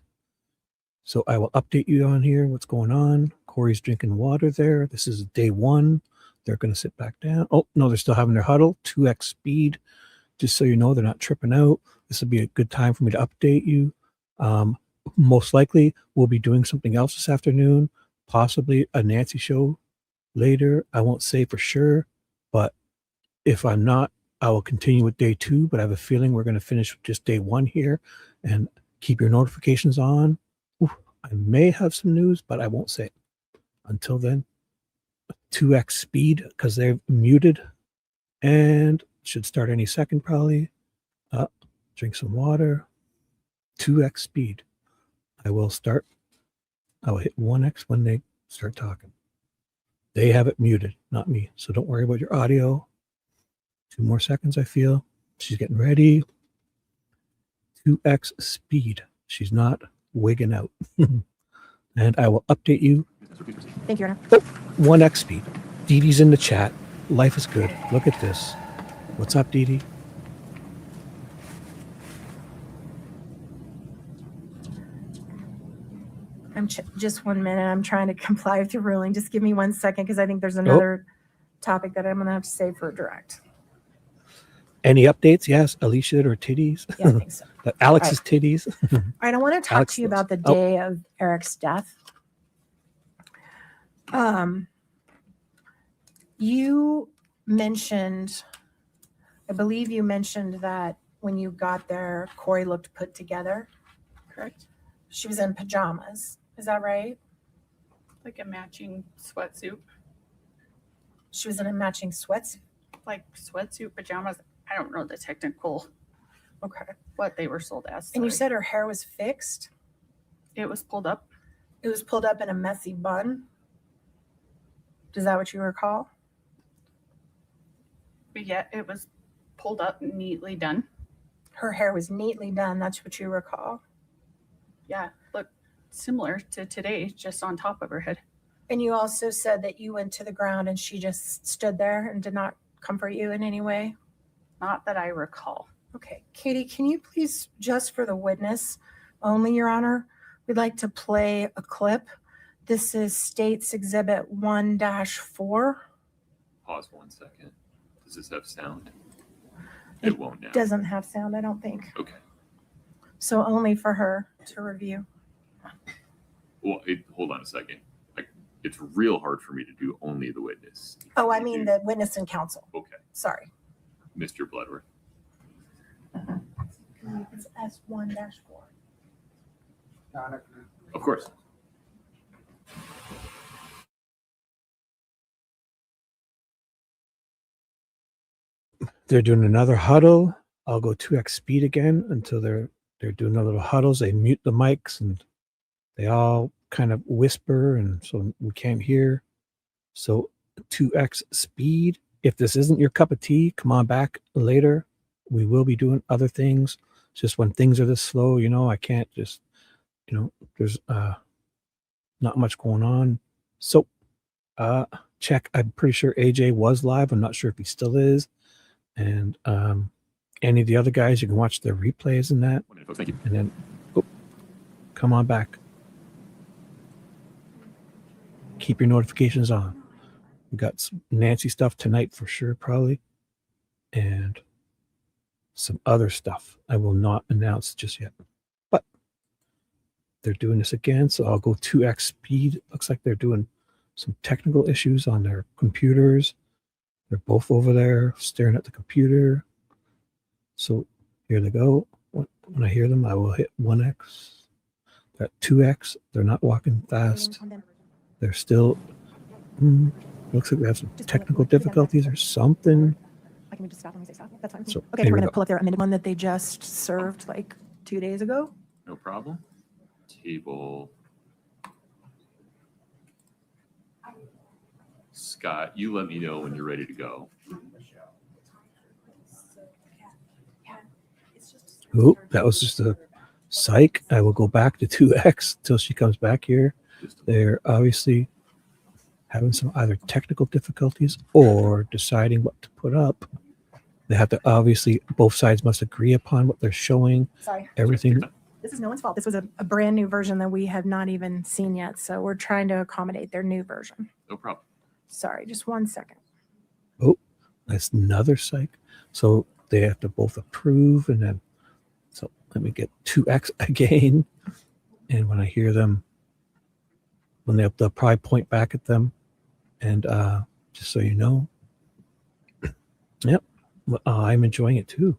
So I will update you on here. What's going on? Kouri's drinking water there. This is day 1. They're going to sit back down. Oh, no, they're still having their huddle. 2x speed. Just so you know, they're not tripping out. This would be a good time for me to update you. Most likely we'll be doing something else this afternoon, possibly a Nancy show later. I won't say for sure, but if I'm not, I will continue with day 2, but I have a feeling we're going to finish with just day 1 here and keep your notifications on. Ooh, I may have some news, but I won't say it. Until then, 2x speed because they're muted and should start any second probably. Drink some water. 2x speed. I will start. I will hit 1x when they start talking. They have it muted, not me. So don't worry about your audio. 2 more seconds, I feel. She's getting ready. 2x speed. She's not wigging out. And I will update you. Thank you, Your Honor. Oh, 1x speed. Dee Dee's in the chat. Life is good. Look at this. What's up, Dee Dee? Just 1 minute. I'm trying to comply with your ruling. Just give me 1 second because I think there's another topic that I'm going to have to save for direct. Any updates? Yes. Alicia or titties? Yeah, I think so. Alex's titties. All right. I want to talk Alex to you knows. about the day of Eric's death. You mentioned, I believe you mentioned that when you got there, Kouri looked put together. Correct. She was in pajamas. Is that right? Like a matching sweatsuit. She was in a matching sweatsuit. Like sweatsuit, pajamas. I don't know the technical, Okay. what they were sold as. And you sorry. said her hair was fixed. It was pulled up. It was pulled up in a messy bun. Is that what you recall? But yeah, it was pulled up, neatly done. Her hair was neatly done. That's what you recall. Yeah, look, similar to today, just on top of her head. And you also said that you went to the ground and she just stood there and did not comfort you in any way? Not that I recall. Okay. Katie, can you please, just for the witness only, Your Honor, we'd like to play a clip. This is State's Exhibit 1-4. Pause 1 second. Does this have sound? It won't now. Doesn't have sound, I don't think. Okay. So only for her to review. Well, hold on a second. It's real hard for me to do only the witness. Oh, I mean the witness and counsel. Okay. Sorry. Mr. Bloodworth. It's S1-4. Of course. They're doing another huddle. I'll go 2x speed again until they're doing a little huddles. They mute the mics and they all kind of whisper, and so we can't hear. So 2x speed. If this isn't your cup of tea, come on back later. We will be doing other things. It's just when things are this slow, I can't just, there's not much going on. So check. I'm pretty sure AJ was live. I'm not sure if he still is. And any of the other guys, you can watch their replays and that. Thank you. And then come on back. Keep your notifications on. We got some Nancy stuff tonight for sure, probably. And some other stuff I will not announce just yet. But they're doing this again, so I'll go 2x speed. Looks like they're doing some technical issues on their computers. They're both over there staring at the computer. So here they go. When I hear them, I will hit 1x. They're at 2x. They're not walking fast. They're still, looks like they have some technical difficulties or something. Can we just stop when we say stop? That's fine. So, Okay, we're going to pull up their amended one that they just served like 2 days ago. No problem. Table. Scott, you let me know when you're ready to go. Oh, that was just a psych. I will go back to 2x till she comes back here. They're obviously having some either technical difficulties or deciding what to put up. They have to obviously, both sides must agree upon what they're showing. Sorry. Everything. This is no one's fault. This was a brand new version that we have not even seen yet. So we're trying to accommodate their new version. No problem. Sorry, just 1 second. Oh, that's another psych. So they have to both approve, and then, so let me get 2x again. And when I hear them, when they'll probably point back at them. And just so you know, yep, I'm enjoying it too.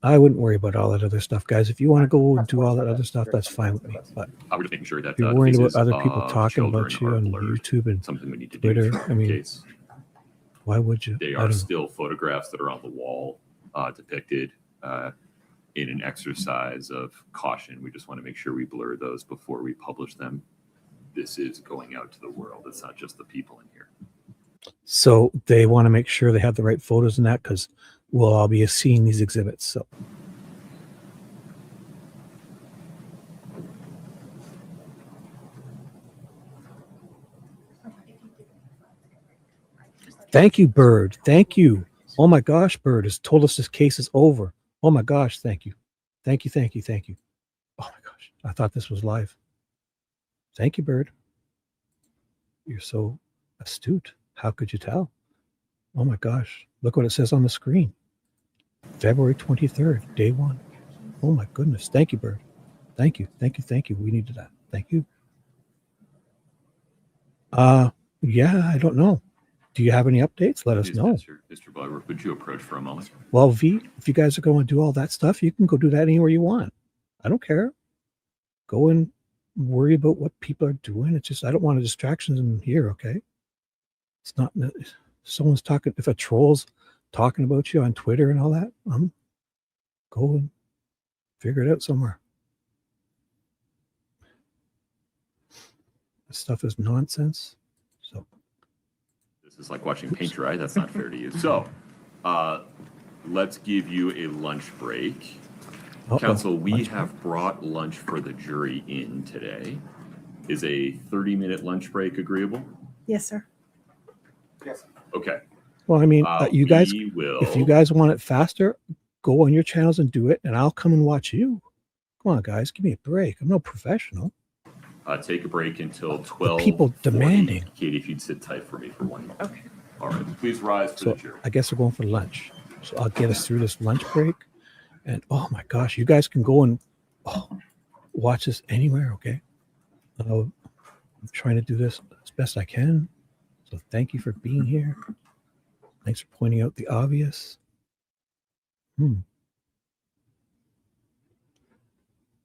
I wouldn't worry about all that other stuff, guys. If you want to go and do all that other stuff, that's fine with me. But I was just making sure that if you're worried about faces other people of talking about children you are on blurred, YouTube and something we need to Twitter, do. I mean, Case. why would you? They I are don't know. still photographs that are on the wall depicted in an exercise of caution. We just want to make sure we blur those before we publish them. This is going out to the world. It's not just the people in here. So they want to make sure they have the right photos in that, because we'll all be seeing these exhibits. So thank you, Bird. Thank you. Oh my gosh, Bird has told us this case is over. Oh my gosh, thank you. Thank you, thank you, thank you. Oh my gosh, I thought this was live. Thank you, Bird. You're so astute. How could you tell? Oh my gosh, look what it says on the screen. February 23rd, day 1. Oh my goodness. Thank you, Bird. Thank you, thank you, thank you. We needed that. Thank you. Yeah, I don't know. Do you have any updates? Let us know. Mr. Bloodworth, would you approach for a moment? Well, V, if you guys are going to do all that stuff, you can go do that anywhere you want. I don't care. Go and worry about what people are doing. It's just, I don't want distractions in here, okay? It's not, someone's talking, if a troll's talking about you on Twitter and all that, go and figure it out somewhere. This stuff is nonsense. So This is like watching paint dry. That's not fair to you. So let's give you a lunch break. Counsel, we lunch have brought lunch for the jury in today. Is a 30-minute lunch break agreeable? Yes, sir. Yes. Okay. Well, I mean, you guys, We will. if you guys want it faster, go on your channels and do it, and I'll come and watch you. Come on, guys, give me a break. I'm no professional. Take a break until 12. People demanding. Katie, if you'd sit tight for me for 1 minute. Okay. All right. Please rise for So the jury. I guess we're going for lunch. So I'll get us through this lunch break. And oh my gosh, you guys can go and watch this anywhere, okay? I'm trying to do this as best I can. So thank you for being here. Thanks for pointing out the obvious.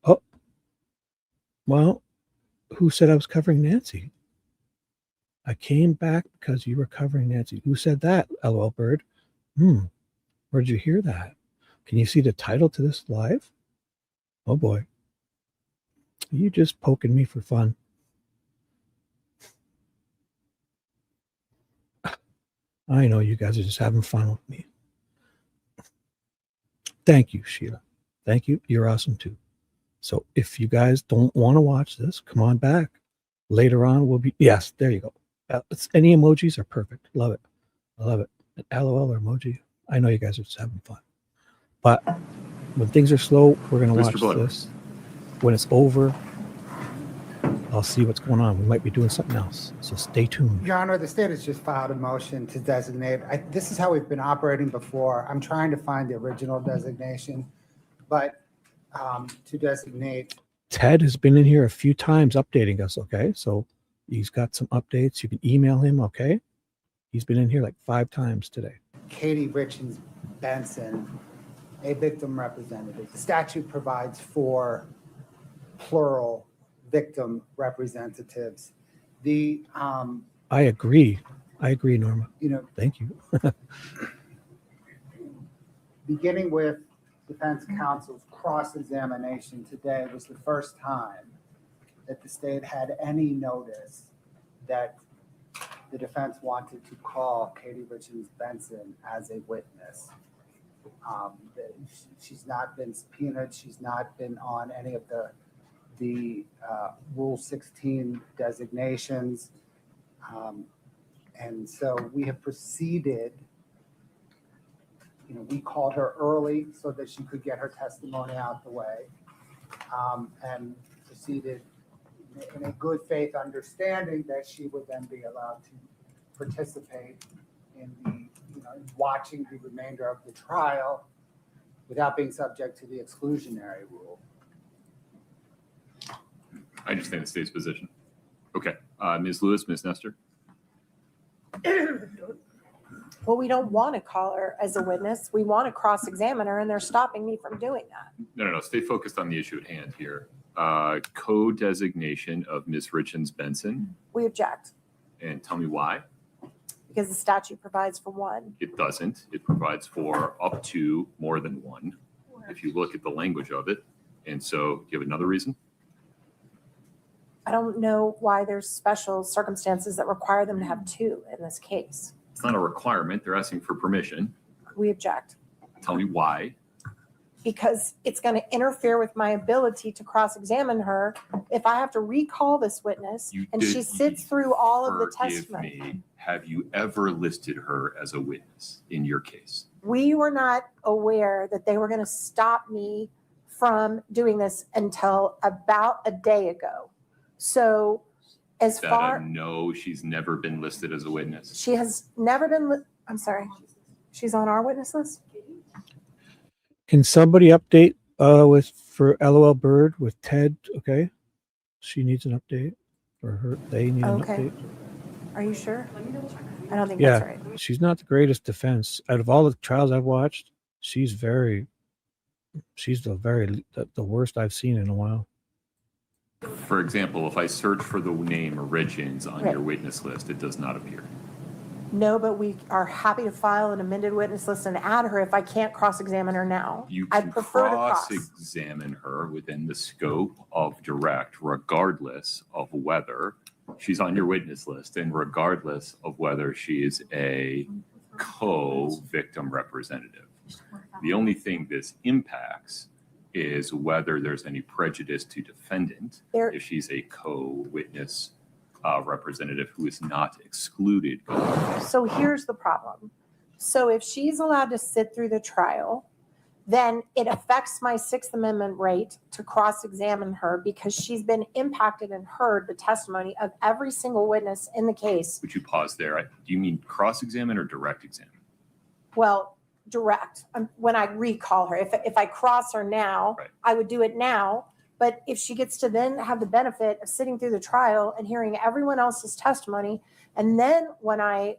Oh, well, who said I was covering Nancy? I came back because you were covering Nancy. Who said that, LOL Bird? Where'd you hear that? Can you see the title to this live? Oh boy. Are you just poking me for fun? I know you guys are just having fun with me. Thank you, Sheila. Thank you. You're awesome too. So if you guys don't want to watch this, come on back. Later on, we'll be, yes, there you go. Any emojis are perfect. Love it. I love it. An LOL or emoji. I know you guys are just having fun. But when things are slow, we're going to watch this. When it's over, I'll see what's going on. We might be doing something else. So stay tuned. Your Honor, the state has just filed a motion to designate. This is how we've been operating before. I'm trying to find the original designation, but to designate. Ted has been in here a few times updating us, okay? So he's got some updates. You can email him, okay? He's been in here like 5 times today. Katie Richens Benson, a victim representative. The statute provides for plural victim representatives. I agree. I agree, Norma. Thank you. Beginning with defense counsel's cross-examination today was the first time that the state had any notice that the defense wanted to call Katie Richens Benson as a witness. She's not been subpoenaed. She's not been on any of the Rule 16 designations. And so we have proceeded, we called her early so that she could get her testimony out the way, and proceeded in a good faith understanding that she would then be allowed to participate in watching the remainder of the trial without being subject to the exclusionary rule. I understand the state's position. Okay. Ms. Lewis, Ms. Nestor. Well, we don't want to call her as a witness. We want to cross-examine her, and they're stopping me from doing that. No. Stay focused on the issue at hand here. Co-designation of Ms. Richens Benson. We object. And tell me why. Because the statute provides for one. It doesn't. It provides for up to more than one, if you look at the language of it. And so, do you have another reason? I don't know why there's special circumstances that require them to have 2 in this case. It's not a requirement. They're asking for permission. We object. Tell me why. Because it's going to interfere with my ability to cross-examine her if I have to recall this witness she sits through all of the testimony. Forgive me. Have you ever listed her as a witness in your case? We were not aware that they were going to stop me from doing this until about a day ago. So as far no, she's never been listed as a witness. She has never been, I'm sorry, she's on our witness list? Can somebody update for LOL Bird with Ted? Okay. She needs an update, or they need an update. Are you sure? I don't think Yeah, that's right. she's not the greatest defense. Out of all the trials I've watched, she's the worst I've seen in a while. For example, if I search for the name Richens on your witness list, it does not appear. No, but we are happy to file an amended witness list and add her if I can't cross-examine her now. You I can prefer to cross. cross-examine her within the scope of direct, regardless of whether she's on your witness list and regardless of whether she is a co-victim representative. The only thing this impacts is whether there's any prejudice to defendant There- if she's a co-witness representative who is not excluded. So here's the problem. So if she's allowed to sit through the trial, then it affects my Sixth Amendment right to cross-examine her because she's been impacted and heard the testimony of every single witness in the case. Would you pause there? Do you mean cross-examine or direct examine? Well, direct, when I recall her. If I cross her now, Right. I would do it now. But if she gets to then have the benefit of sitting through the trial and hearing everyone else's testimony, and then when I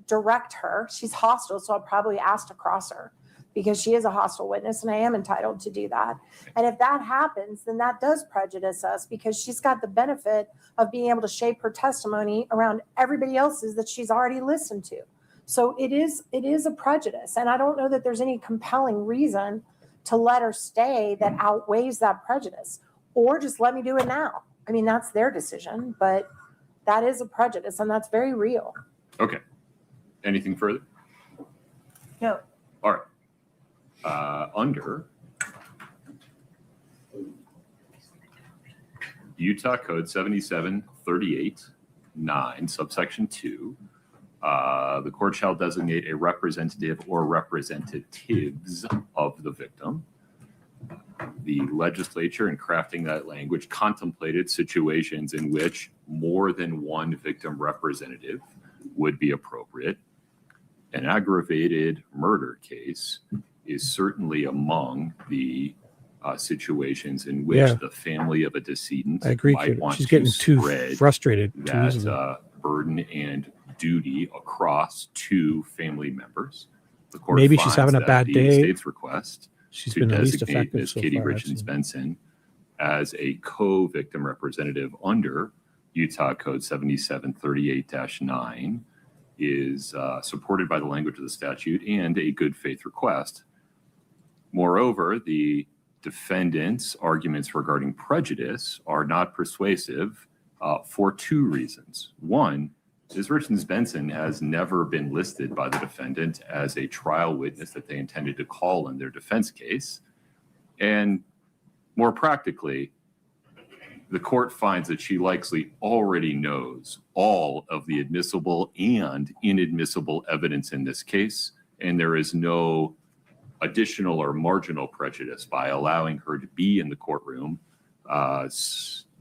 direct her, she's hostile, so I'll probably ask to cross her because she is a hostile witness and I am entitled to do that. And if that happens, then that does prejudice us because she's got the benefit of being able to shape her testimony around everybody else's that she's already listened to. So it is a prejudice. And I don't know that there's any compelling reason to let her stay that outweighs that prejudice, or just let me do it now. I mean, that's their decision, but that is a prejudice and that's very real. Okay. Anything further? No. All right. Under Utah Code 7738-9, subsection 2, the court shall designate a representative or representatives of the victim. The legislature, in crafting that language, contemplated situations in which more than one victim representative would be appropriate. An aggravated murder case is certainly among the situations in which the family of a decedent I agree. might want She's to getting too spread frustrated too that easily. burden and duty across two family members. The court Maybe she's finds having a that bad the day. state's request She's to been the least designate effective Ms. so Katie far. I've Richens seen. Benson as a co-victim representative under Utah Code 7738-9 is supported by the language of the statute and a good faith request. Moreover, the defendant's arguments regarding prejudice are not persuasive for two reasons. One, Ms. Richens Benson has never been listed by the defendant as a trial witness that they intended to call in their defense case. And more practically, the court finds that she likely already knows all of the admissible and inadmissible evidence in this case, and there is no additional or marginal prejudice by allowing her to be in the courtroom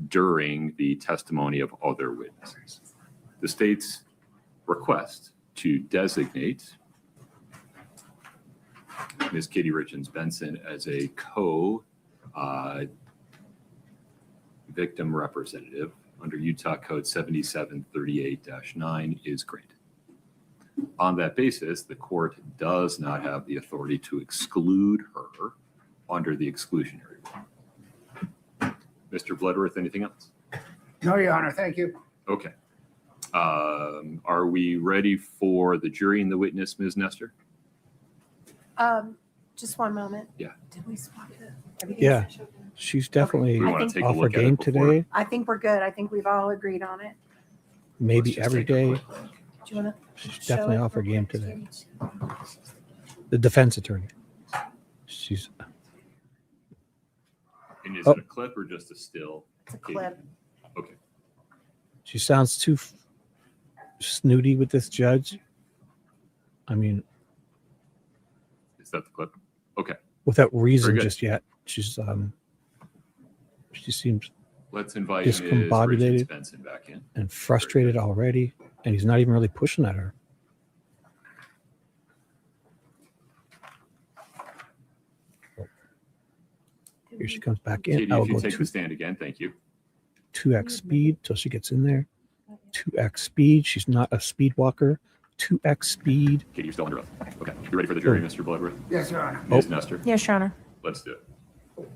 during the testimony of other witnesses. The state's request to designate Ms. Katie Richens Benson as a co-victim representative under Utah Code 7738-9 is granted. On that basis, the court does not have the authority to exclude her under the exclusionary rule. Mr. Bloodworth, anything else? No, Your Honor, thank you. Okay. Are we ready for the jury and the witness, Ms. Nestor? Just one moment. Yeah. Did we swap it? Yeah, she's definitely We want to take a off her look at game it before. today. I think we're good. I think we've all agreed on it. Maybe Let's just every take a day. quick look. Do you want to? She's definitely off her game today. The defense attorney. She's And is Oh. it a clip or just a still? It's a clip. Okay. she sounds too snooty with this judge. I mean, Is that the clip? Okay. without reason good. just yet. She's she seems Let's invite Ms. Discombobulated. Richens Benson back in. and frustrated already, and he's not even really pushing at her. Here she comes back in. Katie, I will if you go take the 2, stand again, thank you. 2x speed till she gets in there. 2x speed. She's not a speed walker. 2x speed. Katie, you're still under oath. Okay. You ready for the jury, Oh. Mr. Bloodworth? Yes, Your Honor. Ms. Nestor? Yes, Your Honor. Let's do it.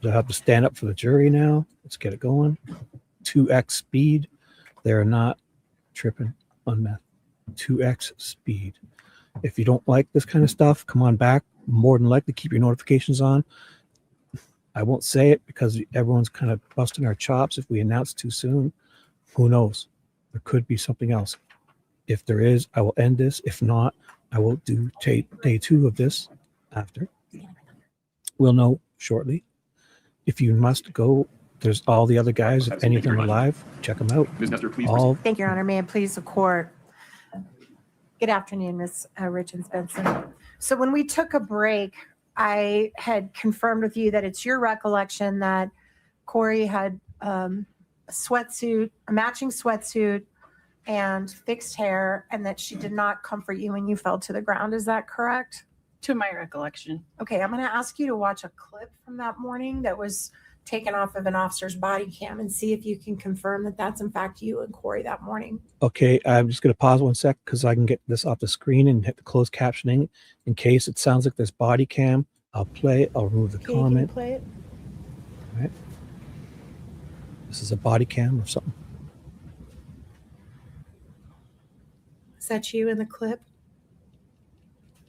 They'll have to stand up for the jury now. Let's get it going. 2x speed. They're not tripping on meth. 2x speed. If you don't like this kind of stuff, come on back. More than likely, keep your notifications on. I won't say it because everyone's kind of busting our chops if we announce too soon. Who knows? There could be something else. If there is, I will end this. If not, I will do day 2 of this after. We'll know shortly. If you must go, there's all the other guys. If Absolutely. any of them are alive, check them out. Ms. Nestor, please All Thank you, Your Honor. May it please the court. Good afternoon, Ms. Richens Benson. So when we took a break, I had confirmed with you that it's your recollection that Kouri had a sweatsuit, a matching sweatsuit, and fixed hair, and that she did not comfort you when you fell to the ground. Is that correct? To my recollection. Okay, I'm going to ask you to watch a clip from that morning that was taken off of an officer's body cam and see if you can confirm that that's in fact you and Kouri that morning. Okay, I'm just going to pause 1 sec because I can get this off the screen and hit the closed captioning in case it sounds like there's body cam. I'll play it. I'll remove the Can you comment. play it? All right. This is a body cam or something. Is that you in the clip?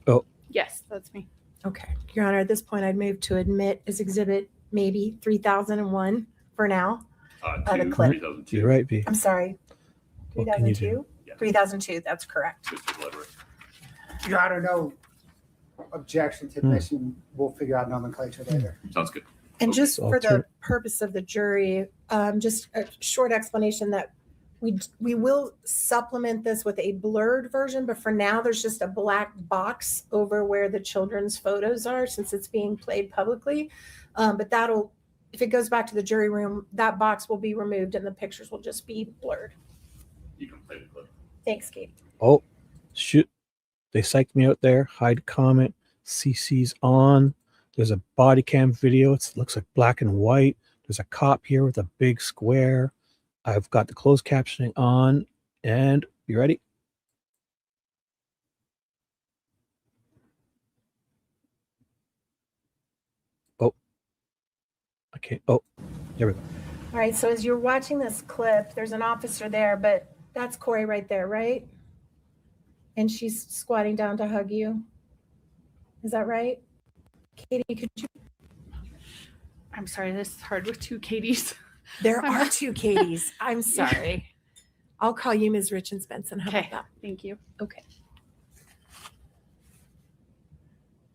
Oh, Yes, that's me. Okay. Your Honor, at this point, I'd move to admit as exhibit maybe 3001 for now. The clip. 3002. you're right, V. I'm sorry. What can you 3002? Yeah. 3002, that's correct. Mr. Bloodworth. Your Honor, no objection to admission. We'll figure out nomenclature later. Sounds good. And Okay. just So I'll for turn- the purpose of the jury, just a short explanation that we will supplement this with a blurred version, but for now, there's just a black box over where the children's photos are since it's being played publicly. But that'll, if it goes back to the jury room, that box will be removed and the pictures will just be blurred. You can play the clip. Thanks, Kate. Oh, shoot. They psyched me out there. Hide comment. CC's on. There's a body cam video. It looks like black and white. There's a cop here with a big square. I've got the closed captioning on. And you ready? Oh. Okay. Oh, there we go. All right, so as you're watching this clip, there's an officer there, but that's Kouri right there, right? And she's squatting down to hug you. Is that right? Katie, could you? I'm sorry, this is hard with two Katies. There are two Katies. I'm sorry. I'll call you Ms. Richens Benson. How Okay, about that? thank you. Okay.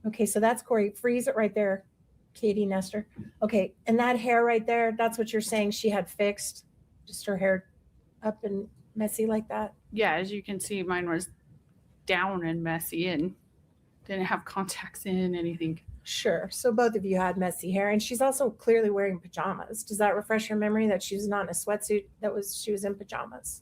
Okay, so that's Kouri. Freeze it right there, Katie Nestor. Okay, and that hair right there, that's what you're saying she had fixed? Just her hair up and messy like that? Yeah, as you can see, mine was down and messy and didn't have contacts in anything. Sure. So both of you had messy hair, and she's also clearly wearing pajamas. Does that refresh your memory that she was not in a sweatsuit? She was in pajamas.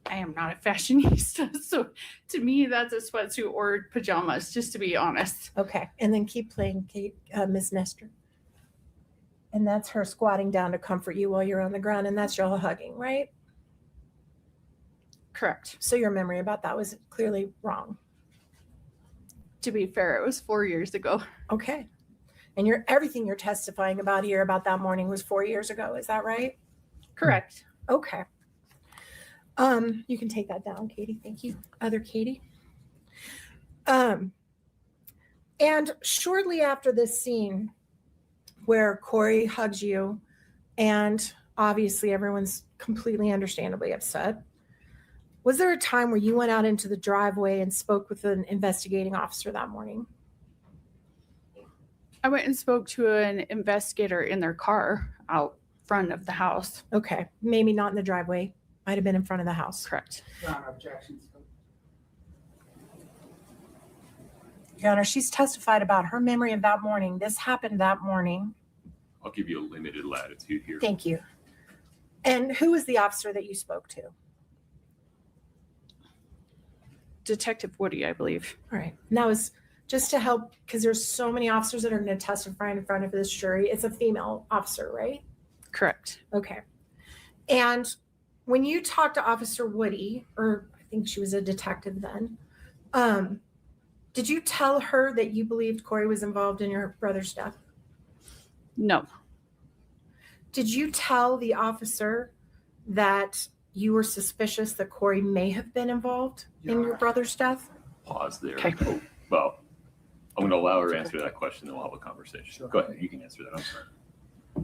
I am not a fashionista, so to me, that's a sweatsuit or pajamas, just to be honest. Okay, and then keep playing, Kate, Ms. Nestor. And that's her squatting down to comfort you while you're on the ground, and that's y'all hugging, right? Correct. So your memory about that was clearly wrong. To be fair, it was 4 years ago. Okay. And everything you're testifying about here about that morning was 4 years ago. Is that right? Correct. Okay. You can take that down, Katie. Thank you. Other Katie. And shortly after this scene where Kouri hugs you, and obviously everyone's completely understandably upset, was there a time where you went out into the driveway and spoke with an investigating officer that morning? I went and spoke to an investigator in their car out front of the house. Okay. Maybe not in the driveway. Might have been in front of the house. Correct. Your Honor, objections. Your Honor, she's testified about her memory of that morning. This happened that morning. I'll give you a limited latitude here. Thank you. And who was the officer that you spoke to? Detective Woody, I believe. All right. And that was just to help, because there's so many officers that are going to testify in front of this jury. It's a female officer, right? Correct. Okay. And when you talked to Officer Woody, or I think she was a detective then, did you tell her that you believed Kouri was involved in your brother's death? No. Did you tell the officer that you were suspicious that Kouri may have been involved in your brother's death? Pause there. Okay. Oh, well, I'm going to allow her to answer that question, then we'll have a conversation. Sure. Go ahead. You can answer that. I'm sorry.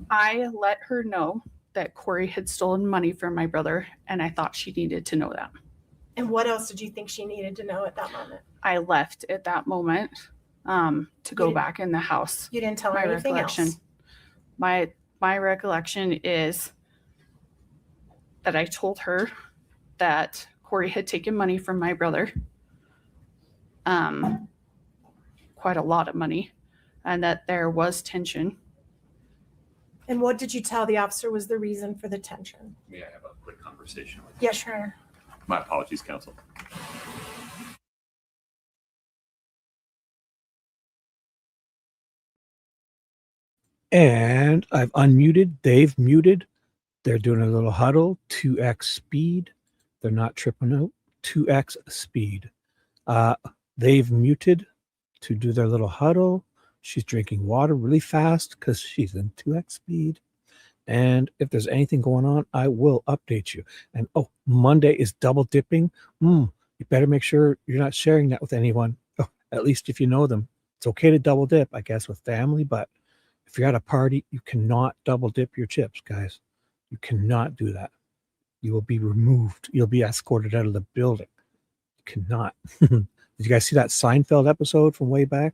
I let her know that Kouri had stolen money from my brother, and I thought she needed to know that. And what else did you think she needed to know at that moment? I left at that moment to go back in the house. You didn't tell her My anything recollection. else. My recollection is that I told her that Couri had taken money from my brother, quite a lot of money, and that there was tension. And what did you tell the officer was the reason for the tension? May I have a quick conversation with you? Yes, sure. My apologies, counsel. And I've unmuted. They've muted. They're doing a little huddle, 2x speed. They're not tripping out, 2x speed. They've muted to do their little huddle. She's drinking water really fast because she's in 2x speed. And if there's anything going on, I will update you. And oh, Monday is double dipping. You better make sure you're not sharing that with anyone, at least if you know them. It's okay to double dip, I guess, with family, but if you're at a party, you cannot double dip your chips, guys. You cannot do that. You will be removed. You'll be escorted out of the building. You cannot. Did you guys see that Seinfeld episode from way back?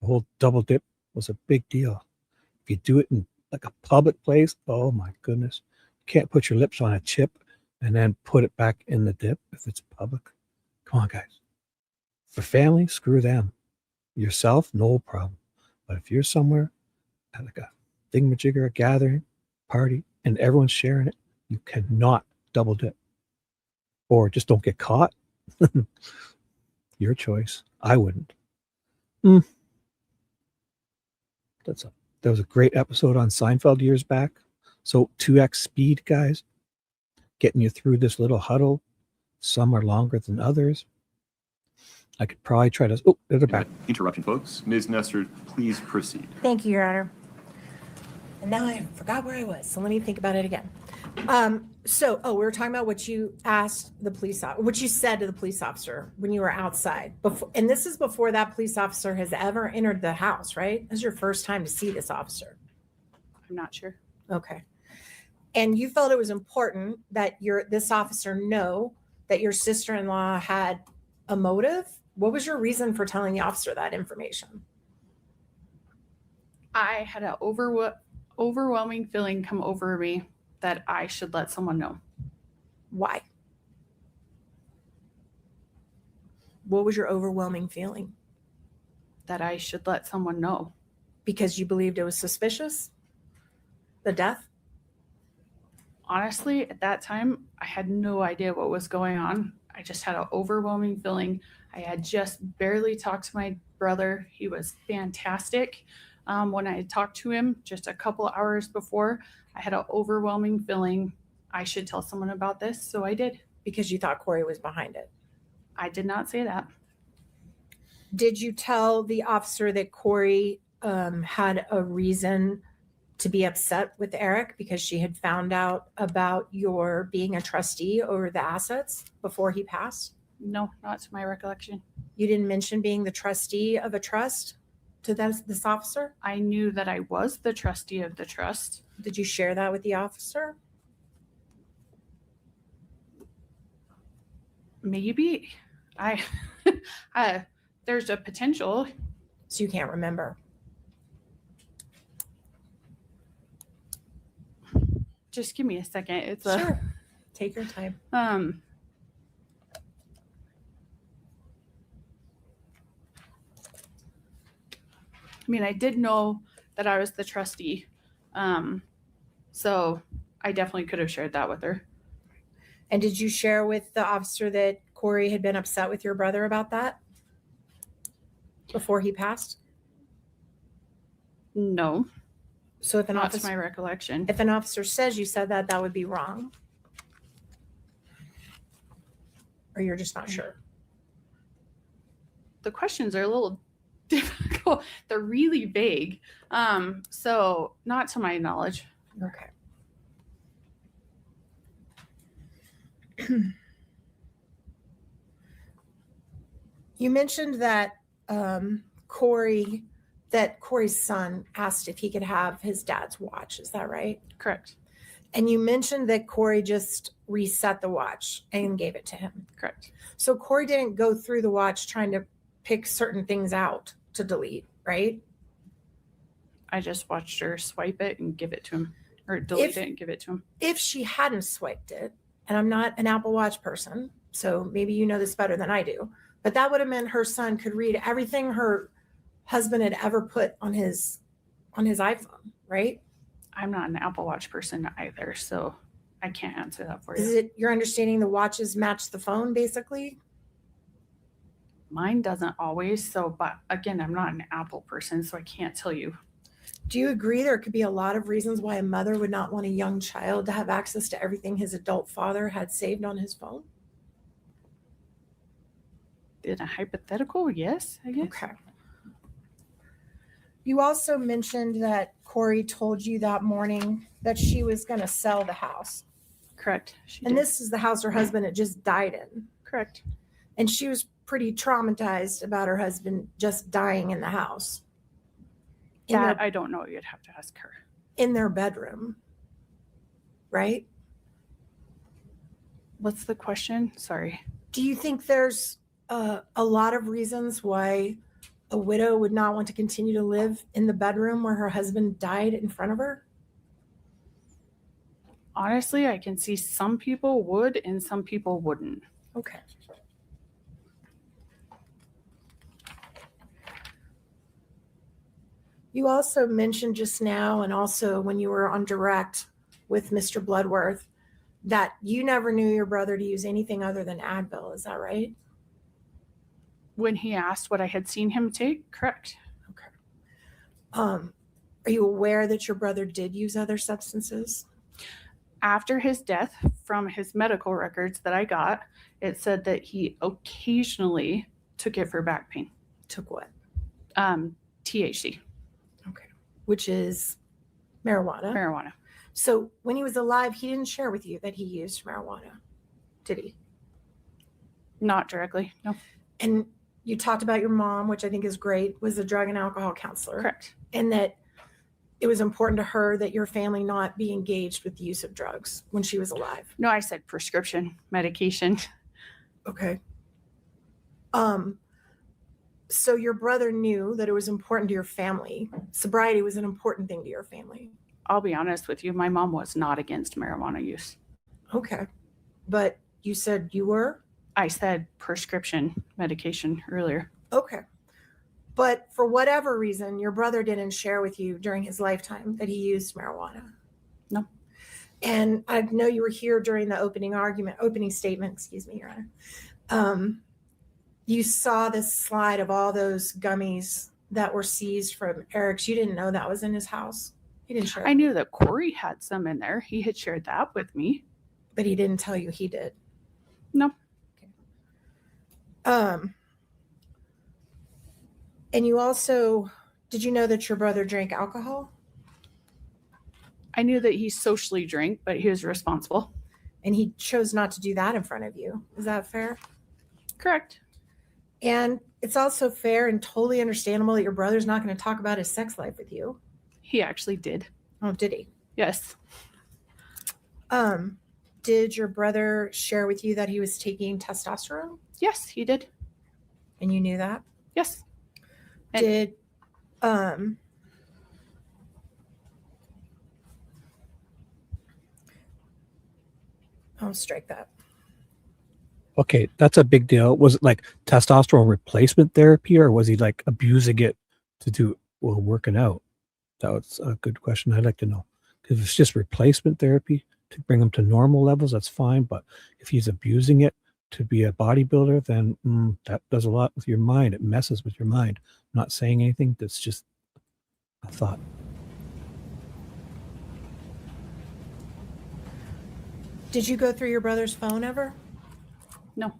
The whole double dip was a big deal. If you do it in like a public place, oh my goodness. You can't put your lips on a chip and then put it back in the dip if it's public. Come on, guys. For family, screw them. Yourself, no problem. But if you're somewhere at like a thingamajigger, a gathering, party, and everyone's sharing it, you cannot double dip. Or just don't get caught. Your choice. I wouldn't. That was a great episode on Seinfeld years back. So 2x speed, guys, getting you through this little huddle. Some are longer than others. I could probably try to. Oh, they're back. Interruption, folks. Ms. Nestor, please proceed. Thank you, Your Honor. And now I forgot where I was, so let me think about it again. We were talking about what you asked the police, what you said to the police officer when you were outside. And this is before that police officer has ever entered the house, right? This is your first time to see this officer. I'm not sure. Okay. And you felt it was important that this officer know that your sister-in-law had a motive. What was your reason for telling the officer that information? I had an overwhelming feeling come over me that I should let someone know. Why? What was your overwhelming feeling? That I should let someone know. Because you believed it was suspicious? The death? Honestly, at that time, I had no idea what was going on. I just had an overwhelming feeling. I had just barely talked to my brother. He was fantastic. When I had talked to him just a couple hours before, I had an overwhelming feeling I should tell someone about this, so I did. Because you thought Couri was behind it? I did not say that. Did you tell the officer that Couri had a reason to be upset with Eric because she had found out about your being a trustee over the assets before he passed? No, not to my recollection. You didn't mention being the trustee of a trust to this officer? I knew that I was the trustee of the trust. Did you share that with the officer? Maybe. There's a potential. So you can't remember? Just give me a second. It's sure. Take your time. I did know that I was the trustee. So I definitely could have shared that with her. And did you share with the officer that Couri had been upset with your brother about that before he passed? No. So if an Not officer, to my recollection. if an officer says you said that, that would be wrong. Or you're just not sure? The questions are a little difficult. They're really vague. So not to my knowledge. Okay. You mentioned that Couri's son asked if he could have his dad's watch. Is that right? Correct. And you mentioned that Couri just reset the watch and gave it to him. Correct. So Couri didn't go through the watch trying to pick certain things out. to delete, right? I just watched her swipe it and give it to him, or delete it and give it to him. If she hadn't swiped it, and I'm not an Apple Watch person, so maybe you know this better than I do, but that would have meant her son could read everything her husband had ever put on his iPhone, right? I'm not an Apple Watch person either, so I can't answer that for you. Is it your understanding the watches match the phone, basically? Mine doesn't always, so, but again, I'm not an Apple person, so I can't tell you. Do you agree there could be a lot of reasons why a mother would not want a young child to have access to everything his adult father had saved on his phone? In a hypothetical, yes, I guess. Okay. You also mentioned that Kouri told you that morning that she was going to sell the house. Correct. And this is the house her husband had just died in. Correct. And she was pretty traumatized about her husband just dying in the house. That I don't know. You'd have to ask her. In their bedroom, right? What's the question? Sorry. Do you think there's a lot of reasons why a widow would not want to continue to live in the bedroom where her husband died in front of her? Honestly, I can see some people would and some people wouldn't. Okay. You also mentioned just now, and also when you were on direct with Mr. Bloodworth, that you never knew your brother to use anything other than Advil. Is that right? When he asked what I had seen him take, correct. Okay. Are you aware that your brother did use other substances? After his death, from his medical records that I got, it said that he occasionally took it for back pain. Took what? THC. Okay. Which is marijuana. Marijuana. So when he was alive, he didn't share with you that he used marijuana, did he? Not directly, no. And you talked about your mom, which I think is great, was a drug and alcohol counselor. Correct. And that it was important to her that your family not be engaged with the use of drugs when she was alive. No, I said prescription medication. Okay. So your brother knew that it was important to your family. Sobriety was an important thing to your family. I'll be honest with you, my mom was not against marijuana use. Okay. But you said you were? I said prescription medication earlier. Okay. But for whatever reason, your brother didn't share with you during his lifetime that he used marijuana. No. And I know you were here during the opening statement, excuse me, Your Honor. You saw this slide of all those gummies that were seized from Eric's. You didn't know that was in his house. He didn't share. I knew that Kouri had some in there. He had shared that with me. But he didn't tell you he did. No. Okay. And you also, did you know that your brother drank alcohol? I knew that he socially drank, but he was responsible. And he chose not to do that in front of you. Is that fair? Correct. And it's also fair and totally understandable that your brother's not going to talk about his sex life with you. He actually did. Oh, did he? Yes. Did your brother share with you that he was taking testosterone? Yes, he did. And you knew that? Yes. Did I'll strike that. Okay, that's a big deal. Was it like testosterone replacement therapy, or was he like abusing it to do working out? That was a good question. I'd like to know. Because if it's just replacement therapy to bring him to normal levels, that's fine. But if he's abusing it to be a bodybuilder, then that does a lot with your mind. It messes with your mind. I'm not saying anything. That's just a thought. Did you go through your brother's phone ever? No.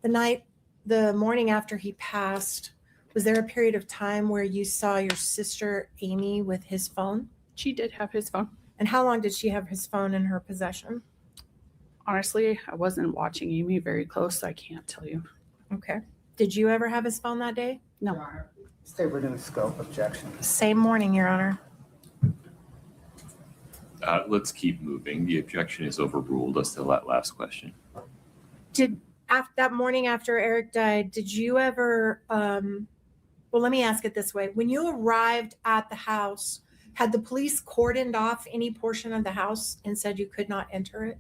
The morning after he passed, was there a period of time where you saw your sister Amy with his phone? She did have his phone. And how long did she have his phone in her possession? Honestly, I wasn't watching Amy very close, so I can't tell you. Okay. Did you ever have his phone that day? No. Your Honor, stay within scope. Objection. Same morning, Your Honor. Let's keep moving. The objection is overruled as to that last question. That morning after Eric died, did you ever Well, let me ask it this way. When you arrived at the house, had the police cordoned off any portion of the house and said you could not enter it?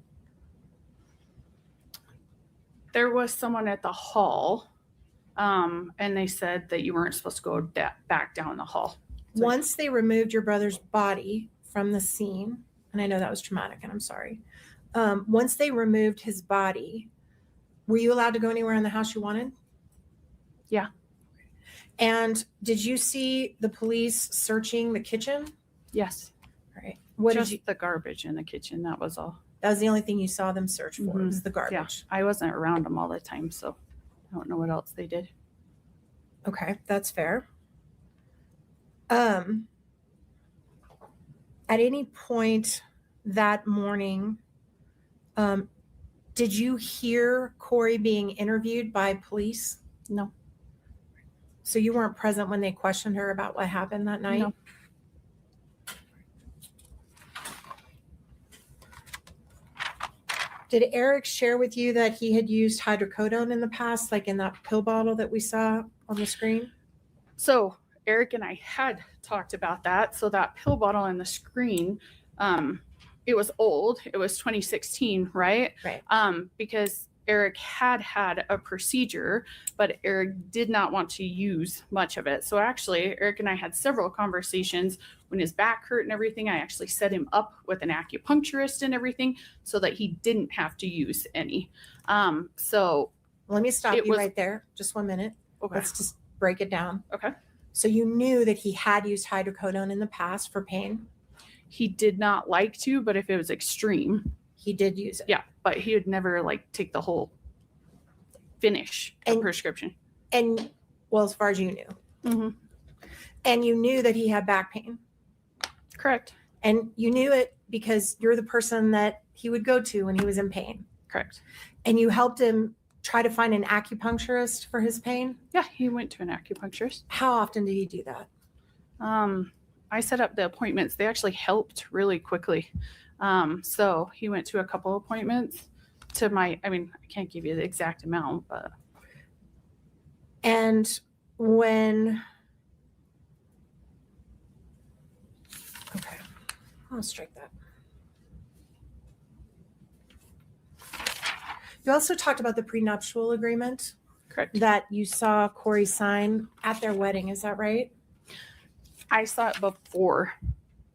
There was someone at the hall, and they said that you weren't supposed to go back down the hall. So Once they removed your brother's body from the scene, and I know that was traumatic and I'm sorry. Once they removed his body, were you allowed to go anywhere in the house you wanted? Yeah. And did you see the police searching the kitchen? Yes. All right. What Just did you, the garbage in the kitchen. That was all. that was the only thing you saw them search for Mhm. was the Yeah. garbage. I wasn't around them all the time, so I don't know what else they did. Okay, that's fair. At any point that morning, did you hear Corey being interviewed by police? No. So you weren't present when they questioned her about what happened that night? No. Did Eric share with you that he had used hydrocodone in the past, like in that pill bottle that we saw on the screen? So Eric and I had talked about that. So that pill bottle on the screen, it was old. It was 2016, right? Right. Because Eric had a procedure, but Eric did not want to use much of it. So actually, Eric and I had several conversations when his back hurt and everything. I actually set him up with an acupuncturist and everything so that he didn't have to use any. So Let me stop It you was- right there. Just 1 minute. okay. Let's just break it down. Okay. So you knew that he had used hydrocodone in the past for pain? He did not like to, but if it was extreme, He did use it. yeah, but he would never like take the whole finish the And- prescription. And, well, as far as you knew. Mhm. And you knew that he had back pain. Correct. And you knew it because you're the person that he would go to when he was in pain. Correct. And you helped him try to find an acupuncturist for his pain. Yeah, he went to an acupuncturist. How often did he do that? I set up the appointments. They actually helped really quickly. So he went to a couple appointments to I can't give you the exact amount, but And when, okay, I'll strike that. You also talked about the prenuptial agreement correct. that you saw Corey sign at their wedding. Is that right? I saw it before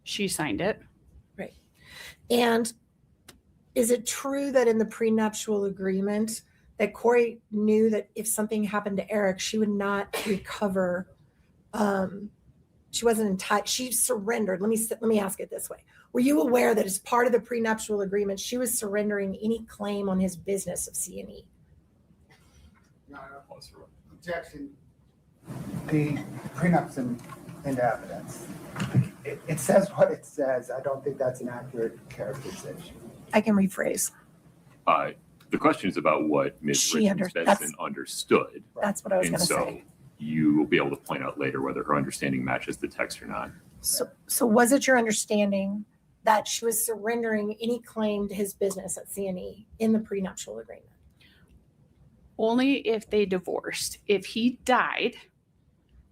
she signed it. Right. And is it true that in the prenuptial agreement that Corey knew that if something happened to Eric, she would not recover? She wasn't entitled. She surrendered. Let me ask it this way: were you aware that as part of the prenuptial agreement, she was surrendering any claim on his business of C&E? No, objection. The prenup's into evidence. It says what it says. I don't think that's an accurate characterization. I can rephrase. The question is about what Ms. She Benson understood. That's what I was And going to so say. you will be able to point out later whether her understanding matches the text or not. So was it your understanding that she was surrendering any claim to his business at C&E in the prenuptial agreement? Only if they divorced. If he died,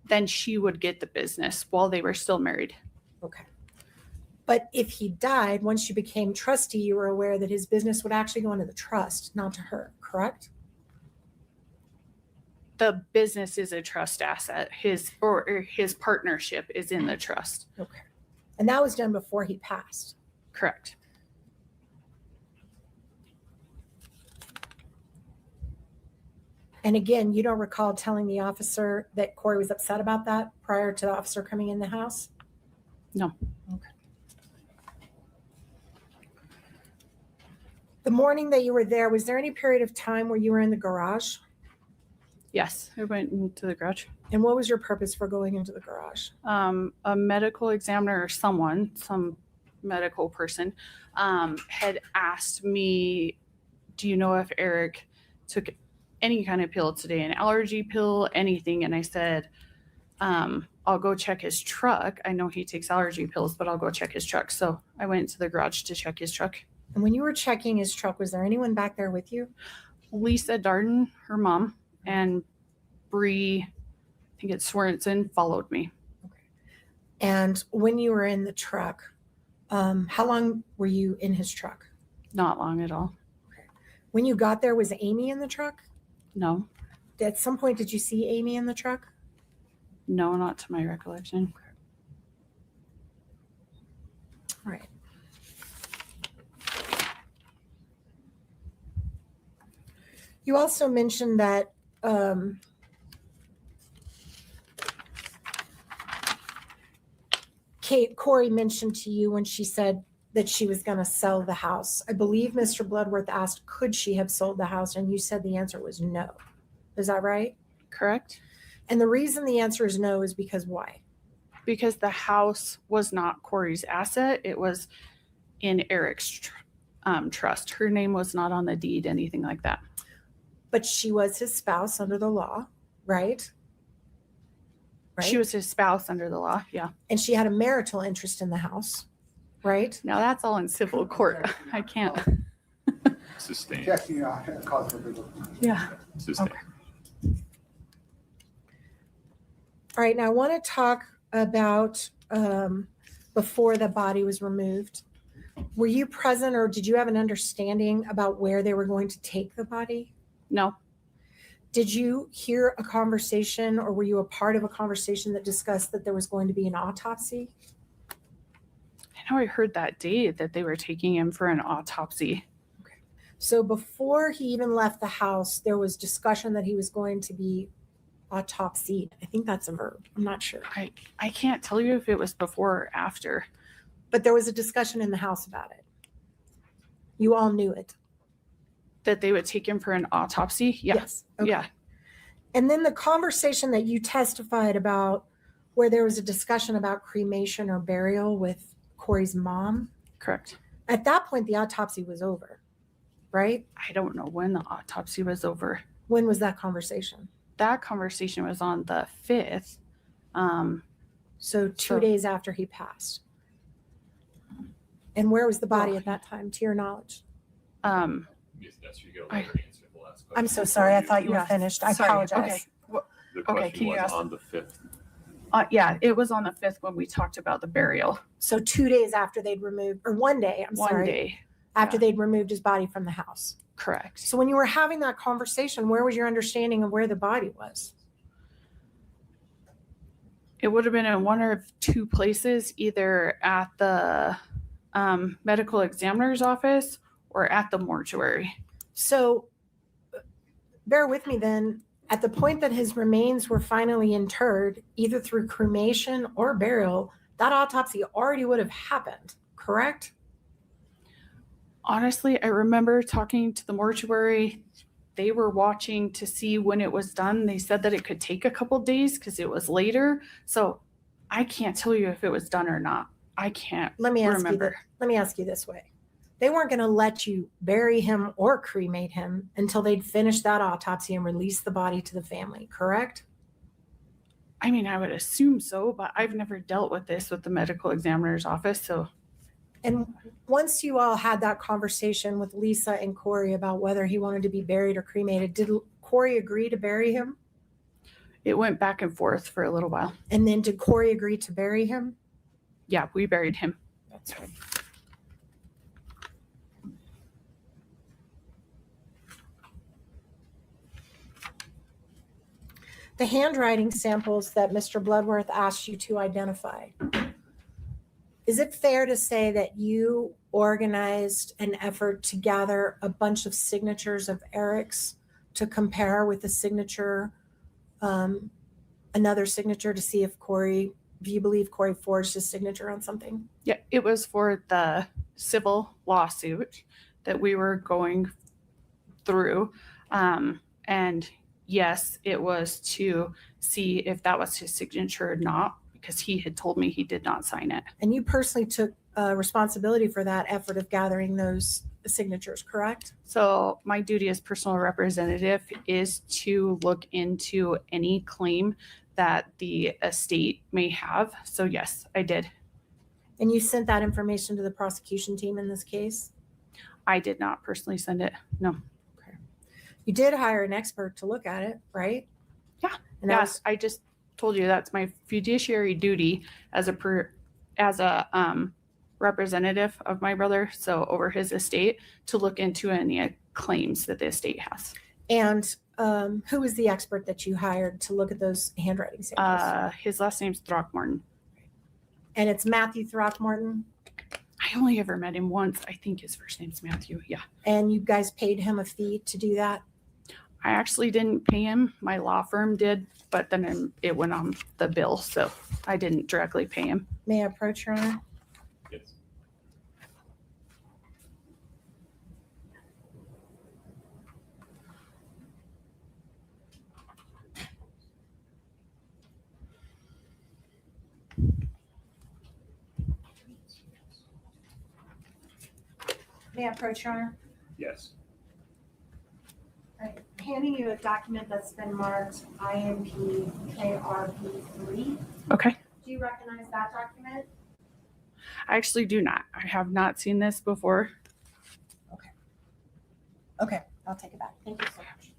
then she would get the business while they were still married. Okay. But if he died, once you became trustee, you were aware that his business would actually go into the trust, not to her, correct? The business is a trust asset. His partnership is in the trust. Okay. And that was done before he passed. Correct. And again, you don't recall telling the officer that Corey was upset about that prior to the officer coming in the house? No. Okay. The morning that you were there, was there any period of time where you were in the garage? Yes, I went into the garage. And what was your purpose for going into the garage? A medical examiner or some medical person had asked me, do you know if Eric took any kind of pill today, an allergy pill, anything? And I said, I'll go check his truck. I know he takes allergy pills, but I'll go check his truck. So I went into the garage to check his truck. And when you were checking his truck, was there anyone back there with you? Lisa Darden, her mom, and Bree, I think it's Swerenson, followed me. And when you were in the truck, how long were you in his truck? Not long at all. When you got there, was Amy in the truck? No. At some point, did you see Amy in the truck? No, not to my recollection. All right. You also mentioned that Kouri mentioned to you when she said that she was going to sell the house. I believe Mr. Bloodworth asked, could she have sold the house? And you said the answer was no. Is that right? Correct. And the reason the answer is no is because why? Because the house was not Kouri's asset. It was in Eric's trust. Her name was not on the deed, anything like that. But she was his spouse under the law, right? She was his spouse under the law, yeah. And she had a marital interest in the house, right? Now that's all in civil court. I can't. Sustained. Yeah. Sustained. Okay. All right, now I want to talk about before the body was removed. Were you present or did you have an understanding about where they were going to take the body? No. Did you hear a conversation or were you a part of a conversation that discussed that there was going to be an autopsy? I know I heard that day that they were taking him for an autopsy. Okay. So before he even left the house, there was discussion that he was going to be autopsied. I think that's a verb. I'm not sure. I can't tell you if it was before or after. But there was a discussion in the house about it. You all knew it. That they would take him for an autopsy? Yeah. Yes. Okay. Yeah. And then the conversation that you testified about where there was a discussion about cremation or burial with Kouri's mom. Correct. At that point, the autopsy was over, right? I don't know when the autopsy was over. When was that conversation? That conversation was on the 5th. So 2 days after he passed. And where was the body at that time, to your knowledge? I'm so sorry. I thought you were finished. I apologize. Okay. The question can you was ask? on the 5th. Yeah, it was on the 5th when we talked about the burial. So 2 days after they'd removed, or 1 day, I'm sorry. 1 day. After they'd removed his body from the house. Correct. So when you were having that conversation, where was your understanding of where the body was? It would have been in one or two places, either at the medical examiner's office or at the mortuary. So bear with me then. At the point that his remains were finally interred, either through cremation or burial, that autopsy already would have happened, correct? Honestly, I remember talking to the mortuary. They were watching to see when it was done. They said that it could take a couple days because it was later. So I can't tell you if it was done or not. I can't remember. Let me ask you this way. They weren't going to let you bury him or cremate him until they'd finished that autopsy and released the body to the family, correct? I mean, I would assume so, but I've never dealt with this with the medical examiner's office. So, and once you all had that conversation with Lisa and Kouri about whether he wanted to be buried or cremated, did Kouri agree to bury him? It went back and forth for a little while. And then did Kouri agree to bury him? Yeah, we buried him. That's right. The handwriting samples that Mr. Bloodworth asked you to identify, is it fair to say that you organized an effort to gather a bunch of signatures of Eric's to compare with the signature, another signature to see if you believe Kouri forged his signature on something? Yeah, it was for the civil lawsuit that we were going through. And yes, it was to see if that was his signature or not, because he had told me he did not sign it. And you personally took responsibility for that effort of gathering those signatures, correct? So my duty as personal representative is to look into any claim that the estate may have. So yes, I did. And you sent that information to the prosecution team in this case? I did not personally send it, no. You did hire an expert to look at it, right? Yeah. And Yes, I just told you that's my fiduciary duty as a representative of my brother, so over his estate, to look into any claims that the estate has. And who was the expert that you hired to look at those handwriting samples? His last name's Throckmorton. And it's Matthew Throckmorton? I only ever met him once. I think his first name's Matthew. Yeah. And you guys paid him a fee to do that? I actually didn't pay him. My law firm did, but then it went on the bill, so I didn't directly pay him. May I approach, Your Honor? Yes. May I approach, Your Honor? Yes. All right. Handing you a document that's been marked INP KRP3. Okay. Do you recognize that document? I actually do not. I have not seen this before. Okay, I'll take it back. Thank you so much.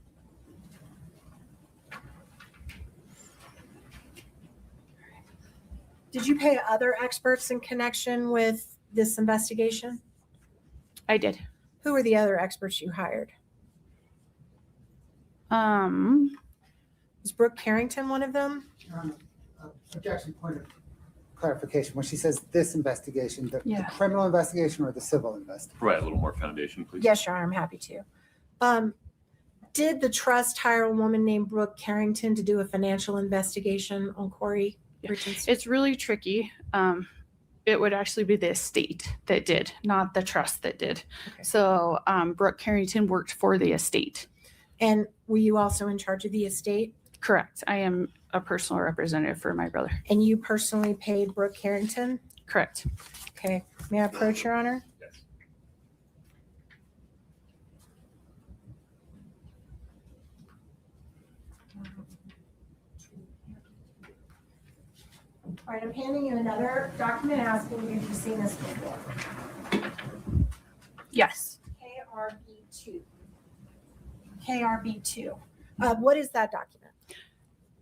Did you pay other experts in connection with this investigation? I did. Who were the other experts you hired? Um, Was Brooke Carrington one of them? Your Honor, objection, point of clarification. When she says this investigation, the Yeah. criminal investigation or the civil investigation? Provide a little more foundation, please. Yes, Your Honor, I'm happy to. Did the trust hire a woman named Brooke Carrington to do a financial investigation on Courtney Richins? it's really tricky. It would actually be the estate that did, not the trust that did. Okay. So Brooke Carrington worked for the estate. And were you also in charge of the estate? Correct. I am a personal representative for my brother. And you personally paid Brooke Carrington? Correct. Okay. May I approach, Your Honor? Yes. All right, I'm handing you another document asking you if you've seen this before. Yes. KRB2. KRB2. What is that document?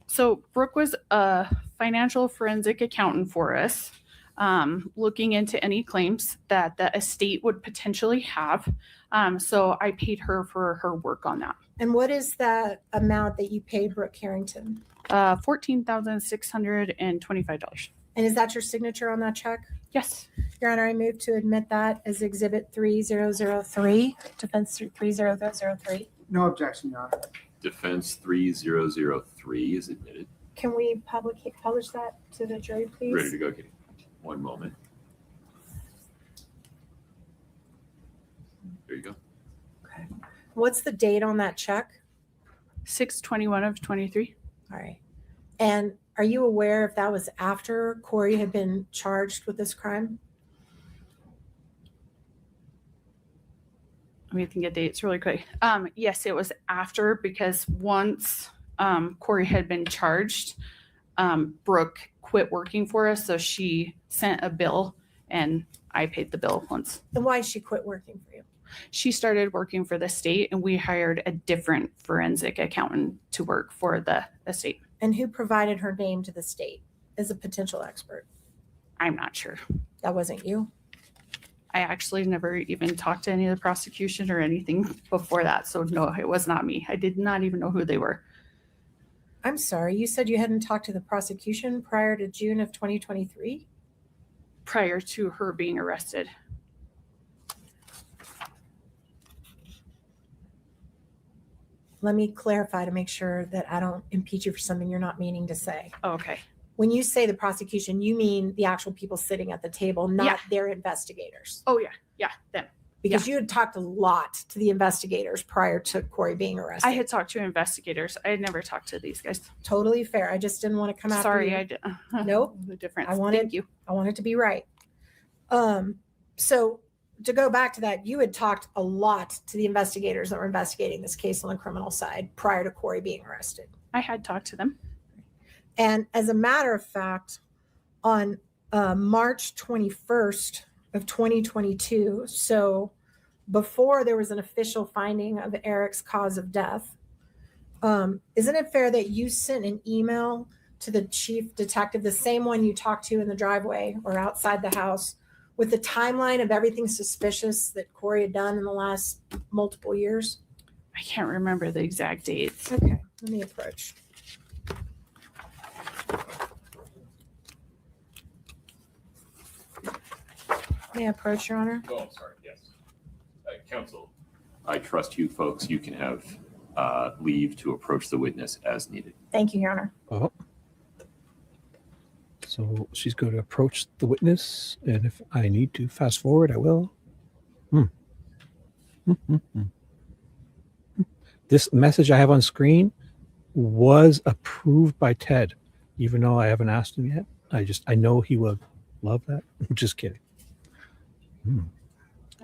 So Brooke was a financial forensic accountant for us, looking into any claims that the estate would potentially have. So I paid her for her work on that. And what is that amount that you paid Brooke Carrington? $14,625. And is that your signature on that check? Yes. Your Honor, I move to admit that as Exhibit 3003, Defense 3003. No objection, Your Honor. Defense 3003 is admitted. Can we publish that to the jury, please? Ready to go, Katie. One moment. There you go. Okay. What's the date on that check? 6/21 of 23. All right. And are you aware if that was after Corey had been charged with this crime? Let me think of dates really quick. Yes, it was after, because once Corey had been charged, Brooke quit working for us. So she sent a bill and I paid the bill once. And why she quit working for you? She started working for the state and we hired a different forensic accountant to work for the estate. And who provided her name to the state as a potential expert? I'm not sure. That wasn't you? I actually never even talked to any of the prosecution or anything before that. So no, it was not me. I did not even know who they were. I'm sorry. You said you hadn't talked to the prosecution prior to June of 2023? Prior to her being arrested. Let me clarify to make sure that I don't impeach you for something you're not meaning to say. Oh, okay. When you say the prosecution, you mean the actual people sitting at the table, not Yeah. their investigators. Oh, yeah. Yeah, them. Because you had talked a lot to the investigators prior to Corey being arrested. I had talked to investigators. I had never talked to these guys. Totally fair. I just didn't want to come after Sorry, you. I did. Nope. The difference. I wanted, Thank you. I want it to be right. So to go back to that, you had talked a lot to the investigators that were investigating this case on the criminal side prior to Corey being arrested. I had talked to them. And as a matter of fact, on March 21st of 2022, so before there was an official finding of Eric's cause of death, isn't it fair that you sent an email to the chief detective, the same one you talked to in the driveway or outside the house, with the timeline of everything suspicious that Kouri had done in the last multiple years? I can't remember the exact dates. Okay, let me approach. May I approach, Your Honor? Oh, I'm sorry. Yes. Counsel, I trust you folks. You can have leave to approach the witness as needed. Thank you, Your Honor. Oh. So she's going to approach the witness, and if I need to fast forward, I will. This message I have on screen was approved by Ted, even though I haven't asked him yet. I know he would love that. I'm just kidding.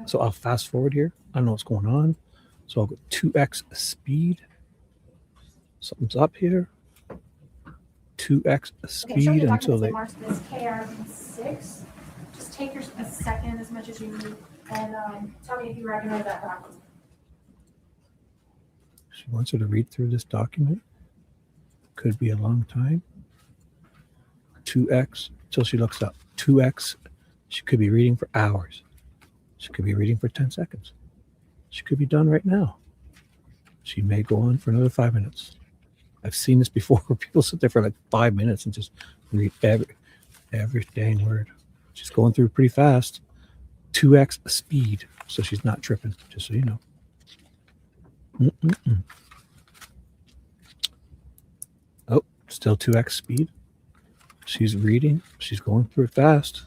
So I'll fast forward here. I don't know what's going on. So I'll go 2x speed. Something's up here. 2x speed until they. Mark this KR6. Just take a second, as much as you need, and tell me if you recognize that document. She wants her to read through this document. Could be a long time. 2x till she looks up. 2x. She could be reading for hours. She could be reading for 10 seconds. She could be done right now. She may go on for another 5 minutes. I've seen this before where people sit there for like 5 minutes and just read every dang word. She's going through pretty fast. 2x speed, so she's not tripping, just so you know. Oh, still 2x speed. She's reading. She's going through it fast.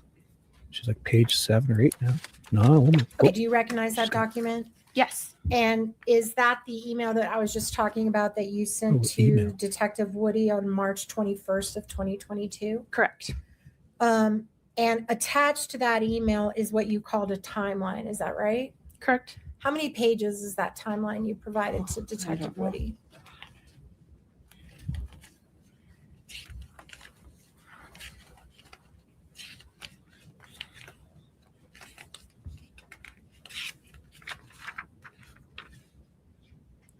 She's like page 7 or 8 now. No. Okay, do you recognize that document? Yes. And is that the email that I was just talking about that you sent to email. Detective Woody on March 21st of 2022? Correct. And attached to that email is what you called a timeline. Is that right? Correct. How many pages is that timeline you provided to Detective Woody?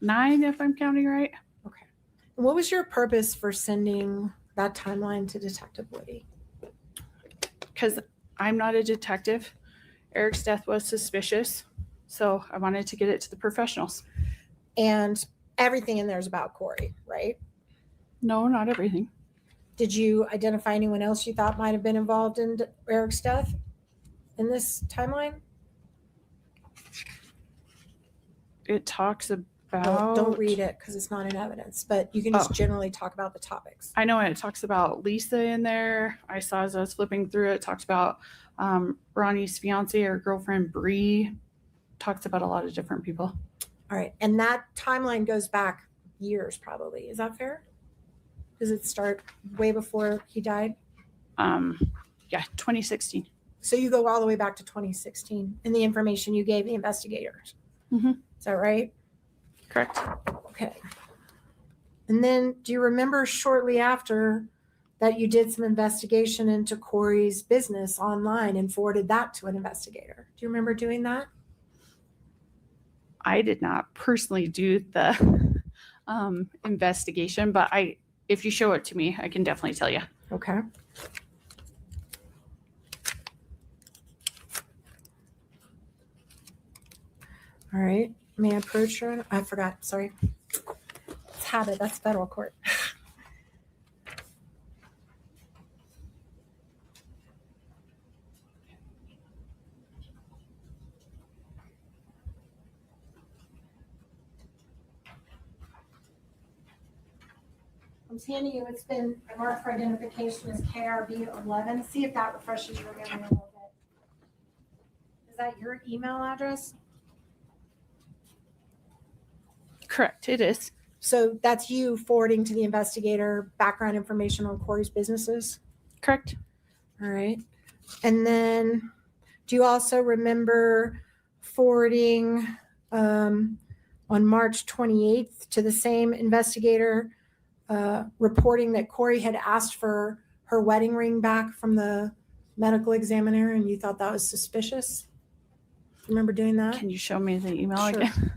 Nine, if I'm counting right. Okay. And what was your purpose for sending that timeline to Detective Woody? Because I'm not a detective. Eric's death was suspicious, so I wanted to get it to the professionals. And everything in there is about Kouri, right? No, not everything. Did you identify anyone else you thought might have been involved in Eric's death in this timeline? It talks about. Don't read it because it's not in evidence, but you can just generally talk about the topics. I know it talks about Lisa in there. I saw as I was flipping through it, talks about Ronnie's fiance or girlfriend, Bree. Talks about a lot of different people. All right. And that timeline goes back years, probably. Is that fair? Does it start way before he died? Yeah, 2016. So you go all the way back to 2016 in the information you gave the investigators. Is that right? Correct. Okay. And then do you remember shortly after that you did some investigation into Kouri's business online and forwarded that to an investigator? Do you remember doing that? I did not personally do the investigation, but if you show it to me, I can definitely tell you. Okay. All right. May I approach her? I forgot. Sorry. It's habit. That's federal court. I'm handing you, it's been marked for identification as KRB 11. See if that refreshes your memory a little bit. Is that your email address? Correct, it is. So that's you forwarding to the investigator background information on Kouri's businesses? Correct. All right. And then do you also remember forwarding on March 28th to the same investigator reporting that Kouri had asked for her wedding ring back from the medical examiner and you thought that was suspicious? Remember doing that? Can you show me the email Sure. again?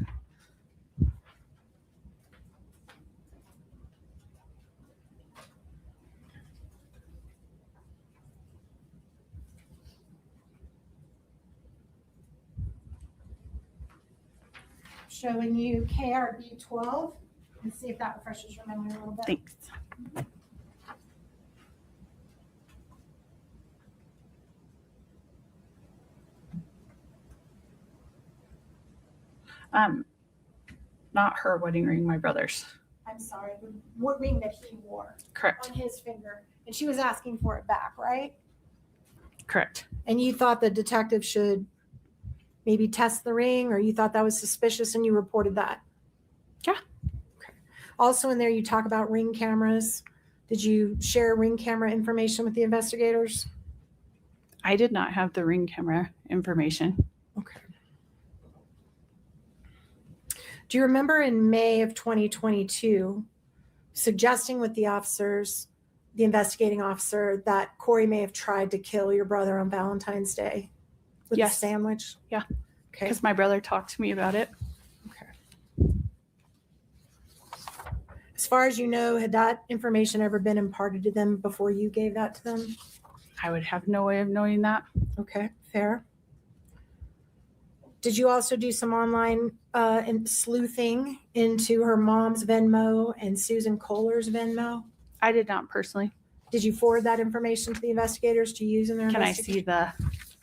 Showing you KRB 12. Let's see if that refreshes your memory a little bit. Thanks. Not her wedding ring, my brother's. I'm sorry, what ring that he wore Correct. on his finger. And she was asking for it back, right? Correct. And you thought the detective should maybe test the ring, or you thought that was suspicious and you reported that? Yeah. Okay. Also in there, you talk about ring cameras. Did you share ring camera information with the investigators? I did not have the ring camera information. Okay. Do you remember in May of 2022 suggesting with the officers, the investigating officer, that Kouri may have tried to kill your brother on Valentine's Day with Yes. a sandwich? Yeah. Okay. Because my brother talked to me about it. Okay. As far as you know, had that information ever been imparted to them before you gave that to them? I would have no way of knowing that. Okay, fair. Did you also do some online sleuthing into her mom's Venmo and Susan Kohler's Venmo? I did not personally. Did you forward that information to the investigators to use in their Can I investigation? see the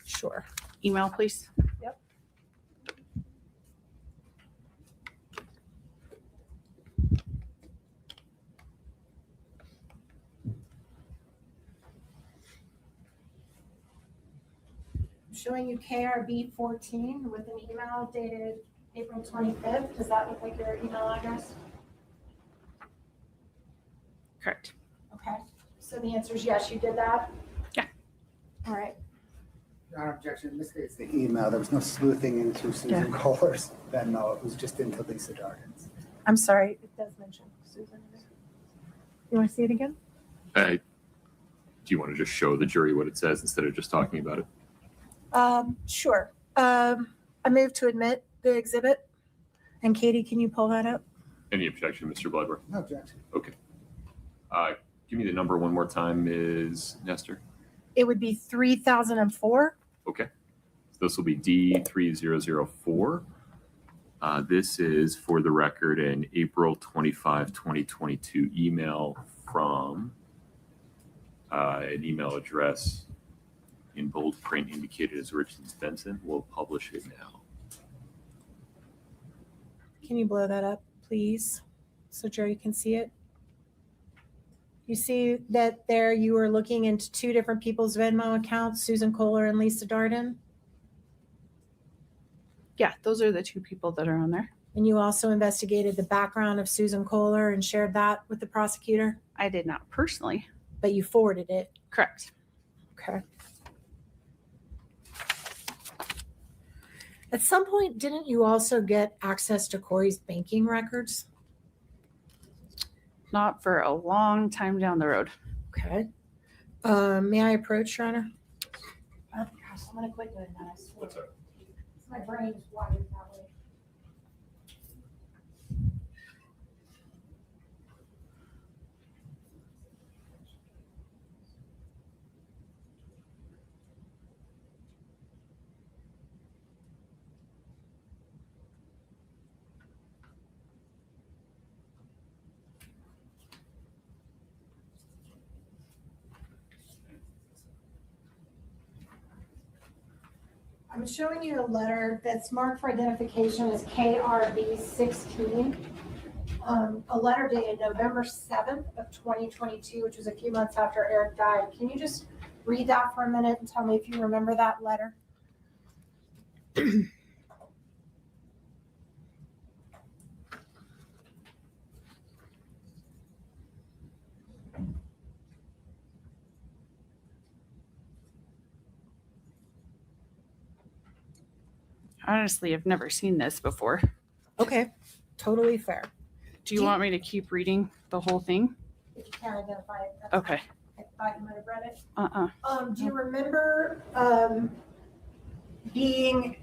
Sure. email, please? Yep. I'm showing you KRB 14 with an email dated April 25th. Does that look like your email address? Correct. Okay. So the answer is yes, you did that? Yeah. All right. Your Honor, objection, misstates the email. There was no sleuthing into Susan Kohler's Venmo. It was just into Lisa Darden's. I'm sorry. It does mention Susan. You want to see it again? Do you want to just show the jury what it says instead of just talking about it? Sure. I move to admit the exhibit. And Katie, can you pull that up? Any objection, Mr. Bloodworth? No objection. Okay. Give me the number one more time, Ms. Nestor. It would be 3004. Okay. So this will be D3004. This is, for the record, an April 25, 2022 email from an email address in bold print indicated as Richens Benson. We'll publish it now. Can you blow that up, please, so Jerry can see it? You see that there you were looking into two different people's Venmo accounts, Susan Kohler and Lisa Darden? Yeah, those are the two people that are on there. And you also investigated the background of Susan Kohler and shared that with the prosecutor? I did not personally. But you forwarded it? Correct. Okay. At some point, didn't you also get access to Kouri's banking records? Not for a long time down the road. Okay. May I approach, Your Honor? Oh, gosh, I'm going to quit doing that, I swear. What's up? My brain is wired that way. I'm showing you a letter that's marked for identification as KRB 16. A letter dated November 7th of 2022, which was a few months after Eric died. Can you just read that for a minute and tell me if you remember that letter? Honestly, I've never seen this before. Okay, totally fair. Do you want me to keep reading the whole thing? If you can't identify it. that's Okay. fine. I thought you might have read it. Do you remember being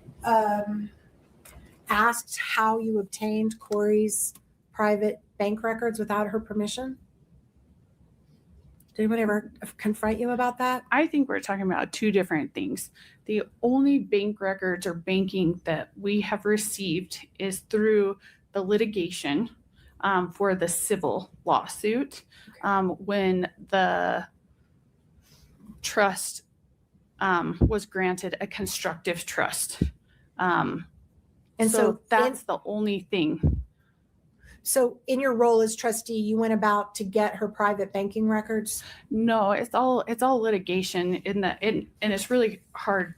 asked how you obtained Kouri's private bank records without her permission? Did anyone ever confront you about that? I think we're talking about two different things. The only bank records or banking that we have received is through the litigation for the civil lawsuit when the trust was granted a constructive trust. And so that's the only thing. So in your role as trustee, you went about to get her private banking records? No, it's all litigation and it's really hard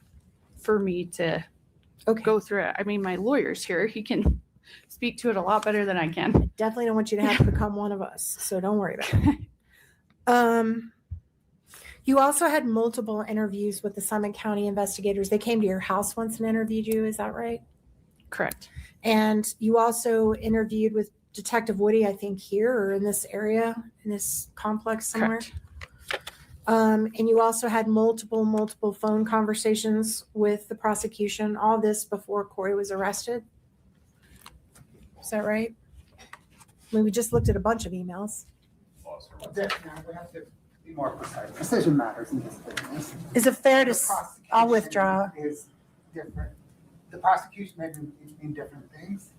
for me to go through it. I mean, my lawyer's here. He can speak to it a lot better than I can. I definitely don't want you to have to become one of us, so don't worry about it. You also had multiple interviews with the Summit County investigators. They came to your house once and interviewed you, is that right? Correct. And you also interviewed with Detective Woody, I think here or in this area, in this complex somewhere. Correct. And you also had multiple phone conversations with the prosecution, all this before Kouri was arrested. Is that right? I mean, we just looked at a bunch of emails. We have to be more precise. Precision matters in this business. Is it fair to, The I'll prosecution withdraw. Is different. The prosecution may mean different things.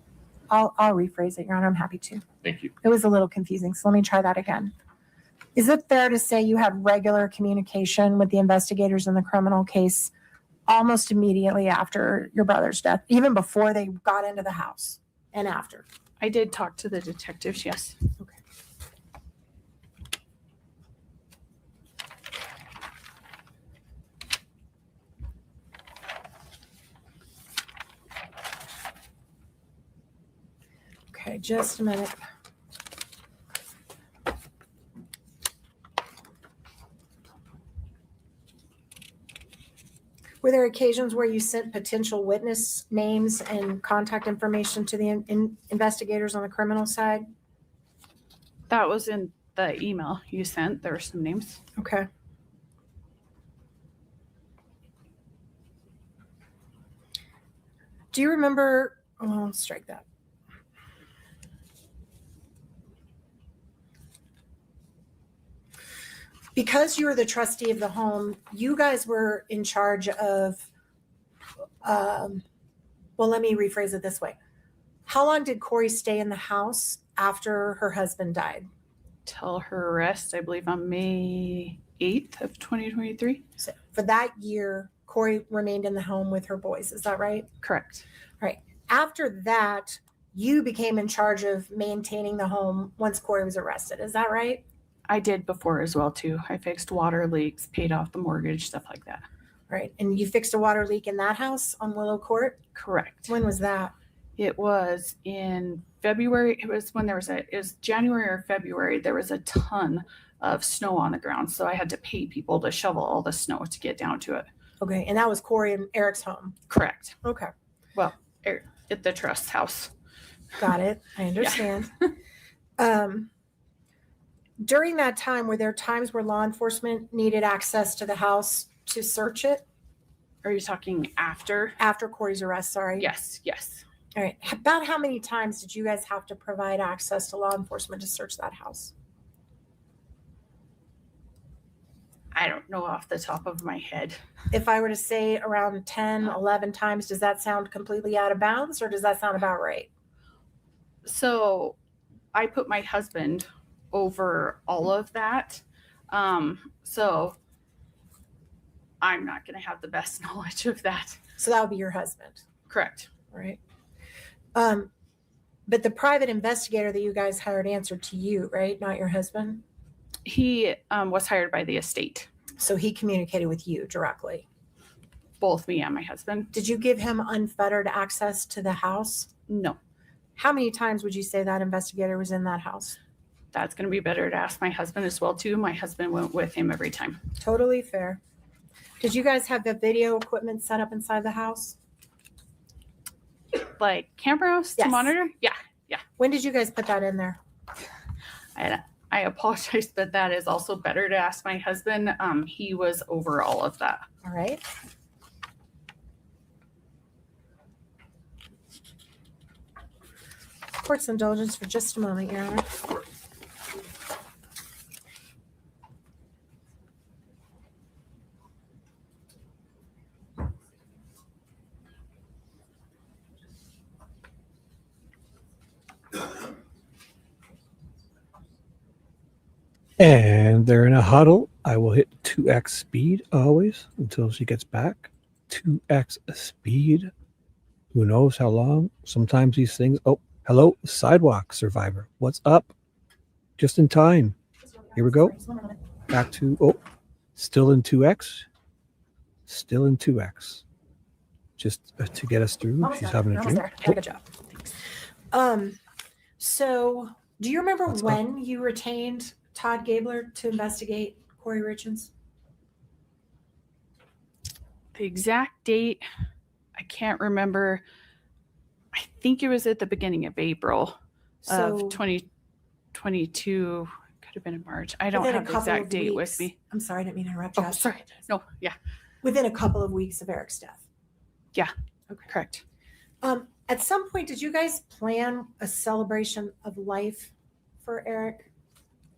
I'll rephrase it, Your Honor. I'm happy to. Thank you. It was a little confusing, so let me try that again. Is it fair to say you had regular communication with the investigators in the criminal case almost immediately after your brother's death, even before they got into the house and after? I did talk to the detectives, yes. Okay. Okay, just a minute. Were there occasions where you sent potential witness names and contact information to the investigators on the criminal side? That was in the email you sent. There were some names. Okay. Do you remember, oh, strike that. Because you were the trustee of the home, you guys were in charge of, well, let me rephrase it this way. How long did Kouri stay in the house after her husband died? Till her arrest, I believe on May 8th of 2023. So for that year, Kouri remained in the home with her boys. Is that right? Correct. Right. After that, you became in charge of maintaining the home once Kouri was arrested. Is that right? I did before as well too. I fixed water leaks, paid off the mortgage, stuff like that. Right. And you fixed a water leak in that house on Willow Court? Correct. When was that? It was in February. It was when it was January or February. There was a ton of snow on the ground. So I had to pay people to shovel all the snow to get down to it. Okay. And that was Kouri and Eric's home? Correct. Okay. Well, at the trust house. Got it. I understand. During that time, were there times where law enforcement needed access to the house to search it? Are you talking after? After Kouri's arrest, sorry. Yes, yes. All right. About how many times did you guys have to provide access to law enforcement to search that house? I don't know off the top of my head. If I were to say around 10, 11 times, does that sound completely out of bounds or does that sound about right? So I put my husband over all of that. So I'm not going to have the best knowledge of that. So that would be your husband. Correct. Right. But the private investigator that you guys hired answered to you, right? Not your husband? He was hired by the estate. So he communicated with you directly? Both me and my husband. Did you give him unfettered access to the house? No. How many times would you say that investigator was in that house? That's going to be better to ask my husband as well too. My husband went with him every time. Totally fair. Did you guys have the video equipment set up inside the house? Like cameras to monitor? Yeah, yeah. When did you guys put that in there? I apologize, but that is also better to ask my husband. He was over all of that. All right. Court's indulgence for just a moment, Your Honor. And they're in a huddle. I will hit 2x speed always until she gets back. 2x speed. Who knows how long? Sometimes these things. Oh, hello, sidewalk survivor. What's up? Just in time. Here we go. Back to, oh, still in 2x. Still in 2x. Just to get us through. She's having a drink. Good job. So do you remember when you retained Todd Gabler to investigate 1-Kouri Richins? The exact date, I can't remember. I think it was at the beginning of April of 2022. Could have been in March. I don't have the exact date with me. I'm sorry, I didn't mean to interrupt you. Oh, sorry. No, yeah. Within a couple of weeks of Eric's death. Yeah. Okay. Correct. At some point, did you guys plan a celebration of life for Eric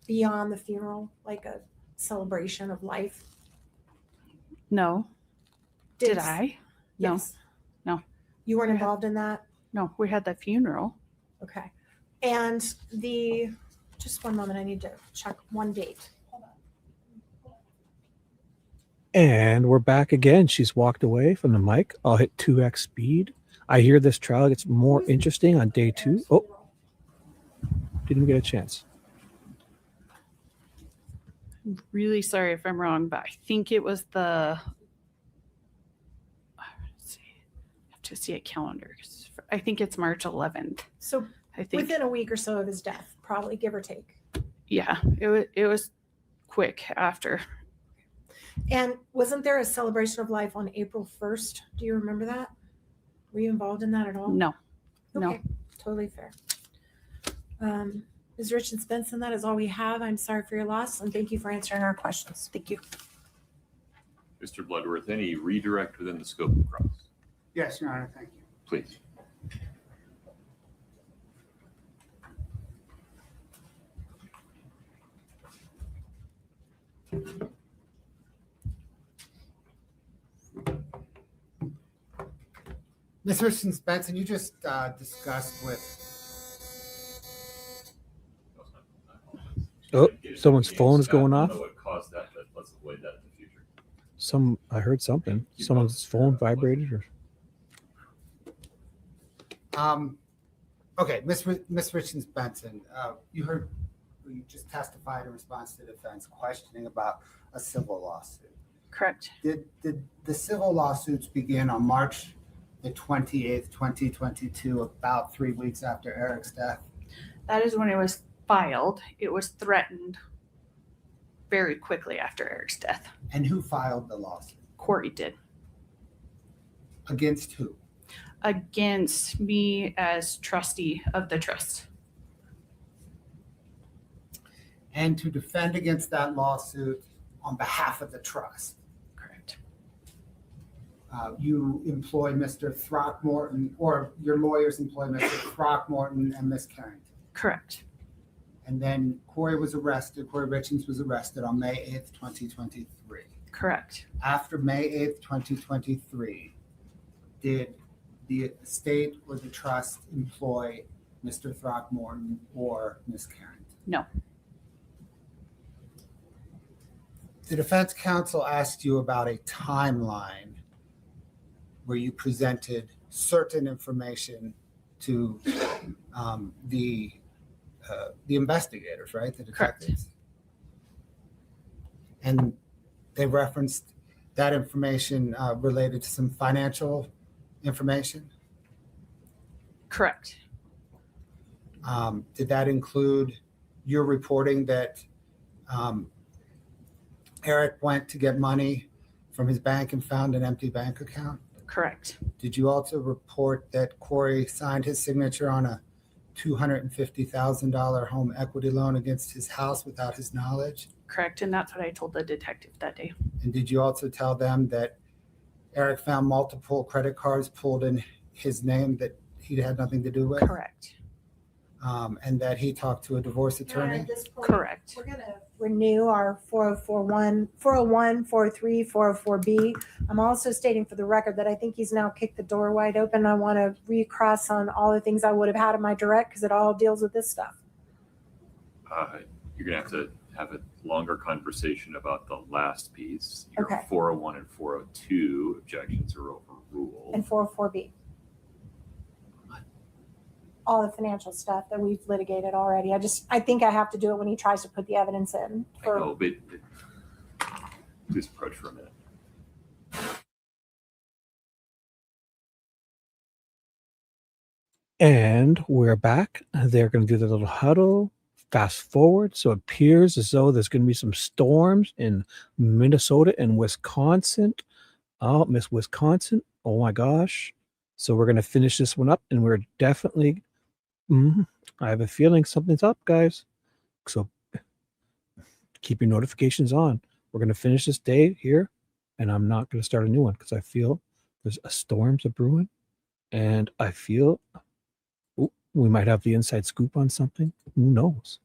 beyond the funeral, like a celebration of life? No. Did I? Yes. No. You weren't involved in that? No, we had the funeral. Okay. And just one moment, I need to check one date. And we're back again. She's walked away from the mic. I'll hit 2x speed. I hear this trial gets more interesting on day 2. Oh, didn't get a chance. I'm really sorry if I'm wrong, but I think it was let's see. I have to see a calendar. I think it's March 11th. So I think within a week or so of his death, probably, give or take. Yeah, it was quick after. And wasn't there a celebration of life on April 1st? Do you remember that? Were you involved in that at all? No. Okay. No. Totally fair. Ms. Richens Benson, that is all we have. I'm sorry for your loss, and thank you for answering our questions. Thank you. Mr. Bloodworth, any redirect within the scope of cross? Yes, Your Honor, thank you. Please. Ms. Richens Benson, you just discussed with. Oh, someone's phone is going I off. don't know what caused that, but let's avoid that in the future. I heard something. Someone's phone vibrated or. Okay, Ms. Richens Benson, you just testified in response to the defense questioning about a civil lawsuit. Correct. Did the civil lawsuits begin on March the 28th, 2022, about 3 weeks after Eric's death? That is when it was filed. It was threatened very quickly after Eric's death. And who filed the lawsuit? 1-Kouri did. Against who? Against me as trustee of the trust. And to defend against that lawsuit on behalf of the trust. Correct. You employ Mr. Throckmorton, or your lawyers employ Mr. Throckmorton and Ms. Carrington. Correct. And then 1-Kouri Richins was arrested on May 8th, 2023. Correct. After May 8th, 2023, did the estate or the trust employ Mr. Throckmorton or Ms. Carrington? No. The defense counsel asked you about a timeline where you presented certain information to the investigators, right? The detectives. Correct. And they referenced that information related to some financial information. Correct. Did that include your reporting that Eric went to get money from his bank and found an empty bank account? Correct. Did you also report that 1-Kouri signed his signature on a $250,000 home equity loan against his house without his knowledge? Correct. And that's what I told the detective that day. And did you also tell them that Eric found multiple credit cards pulled in his name that he had nothing to do with? Correct. And that he talked to a divorce attorney? At this point, Correct. We're going to renew our 401, 403, 404B. I'm also stating for the record that I think he's now kicked the door wide open. I want to recross on all the things I would have had in my direct because it all deals with this stuff. You're going to have a longer conversation about the last piece. Your Okay. 401 and 402 objections are overruled. And 404B. All the financial stuff that we've litigated already. I think I have to do it when he tries to put the evidence in. I know, but just approach for a minute. And we're back. They're going to do the little huddle. Fast forward. So it appears as though there's going to be some storms in Minnesota and Wisconsin. Oh, Miss Wisconsin. Oh my gosh. So we're going to finish this one up, and we're definitely, I have a feeling something's up, guys. So keep your notifications on. We're going to finish this day here, and I'm not going to start a new one because I feel there's a storms a brewing, and I feel we might have the inside scoop on something. Who knows?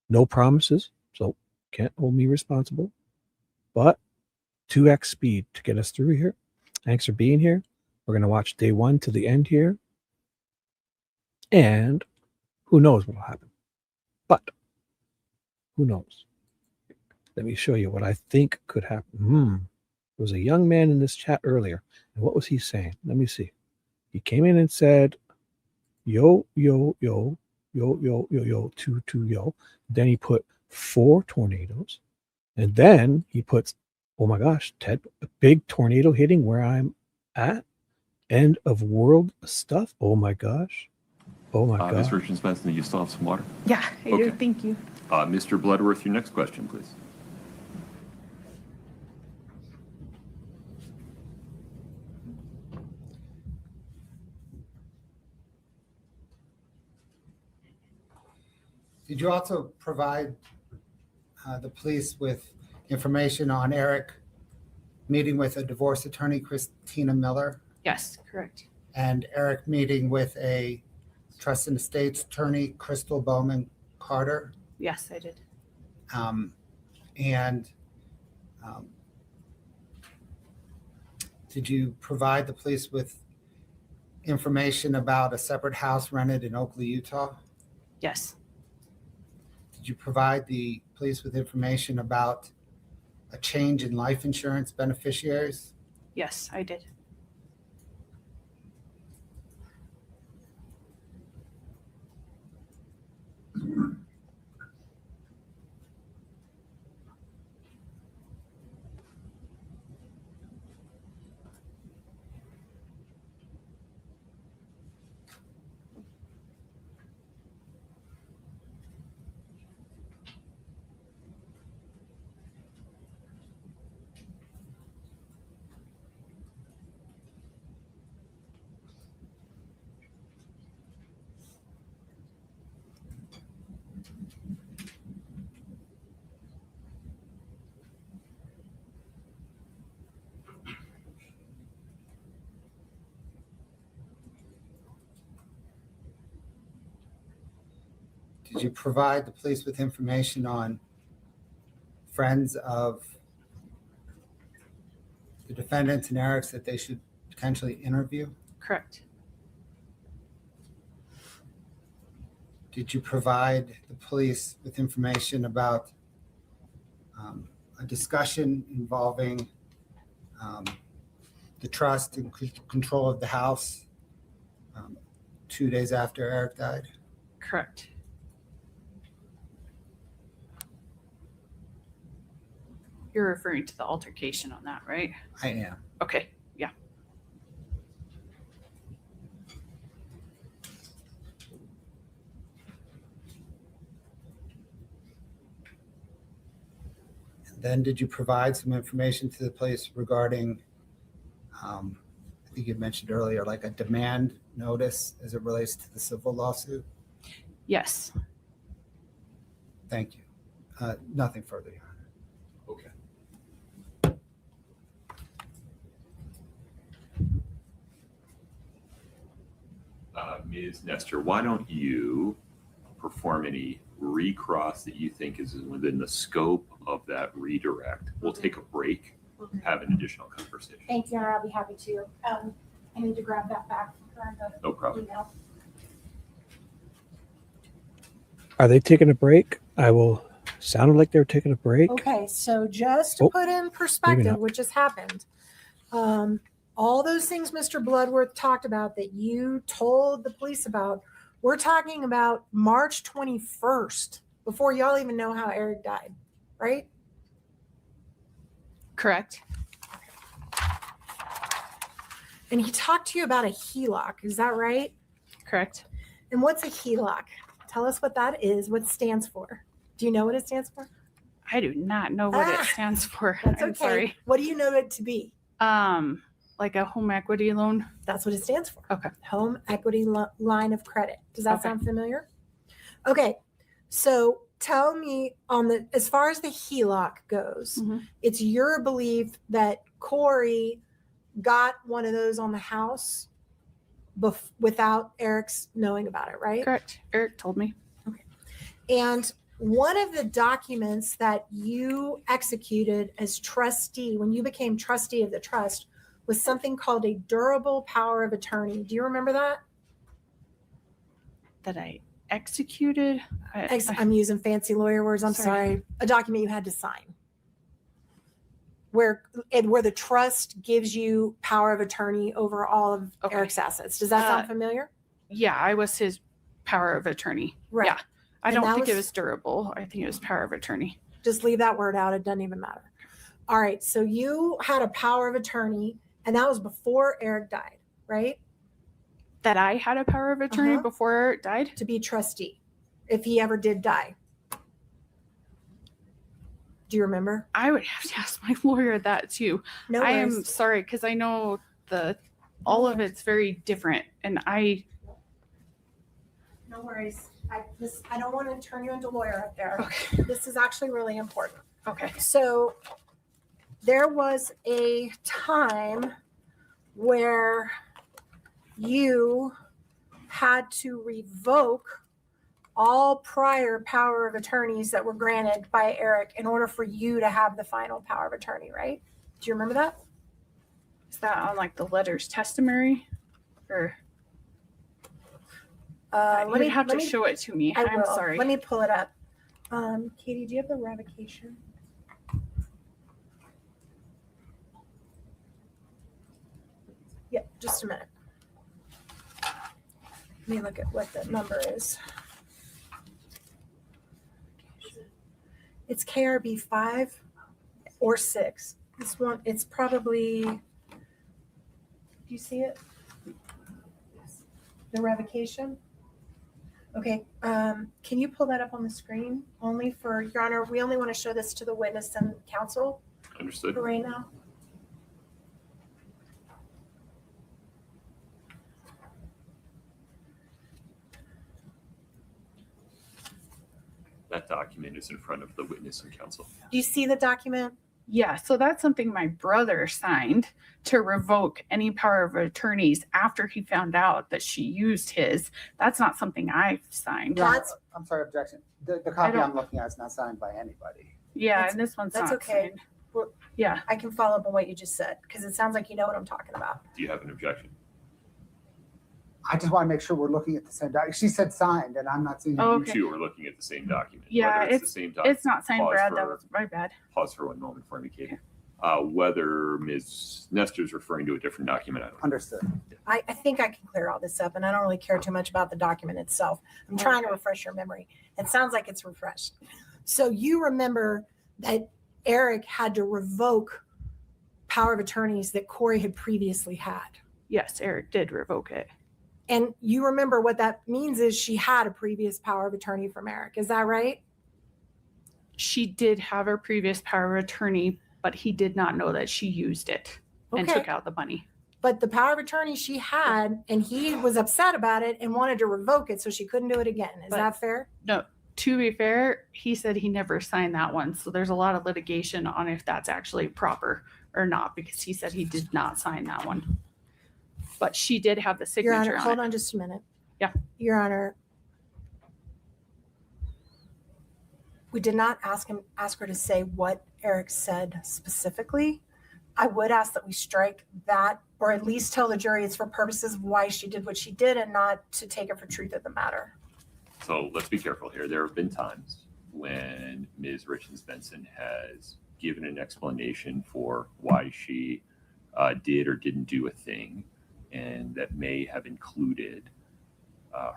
No promises, so can't hold me responsible. But 2x speed to get us through here. Thanks for being here. We're going to watch day one to the end here. And who knows what will happen. But who knows? Let me show you what I think could happen. There was a young man in this chat earlier. And what was he saying? Let me see. He came in and said, yo, yo, yo, yo, yo, yo, yo, two, yo. Then he put 4 tornadoes. And then he puts, oh my gosh, Ted, a big tornado hitting where I'm at. End of world stuff. Oh my gosh. Oh my Ms. God. Richens, Benson, you still have some water? Yeah, I do. Okay. Thank you. Mr. Bloodworth, your next question, please. Did you also provide the police with information on Eric meeting with a divorce attorney, Christina Miller, Yes, correct. and Eric meeting with a trust and estates attorney, Crystal Bowman Carter? Yes, I did. And did you provide the police with information about a separate house rented in Oakley, Utah? Yes. Did you provide the police with information about a change in life insurance beneficiaries? Yes, I did. Did you provide the police with information on friends of the defendants and Eric's that they should potentially interview? Correct. Did you provide the police with information about a discussion involving the trust and control of the house 2 days after Eric died? Correct. You're referring to the altercation on that, right? I am. Okay, yeah. And then did you provide some information to the police regarding, I think you mentioned earlier, like a demand notice as it relates to the civil lawsuit? Yes. Thank you. Nothing further, Your Honor. Okay. Ms. Nestor, why don't you perform any recross that you think is within the scope of that redirect? We'll take a break, have an additional conversation. Thank you, Your Honor. I'll be happy to. I need to grab that back from the No problem. email. Are they taking a break? I will Sounded like they were taking a break. Okay, so just to Oh, put in perspective, not. what just happened, all those things Mr. Bloodworth talked about that you told the police about, we're talking about March 21st, before y'all even know how Eric died, right? Correct. And he talked to you about a HELOC, is that right? Correct. And what's a HELOC? Tell us what that is, what it stands for. Do you know what it stands for? I do not know what it stands for. That's I'm okay. sorry. What do you know it to be? Like a home equity loan. That's what it stands for. Okay. Home equity line of credit. Does that Okay. sound familiar? Okay. So tell me as far as the HELOC goes, it's your belief that Corey got one of those on the house without Eric's knowing about it, right? Correct. Eric told me. Okay. And one of the documents that you executed as trustee, when you became trustee of the trust, was something called a durable power of attorney. Do you remember that? That I executed? I'm using fancy lawyer words. I'm sorry. A document you had to sign. Where the trust gives you power of attorney over all of Eric's assets. Does that sound familiar? Yeah, I was his power of attorney. Right. Yeah. I And don't that think it was- was durable. I think it was power of attorney. Just leave that word out. It doesn't even matter. All right. So you had a power of attorney, and that was before Eric died, right? That I had a power of attorney before Eric died? To be trustee, if he ever did die. Do you remember? I would have to ask my lawyer that too. No I am worries. sorry because I know all of it's very different, and No worries. I don't want to turn you into a lawyer up there. Okay. This is actually really important. Okay. So there was a time where you had to revoke all prior power of attorneys that were granted by Eric in order for you to have the final power of attorney, right? Do you remember that? Is that on like the letter's testimony, or? Let me have to show it to me. I'm will. sorry. Let me pull it up. Katie, do you have the revocation? Yeah, just a minute. Let me look at what the number is. It's KRB 5 or 6. This one, it's probably, do you see it? The revocation? Okay, can you pull that up on the screen? Only for, Your Honor, we only want to show this to the witness and counsel Understood. for right now. That document is in front of the witness and counsel. Do you see the document? Yeah, so that's something my brother signed to revoke any power of attorneys after he found out that she used his. That's not something I've signed. I'm sorry, objection. The copy don't- I'm looking at is not signed by anybody. Yeah, That's- and this one's That's not okay. signed. We're- Yeah. I can follow up on what you just said because it sounds like you know what I'm talking about. Do you have an objection? I just want to make sure we're looking at the same document. She said signed, and I'm not seeing. Oh, You okay. two are looking at the same document. Yeah, Whether it's the same document. It's not signed, Pause Brad. for- That was my bad. Pause for 1 moment for me, Katie. Whether Ms. Nestor's referring to a different document, I don't know. Understood. I think I can clear all this up, and I don't really care too much about the document itself. I'm trying to refresh your memory. It sounds like it's refreshed. So you remember that Eric had to revoke power of attorneys that Corey had previously had. Yes, Eric did revoke it. And you remember what that means is she had a previous power of attorney from Eric. Is that right? She did have her previous power of attorney, but he did not know that she used it and Okay. took out the money. But the power of attorney she had, and he was upset about it and wanted to revoke it so she couldn't do it again. Is But- that fair? No, to be fair, he said he never signed that one. So there's a lot of litigation on if that's actually proper or not, because he said he did not sign that one. But she did have the Your signature Honor, on hold it. on just a minute. Yeah. Your Honor, we did not ask her to say what Eric said specifically. I would ask that we strike that, or at least tell the jury it's for purposes of why she did what she did and not to take it for truth of the matter. So let's be careful here. There have been times when Ms. Richens Benson has given an explanation for why she did or didn't do a thing, and that may have included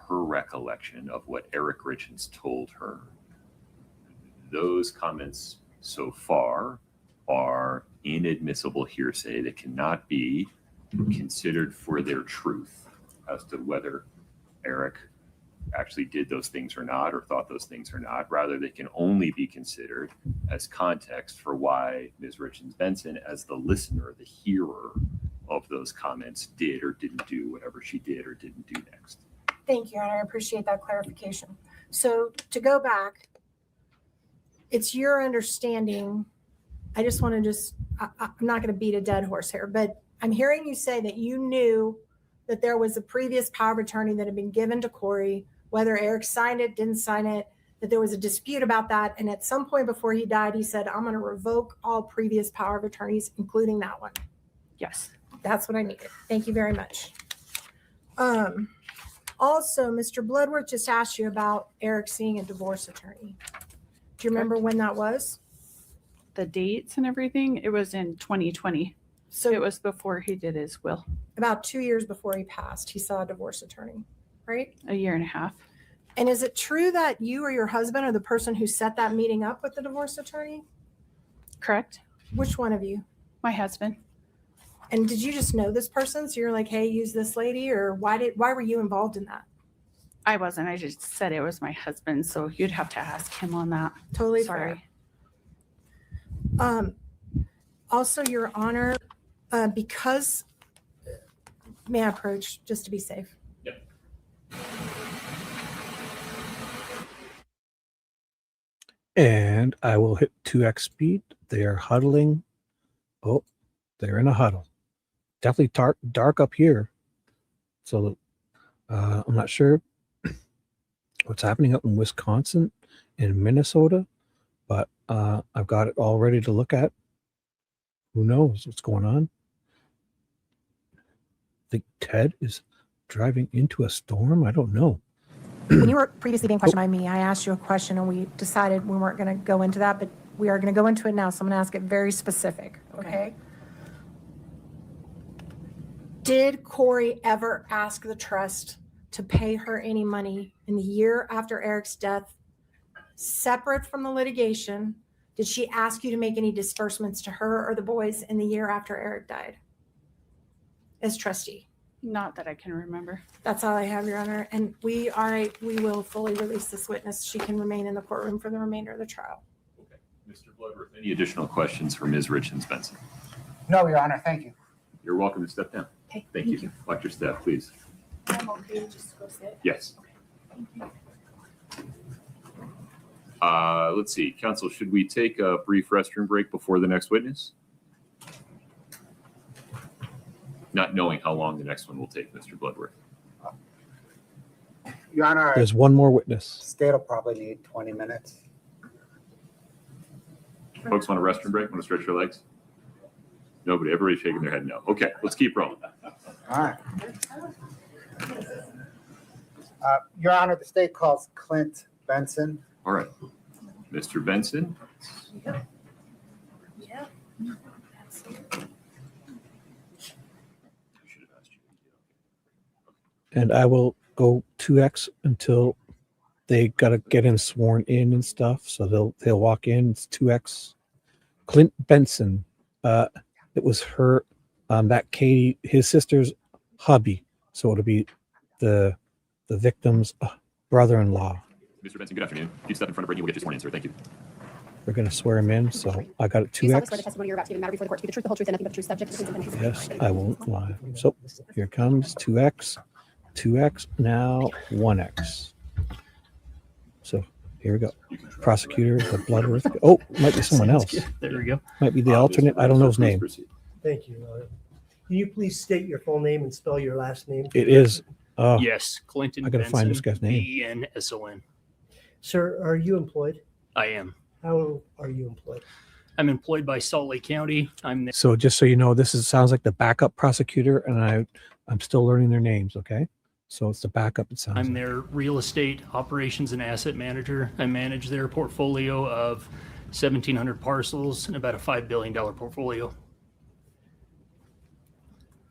her recollection of what Eric Richens told her. Those comments so far are inadmissible hearsay that cannot be considered for their truth as to whether Eric actually did those things or not, or thought those things or not. Rather, they can only be considered as context for why Ms. Richens Benson, as the listener, the hearer of those comments, did or didn't do whatever she did or didn't do next. Thank you, Your Honor. I appreciate that clarification. So to go back, it's your understanding. I just want to I'm not going to beat a dead horse here, but I'm hearing you say that you knew that there was a previous power of attorney that had been given to Corey, whether Eric signed it, didn't sign it, that there was a dispute about that. And at some point before he died, he said, I'm going to revoke all previous power of attorneys, including that one. Yes. That's what I needed. Thank you very much. Also, Mr. Bloodworth just asked you about Eric seeing a divorce attorney. Do you remember when that was? The dates and everything, it was in 2020. So it was before he did his will. About 2 years before he passed, he saw a divorce attorney, right? A year and a half. And is it true that you or your husband are the person who set that meeting up with the divorce attorney? Correct. Which one of you? My husband. And did you just know this person? So you're like, hey, use this lady, or why were you involved in that? I wasn't. I just said it was my husband. So you'd have to ask him on that. Totally sorry. Fair. Also, Your Honor, because, may I approach just to be safe? Yep. And I will hit 2x speed. They are huddling. Oh, they're in a huddle. Definitely dark up here. So I'm not sure what's happening up in Wisconsin and Minnesota, but I've got it all ready to look at. Who knows what's going on? I think Ted is driving into a storm. I don't know. When you were previously being questioned by me, I asked you a question and we decided we weren't going to go into that, but we are going to go into it now. So I'm going to ask it very specific. Okay. Did Corey ever ask the trust to pay her any money in the year after Eric's death, separate from the litigation? Did she ask you to make any disbursements to her or the boys in the year after Eric died as trustee? Not that I can remember. That's all I have, Your Honor. And we will fully release this witness. She can remain in the courtroom for the remainder of the trial. Okay. Mr. Bloodworth, any additional questions for Ms. Richens Benson? No, Your Honor, thank you. You're welcome to step down. Okay, Thank you. Watch your step, please. I'm okay just to go sit. Yes. Let's see, counsel, should we take a brief restroom break before the next witness? Not knowing how long the next one will take, Mr. Bloodworth. Your Honor, There's one more witness. state will probably need 20 minutes. Folks want a restroom break? Want to stretch your legs? Nobody, everybody's shaking their head no. Okay, let's keep rolling. All right. Your Honor, the state calls Clint Benson. All right. Mr. Benson. Yeah. And I will go 2x until they got to get him sworn in and stuff. So they'll walk in. It's 2x. Clint Benson. It was her, that Katie, his sister's hubby. So it'll be the victim's brother-in-law. Mr. Benson, good afternoon. You step in front of Brittany, we'll get you sworn in, sir. Thank you. We're going to swear him in. So I got it 2x. The testimony you're about to give matter before the court to be the truth, the whole truth, and nothing but the truth, subject to the truth and Yes, I won't lie. So here comes 2x, 2x, now 1x. So here we go. Prosecutor, the Bloodworth. Oh, might be someone else. There we go. Might be the alternate. I don't know his name. Thank you. Can you please state your full name and spell your last name? It is. Yes, Clinton. I got to find this guy's name. Benson. Sir, are you employed? I am. How are you employed? I'm employed by Salt Lake County. So just so you know, this sounds like the backup prosecutor, and I'm still learning their names. Okay. So it's the backup, it sounds I'm like. their real estate operations and asset manager. I manage their portfolio of 1,700 parcels and about a $5 billion portfolio.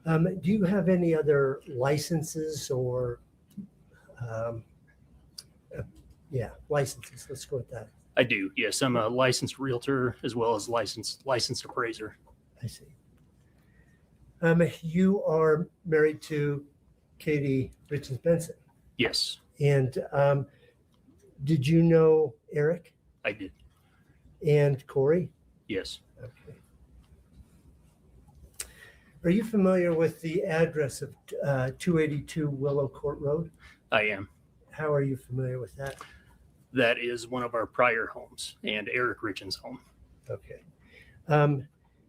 Do you have any other licenses or, licenses? Let's go with that. I do, yes. I'm a licensed realtor as well as licensed appraiser. I see. You are married to Katie Richens Benson. Yes, And did you know Eric I did. and Corey? Yes. Okay. Are you familiar with the address of 282 Willow Court Road? I am. How are you familiar with that? That is one of our prior homes and Eric Richens' home. Okay.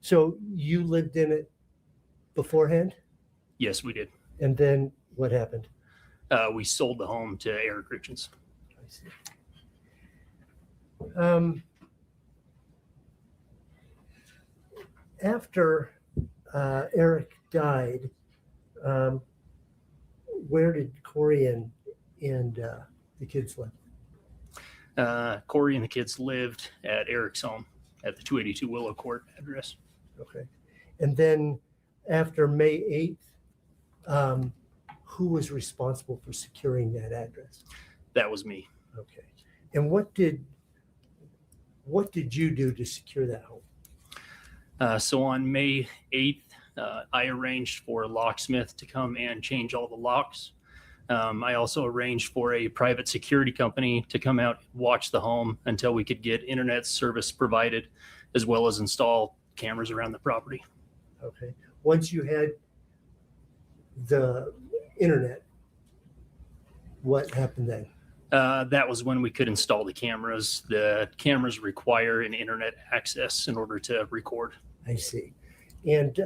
So you lived in it beforehand? Yes, we did. And then what happened? We sold the home to Eric Richens. I see. After Eric died, where did Corey and the kids live? Corey and the kids lived at Eric's home at the 282 Willow Court address. Okay. And then after May 8th, who was responsible for securing that address? That was me. Okay. And what did you do to secure that home? So on May 8th, I arranged for a locksmith to come and change all the locks. I also arranged for a private security company to come out and watch the home until we could get internet service provided, as well as install cameras around the property. Okay. Once you had the internet, what happened then? That was when we could install the cameras. The cameras require an internet access in order to record. I see. And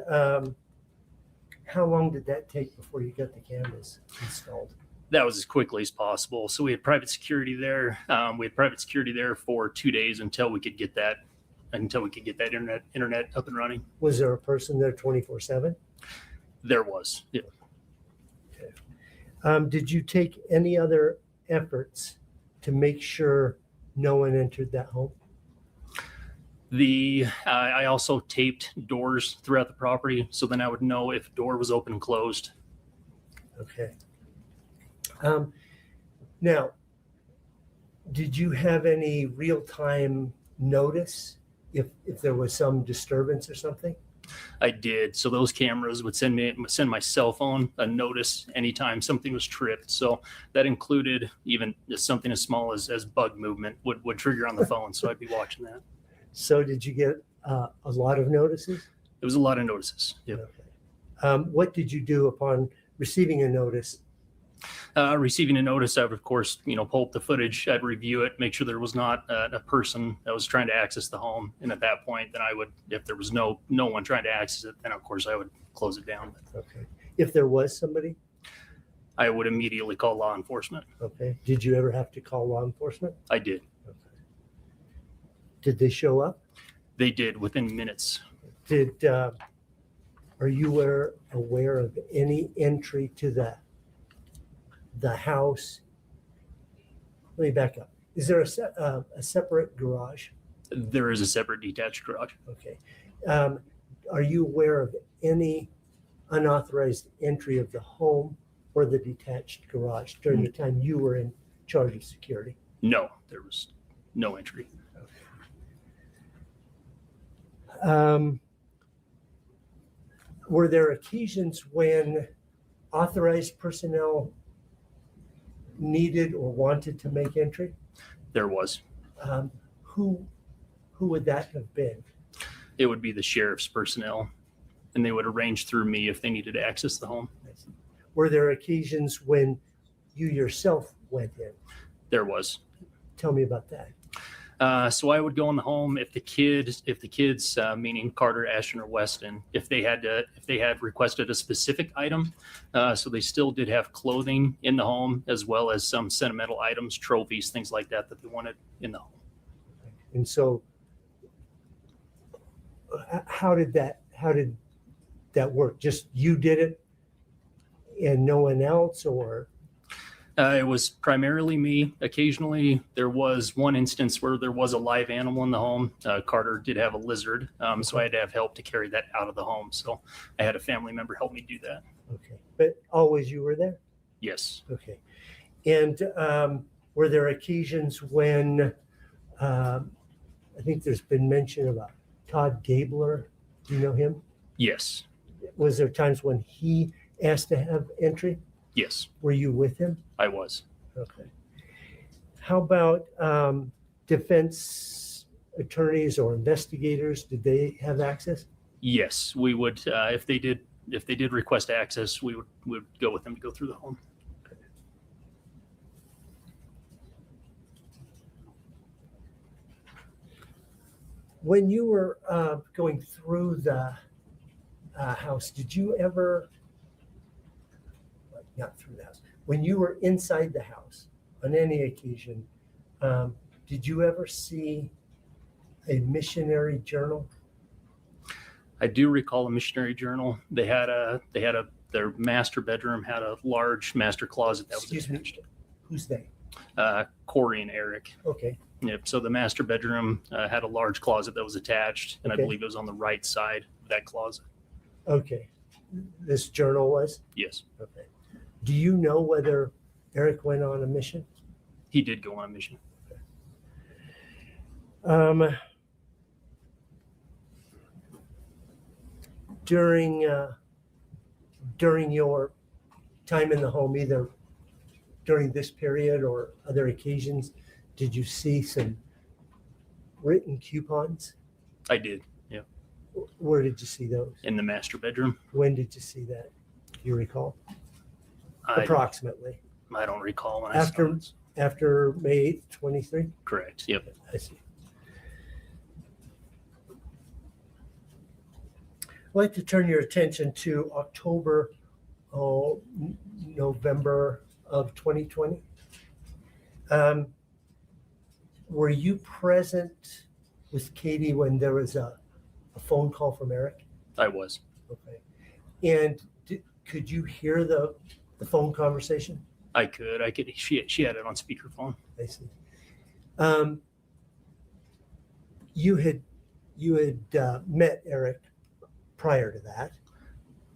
how long did that take before you got the cameras installed? That was as quickly as possible. So we had private security there. We had private security there for 2 days until we could get that internet up and running. Was there a person there 24/7? There was. Yeah. Okay. Did you take any other efforts to make sure no one entered that home? I also taped doors throughout the property, so then I would know if a door was open and closed. Okay. Now, did you have any real-time notice if there was some disturbance or something? I did. So those cameras would send my cell phone a notice anytime something was tripped. So that included even something as small as bug movement would trigger on the phone. So I'd be watching that. So did you get a lot of notices? It was a lot of notices. Yep. Okay. What did you do upon receiving a notice? Receiving a notice, I would, of course, pull up the footage. I'd review it, make sure there was not a person that was trying to access the home. And at that point, then I would, if there was no one trying to access it, then of course I would close it down. Okay. If there was somebody? I would immediately call law enforcement. Okay. Did you ever have to call law enforcement? I did. Okay. Did they show up? They did within minutes. Are you aware of any entry to the house? Let me back up. Is there a separate garage? There is a separate detached garage. Okay. Are you aware of any unauthorized entry of the home or the detached garage during the time you were in charge of security? No, there was no entry. Were there occasions when authorized personnel needed or wanted to make entry? There was. Who would that have been? It would be the sheriff's personnel, and they would arrange through me if they needed to access the home. Were there occasions when you yourself went in? There was. Tell me about that. So I would go in the home if the kids, meaning Carter, Ashton, or Weston, if they had requested a specific item. So they still did have clothing in the home, as well as some sentimental items, trophies, things like that they wanted in the home. And so, how did that work? Just you did it, and no one else, or It was primarily me. Occasionally, there was one instance where there was a live animal in the home. Carter did have a lizard, so I had to have help to carry that out of the home. So I had a family member help me do that. Okay. But always you were there? Yes. Okay. And were there occasions when I think there's been mention about Todd Gabler? Do you know him? Yes. Was there times when he asked to have entry? Yes. Were you with him? I was. Okay. How about defense attorneys or investigators? Did they have access? Yes, we would. If they did request access, we would go with them to go through the home. When you were going through the house, did you ever, not through the house, when you were inside the house on any occasion, did you ever see a missionary journal? I do recall a missionary journal. Their master bedroom had a large master closet that was attached. Who's they? Corey and Eric. Okay. Yep. So the master bedroom had a large closet that was attached, and Okay. I believe it was on the right side of that closet. Okay. This journal was? Yes. Okay. Do you know whether Eric went on a mission? He did go on a mission. During your time in the home, either during this period or other occasions, did you see some written coupons? I did. Yeah. Where did you see those? In the master bedroom. When did you see that? Do you recall? I Approximately. don't recall when I saw it. After May 8th, 23? Correct. Yep. I see. I'd like to turn your attention to November of 2020. Were you present with Katie when there was a phone call from Eric? I was. Okay. And could you hear the phone conversation? I could. She had it on speakerphone. I see. You had met Eric prior to that.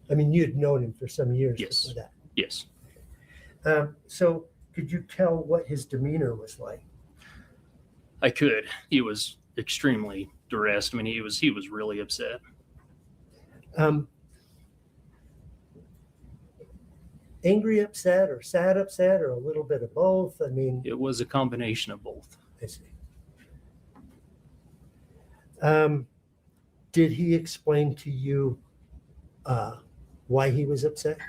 I mean, you had known him for some years before that. Yes. So could you tell what his demeanor was like? I could. He was extremely distressed. I mean, he was really upset. Angry upset or sad upset or a little bit of both? I mean, it was a combination of both. I see. Did he explain to you why he was upset?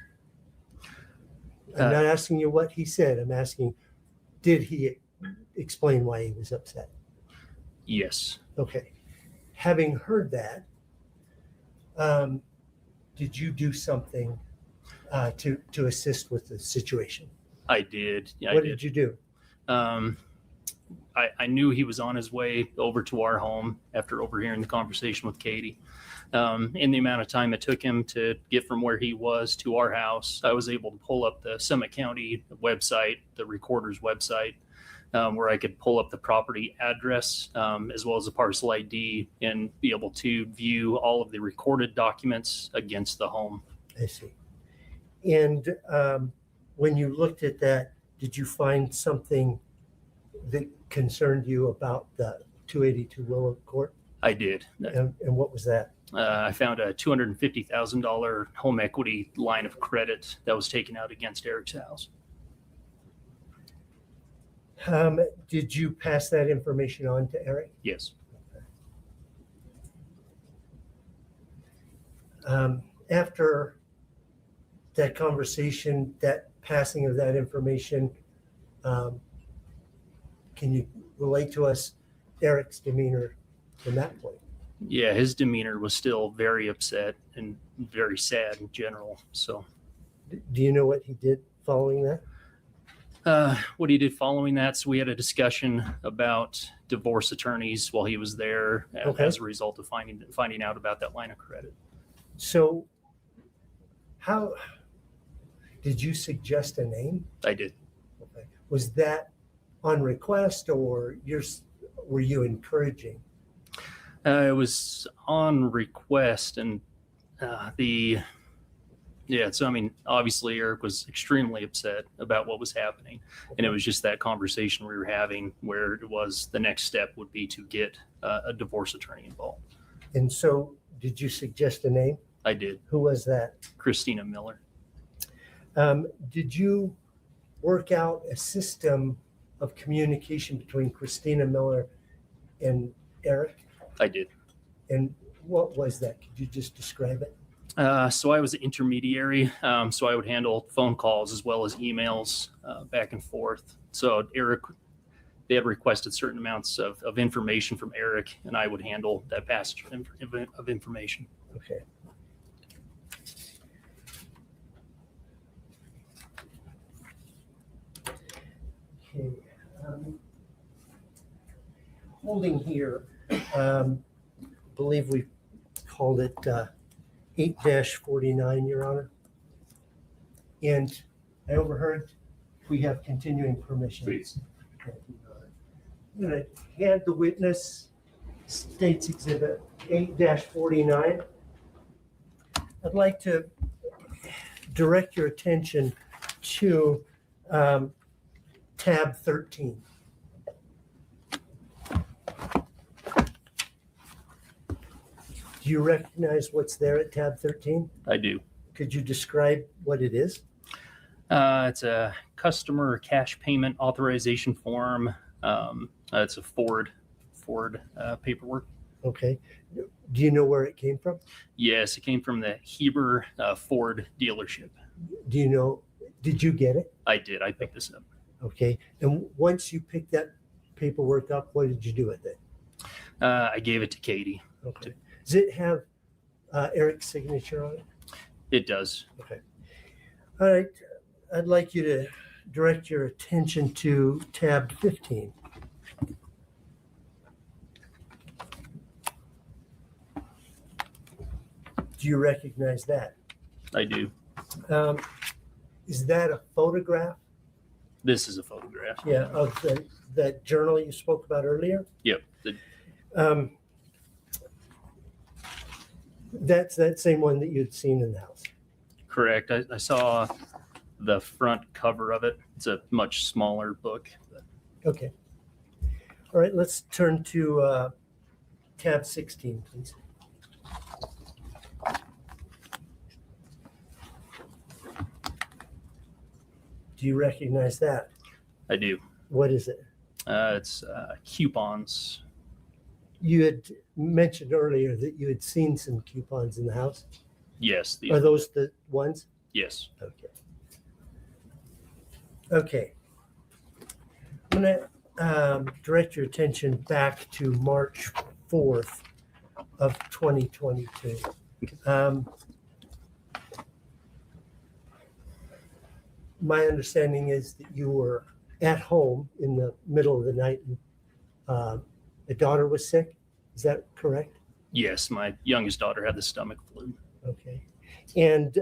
I'm not asking you what he said. I'm asking, did he explain why he was upset? Yes. Okay. Having heard that, did you do something to assist with the situation? I did. Yeah, what did you do? I knew he was on his way over to our home after overhearing the conversation with Katie. In the amount of time it took him to get from where he was to our house, I was able to pull up the Summit County website, the recorder's website, where I could pull up the property address as well as the parcel ID and be able to view all of the recorded documents against the home. I see. And when you looked at that, did you find something that concerned you about the 282 Willow Court? I did. And what was that? I found a $250,000 home equity line of credit that was taken out against Eric's house. Did you pass that information on to Eric? Yes. After that conversation, that passing of that information, can you relate to us Eric's demeanor from that point? Yeah, his demeanor was still very upset and very sad in general. So, do you know what he did following that? What he did following that, so we had a discussion about divorce attorneys while he was there as a result of finding out about that line of credit. So, how did you suggest a name? I did. Was that on request, or were you encouraging? It was on request, and so I mean, obviously Eric was extremely upset about what was happening, and it was just that conversation we were having where it was the next step would be to get a divorce attorney involved. And so, did you suggest a name? I did. Who was that? Christina Miller. Did you work out a system of communication between Christina Miller and Eric? I did. And what was that? Could you just describe it? So I was an intermediary. So I would handle phone calls as well as emails back and forth. So Eric, they had requested certain amounts of information from Eric, and I would handle that passage of information. Okay. Okay. Holding here, believe we called it 8-49, Your Honor. And I overheard we have continuing permission. Please. Thank you, Your Honor. I'm going to hand the witness State's Exhibit 8-49. I'd like to direct your attention to tab 13. Do you recognize what's there at tab 13? I do. Could you describe what it is? It's a customer cash payment authorization form. It's a Ford paperwork. Okay. Do you know where it came from? Yes, it came from the Heber Ford dealership. Do you know, did you get it? I did. I picked this up. Okay. And once you picked that paperwork up, what did you do with it? I gave it to Katie. Okay. Does it have Eric's signature on it? It does. Okay. All right. I'd like you to direct your attention to tab 15. Do you recognize that? I do. Is that a photograph? This is a photograph. Yeah, of that journal you spoke about earlier? Yep. That's that same one that you'd seen in the house. Correct. I saw the front cover of it. It's a much smaller book. Okay. All right, let's turn to tab 16, please. Do you recognize that? I do. What is it? It's coupons. You had mentioned earlier that you had seen some coupons in the house. Yes. Are those the ones? Yes. Okay. Okay. I'm going to direct your attention back to March 4th of 2022. My understanding is that you were at home in the middle of the night and the daughter was sick. Is that correct? Yes. My youngest daughter had the stomach flu. Okay. And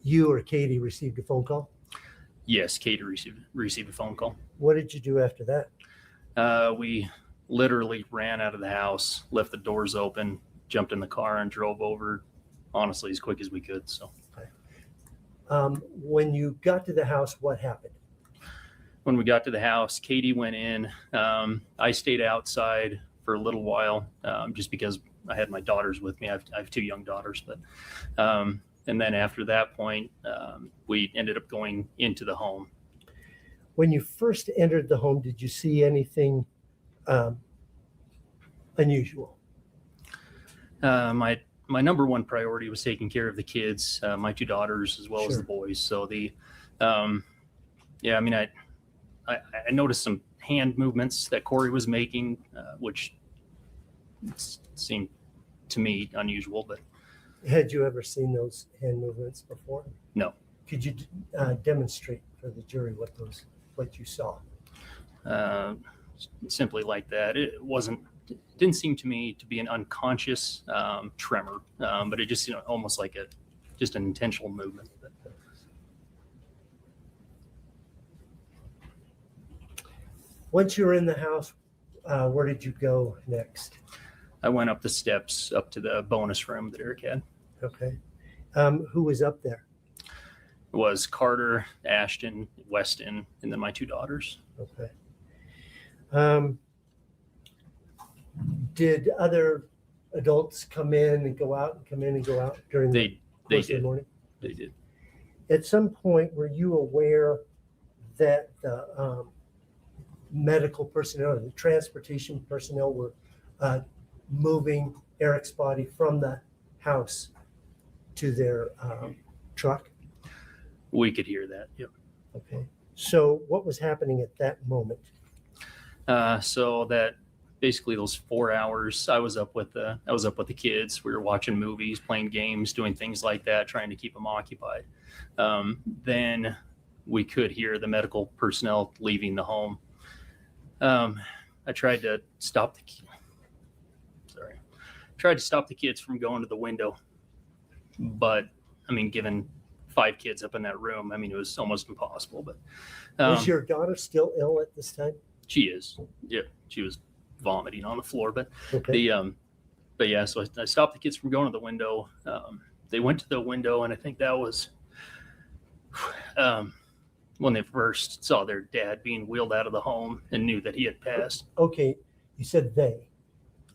you or Katie received a phone call? Yes. Katie received a phone call. What did you do after that? We literally ran out of the house, left the doors open, jumped in the car and drove over, honestly, as quick as we could. So. When you got to the house, what happened? When we got to the house, Katie went in. I stayed outside for a little while just because I had my daughters with me. I have two young daughters, but and then after that point, we ended up going into the home. When you first entered the home, did you see anything unusual? My number one priority was taking care of the kids, my two daughters, as well as the boys. So I noticed some hand movements that Kouri was making, which seemed to me unusual. But had you ever seen those hand movements before? No. Could you demonstrate for the jury what you saw? Simply like that. It didn't seem to me to be an unconscious tremor, but it just almost like just an intentional movement. Once you were in the house, where did you go next? I went up the steps up to the bonus room that Eric had. Okay. Who was up there? It was Carter, Ashton, Weston, and then my 2 daughters. Okay. Did other adults come in and go out and come in and go out during the course of the morning? They did. At some point, were you aware that the medical personnel, the transportation personnel were moving Eric's body from the house to their truck? We could hear that. Yep. Okay. So what was happening at that moment? So that basically those 4 hours, I was up with the kids. We were watching movies, playing games, doing things like that, trying to keep them occupied. Then we could hear the medical personnel leaving the home. I tried to stop the kids from going to the window, but I mean, given 5 kids up in that room, I mean, it was almost impossible. But Was your daughter still ill at this time? She is. Yeah, she was vomiting on the floor. But Okay. but yeah, so I stopped the kids from going to the window. They went to the window, and I think that was when they first saw their dad being wheeled out of the home and knew that he had passed. Okay. You said they.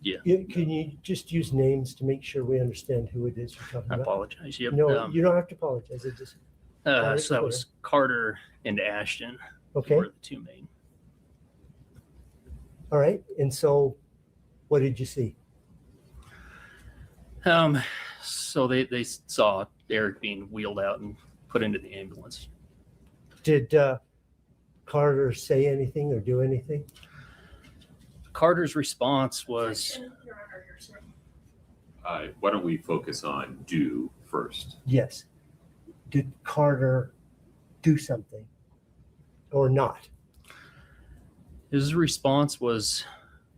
Yeah. Can you just use names to make sure we understand who it is you're talking I about? apologize. Yep. No, you don't have to apologize. It just So that was Carter and Ashton. Okay. Were the 2 main. All right. And so what did you see? So they saw Eric being wheeled out and put into the ambulance. Did Carter say anything or do anything? Carter's response was, Why don't we focus on do first? Yes. Did Carter do something or not? his response was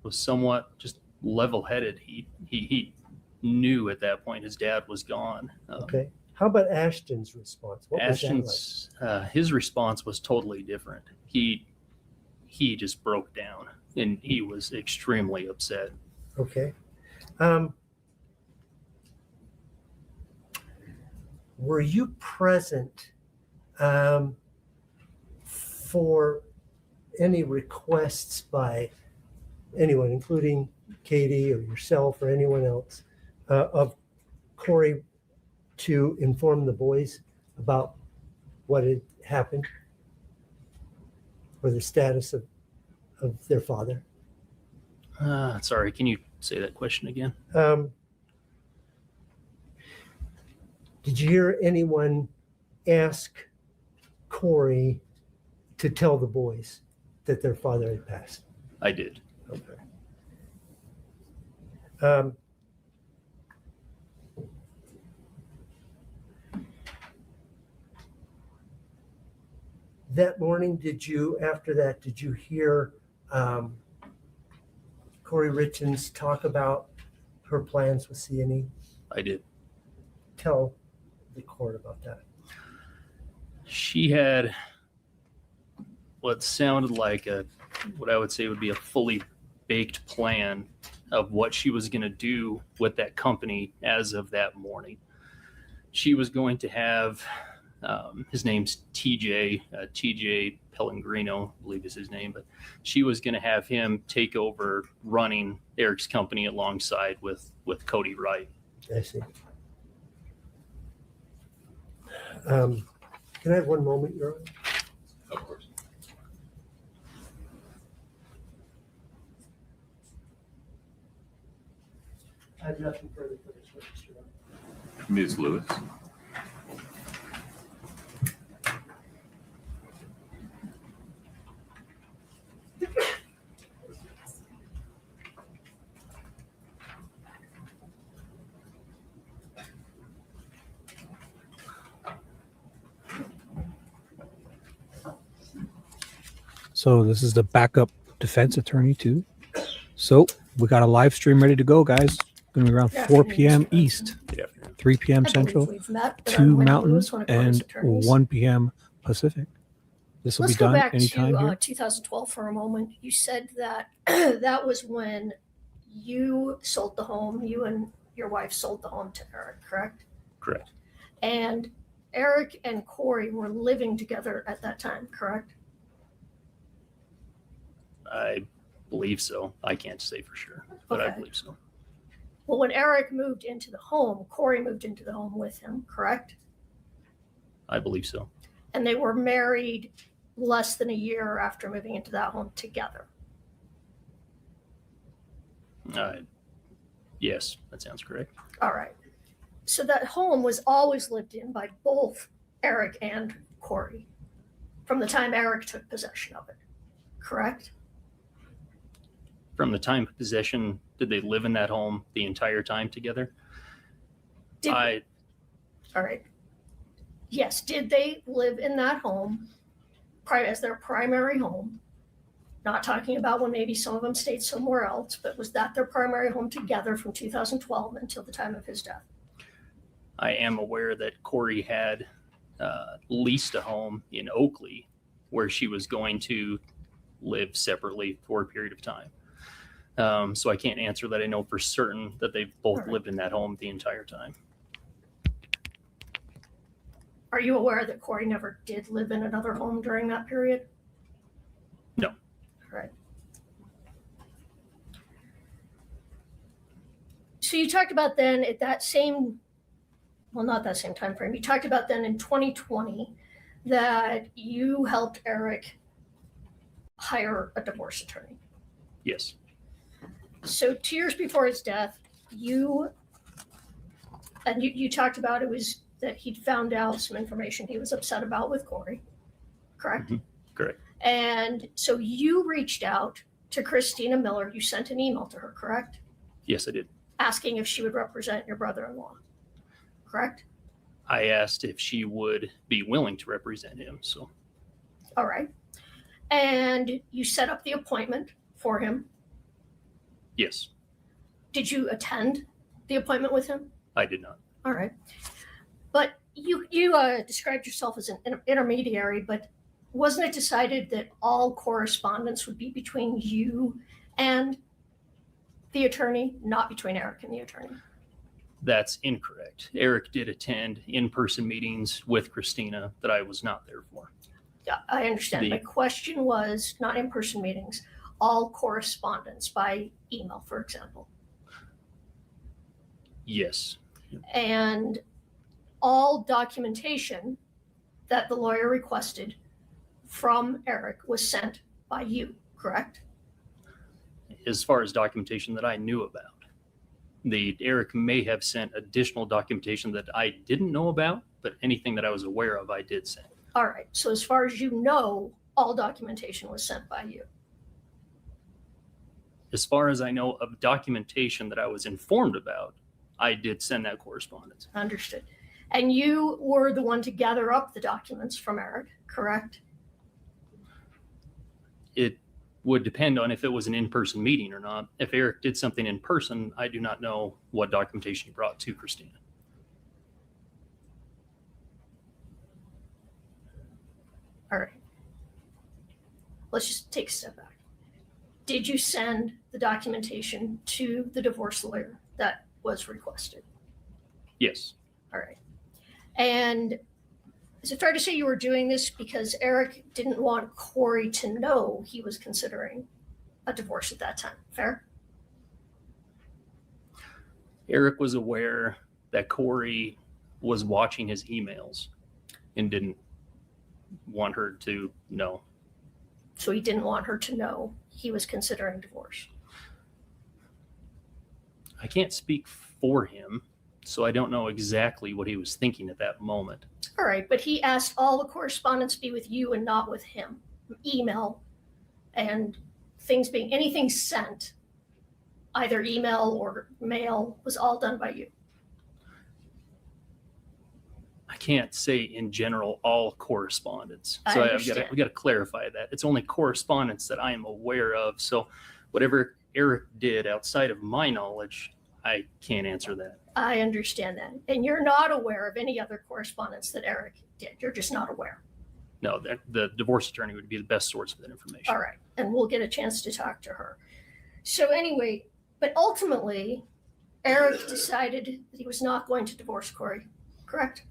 somewhat just level-headed. He knew at that point his dad was gone. Okay. How about Ashton's response? What was that like? Ashton's his response was totally different. He just broke down and he was extremely upset. Okay. Were you present for any requests by anyone, including Katie or yourself or anyone else, of Kouri to inform the boys about what had happened or the status of their father? Sorry, can you say that question again? Did you hear anyone ask Kouri to tell the boys that their father had passed? I did. Okay. That morning, after that, did you hear Kouri Richins talk about her plans with C&E? I did. Tell the court about that. She had what sounded like what I would say would be a fully baked plan of what she was going to do with that company as of that morning. She was going to have, his name's TJ Pellegrino, I believe is his name, but she was going to have him take over running Eric's company alongside with Cody Wright. I see. Can I have one moment, Your Honor? Of course. I have nothing further for this witness, Your Honor. Ms. Lewis. So this is the backup defense attorney too. So we got a live stream ready to go, guys. Going to be around 4 p.m. East, 3 p.m. Central, 2 Mountain, and 1 p.m. Pacific. This will Let's be go done back anytime to here. 2012 for a moment. You said that that was when you sold the home, you and your wife sold the home to Eric, correct? Correct. And Eric and Corey were living together at that time, correct? I believe so. I can't say for sure, but I Okay. believe so. Well, when Eric moved into the home, Corey moved into the home with him, correct? I believe so. And they were married less than a year after moving into that home together. Yes, that sounds correct. All right. So that home was always lived in by both Eric and Corey from the time Eric took possession of it, correct? From the time of possession, did they live in that home the entire time together? All right. Yes. Did they live in that home as their primary home? Not talking about when maybe some of them stayed somewhere else, but was that their primary home together from 2012 until the time of his death? I am aware that Corey had leased a home in Oakley where she was going to live separately for a period of time. So I can't answer that. I know for certain that they've both lived in that home the entire time. Are you aware that Corey never did live in another home during that period? No. Right. So you talked about then at that same, well, not that same time frame. You talked about then in 2020 that you helped Eric hire a divorce attorney. Yes. So 2 years before his death, you talked about it was that he'd found out some information he was upset about with Corey, correct? Mm-hmm. Correct. And so you reached out to Christina Miller. You sent an email to her, correct? Yes, I did. Asking if she would represent your brother-in-law, correct? I asked if she would be willing to represent him. So, All right. And you set up the appointment for him. yes, Did you attend the appointment with him? I did not. All right. But you described yourself as an intermediary, but wasn't it decided that all correspondence would be between you and the attorney, not between Eric and the attorney? That's incorrect. Eric did attend in-person meetings with Christina that I was not there for. Yeah, I understand. My question was not in-person meetings, all correspondence by email, for example. Yes. And all documentation that the lawyer requested from Eric was sent by you, correct? As far as documentation that I knew about, Eric may have sent additional documentation that I didn't know about, but anything that I was aware of, I did send. All right. So as far as you know, all documentation was sent by you. As far as I know of documentation that I was informed about, I did send that correspondence. Understood. And you were the one to gather up the documents from Eric, correct? It would depend on if it was an in-person meeting or not. If Eric did something in person, I do not know what documentation he brought to Christina. All right. Let's just take a step back. Did you send the documentation to the divorce lawyer that was requested? Yes. All right. And is it fair to say you were doing this because Eric didn't want Corey to know he was considering a divorce at that time? Fair? Eric was aware that Corey was watching his emails and didn't want her to know. So he didn't want her to know he was considering divorce. I can't speak for him, so I don't know exactly what he was thinking at that moment. All right, but he asked all the correspondence be with you and not with him. Email and things being anything sent, either email or mail, was all done by you. I can't say in general all correspondence. I So understand. we got to clarify that. It's only correspondence that I am aware of. So whatever Eric did outside of my knowledge, I can't answer that. I understand that. And you're not aware of any other correspondence that Eric did. You're just not aware. No, the divorce attorney would be the best source of that information. All right. And we'll get a chance to talk to her. So anyway, but ultimately, Eric decided that he was not going to divorce Kouri, correct?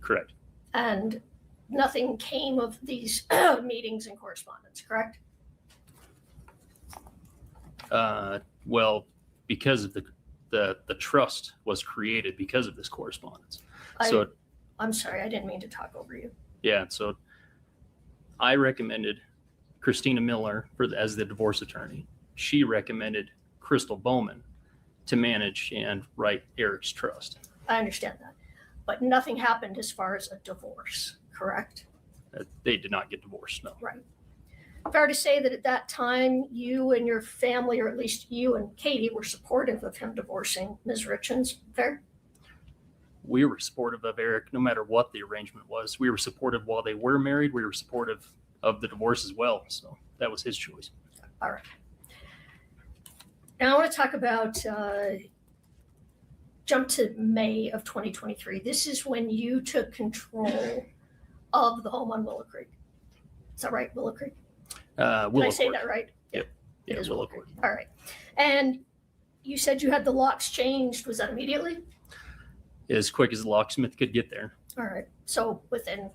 Correct. And nothing came of these meetings and correspondence, correct? Well, because of the trust was created because of this correspondence. I'm sorry, I didn't mean to talk over you. Yeah, so I recommended Christina Miller as the divorce attorney. She recommended Crystal Bowman to manage and write Eric's trust. I understand that. But nothing happened as far as a divorce, correct? They did not get divorced, no. Right. Fair to say that at that time, you and your family, or at least you and Katie, were supportive of him divorcing Ms. Richens, fair? We were supportive of Eric no matter what the arrangement was. We were supportive while they were married. We were supportive of the divorce as well. So that was his choice. All right. Now I want to talk about, jump to May of 2023. This is when you took control of the home on Willow Creek. Is that right, Willow Creek? Did I say that right? Yep. It is Willow Creek. All right. And you said you had the locks changed. Was that immediately? As quick as the locksmith could get there. All right. So within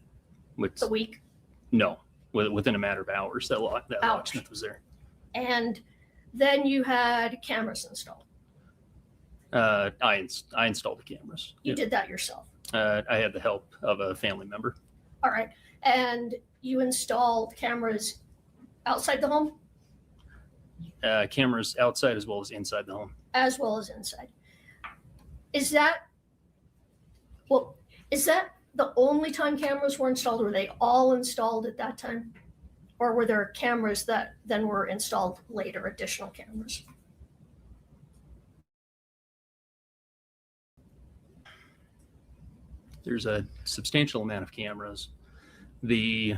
the week? No, within a matter of hours, that locksmith was there. And then you had cameras installed. I installed the cameras. You did that yourself. I had the help of a family member. All right. And you installed cameras outside the home? Cameras outside as well as inside the home. As well as inside. Is that the only time cameras were installed? Were they all installed at that time? Or were there cameras that then were installed later, additional cameras? There's a substantial amount of cameras. The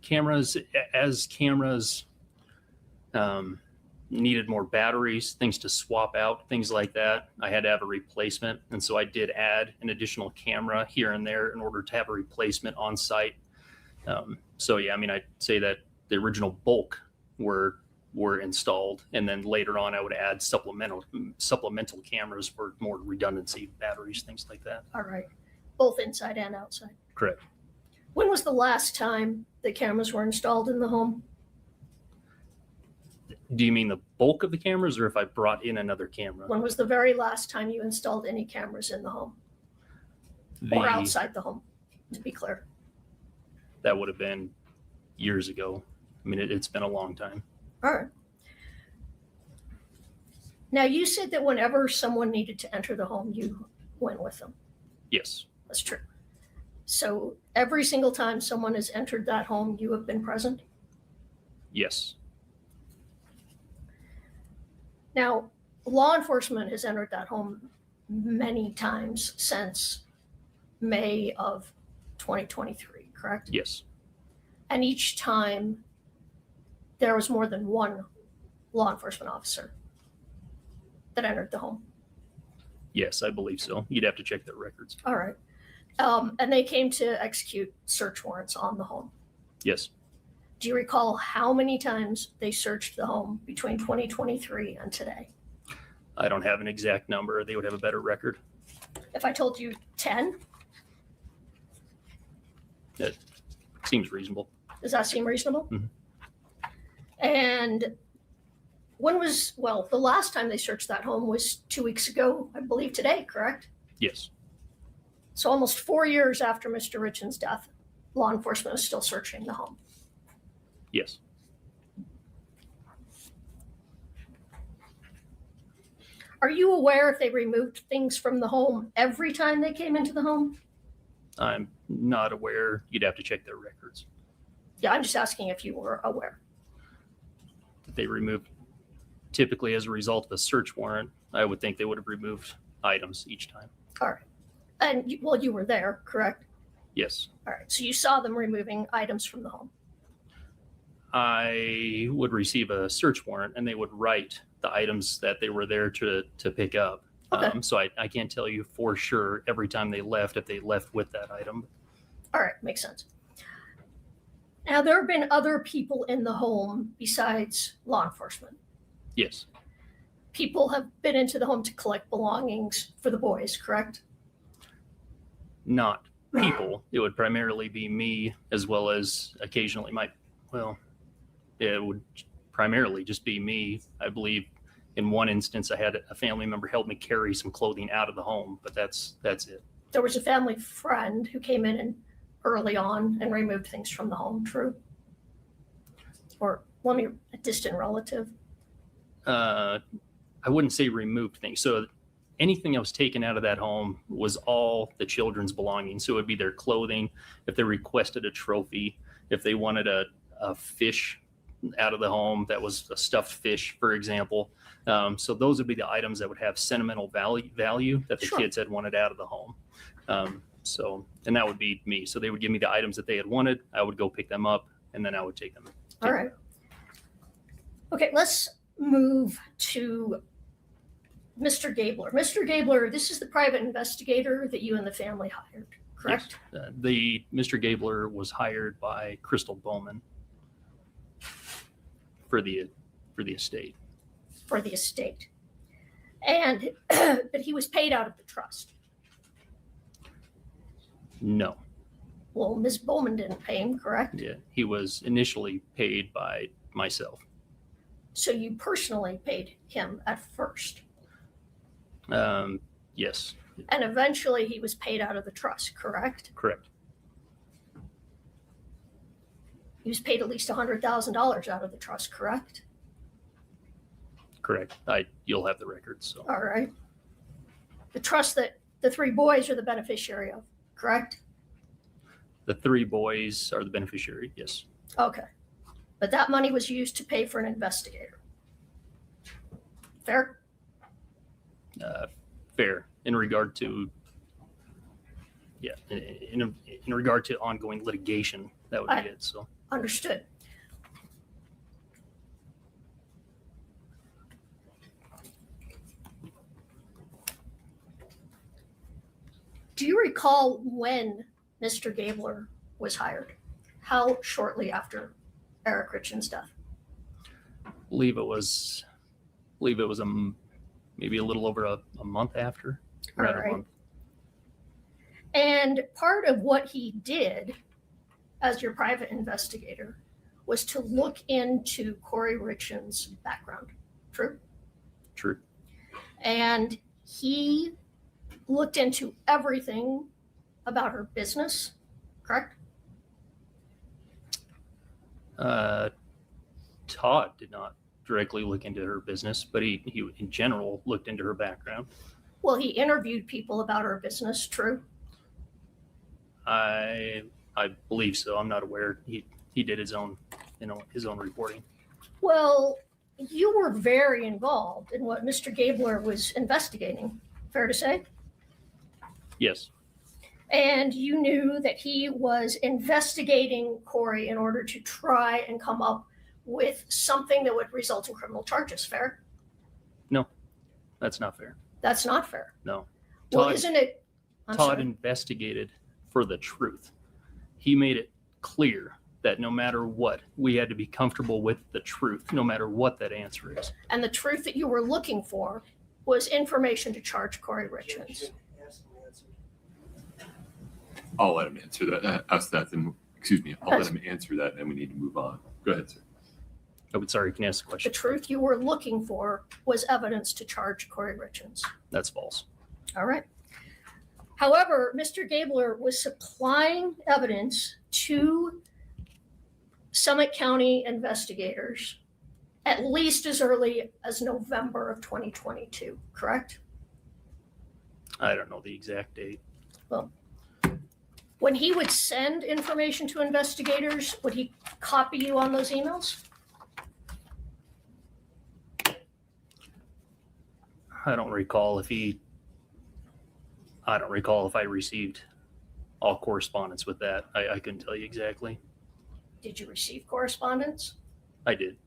cameras, as cameras needed more batteries, things to swap out, things like that, I had to have a replacement. And so I did add an additional camera here and there in order to have a replacement on site. So yeah, I mean, I'd say that the original bulk were installed, and then later on I would add supplemental cameras for more redundancy, batteries, things like that. All right. Both inside and outside. Correct. When was the last time the cameras were installed in the home? Do you mean the bulk of the cameras, or if I brought in another camera? When was the very last time you installed any cameras in the home? Or outside the home, to be clear? That would have been years ago. I mean, it's been a long time. All right. Now, you said that whenever someone needed to enter the home, you went with them. Yes. That's true. So every single time someone has entered that home, you have been present? Yes. Now, law enforcement has entered that home many times since May of 2023, correct? Yes. And each time there was more than one law enforcement officer that entered the home. Yes, I believe so. You'd have to check their records. All right. And they came to execute search warrants on the home. Yes. Do you recall how many times they searched the home between 2023 and today? I don't have an exact number. They would have a better record. If I told you 10? That seems reasonable. Does that seem reasonable? Mm-hmm. And the last time they searched that home was 2 weeks ago, I believe today, correct? Yes. So almost 4 years after Mr. Richens' death, law enforcement is still searching the home. Yes. Are you aware if they removed things from the home every time they came into the home? I'm not aware. You'd have to check their records. Yeah, I'm just asking if you were aware. That they removed, typically as a result of a search warrant, I would think they would have removed items each time. All right. And you were there, correct? Yes. All right. So you saw them removing items from the home. I would receive a search warrant and they would write the items that they were there to pick up. Okay. So I can't tell you for sure every time they left if they left with that item. All right, makes sense. Now, there have been other people in the home besides law enforcement. Yes. People have been into the home to collect belongings for the boys, correct? Not people. It would primarily be me, as well as occasionally it would primarily just be me. I believe in one instance I had a family member help me carry some clothing out of the home, but that's it. There was a family friend who came in and early on and removed things from the home, true? Or a distant relative? I wouldn't say removed things. So anything that was taken out of that home was all the children's belongings. So it would be their clothing, if they requested a trophy, if they wanted a fish out of the home that was a stuffed fish, for example. So those would be the items that would have sentimental value that the kids had wanted out of the home. And that would be me. So they would give me the items that they had wanted. I would go pick them up, and then I would take them. All right. Okay, let's move to Mr. Gabler. Mr. Gabler, this is the private investigator that you and the family hired, correct? Yes. Mr. Gabler was hired by Crystal Bowman for the estate. For the estate. And, but he was paid out of the trust. No. Well, Ms. Bowman didn't pay him, correct? Yeah, he was initially paid by myself. So you personally paid him at first? Yes. And eventually he was paid out of the trust, correct? Correct. He was paid at least $100,000 out of the trust, correct? Correct. You'll have the records. So. All right. The trust that the three boys are the beneficiary of, correct? The three boys are the beneficiary, yes. Okay. But that money was used to pay for an investigator. Fair? Fair in regard to, in regard to ongoing litigation, that would be it. So understood. Do you recall when Mr. Gabler was hired? How shortly after Eric Richens' death? I believe it was maybe a little over a month after. Around All right. a month. And part of what he did as your private investigator was to look into 1-Kouri Richins' background. True? True. And he looked into everything about her business, correct? Todd did not directly look into her business, but he in general looked into her background. Well, he interviewed people about her business, true? I believe so. I'm not aware. He did his own reporting. Well, you were very involved in what Mr. Gabler was investigating, fair to say? Yes. And you knew that he was investigating 1-Kouri in order to try and come up with something that would result in criminal charges, fair? No, that's not fair. That's not fair. No. Well, Todd, isn't it? Todd investigated for the truth. He made it clear that no matter what, we had to be comfortable with the truth, no matter what that answer is. And the truth that you were looking for was information to charge 1-Kouri Richins. I'll let him answer that. Ask that, then. Excuse me. I'll let him answer that, and then we need to move on. Go ahead, sir. Oh, sorry. You can ask the The question. truth you were looking for was evidence to charge 1-Kouri Richins. That's false. All right. However, Mr. Gabler was supplying evidence to Summit County investigators at least as early as November of 2022, correct? I don't know the exact date. Well, when he would send information to investigators, would he copy you on those emails? I don't recall if I received all correspondence with that. I couldn't tell you exactly. Did you receive correspondence? I did.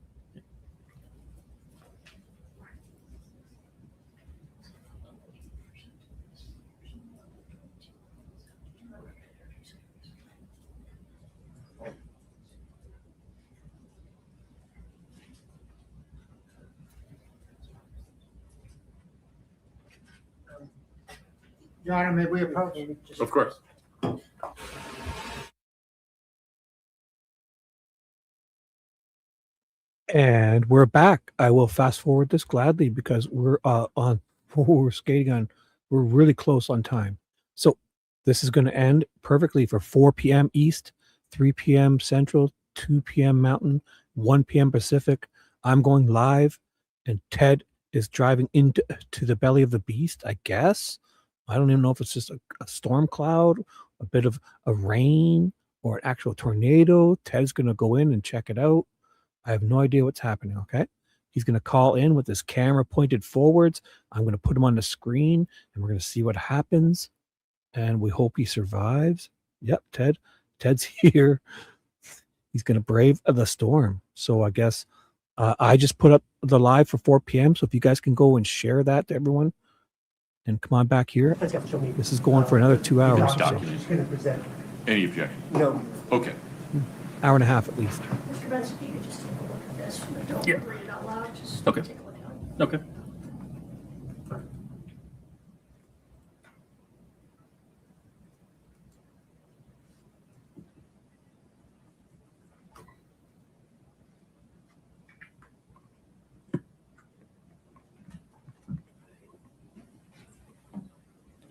Your Honor, may we approach? Of course. And we're back. I will fast forward this gladly because we're we're skating on, we're really close on time. So this is going to end perfectly for 4 p.m. East, 3 p.m. Central, 2 p.m. Mountain, 1 p.m. Pacific. I'm going live, and Ted is driving into the belly of the beast, I guess. I don't even know if it's just a storm cloud, a bit of a rain, or an actual tornado. Ted's going to go in and check it out. I have no idea what's happening, okay? He's going to call in with his camera pointed forwards. I'm going to put him on the screen, and we're going to see what happens. And we hope he survives. Yep, Ted's here. He's going to brave the storm. So I guess I just put up the live for 4 p.m. So if you guys can go and share that to everyone and come on back here. This is going for another 2 hours. Any objection? No. Okay. Hour and a half at least. Mr. Benson, if you could just take a look at this. Don't Yeah. read it out loud. Just Okay. take a look at it. Okay.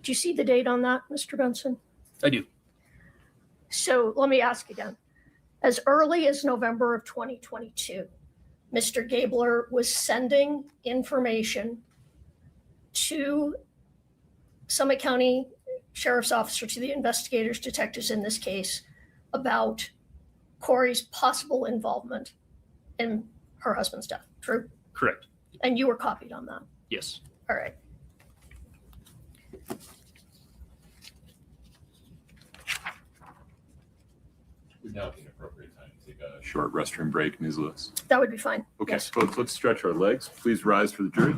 Do you see the date on that, Mr. Benson? I do. So let me ask again. As early as November of 2022, Mr. Gabler was sending information to Summit County Sheriff's Officer, to the investigators, detectives in this case, about Corey's possible involvement in her husband's death. True? Correct. And you were copied on that. Yes. All right. Would now be an appropriate time to take a short restroom break, Ms. Lewis. That would be fine. Okay, Yes. folks, let's stretch our legs. Please rise for the jury.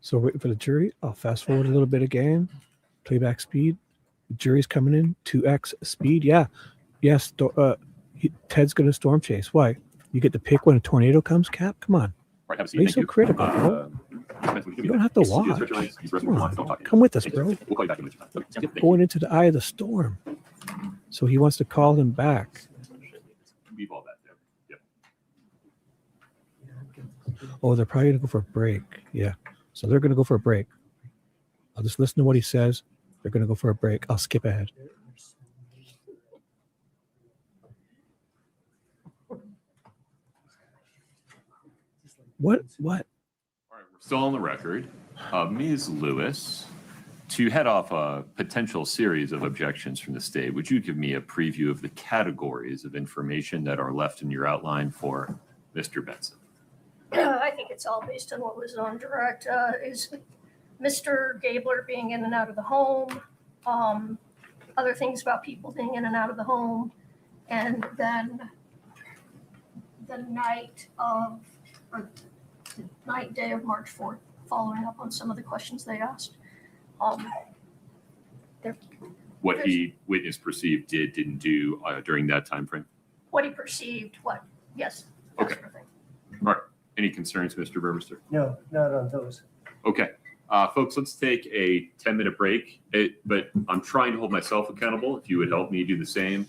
So waiting for the jury. I'll fast forward a little bit again. Playback speed. The jury's coming in. 2x speed. Yeah. Yes. Ted's going to storm chase. Why? You get to pick when a tornado comes, Cap? Come on. Right, have a seat. Why are you Thank so you. critical, bro? You don't have to watch. Come on. Come with us, bro. We'll call you back in a minute. Okay, sounds good. Thank Going into the eye of the storm. So he wants to call him back. you. Leave all that there. Yep. Oh, they're probably going to go for a break. Yeah. So they're going to go for a break. I'll just listen to what he says. They're going to go for a break. I'll skip ahead. What? All right, we're still on the record. Ms. Lewis, to head off a potential series of objections from the state, would you give me a preview of the categories of information that are left in your outline for Mr. Benson? I think it's all based on what was on direct. Is Mr. Gabler being in and out of the home, other things about people being in and out of the home, and then the night of, or the night day of March 4th, following up on some of the questions they asked. What he witness perceived didn't do during that time frame? What he perceived, what, yes. that Okay. sort of thing. All right. Any concerns, Mr. Burmester? No, not on those. Okay. Folks, let's take a 10-minute break. But I'm trying to hold myself accountable. If you would help me do the same.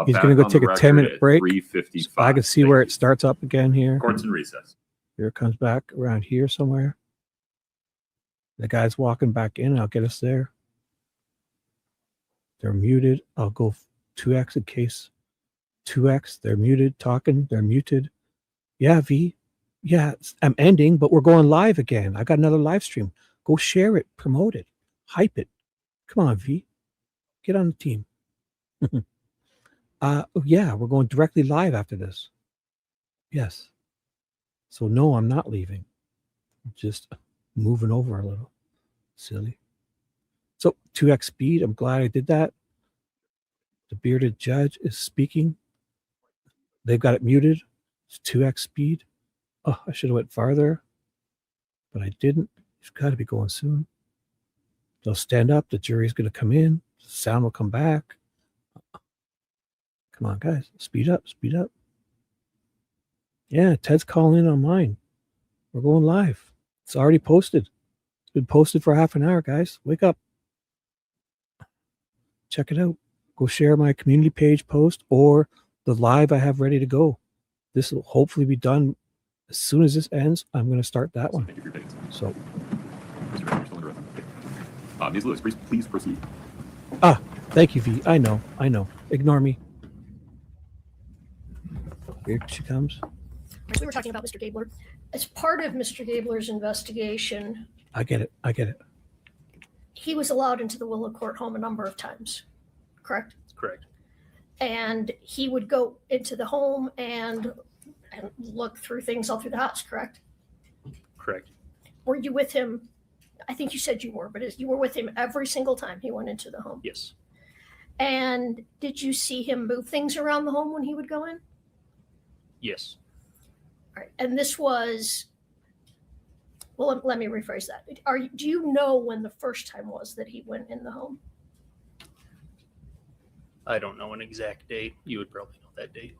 He's Back going to go on take the a record 10-minute at break. 3:55. I can see where it starts up again here. Court's in recess. Here it comes back around here somewhere. The guy's walking back in. I'll get us there. They're muted. I'll go 2x in case 2x. They're muted, talking. They're muted. Yeah, V. Yeah, I'm ending, but we're going live again. I got another live stream. Go share it, promote it, hype it. Come on, V. Get on the team. Yeah, we're going directly live after this. Yes. So no, I'm not leaving. Just moving over a little. Silly. So 2x speed. I'm glad I did that. The bearded judge is speaking. They've got it muted. It's 2x speed. Oh, I should have went farther, but I didn't. He's got to be going soon. They'll stand up. The jury's going to come in. The sound will come back. Come on, guys. Speed up. Speed up. Yeah, Ted's calling in on mine. We're going live. It's already posted. It's been posted for half an hour, guys. Wake up. Check it out. Go share my community page post or the live I have ready to go. This will hopefully be done as soon as this ends. I'm going to start that one. So, Ms. Lewis, please proceed. Thank you, V. I know. Ignore me. Here she comes. We were talking about Mr. Gabler. As part of Mr. Gabler's investigation, I get it. he was allowed into the Willow Court home a number of times, correct? Correct. And he would go into the home and look through things all through the house, correct? Correct. Were you with him? I think you said you were, but you were with him every single time he went into the home. Yes. And did you see him move things around the home when he would go in? Yes. All right. And this was, well, let me rephrase that. Do you know when the first time was that he went in the home? I don't know an exact date. You would probably know that date.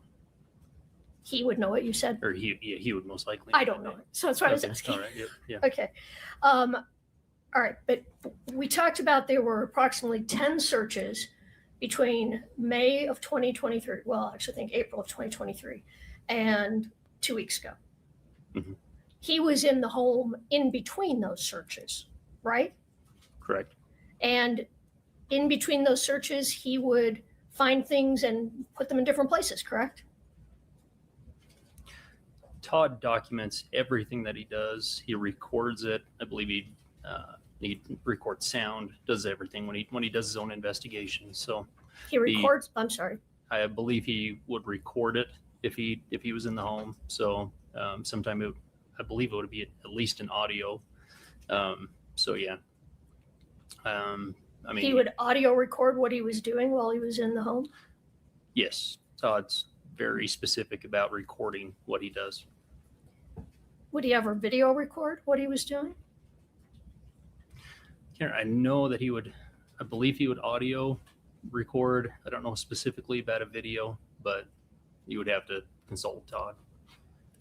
He would know what you said? Or he would most likely. I don't know it. So that's why I was asking. All right. Yeah. Okay. All right. But we talked about there were approximately 10 searches between May of 2023. Well, actually, I think April of 2023 and 2 weeks ago. Mm-hmm. He was in the home in between those searches, right? Correct. And in between those searches, he would find things and put them in different places, correct? Todd documents everything that he does. He records it. I believe he records sound, does everything when he does his own investigation. So he records. I'm sorry. I believe he would record it if he was in the home. So sometime I believe it would be at least an audio. So yeah. I mean, he would audio record what he was doing while he was in the home. Yes, Todd's very specific about recording what he does. Would he ever video record what he was doing? I know that I believe he would audio record. I don't know specifically about a video, but you would have to consult Todd.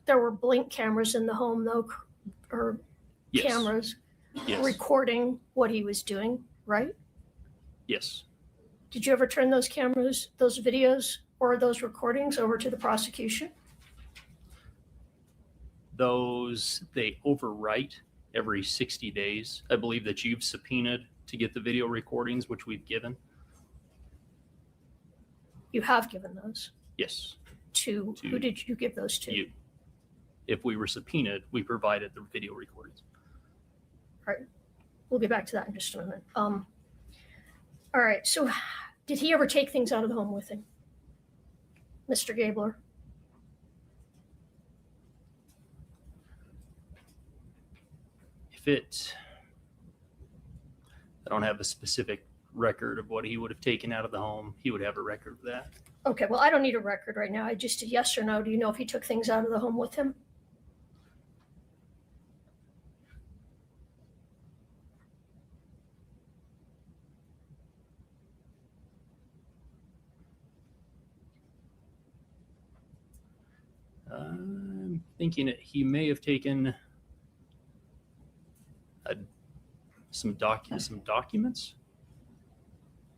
There were blink cameras in the home, though, or yes. Cameras yes. recording what he was doing, right? Yes. Did you ever turn those cameras, those videos, or those recordings over to the prosecution? Those, they overwrite every 60 days. I believe that you've subpoenaed to get the video recordings, which we've given. You have given those? Yes. To who did you give those to? You. If we were subpoenaed, we provided the video recordings. All right. We'll get back to that in just a minute. All right. So did he ever take things out of the home with him? Mr. Gabler? I don't have a specific record of what he would have taken out of the home. He would have a record of that. Okay, well, I don't need a record right now. I just a yes or no. Do you know if he took things out of the home with him? I'm thinking that he may have taken some documents,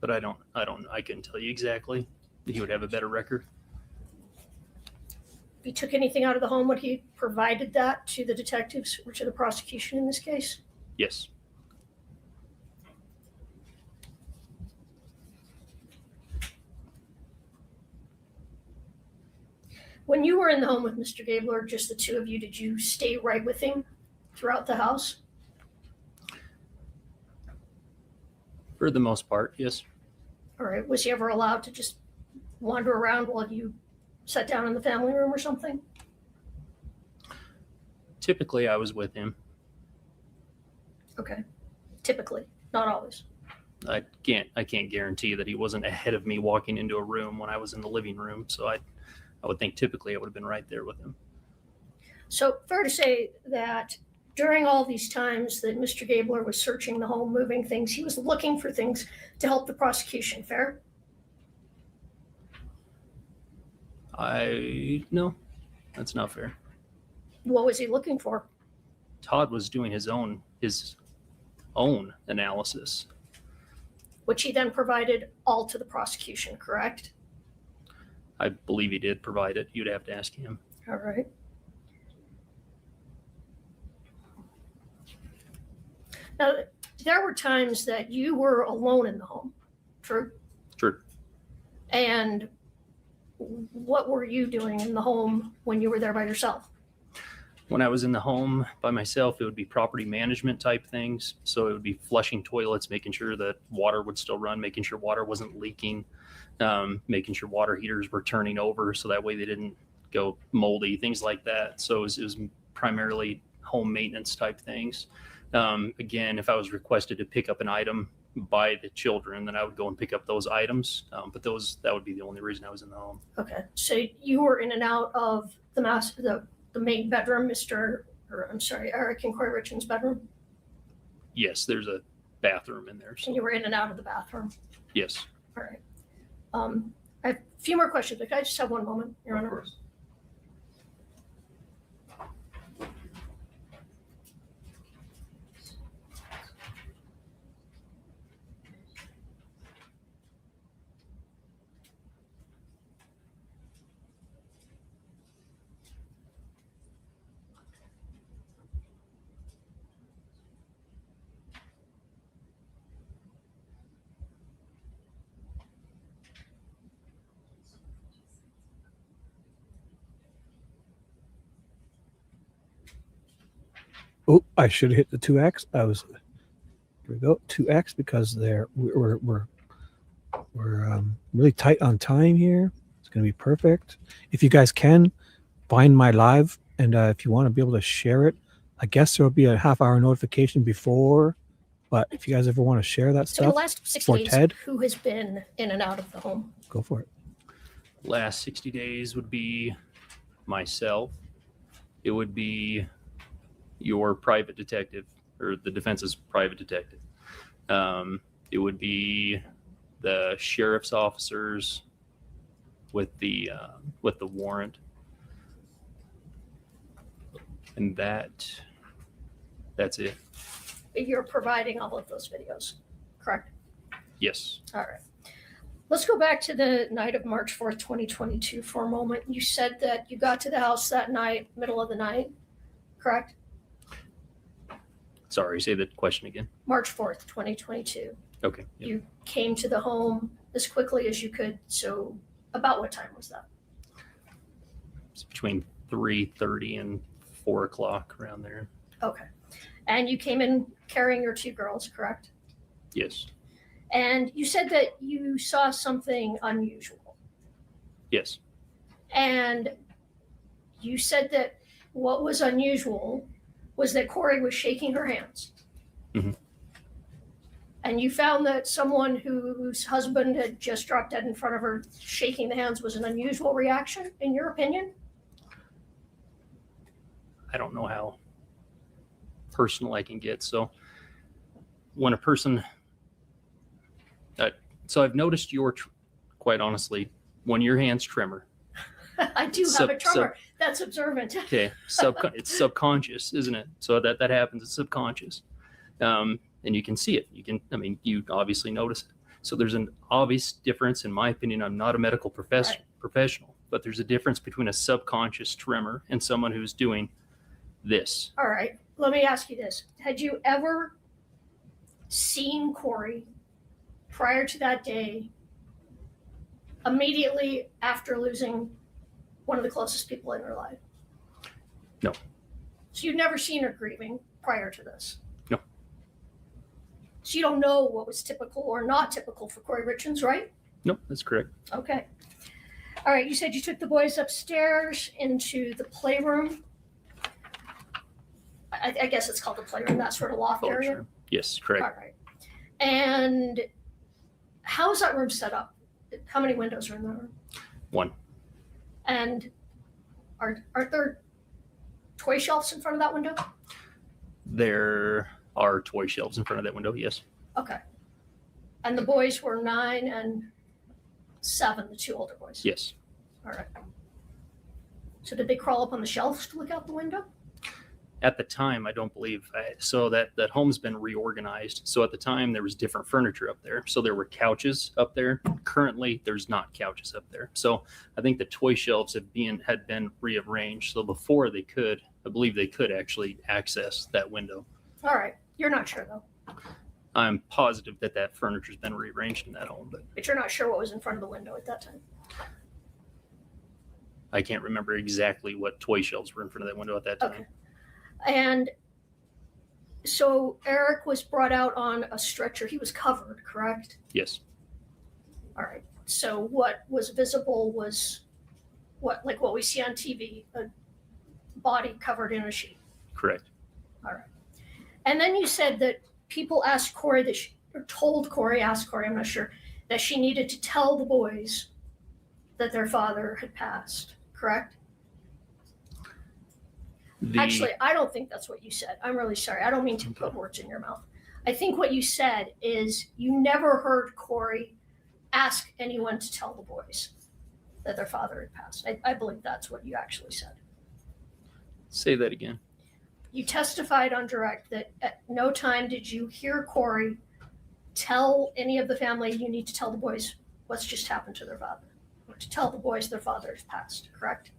but I couldn't tell you exactly. He would have a better record. If he took anything out of the home, would he provided that to the detectives or to the prosecution in this case? Yes. When you were in the home with Mr. Gabler, just the two of you, did you stay right with him throughout the house? For the most part, yes. All right. Was he ever allowed to just wander around while you sat down in the family room or something? Typically, I was with him. Okay. Typically, not always. I can't guarantee that he wasn't ahead of me walking into a room when I was in the living room. So I would think typically I would have been right there with him. So fair to say that during all these times that Mr. Gabler was searching the home, moving things, he was looking for things to help the prosecution. Fair? No, that's not fair. What was he looking for? Todd was doing his own analysis. which he then provided all to the prosecution, correct? I believe he did provide it. You'd have to ask him. All right. Now, there were times that you were alone in the home, true? True. And what were you doing in the home when you were there by yourself? When I was in the home by myself, it would be property management type things. So it would be flushing toilets, making sure that water would still run, making sure water wasn't leaking, making sure water heaters were turning over so that way they didn't go moldy, things like that. So it was primarily home maintenance type things. Again, if I was requested to pick up an item by the children, then I would go and pick up those items. But that would be the only reason I was in the home. Okay, so you were in and out of the main bedroom, Eric and Cory Richins' bedroom? Yes, there's a bathroom in there. So. And you were in and out of the bathroom? Yes. All right. I have a few more questions, but can I just have one moment, Your Honor? Of course. Oh, I should have hit the 2x. Here we go, 2x, because we're really tight on time here. It's going to be perfect. If you guys can find my live, and if you want to be able to share it, I guess there will be a half-hour notification before. But if you guys ever want to share that So stuff the last 6 for days, Ted, who has been in and out of the home? go for it. Last 60 days would be myself. It would be your private detective, or the defense's private detective. It would be the sheriff's officers with the warrant, and that's it. You're providing all of those videos, correct? Yes. All right. Let's go back to the night of March 4th, 2022 for a moment. You said that you got to the house that night, middle of the night, correct? Sorry, say the question again. March 4th, 2022. Okay. Yep. You came to the home as quickly as you could. So about what time was that? It's between 3:30 and 4 o'clock, around there. Okay. And you came in carrying your 2 girls, correct? Yes. And you said that you saw something unusual. Yes. And you said that what was unusual was that Cory was shaking her hands. Mm-hmm. And you found that someone whose husband had just dropped dead in front of her shaking the hands was an unusual reaction, in your opinion? I don't know how personal I can get. So when a person, so I've noticed quite honestly, when your hands tremor. I do have a tremor. That's observant. Okay. It's subconscious, isn't it? So that happens. It's subconscious. And you can see it. You obviously notice it. So there's an obvious difference, in my opinion. I'm not a medical professional, but there's a difference between a subconscious tremor and someone who's doing this. All right. Let me ask you this. Had you ever seen Cory prior to that day, immediately after losing one of the closest people in her life? No. So you've never seen her grieving prior to this? No. So you don't know what was typical or not typical for Cory Richins, right? No, that's correct. Okay. All right. You said you took the boys upstairs into the playroom. I guess it's called the playroom, that sort of loft area. Sure. Yes, correct. All right. And how is that room set up? How many windows are in the room? 1. And aren't there toy shelves in front of that window? There are toy shelves in front of that window, yes. Okay. And the boys were 9 and 7, the 2 older boys? Yes. All right. So did they crawl up on the shelves to look out the window? At the time, I don't believe, so that home's been reorganized. So at the time, there was different furniture up there. So there were couches up there. Currently, there's not couches up there. So I think the toy shelves had been rearranged. So before they could, I believe they could actually access that window. All right. You're not sure though. I'm positive that furniture's been rearranged in that home, But you're not sure what was in front of the window at that time. I can't remember exactly what toy shelves were in front of that window at that time. Okay. And so Eric was brought out on a stretcher. He was covered, correct? Yes. All right. So what was visible was what we see on TV, a body covered in a sheet. Correct. All right. And then you said that people asked Kouri asked Kouri, I'm not sure, that she needed to tell the boys that their father had passed, correct? Actually, I don't think that's what you said. I'm really sorry. I don't mean to put words in your mouth. I think what you said is you never heard Kouri ask anyone to tell the boys that their father had passed. I believe that's what you actually said. Say that again. You testified on direct that at no time did you hear Kouri tell any of the family, you need to tell the boys what's just happened to their father, or to tell the boys their father has passed, correct?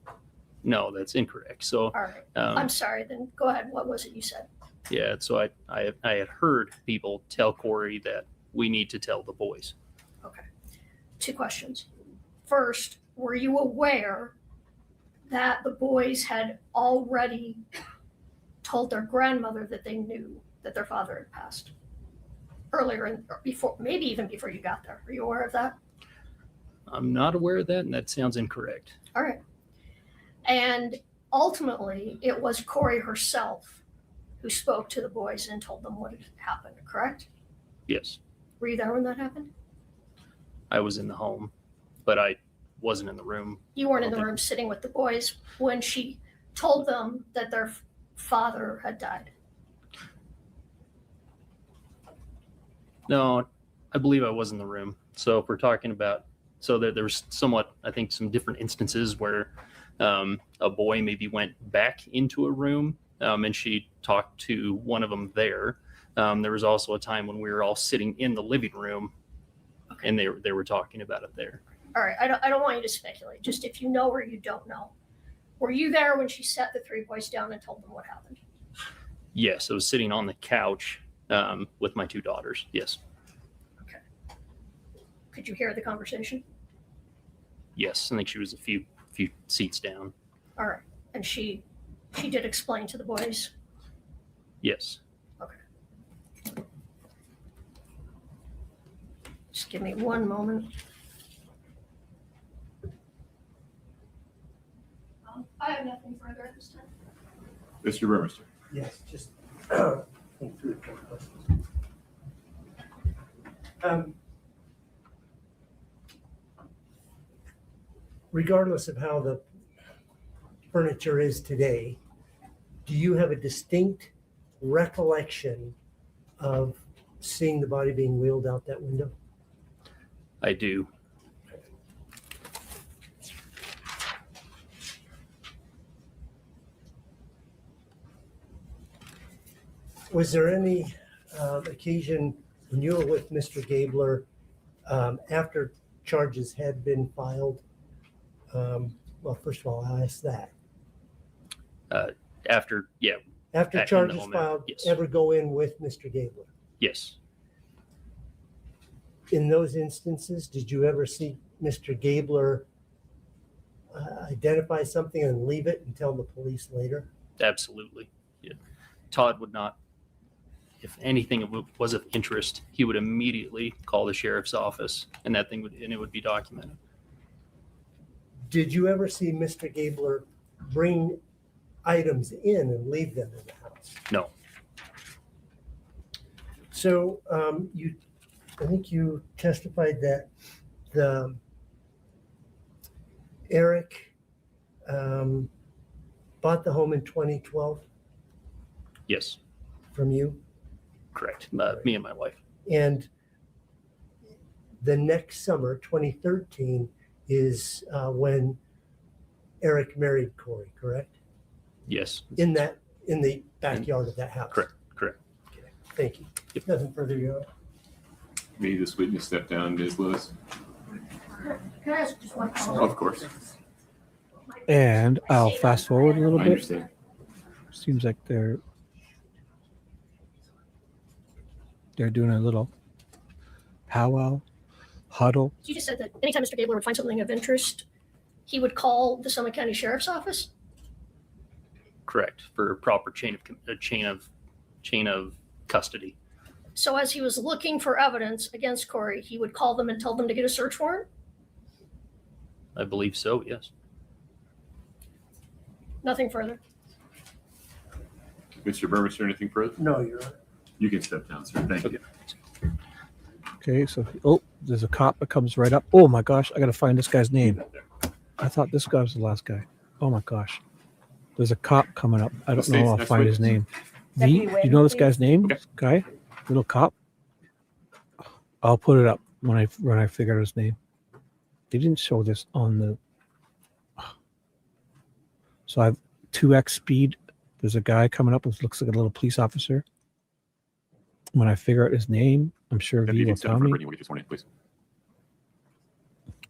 No, that's incorrect. So, all right. I'm sorry, then go ahead. What was it you said? Yeah, so I had heard people tell Kouri that we need to tell the boys. Okay. 2 questions. First, were you aware that the boys had already told their grandmother that they knew that their father had passed earlier before, maybe even before you got there? Are you aware of that? I'm not aware of that, and that sounds incorrect. All right. And ultimately, it was Kouri herself who spoke to the boys and told them what had happened, correct? Yes. Were you there when that happened? I was in the home, but I wasn't in the room. You weren't in the room sitting with the boys when she told them that their father had died. No, I believe I was in the room. So if we're talking about, so there was somewhat, I think, some different instances where a boy maybe went back into a room and she talked to one of them there. There was also a time when we were all sitting in the living room, okay, and they were talking about it there. All right, I don't want you to speculate. Just if you know or you don't know. Were you there when she sat the 3 boys down and told them what happened? Yes, I was sitting on the couch with my 2 daughters. Yes. Okay. Could you hear the conversation? Yes, I think she was a few seats down. All right, and she did explain to the boys? Yes. Okay. Just give me one moment. I have nothing further at this time. Mr. Burmester. Yes, just think through the questions. Regardless of how the furniture is today, do you have a distinct recollection of seeing the body being wheeled out that window? I do. Was there any occasion when you were with Mr. Gabler after charges had been filed? Well, first of all, I'll ask that. After Charges home, filed, yes. ever go in with Mr. Gabler? Yes. In those instances, did you ever see Mr. Gabler identify something and leave it and tell the police later? Absolutely. Yeah. Todd would not, if anything was of interest, he would immediately call the sheriff's office, and it would be documented. Did you ever see Mr. Gabler bring items in and leave them in the house? No. So I think you testified that Eric bought the home in 2012 Yes. from you, Correct. Me and my wife. and the next summer, 2013, is when Eric married Kouri, correct? Yes. In in the backyard of that house? Correct. Correct. Thank you. Nothing further, Your Honor. May this witness step down, Ms. Lewis? Can I ask just one question? Of course. And I'll fast forward a little I bit. understand. Seems like they're doing a little powwow, huddle. You just said that anytime Mr. Gabler would find something of interest, he would call the Summit County Sheriff's Office? Correct. For proper chain of custody. So as he was looking for evidence against Kouri, he would call them and tell them to get a search warrant? I believe so. Yes. Nothing further. Mr. Burmester, anything further? No, Your Honor. You can step down, sir. Thank you. Okay, so there's a cop that comes right up. Oh my gosh, I gotta find this guy's name. I thought this guy was the last guy. Oh my gosh. There's a cop coming up. I don't know. I'll find his name. Do you know this guy's name? Okay. Guy? Little cop? I'll put it up when I figure out his name. They didn't show this on the. So I have 2x speed. There's a guy coming up who looks like a little police officer. When I figure out his name, I'm sure V will tell me. Please.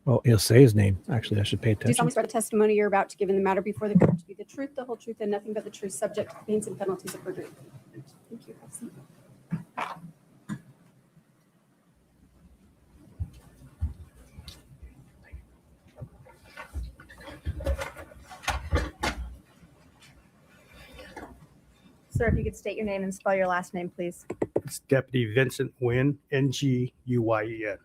Well, he'll say his name. Actually, I should pay Do you attention. solemnly swear the testimony you're about to give in the matter before the court to be the truth, the whole truth, and nothing but the truth, subject to the pains and penalties of perjury? Thank you. Have a seat. Sir, if you could state your name and spell your last name, please. It's Deputy Vincent Nguyen, Nguyen.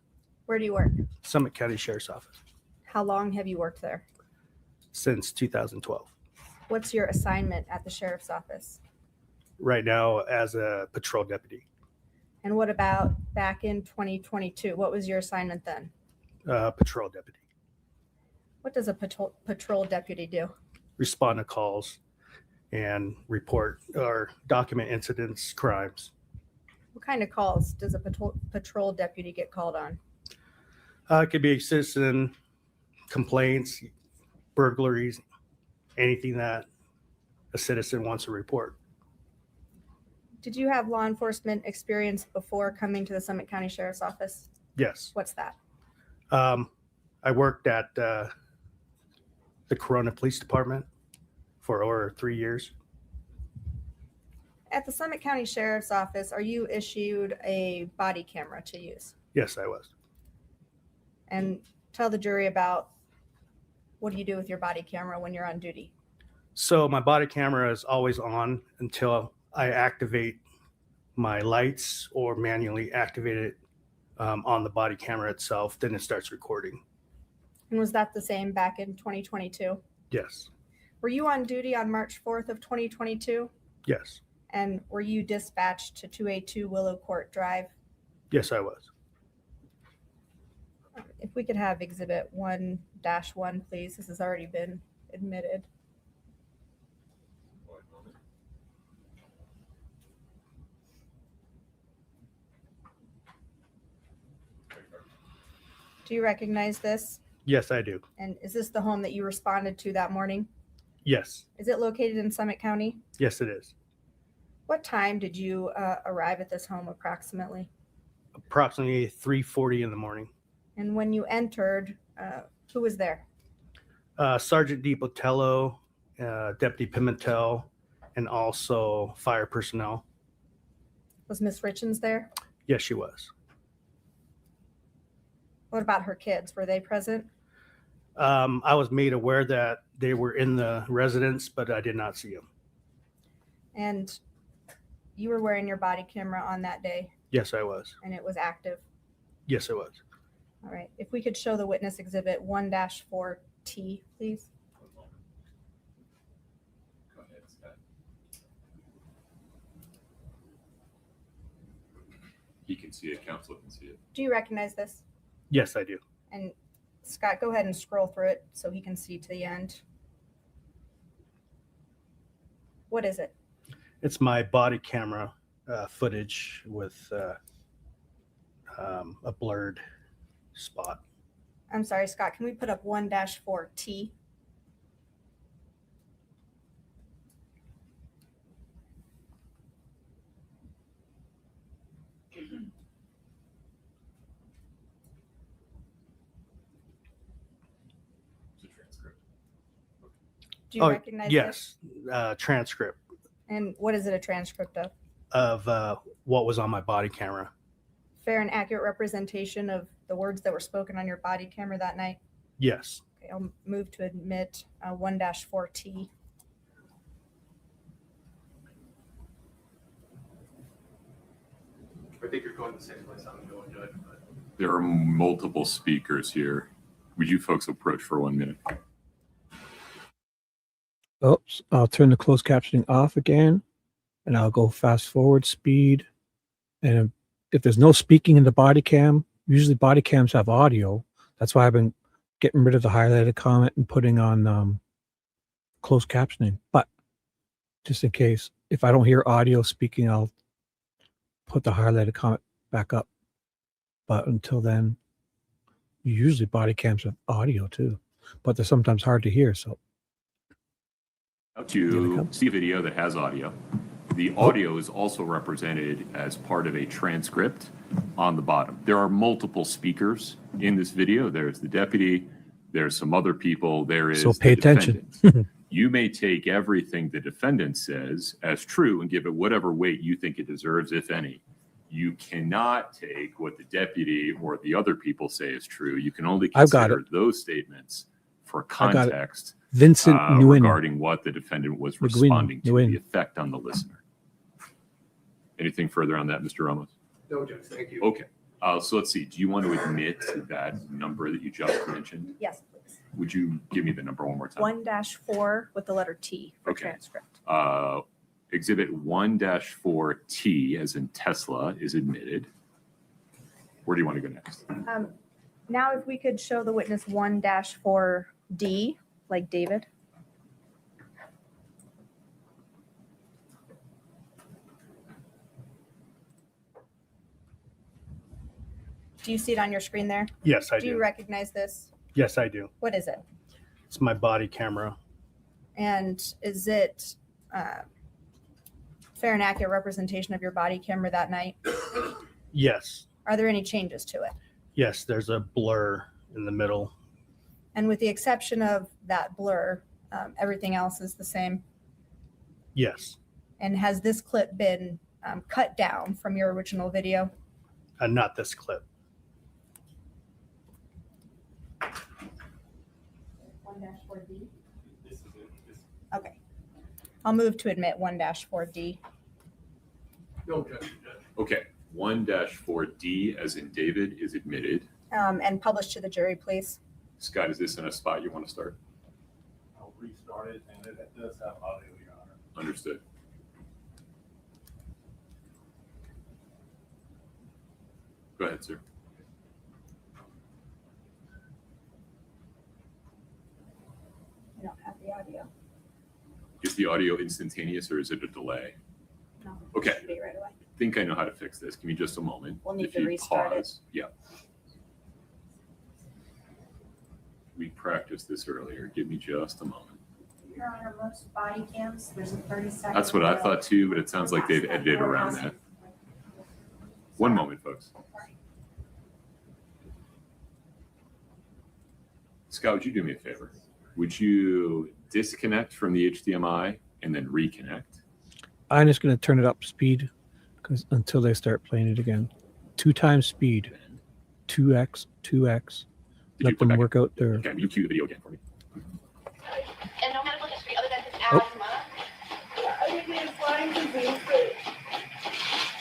Where do you work? Summit County Sheriff's Office How long have you worked there? since 2012. What's your assignment at the sheriff's office? Right now as a patrol deputy, And what about back in 2022? What was your assignment then? patrol deputy. What does a patrol deputy do? Respond to calls and report or document incidents, crimes. What kind of calls does a patrol deputy get called on? It could be citizen complaints, burglaries, anything that a citizen wants to report. Did you have law enforcement experience before coming to the Summit County Sheriff's Office? Yes. What's that? I worked at the Corona Police Department for over 3 years. At the Summit County Sheriff's Office, are you issued a body camera to use? Yes, I was. And tell the jury about what do you do with your body camera when you're on duty? So my body camera is always on until I activate my lights or manually activate it on the body camera itself. Then it starts recording. And was that the same back in 2022? Yes. Were you on duty on March 4th of 2022? Yes. And were you dispatched to 282 Willow Court Drive? Yes, I was. If we could have Exhibit 1-1, please. This has already been admitted. Do you recognize this? Yes, I do. And is this the home that you responded to that morning? Yes. Is it located in Summit County? Yes, it is. What time did you arrive at this home approximately? Approximately 3:40 in the morning. And when you entered, who was there? Sergeant DiPotello, Deputy Pimentel, and also fire personnel. Was Miss Richens there? Yes, she was. What about her kids? Were they present? I was made aware that they were in the residence, but I did not see them. And you were wearing your body camera on that day, Yes, I was. and it was active. Yes, I was. All right. If we could show the witness exhibit 1-4T, please. Go ahead, Scott. He can see it, counsel can see it. Do you recognize this? Yes, I do. And Scott, go ahead and scroll through it so he can see to the end. What is it? It's my body camera footage with a blurred spot. I'm sorry, Scott. Can we put up 1-4T? Do you recognize yes, transcript this? And what is it a transcript of? of what was on my body camera. Fair and accurate representation of the words that were spoken on your body camera that night? Yes. Okay, I'll move to admit 1-4T. I think you're going the same place I'm going, Judge. But There are multiple speakers here. Would you folks approach for 1 minute? Oops, I'll turn the closed captioning off again, and I'll go fast forward speed. And if there's no speaking in the body cam, usually body cams have audio. That's why I've been getting rid of the highlighted comment and putting on closed captioning. But just in case, if I don't hear audio speaking, I'll put the highlighted comment back up. But until then, usually body cams have audio too, but they're sometimes hard to hear. So to see a video that has audio. The audio is also represented as part of a transcript on the bottom. There are multiple speakers in this video. There's the deputy, there's some other people, there is so pay the attention. defendant. You may take everything the defendant says as true and give it whatever weight you think it deserves, if any. You cannot take what the deputy or the other people say is true. You can only consider those statements for context. Vincent Nu regarding what the defendant was responding to, the effect on the listener. Anything further on that, Mr. Ramos? no, Judge, thank you. Okay. So let's see. Do you want to admit that number that you just mentioned? Yes, please. Would you give me the number one more time? 1-4 with the letter T for transcript. Exhibit 1-4T, as in Tesla, is admitted. Where do you want to go next? Now, if we could show the witness 1-4D, like David. Do you see it on your screen there? Yes, I Do you do. recognize this? Yes, I do. What is it? It's my body camera. And is it fair and accurate representation of your body camera that night? Yes. Are there any changes to it? Yes, there's a blur in the middle. And with the exception of that blur, everything else is the same? Yes. And has this clip been cut down from your original video? Not this clip. 1-4D? Okay. I'll move to admit 1-4D. No, Judge. Okay. 1-4D, as in David, is admitted. And publish to the jury, please. Scott, is this in a spot you want to start? I'll restart it, and it does have audio, Your Honor. Understood. Go ahead, sir. I don't have the audio. Is the audio instantaneous or is it a delay? No. Okay. It should be right away. I think I know how to fix this. Give me just a moment. We'll need If to you restart it. pause, yeah. We practiced this earlier. Give me just a moment. Your Honor, most body cams, there's a 30-second. That's what I thought too, but it sounds like they've edited around that. One moment, folks. Scott, would you do me a favor? Would you disconnect from the HDMI and then reconnect? I'm just going to turn it up speed until they start playing it again. 2 times speed. 2x, 2x. Let them work out their. Okay, you cue the video again for me. And no medical history other than his Oh. asthma. I mean, it's Lyme disease, but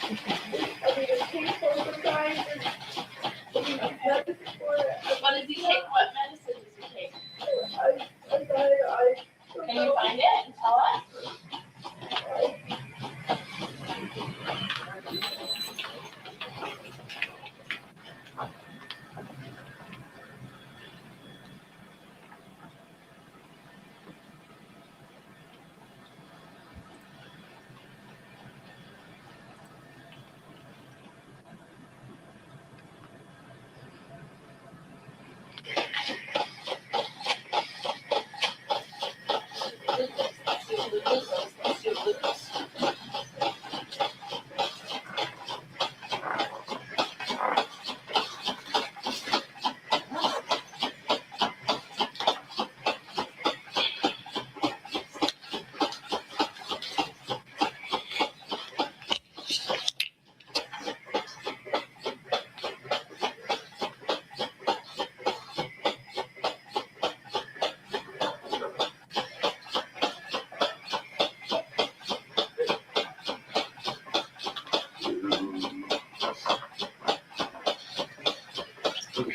I mean, it's painful sometimes. What does he take? What medicine does he take? I Can you find it and tell us?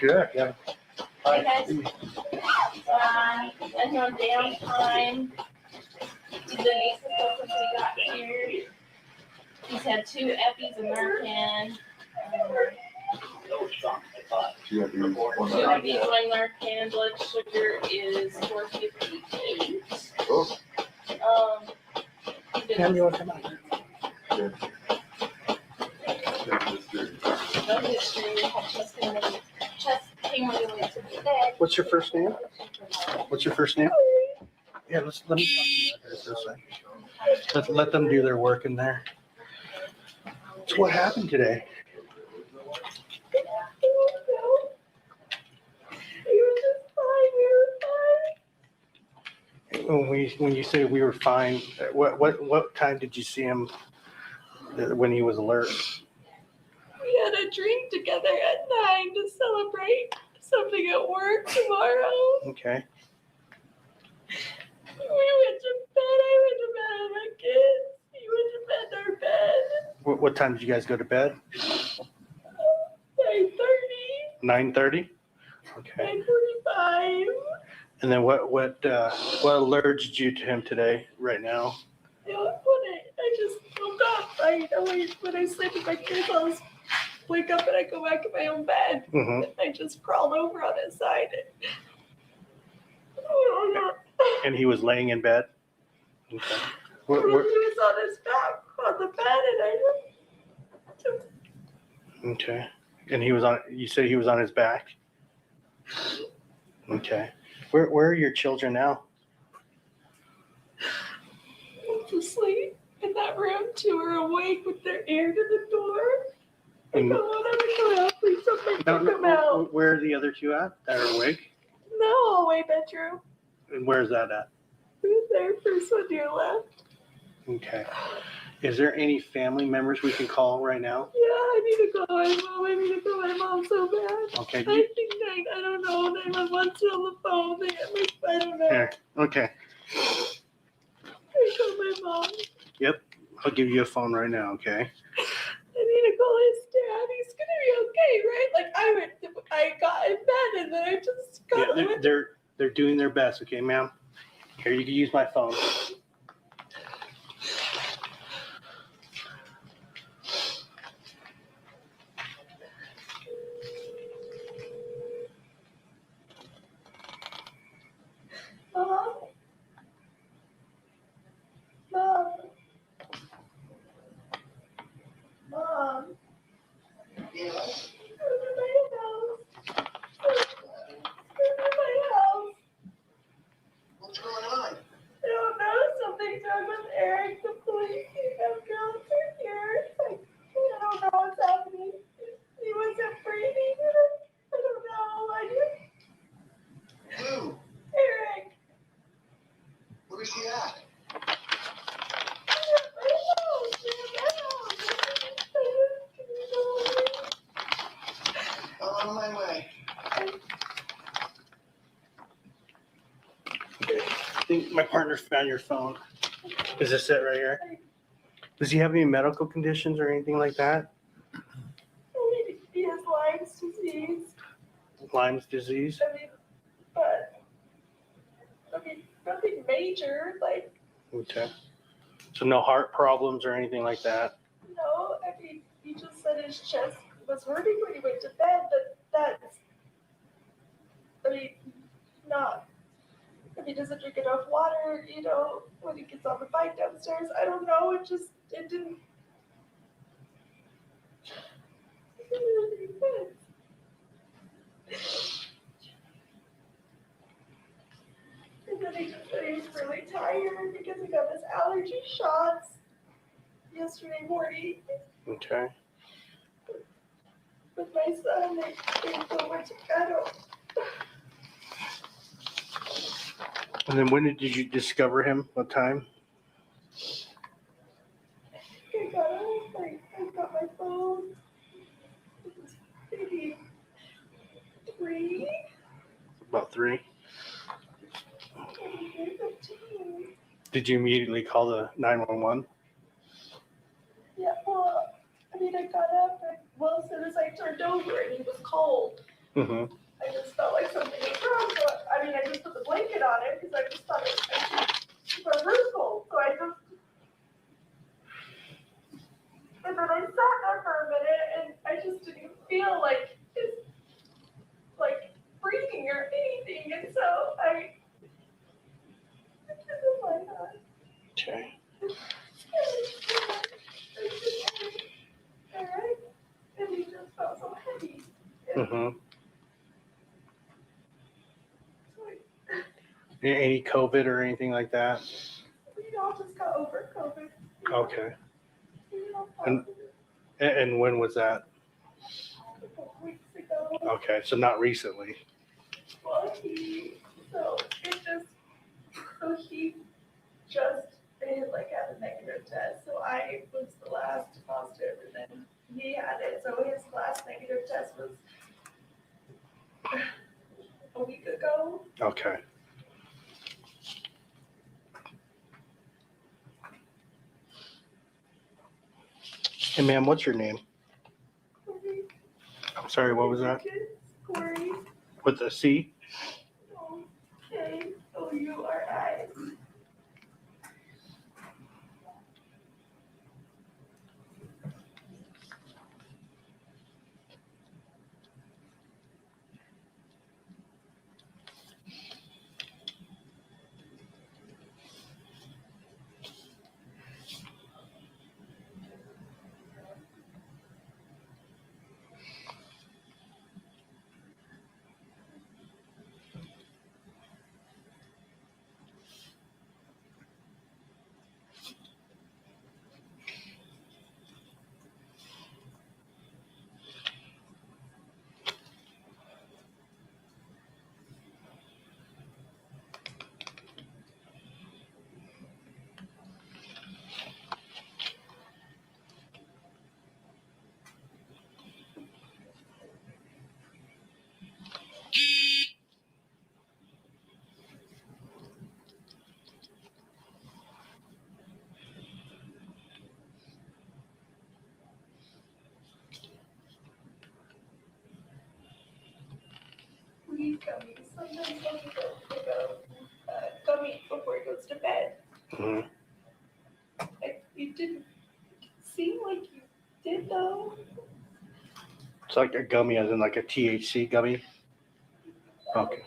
Sure. Yeah. Hey guys, as on downtime, the least since we got here, he's had 2 Eppies, a Narcan, 2 Eppies, 1 Narcan, blood sugar is 458. Cam, you want to come out? No history, had chest pain when he went to bed. What's your first name? What's your first name? Yeah, let me talk to you about this for a second. Let them do their work in there. So what happened today? When you say we were fine, what time did you see him when he was alert? We had a drink together at 9 to celebrate something at work tomorrow. Okay. We went to bed. I went to bed with my kids. He went to bed in their bed. What time did you guys go to bed? 9:30. 9:30. Okay. 9:45. And then what alerted you to him today? Right now. You know, I just woke up. When I sleep with my kids, I'll just wake up and I go back in my own bed. Mm-hmm. I just crawled over on his side. And he was laying in bed. Okay. He was on his back on the bed, and I just. Okay. And he was on. You said he was on his back. Okay. Where are your children now? To sleep in that room. 2 are awake with their ear to the door. I don't want them to come out. Please don't make them come out. Where are the other 2 at that are awake? No, away bedroom. And where's that at? Who's there? First one to your left. Okay. Is there any family members we can call right now? Yeah, I need to call my mom. I need to call my mom so bad. Okay. I think I don't know. 911's still on the phone. They got me. I don't know. Here. Okay. I call my mom. Yep. I'll give you a phone right now. Okay. I need to call his dad. He's gonna be okay, right? Like I got in bed and then I just got. Yeah, they're doing their best. Okay, ma'am. Here, you can use my phone. Mom. Mom. Mom. Yes. Go to my house. Go to my house. What's going on? I don't know. Something's wrong with Eric. The police have girls are here. I don't know what's happening. He wasn't breathing. I don't know. Who? Eric. Where's he at? I'm on my way. I think my partner found your phone. Is this it right here? Does he have any medical conditions or anything like that? He has Lyme's disease. Lyme's disease? Nothing major. Like, Okay. So no heart problems or anything like that? no, he just said his chest was hurting when he went to bed, but that's, not. If he doesn't drink enough water, when he gets on the bike downstairs, I don't know, it didn't. And then he just said he was really tired because he got his allergy shots yesterday morning Okay. with my son. They still went to bed. And then when did you discover him? What time? I got my phone. It was maybe 3. About 3. 3:15. Did you immediately call the 911? Yeah, well, I got up and, as soon as I turned over and he was cold. Mm-hmm. I just felt like something was wrong. So, I mean, I just put the blanket on it because I just thought it was cold. So I just, and then I sat there for a minute and I just didn't feel like it's like breathing or anything. And so I just like that. Okay. All right. And it just felt so heavy. Mm-hmm. Any COVID or anything like that? We all just got over COVID. Okay. We all And when was that? a couple weeks ago. Okay, so not recently. Well, they had like had a negative test. So I was the last positive and then he had it. So his last negative test was a week ago. Okay. Hey, ma'am, what's your name? I'm sorry, what was that? Kouri. With a C? Kouri. We gummies. Sometimes when he goes to go gummy before he goes to bed. Mm-hmm. You didn't seem like you did though. It's like a gummy, as in like a THC gummy? Okay.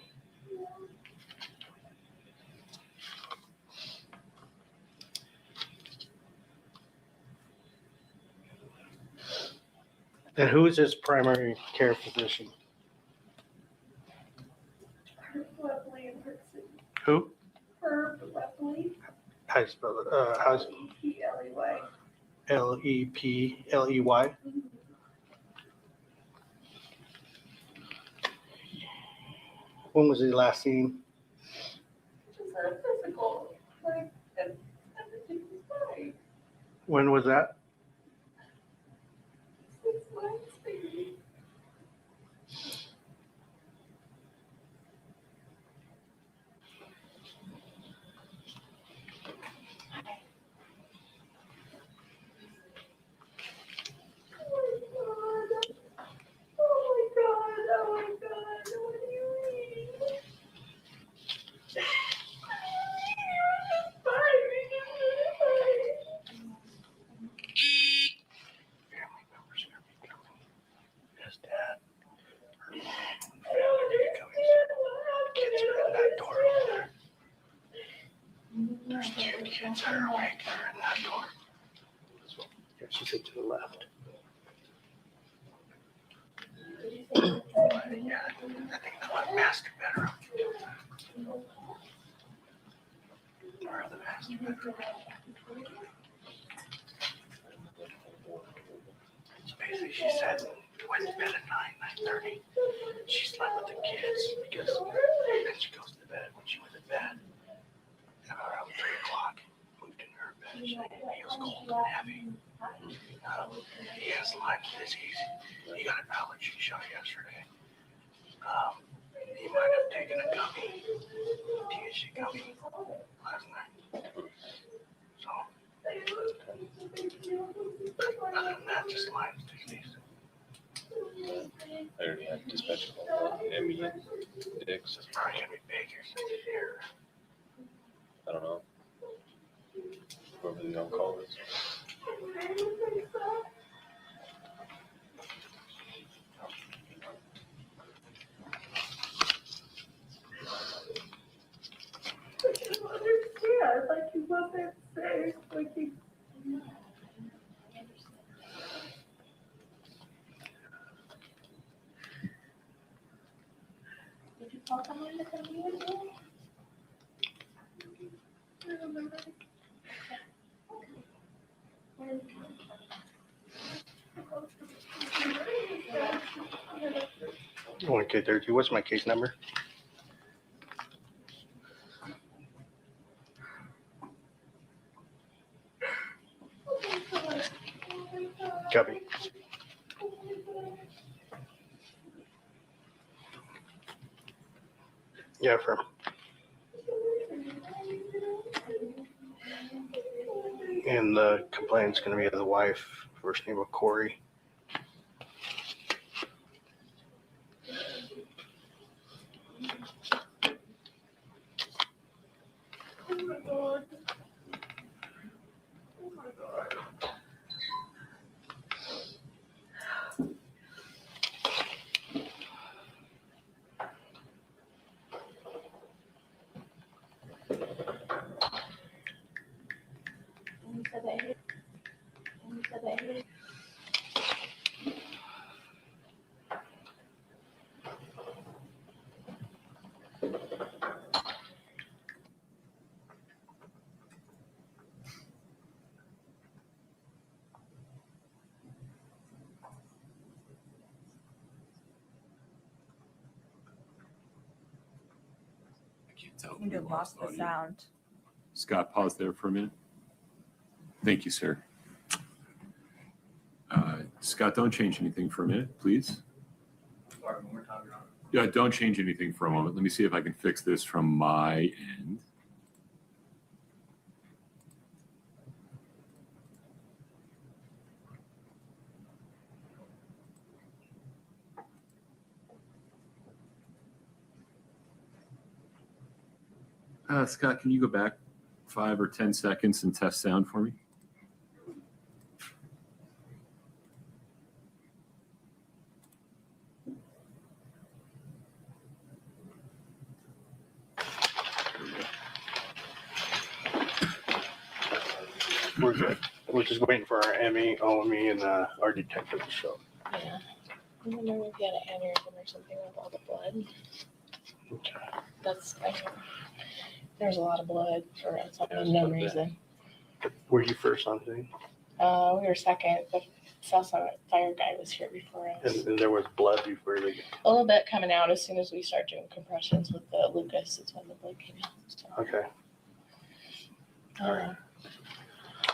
And who is his primary care physician? Herb Webley in person. Who? Herb Webley. How do you spell it? How's P-L-E-Y. Lepley? When was he last seen? Just a physical. Like, and everything was fine. When was that? 6 months maybe. His dad. Kids are in that door over there. There's 2 kids that are awake. They're in that door. Yeah, she's to the left. Yeah, I think the master bedroom. Or the master bedroom. So basically, she said, went to bed at 9:30. She slept with the kids because then she goes to bed. When she went to bed, at around 3 o'clock, moved in her bed. She feels cold and heavy. He has Lyme disease. He got an allergy shot yesterday. He might have taken a gummy, THC gummy, last night. So, other than that, just Lyme disease. I already had dispatch call Emmy and Dix. It's probably gonna be bigger here. I don't know. Whoever the on-call is. understand. Like he wasn't safe. Like he. Did you call someone to come here? I remember. 1K32. What's my case number? Copy. Yeah, firm. And the complaint's going to be of the wife, first name of Corey. Oh my God. Oh my God. And you said that here. And you said that here. I can't tell. You just lost the sound. Scott, pause there for a minute. Thank you, sir. Scott, don't change anything for a minute, please. Sorry, one more time, Your Honor. Yeah, don't change anything for a moment. Let me see if I can fix this from my end. Scott, can you go back 5 or 10 seconds and test sound for me? We're good. We're just waiting for our Emmy, OME, and our detective to show. Yeah. I wonder if he had an aneurysm or something with all the blood. Okay. That's, I mean, there's a lot of blood for some unknown reason. Were you first on scene? We were second. The Southside Fire guy was here before us. And there was blood before they. A little bit coming out as soon as we start doing compressions with the Lucas. It's when the blood came out. So, Okay. All right.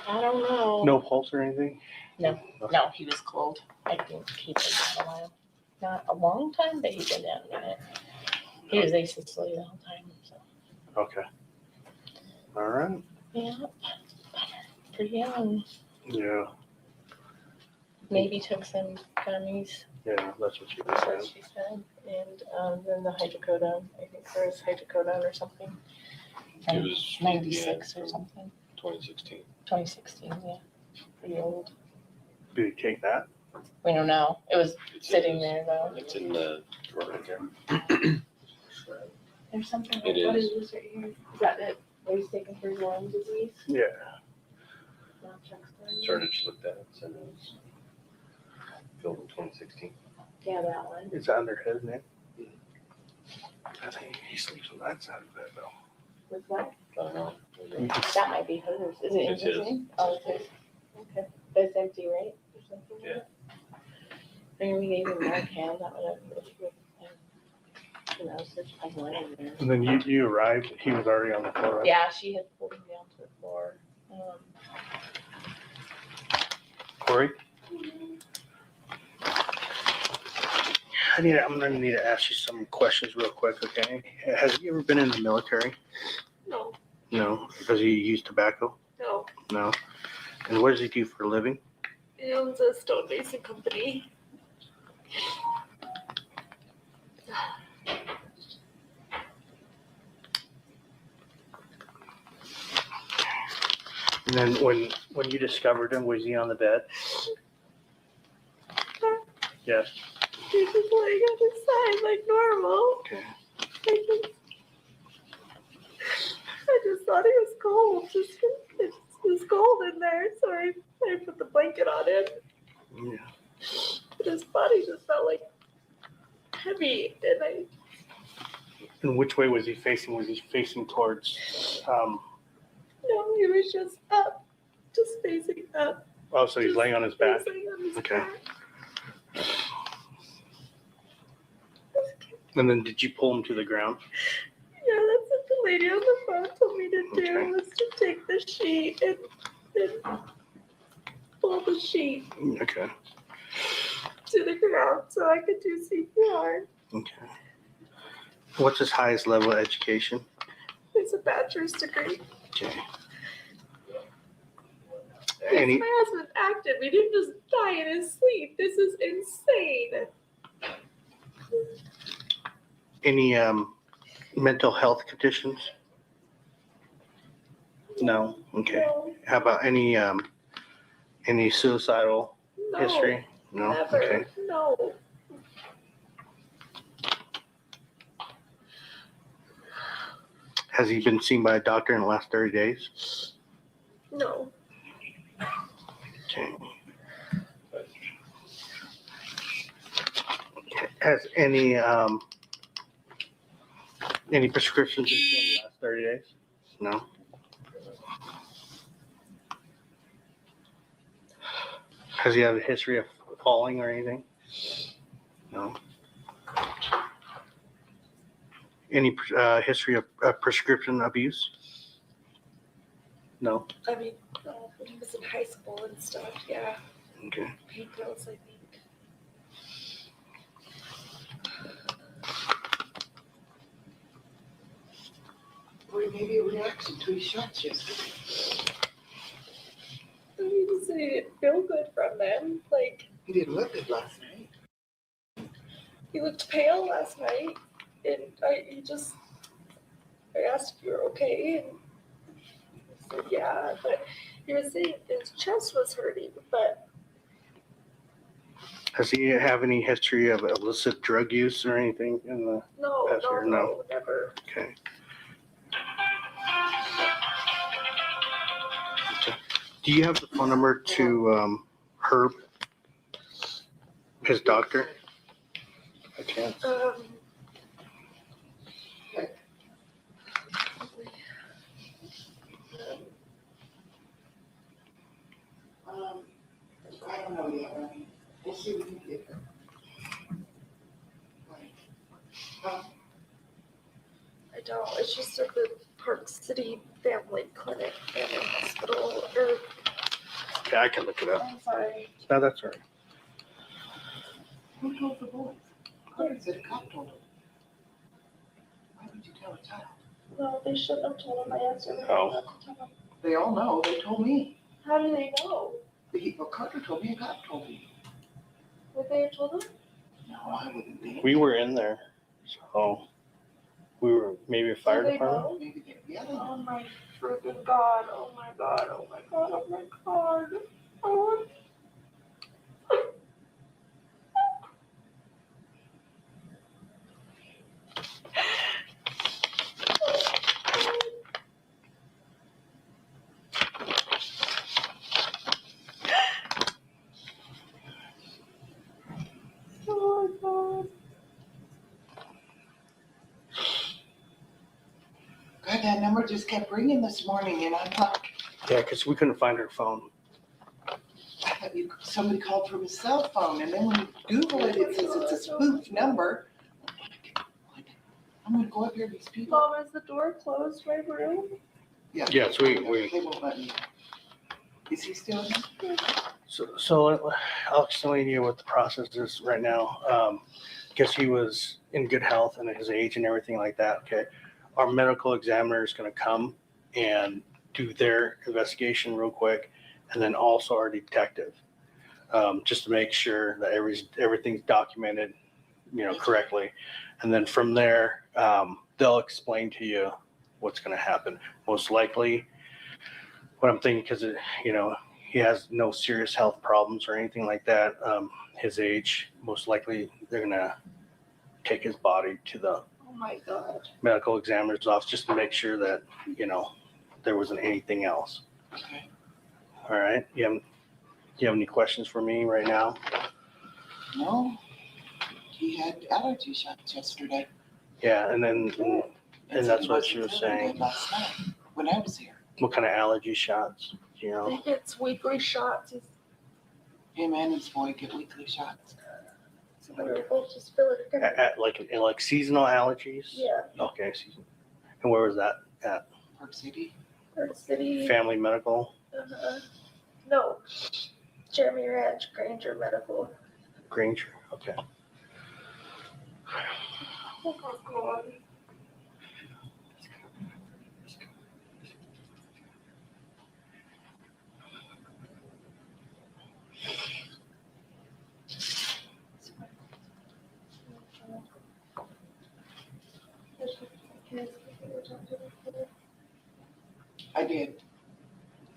I don't know. No pulse or anything? No, no, he was cold. I think he'd been down a while. Not a long time, but he'd been down a minute. He was asleep the whole time. So. Okay. All right. Yeah. Pretty young. Yeah. Maybe took some gummies. Yeah, that's what she was That's saying. what she said. And then the hydrocodone. I think there was hydrocodone or something. It was 96 or something. 2016. 2016, yeah. Pretty old. Did he take that? We don't know. It was sitting there though. It's in the drawer right there. There's something. It What is. is this right here? Is that it? Where he's taken for Lyme disease? Yeah. Not Chuck's Lyme? Started to look at it, and it was filled in 2016. Yeah, that one. Is that under his name? I think he sleeps on that side of it though. With what? I don't know. That might be hers. Is it in It's his his. name? Oh, it's his. Okay. But it's empty, right? Or something like Yeah. that? I mean, we gave him Narcan. That would have, you know, such a line in there. And then you arrived, he was already on the floor, right? Yeah, she had pulled him down to the floor. Corey? I'm gonna need to ask you some questions real quick, okay? Has he ever been in the military? No, No. Does he use tobacco? no. No. And what does he do for a living? He owns a stone mason company. And then when you discovered him, was he on the bed? Yes. He was laying on his side like normal. Okay. I just thought he was cold. It was cold in there, so I put the blanket on him. Yeah. But his body just felt like heavy, and And which way was he facing? Was he facing towards? no, he was just up, just facing up. Oh, so he's laying on his back. Facing on his Okay. back. And then did you pull him to the ground? Yeah, that's what the lady on the phone told me to do, Okay. was to take the sheet and pull the sheet Okay. to the ground so I could do CPR. Okay. What's his highest level of education? It's a bachelor's degree. Okay. Makes my husband active. He didn't just die in his sleep. This is insane. Any mental health conditions? No. Okay. No. How about any suicidal No, history? No. Never. Okay. No. Has he been seen by a doctor in the last 30 days? No. Okay. Has any prescriptions been filled in the last 30 days? No. Has he had a history of falling or anything? No. Any history of prescription abuse? No. I mean, when he was in high school and stuff, yeah. Okay. Pain pills, I think. Or maybe a reaction to his shots yesterday. I mean, he said he didn't feel good from them. Like, He didn't look good last night. he looked pale last night, and I asked if you were okay, and he said yeah, but he was saying his chest was hurting, but Has he have any history of illicit drug use or anything in the no, past year? no, never. Okay. Do you have the phone number to Herb, his doctor? I can't. I don't know yet, Ronnie. We'll see what we can get. I don't. It's just at the Park City Family Clinic and Hospital. Or, Okay, I can look it up. I'm sorry. No, that's all right. Who told the boys? Carter said a cop told him. Why would you tell a child? No, they shouldn't have told him. I answered them. Oh. Not to tell him. They all know. They told me. How do they know? Well, Carter told me, a cop told me. Would they have told him? No, I wouldn't be. We were in there, so we were maybe a fire Do they department. know? Maybe they, yeah, they Oh know. my freaking God. Oh my God. Oh my God. Oh my God. Oh. Oh my God. God, that number just kept ringing this morning, and I'm like, Yeah, because we couldn't find her phone. I thought somebody called from his cell phone, and then when you Google it, it says it's a spoof number. I'm gonna go up here to these people. Mom, is the door closed, my room? Yeah. Yes, we- They won't let me. Is he still in there? So I'll explain to you what the process is right now. Because he was in good health and his age and everything like that. Okay, our medical examiner is going to come and do their investigation real quick, and then also our detective, just to make sure that everything's documented, correctly. And then from there, they'll explain to you what's going to happen. Most likely, what I'm thinking, because, you know, he has no serious health problems or anything like that. His age, most likely they're going to take his body to the Oh my God. medical examiner's office just to make sure that, you know, there wasn't anything else. Okay. All right. Do you have any questions for me right now? No, he had allergy shots yesterday. Yeah, and then and that's what she was Feeling saying. good last night when I was here. What kind of allergy shots? Do you know? He gets weekly shots. Him and his boy get weekly shots. So they're both just feeling good. Like seasonal allergies? Yeah. Okay. Season. And where was that at? Park City. Park City. Family Medical? No. Jeremy Ranch, Granger Medical. Granger? Okay. Oh my God. I did.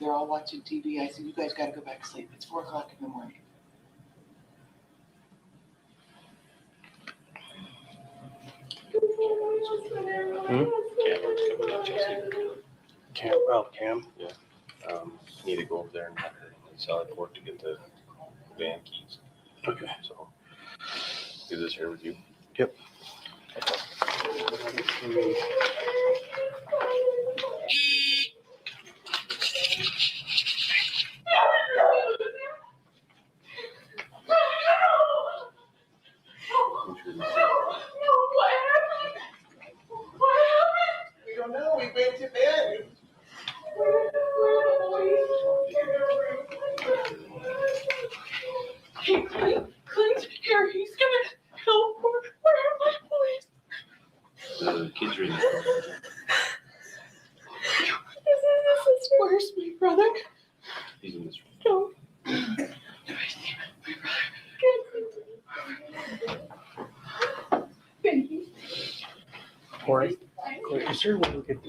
They're all watching TV. I said, you guys got to go back to sleep. It's 4:00 in the morning. Cam? Yeah. Need to go over there and sell it for to get the van keys. Okay. So, is this here with you? Yep. We don't know. We went to bed. Hey, Clint's here. He's gonna help. Where are my boys? The kids are in the Where's my brother? He's in this room. No. Baby. Corey, is there a way we could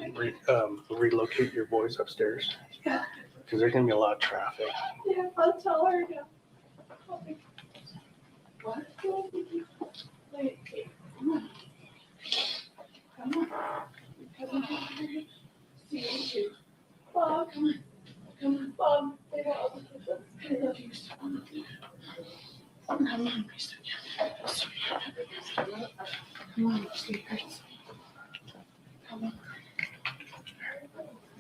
relocate your boys upstairs? Yeah. Because there's going to be a lot of traffic. Yeah, I'll tell her now. What? Wait, come on. Come on. Come on. See you too. Bob, come on. Come on, Bob. Say Bob. I love you so much. Come on, my sweetie. Come on, sweetheart. Come on.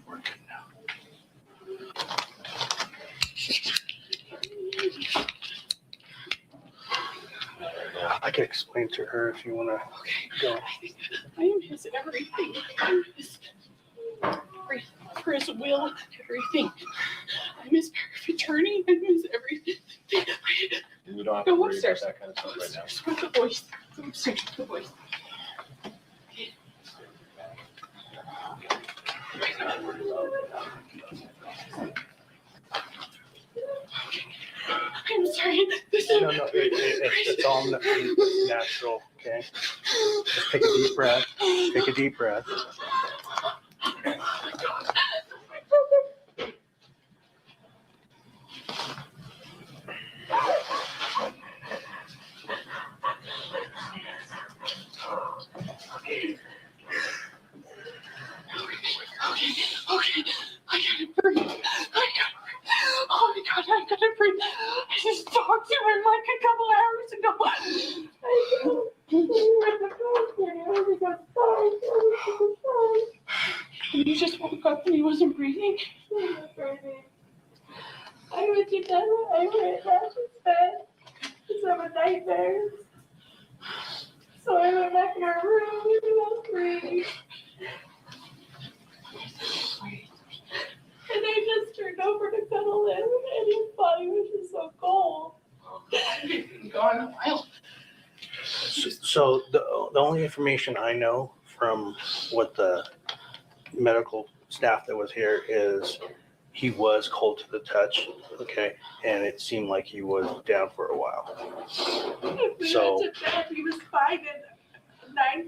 We're good now. I can explain to her if you want to go. I miss everything. I miss Chris Will, everything. I miss Perfect Attorney. I miss everything. We don't have to Go worry about upstairs. that kind of stuff right now. Upstairs with the boys. Go upstairs with the boys. I'm sorry. This is No, it's all natural, okay? Just take a deep breath. Take a deep breath. Okay. I gotta breathe. Oh my God, I gotta breathe. I just talked to him like a couple hours ago. You just woke up and he wasn't breathing? I went to bed. I went back to bed because I'm a nightmare. So I went back in our room and I was breathing. And I just turned over to cuddle him, and his body was just so cold. He's been gone a while. So the only information I know from what the medical staff that was here is he was cold to the touch, okay, and it seemed like he was down for a while. We So went to bed. He was fine at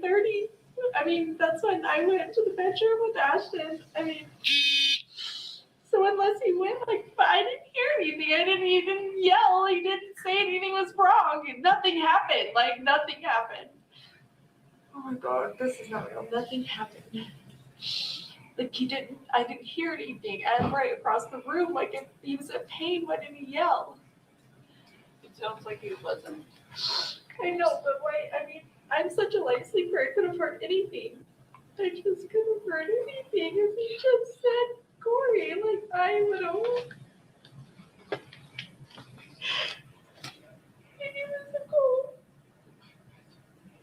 9:30. I mean, that's when I went to the bedroom with Ashton. I mean, so unless anything. I didn't even yell. He didn't say anything was wrong. Nothing happened. Like, nothing happened. Oh my God, this is not real. Nothing happened. Like, I didn't hear anything. I'm right across the room. Like, if he was in pain, why didn't he yell? It sounds like he wasn't. I know, but why? I mean, I'm such a light sleeper. I could have heard anything. I just could have heard anything if he just said Kouri. Like, I would have. And he was so cool.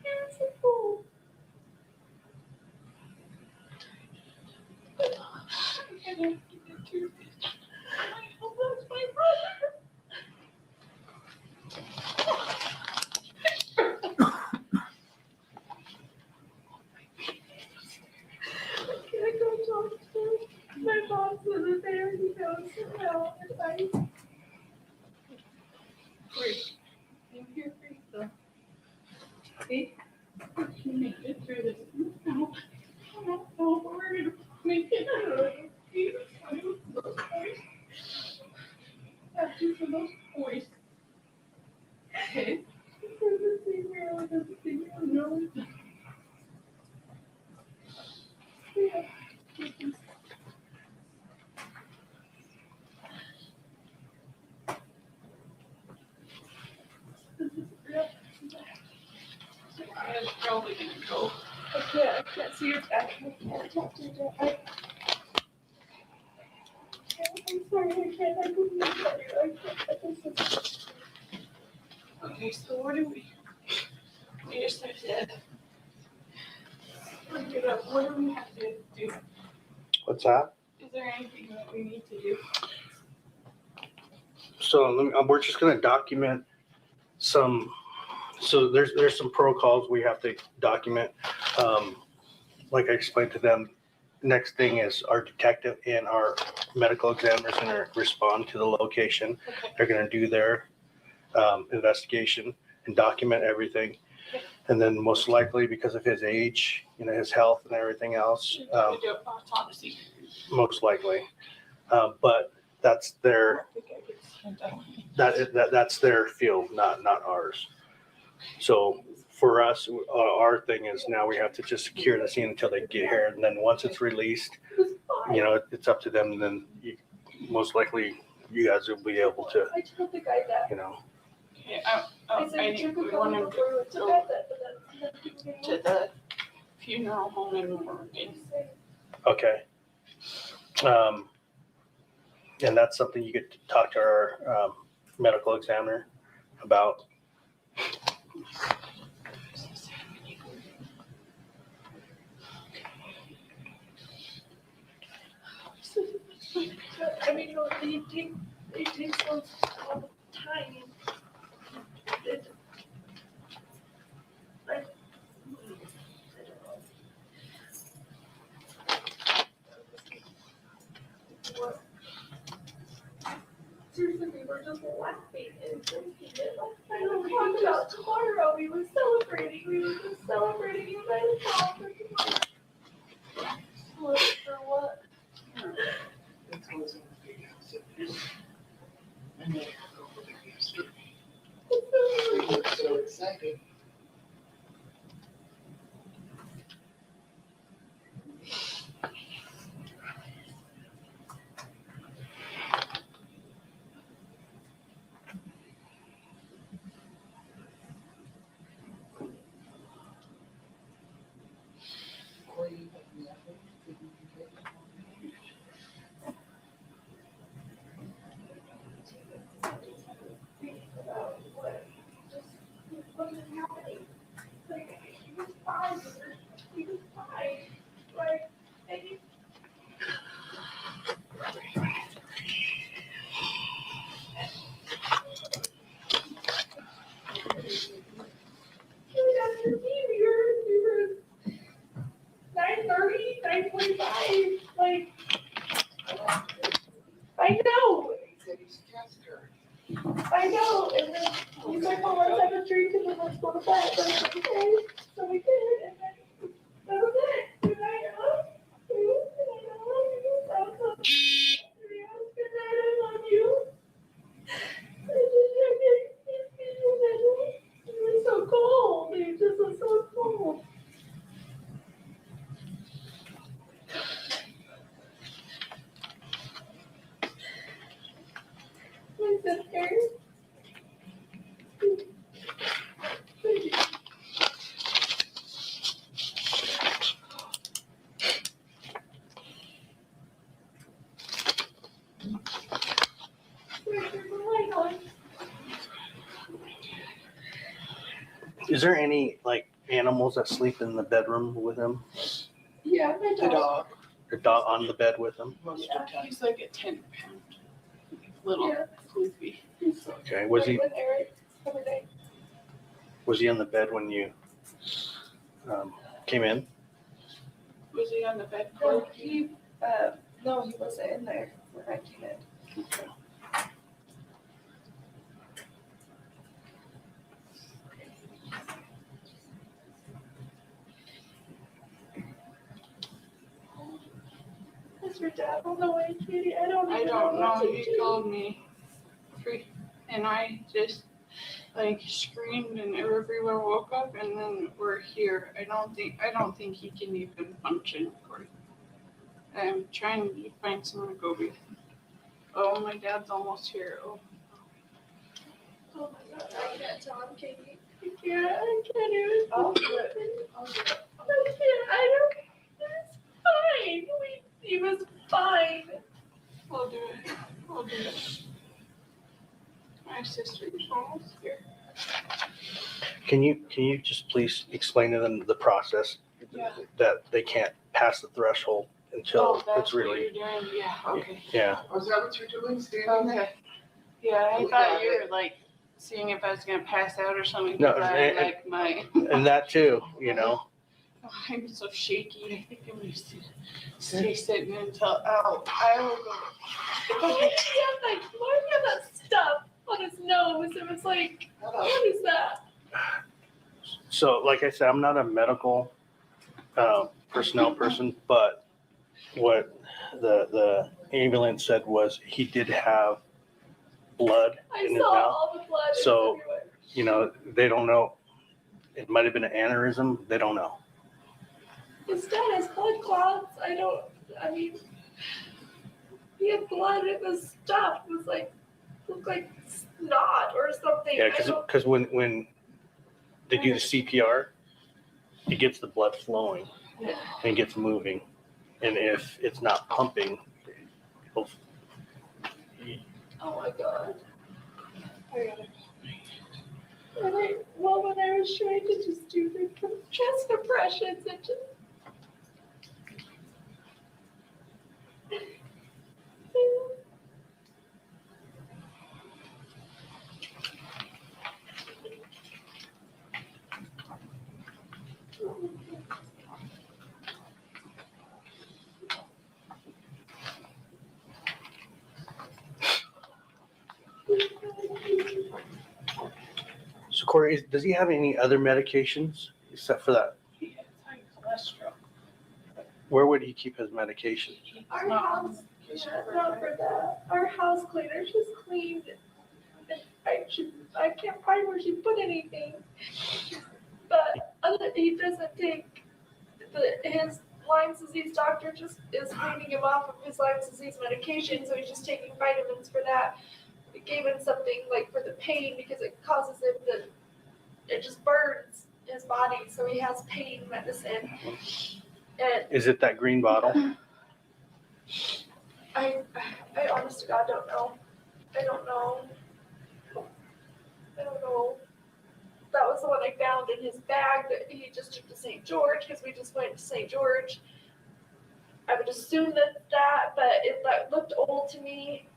He was so cool. And I lost my brother. Can I go talk to my boss over there? He knows how advice. Wait, I'm here for you though. See? We can make it through this. No, I don't know, but we're gonna make it through it. After for those boys. Okay. For the thing where I doesn't think you know it. Yeah. I'm probably gonna go. I can't see your back. I can't talk to your back. I'm sorry, I can't. I couldn't tell you. I can't. Okay, so what do we? We just have to look it up. What do we have to do? What's that? Is there anything that we need to do? So we're just going to document some. So there's some protocols we have to document. Like I explained to them, next thing is our detective and our medical examiner is going to respond to the location. Okay. They're going to do their investigation and document everything. Okay. And then most likely, because of his age, his health and everything else, We do autopsy. most likely. But that's their that's their field, not ours. So for us, our thing is now we have to just secure the scene until they get here, and then once it's released, it's up to them. And then most likely you guys will be able to, I told the guy that. Okay, I think we want him to go to the funeral home in Oregon. Okay. And that's something you get to talk to our medical examiner about. I mean, no, they take so all the time. Seriously, we were just laughing and drinking it. I don't talk about tomorrow. We were celebrating. We were just celebrating you guys all for tomorrow. What for what? So excited. I know, and then you said, well, let's have a drink and then let's go to bed. I was like, okay, so we did, and then that was it. Good night, I love you. Good night, I love you. That was so good night, I love you. Is there any like animals that sleep in the bedroom with him? Yeah, my dog. Your dog on the bed with him? Yeah, he's like a 10-pound little sleepy. Okay. Was he With Eric every day. was he on the bed when you came in? Was he on the bed? No, he wasn't in there when I came in. Okay. Is your dad on the way, Katie? I don't know. what to He do. called me, and I just like screamed, and everyone woke up, and then we're here. I don't think he can even function. Corey. I'm trying to find someone to go with. Oh, my dad's almost here. Oh my God, I can't tell him, Katie. I can't even. I'll do it. I don't. It's fine. He was fine. I'll do it. My sister's almost here. Can you just please explain to them the process that they can't pass the threshold until it's really. What you're doing? Yeah. Okay. Yeah. Was that what you're doing, standing there? Okay. Yeah, I thought you were like seeing if I was gonna pass out or something. No, 'Cause I like my. And that too, you know. I'm so shaky. I think I'm gonna stay sitting until I will go. He had that stuff on his nose. It was like, what is that? So, like I said, I'm not a medical personnel person, but what the ambulance said was he did have blood I in his saw mouth. all the blood. So, everywhere. you know, they don't know. It might have been an aneurysm. They don't know. His dad has blood clots. I mean, he had blood in the stuff. It was like, looked like snot or something. Yeah, because when they do the CPR, it gets the blood flowing and gets moving. And if it's not pumping, it'll. Oh my God. I gotta. When I was trying to just do the chest compressions, it just. So Corey, does he have any other medications except for that? He has high cholesterol. Where would he keep his medication? Our house, not for that. Our house cleaner just cleaned. I can't find where she put anything. But he doesn't take his Lyme disease doctor just is weaning him off of his Lyme disease medication, so he's just taking vitamins for that. We gave him something like for the pain because it causes him it just burns his body, so he has pain medicine. And Is it that green bottle? I honest to God don't know. I don't know. That was the one I found in his bag that he just took to St. George because we just went to St. George. I would assume that, but that looked old to me.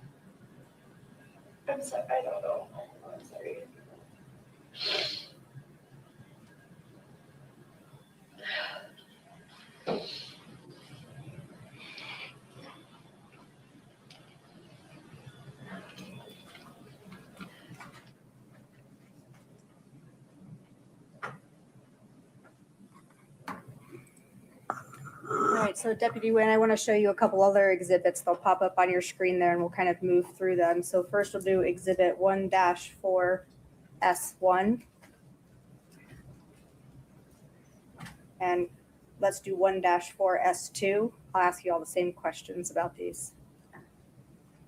I'm sorry, I don't know. I'm sorry. All right, so Deputy Wynn, I want to show you a couple other exhibits. They'll pop up on your screen there and we'll kind of move through them. So first we'll do exhibit 1-4S1. And let's do 1-4S2. I'll ask you all the same questions about these.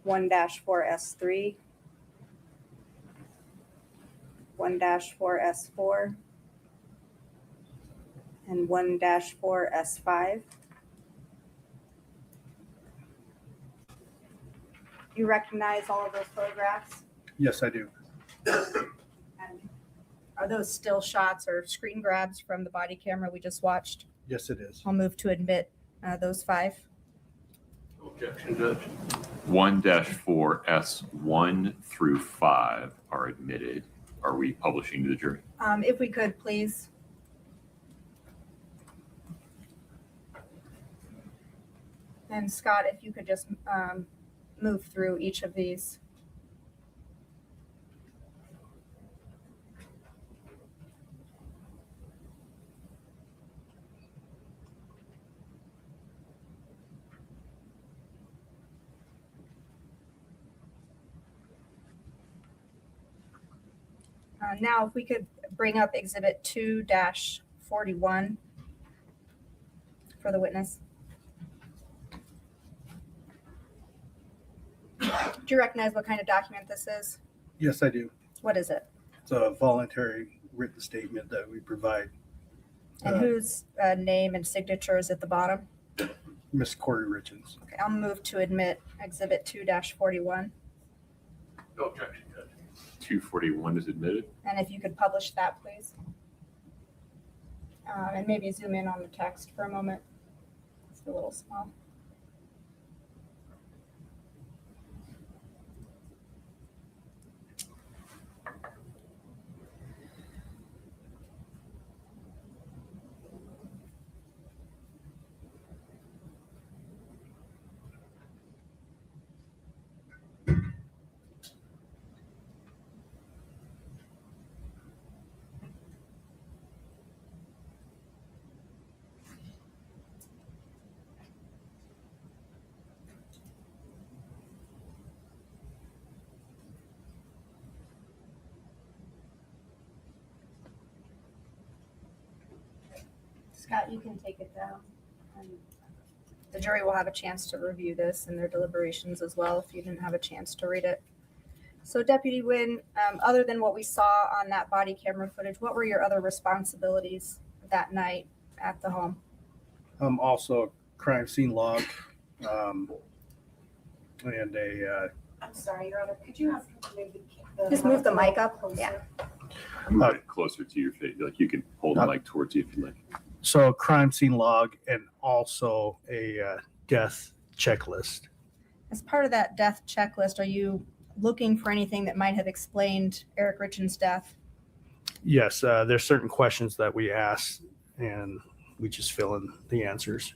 1-4S3. 1-4S4. And 1-4S5. You recognize all of those photographs? Yes, I do. And Are those still shots or screen grabs from the body camera we just watched? Yes, it is. I'll move to admit those 5. Objection, Judge. 1-4S1 through 5 are admitted. Are we publishing to the jury? If we could, please. And Scott, if you could just move through each of these. Now, if we could bring up Exhibit 2-41 for the witness. Do you recognize what kind of document this is? Yes, I do. What is it? It's a voluntary written statement that we provide. And whose name and signature is at the bottom? Miss 1-Kouri Richins. Okay, I'll move to admit Exhibit 2-41. No objection, Judge. 241 is admitted. And if you could publish that, please. And maybe zoom in on the text for a moment. It's a little small. Scott, you can take it down. And the jury will have a chance to review this in their deliberations as well if you didn't have a chance to read it. So Deputy Wynn, other than what we saw on that body camera footage, what were your other responsibilities that night at the home? Also a crime scene log, and a I'm sorry, Your Honor, could you ask him to move the Just move the mic up. Yeah. Move it closer to your face. Like you can hold the mic towards you if you like. so a crime scene log and also a death checklist. As part of that death checklist, are you looking for anything that might have explained Eric Richens' death? Yes, there's certain questions that we ask and we just fill in the answers.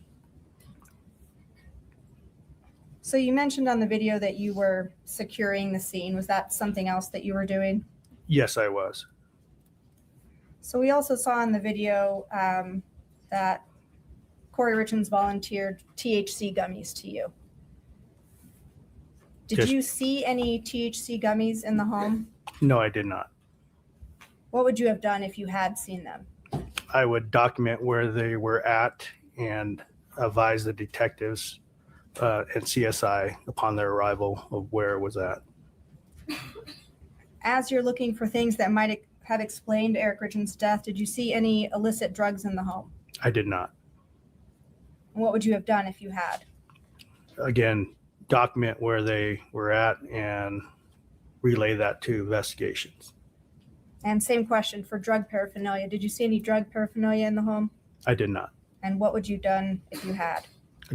So you mentioned on the video that you were securing the scene. Was that something else that you were doing? Yes, I was. So we also saw in the video that 1-Kouri Richins volunteered THC gummies to you. Did Yes. you see any THC gummies in the home? No, I did not. What would you have done if you had seen them? I would document where they were at and advise the detectives and CSI upon their arrival of where it was at. As you're looking for things that might have explained Eric Richens' death, did you see any illicit drugs in the home? I did not. What would you have done if you had? Again, document where they were at and relay that to investigations. And same question for drug paraphernalia. Did you see any drug paraphernalia in the home? I did not. And what would you have done if you had?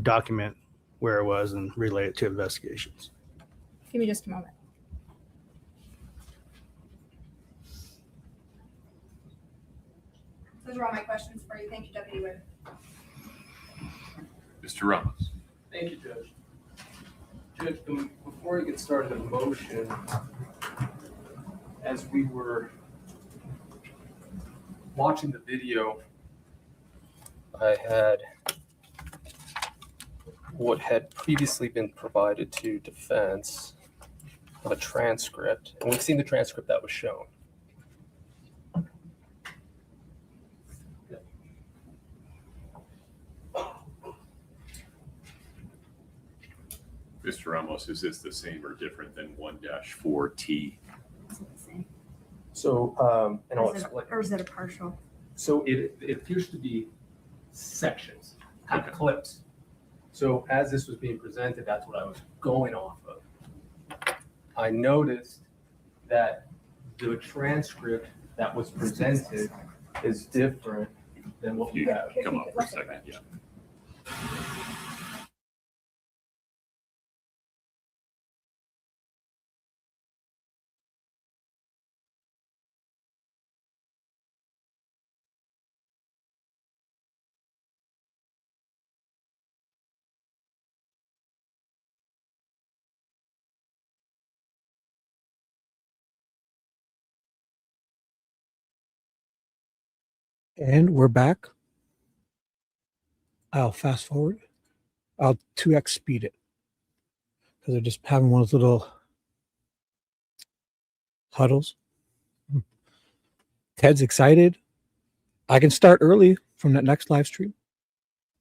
Document where it was and relay it to investigations. Give me just a moment. Those are all my questions for you. Thank you, Deputy Wynn. Mr. Ramos. Thank you, Judge. Judge, before we get started on the motion, as we were watching the video, I had what had previously been provided to defense of a transcript, and we've seen the transcript that was shown. Mr. Ramos, is this the same or different than 1-4T? So, and I'll Or is it- explain. or is it a partial? So it appears to be sections, kind of clips. So as this was being presented, that's what I was going off of. I noticed that the transcript that was presented is different than what we have. Come up for a second, yeah. And we're back. I'll fast forward. I'll 2x speed it because they're just having one of those little huddles. Ted's excited. I can start early from that next live stream,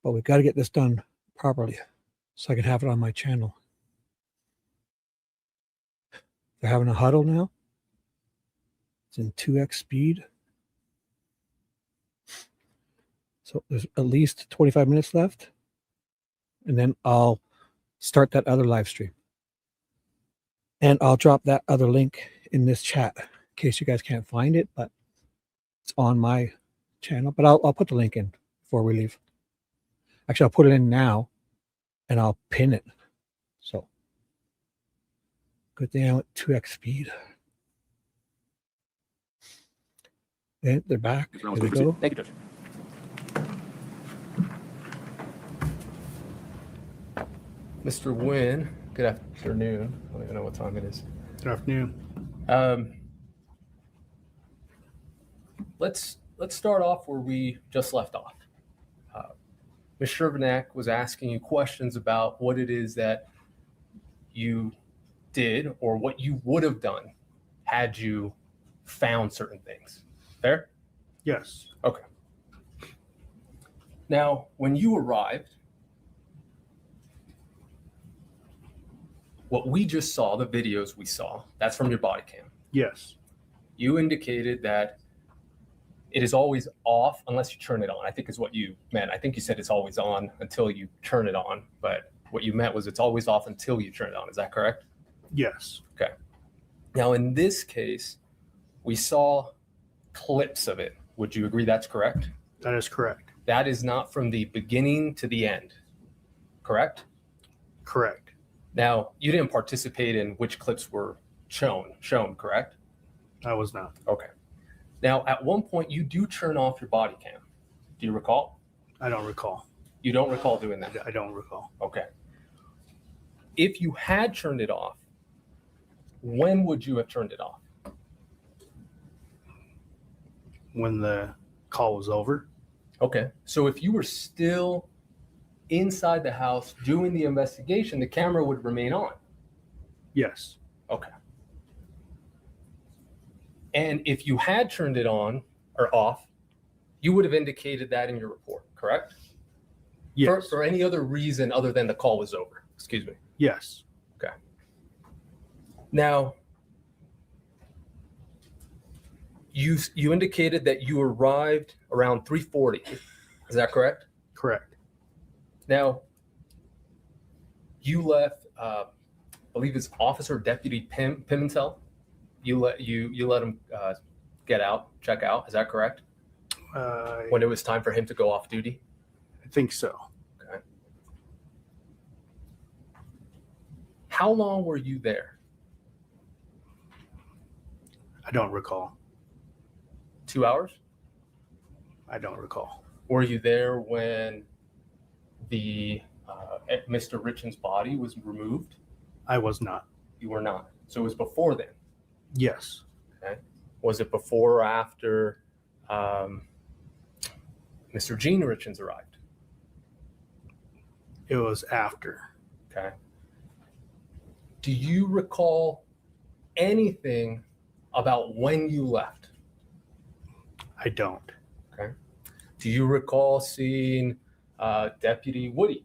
but we've got to get this done properly so I can have it on my channel. They're having a huddle now. It's in 2x speed. So there's at least 25 minutes left. And then I'll start that other live stream. And I'll drop that other link in this chat in case you guys can't find it, but it's on my channel. But I'll put the link in before we leave. Actually, I'll put it in now and I'll pin it. So good thing I went 2x speed. And they're back. Here we go. Thank you, Judge. Mr. Nguyen, good afternoon. I don't even know what time it is. Good afternoon. Let's start off where we just left off. Ms. Shervanak was asking you questions about what it is that you did or what you would have done had you found certain things. Fair? Yes. Okay. Now, when you arrived, what we just saw, the videos we saw, that's from your body cam. Yes. You indicated that it is always off unless you turn it on, I think is what you meant. I think you said it's always on until you turn it on, but what you meant was it's always off until you turn it on. Is that correct? Yes. Okay. Now, in this case, we saw clips of it. Would you agree that's correct? That is correct. That is not from the beginning to the end, correct? Correct. Now, you didn't participate in which clips were shown, correct? I was not. Okay. Now, at one point, you do turn off your body cam. Do you recall? I don't recall. You don't recall doing that? I don't recall. Okay. If you had turned it off, when would you have turned it off? When the call was over. Okay. So if you were still inside the house doing the investigation, the camera would remain on. Yes. Okay. And if you had turned it on or off, you would have indicated that in your report, correct? Yes. For any other reason other than the call was over. Excuse me. Yes. Okay. Now, you indicated that you arrived around 3:40. Is that correct? Correct. Now, you left, I believe it's Officer Deputy Pimentel. You let him get out, check out. Is that correct? When it was time for him to go off duty? I think so. Okay. How long were you there? I don't recall. 2 hours? I don't recall. Were you there when the Mr. Richens' body was removed? I was not. You were not. So it was before then? Yes. Okay. Was it before or after Mr. Gene Richens arrived? It was after. Okay. Do you recall anything about when you left? I don't. Okay. Do you recall seeing Deputy Woody,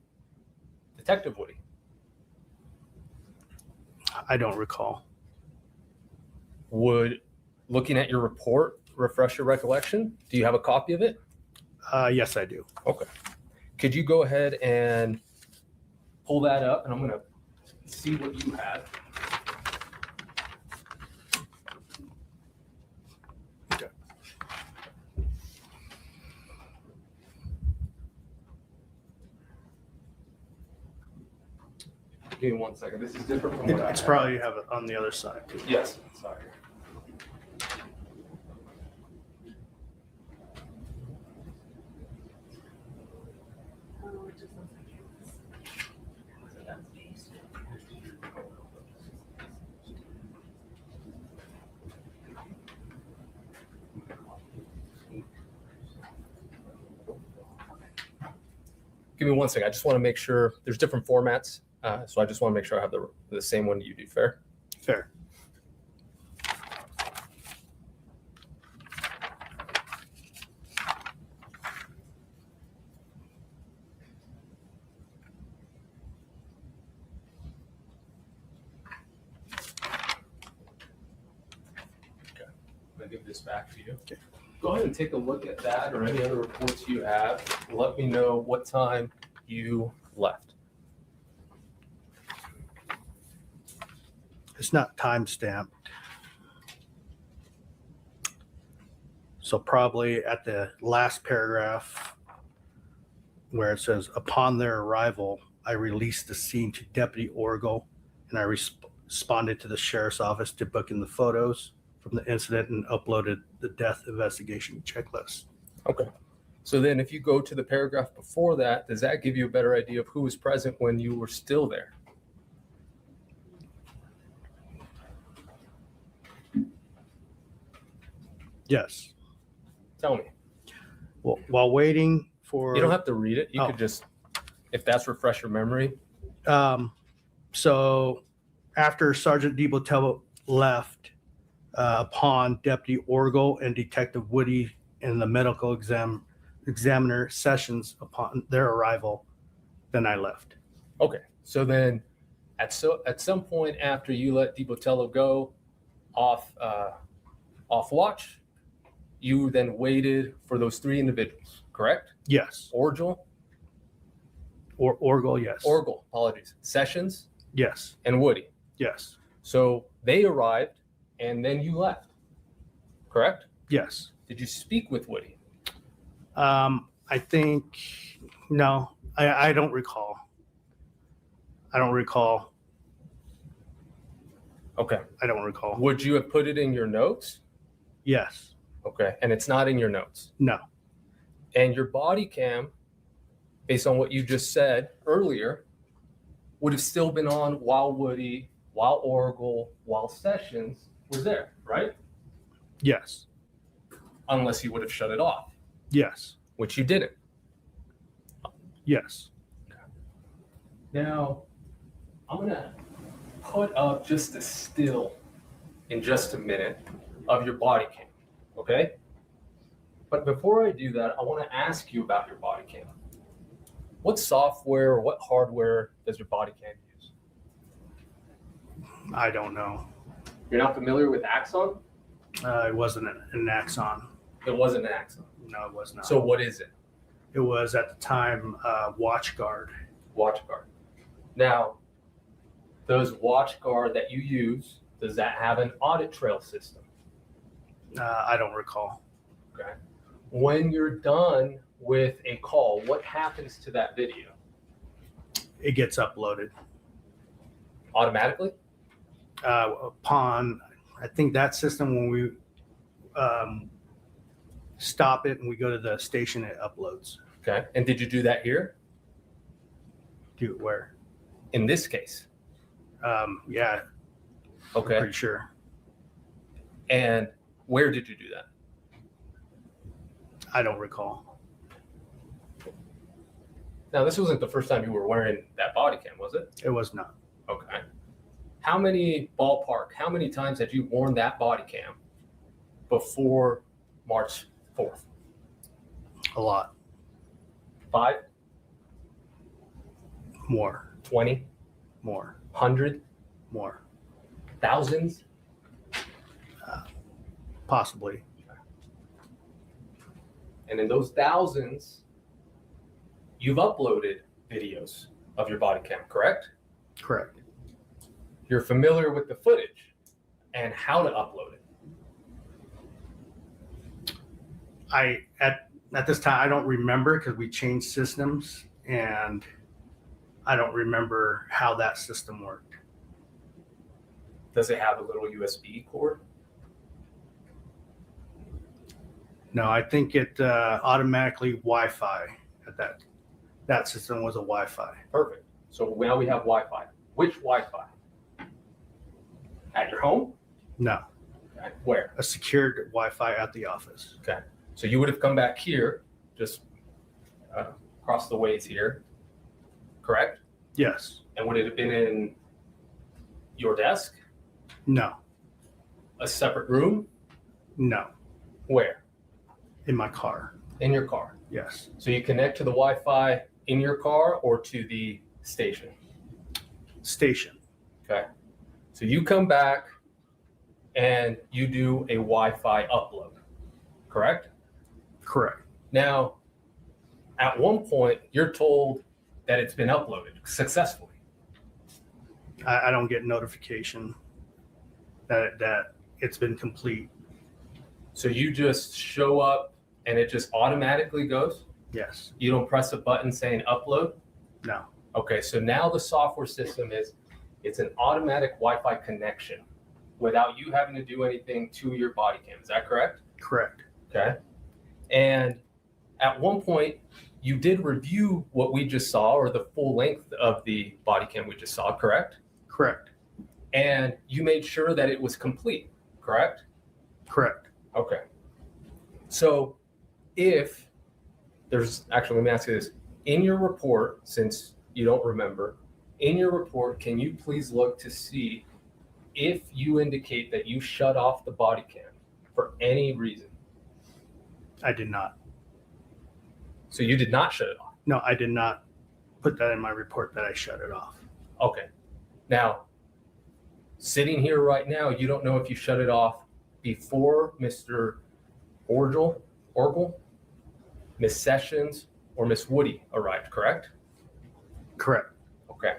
Detective Woody? I don't recall. Would looking at your report refresh your recollection? Do you have a copy of it? Yes, I do. Okay. Could you go ahead and pull that up, and I'm going to see what you have. Give me 1 second. This is different from what I It's had. probably you have it on the other side too. Yes, sorry. Give me 1 second. I just want to make sure there's different formats. So I just want to make sure I have the same one you do. Fair? Fair. I'm going to give this back to you. Okay. Go ahead and take a look at that or any other reports you have. Let me know what time you left. It's not time stamped. So probably at the last paragraph where it says, upon their arrival, I released the scene to Deputy Orgel and I responded to the sheriff's office to book in the photos from the incident and uploaded the death investigation checklist. Okay. So then if you go to the paragraph before that, does that give you a better idea of who was present when you were still there? Yes. Tell me. Well, while waiting for... You don't have to read it. You could just, if that's refresh your memory. So after Sergeant DiBotello left, upon Deputy Orgel and Detective Woody and the medical examiner Sessions upon their arrival, then I left. Okay. So then at some point after you let DiBotello go off watch, you then waited for those three individuals, correct? Yes. Orgel? Orgel, yes. Orgel, apologies. Sessions? Yes. And Woody? Yes. So they arrived and then you left, correct? Yes. Did you speak with Woody? I think, no, I don't recall. I don't recall. Okay. I don't recall. Would you have put it in your notes? Yes. Okay. And it's not in your notes? No. And your body cam, based on what you just said earlier, would have still been on while Woody, while Orgel, while Sessions was there, right? Yes. Unless you would have shut it off. Yes. Which you didn't. Yes. Now, I'm going to put up just a still in just a minute of your body cam, okay? But before I do that, I want to ask you about your body cam. What software or what hardware does your body cam use? I don't know. You're not familiar with Axon? It wasn't an Axon. It wasn't an Axon. No, it was not. So what is it? It was at the time WatchGuard. WatchGuard. Now, those WatchGuard that you use, does that have an audit trail system? I don't recall. Okay. When you're done with a call, what happens to that video? It gets uploaded. Automatically? Upon, I think that system, when we stop it and we go to the station, it uploads. Okay. And did you do that here? Do it where? In this case? Yeah. Okay. I'm pretty sure. And where did you do that? I don't recall. Now, this wasn't the first time you were wearing that body cam, was it? It was not. Okay. How many times had you worn that body cam before March 4th? A lot. 5? More. 20? More. 100? More. Thousands? Possibly. And in those thousands, you've uploaded videos of your body cam, correct? Correct. You're familiar with the footage and how to upload it. At this time, I don't remember because we changed systems and I don't remember how that system worked. Does it have a little USB cord? No, I think it automatically Wi-Fi at that system was a Wi-Fi. Perfect. So now we have Wi-Fi. Which Wi-Fi? At your home? No, Where? a secured Wi-Fi at the office. Okay. So you would have come back here, just across the ways here, correct? Yes. And would it have been in your desk? No. A separate room? No. Where? In my car. In your car. Yes. So you connect to the Wi-Fi in your car or to the station? Station. Okay. So you come back and you do a Wi-Fi upload, correct? Correct. Now, at one point, you're told that it's been uploaded successfully. I don't get notification that it's been complete. So you just show up and it just automatically goes? Yes. You don't press a button saying upload? No. Okay, so now the software system it's an automatic Wi-Fi connection without you having to do anything to your body cam. Is that correct? Correct. Okay. And at one point, you did review what we just saw, or the full length of the body cam we just saw, correct? Correct. And you made sure that it was complete, correct? Correct. Okay. So if there's, actually, let me ask you this. In your report, since you don't remember, in your report, can you please look to see if you indicate that you shut off the body cam for any reason? I did not. So you did not shut it off? No, I did not put that in my report that I shut it off. Okay. Now, sitting here right now, you don't know if you shut it off before Mr. Orgel, Miss Sessions, or Miss Woody arrived, correct? Correct. Okay.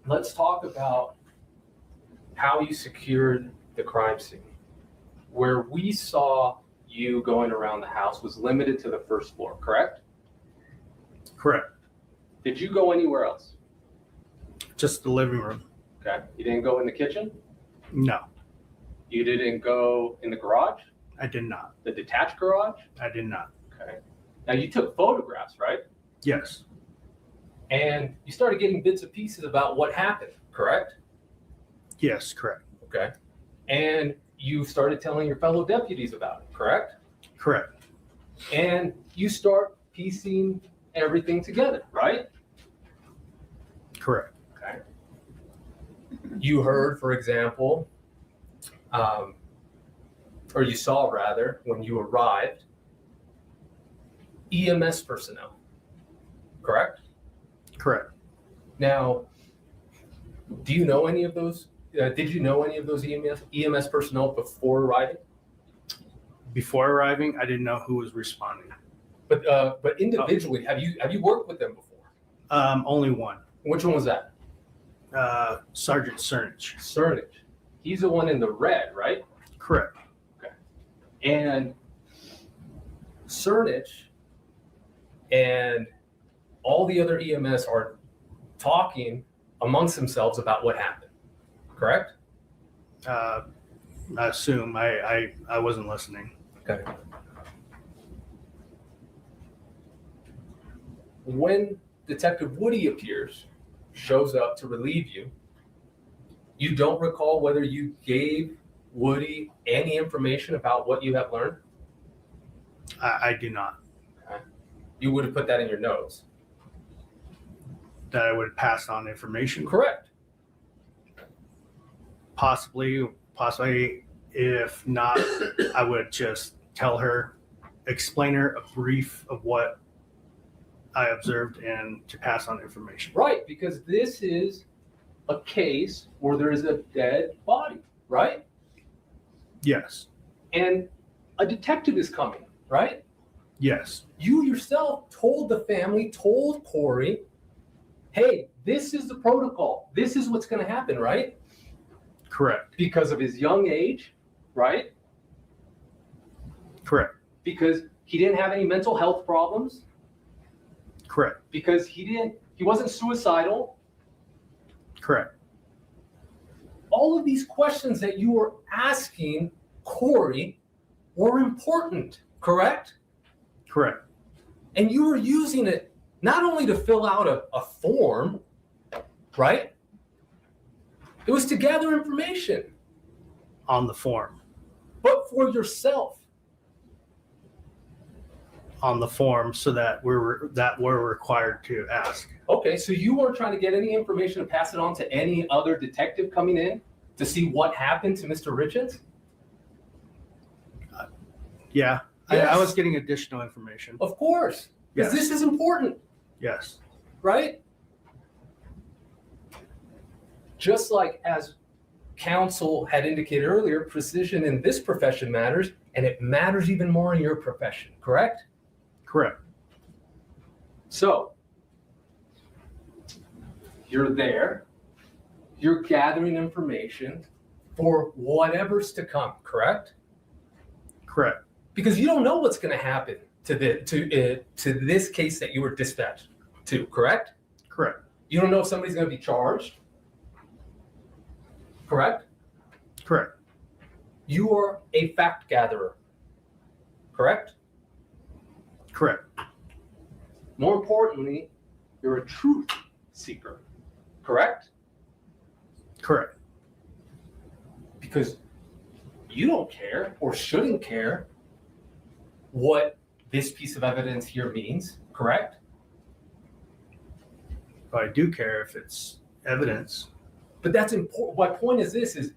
Let's talk about how you secured the crime scene. Where we saw you going around the house was limited to the first floor, correct? Correct. Did you go anywhere else? Just the living room. Okay. You didn't go in the kitchen? No, You didn't go in the garage? I did not. The detached garage? I did not. Okay. Now you took photographs, right? Yes. And you started getting bits and pieces about what happened, correct? Yes, correct. Okay. And you started telling your fellow deputies about it, correct? Correct. And you start piecing everything together, right? Correct. Okay. You heard, for example, or you saw rather, when you arrived, EMS personnel, correct? Correct. Now, do you know any of those? Did you know any of those EMS personnel before arriving? Before arriving, I didn't know who was responding. But individually, have you worked with them before? Only one. Which one was that? Sergeant Cernich. Cernich. He's the one in the red, right? Correct. Okay. And Cernich and all the other EMS are talking amongst themselves about what happened, correct? I assume. I wasn't listening. Okay. When Detective Woody appears, shows up to relieve you, you don't recall whether you gave Woody any information about what you have learned? I do not. Okay. You would have put that in your notes. That I would pass on information. Correct. Possibly. If not, I would just tell her, explain her a brief of what I observed and to pass on information. Right, because this is a case where there is a dead body, right? Yes. And a detective is coming, right? Yes. You yourself told the family, told Kouri, hey, this is the protocol. This is what's going to happen, right? Correct. Because of his young age, right? Correct. Because he didn't have any mental health problems, Correct. Because he wasn't suicidal. Correct. All of these questions that you were asking Kouri were important, correct? Correct. And you were using it not only to fill out a form, right? It was to gather information. On the form. But for yourself. On the form, so that we're required to ask. Okay, so you weren't trying to get any information to pass it on to any other detective coming in to see what happened to Mr. Richens? Yeah, Yes. I was getting additional information. Of course, because Yes. this is important, Yes. right? Just like as counsel had indicated earlier, precision in this profession matters, and it matters even more in your profession, correct? Correct. So, you're there, you're gathering information for whatever's to come, correct? Correct. Because you don't know what's going to happen to this case that you were dispatched to, correct? Correct. You don't know if somebody's going to be charged, correct? Correct. You are a fact gatherer, correct? Correct. More importantly, you're a truth seeker, correct? Correct. Because you don't care or shouldn't care what this piece of evidence here means, correct? I do care if it's evidence. But that's important. My point is this, is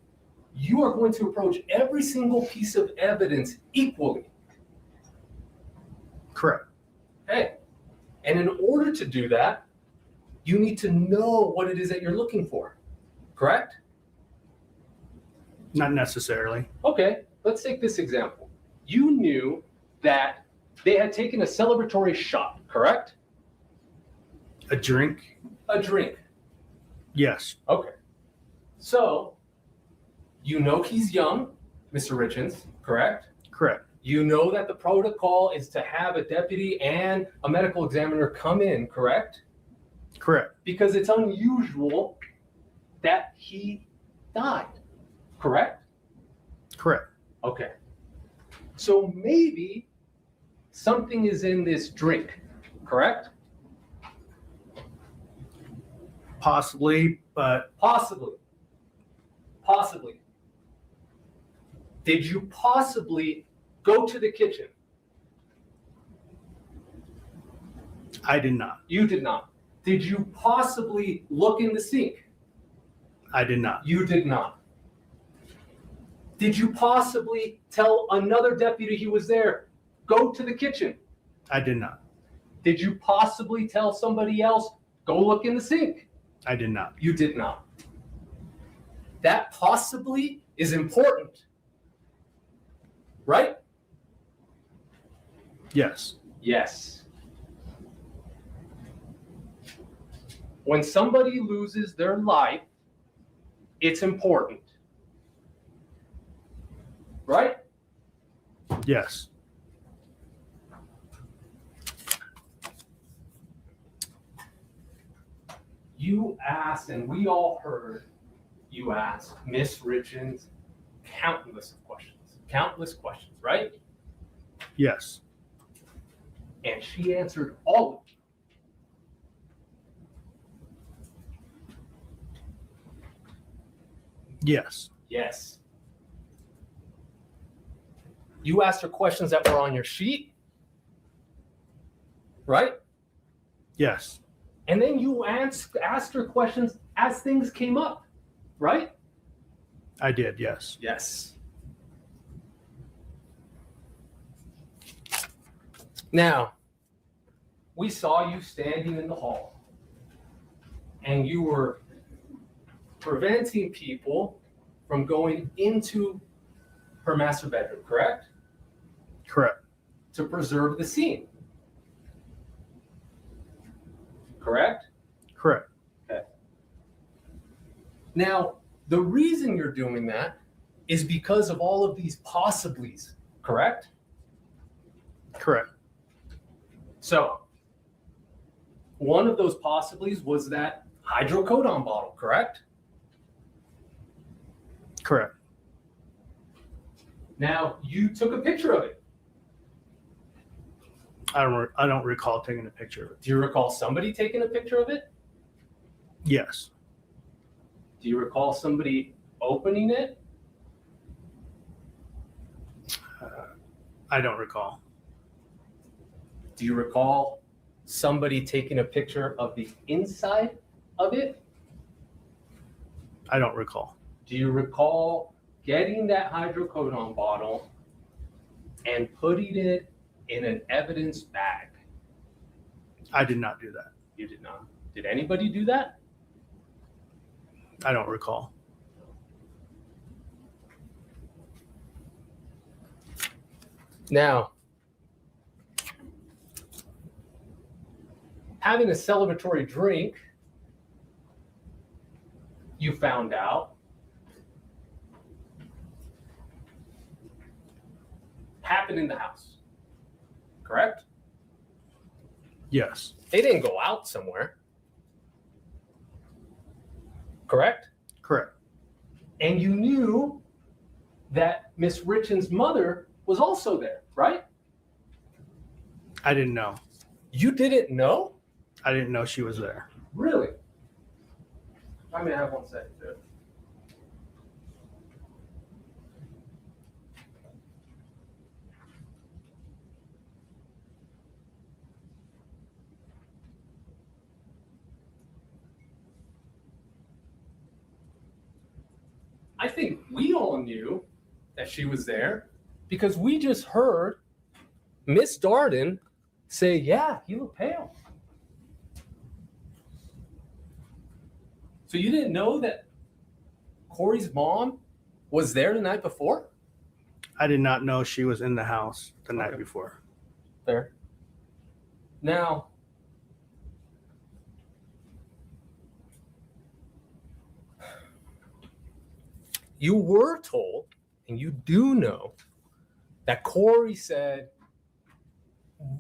you are going to approach every single piece of evidence equally. Correct. Okay. And in order to do that, you need to know what it is that you're looking for, correct? Not necessarily. Okay, let's take this example. You knew that they had taken a celebratory shot, correct? A drink? A drink. Yes. Okay. So, you know he's young, Mr. Richens, correct? Correct. You know that the protocol is to have a deputy and a medical examiner come in, correct? Correct. Because it's unusual that he died, correct? Correct. Okay. So maybe something is in this drink, correct? Possibly, but Possibly. Possibly. Did you possibly go to the kitchen? I did not. You did not. Did you possibly look in the sink? I did not. You did not. Did you possibly tell another deputy he was there, go to the kitchen? I did not. Did you possibly tell somebody else, go look in the sink? I did not. You did not. That possibly is important, right? Yes. Yes. When somebody loses their life, it's important, right? Yes. You asked, and we all heard you ask Miss Richens countless questions, right? Yes. And she answered all of them. Yes. Yes. You asked her questions that were on your sheet, right? Yes. And then you asked her questions as things came up, right? I did, yes. Yes. Now, we saw you standing in the hall, and you were preventing people from going into her master bedroom, correct? Correct. To preserve the scene. Correct? Correct. Okay. Now, the reason you're doing that is because of all of these possiblies, correct? Correct. So, one of those possibilities was that hydrocodone bottle, correct? Correct. Now, you took a picture of it. I don't recall taking a picture of it. Do you recall somebody taking a picture of it? Yes. Do you recall somebody opening it? I don't recall. Do you recall somebody taking a picture of the inside of it? I don't recall. Do you recall getting that hydrocodone bottle and putting it in an evidence bag? I did not do that. You did not. Did anybody do that? I don't recall. Now, having a celebratory drink, you found out, happened in the house, correct? Yes. They didn't go out somewhere, correct? Correct. And you knew that Miss Richens' mother was also there, right? I didn't know. You didn't know? I didn't know she was there. Really? I may have 1 second there. I think we all knew that she was there because we just heard Miss Darden say, yeah, you look pale. So you didn't know that Corey's mom was there the night before? I did not know she was in the house the night before. Fair. Now, you were told, and you do know, that Corey said,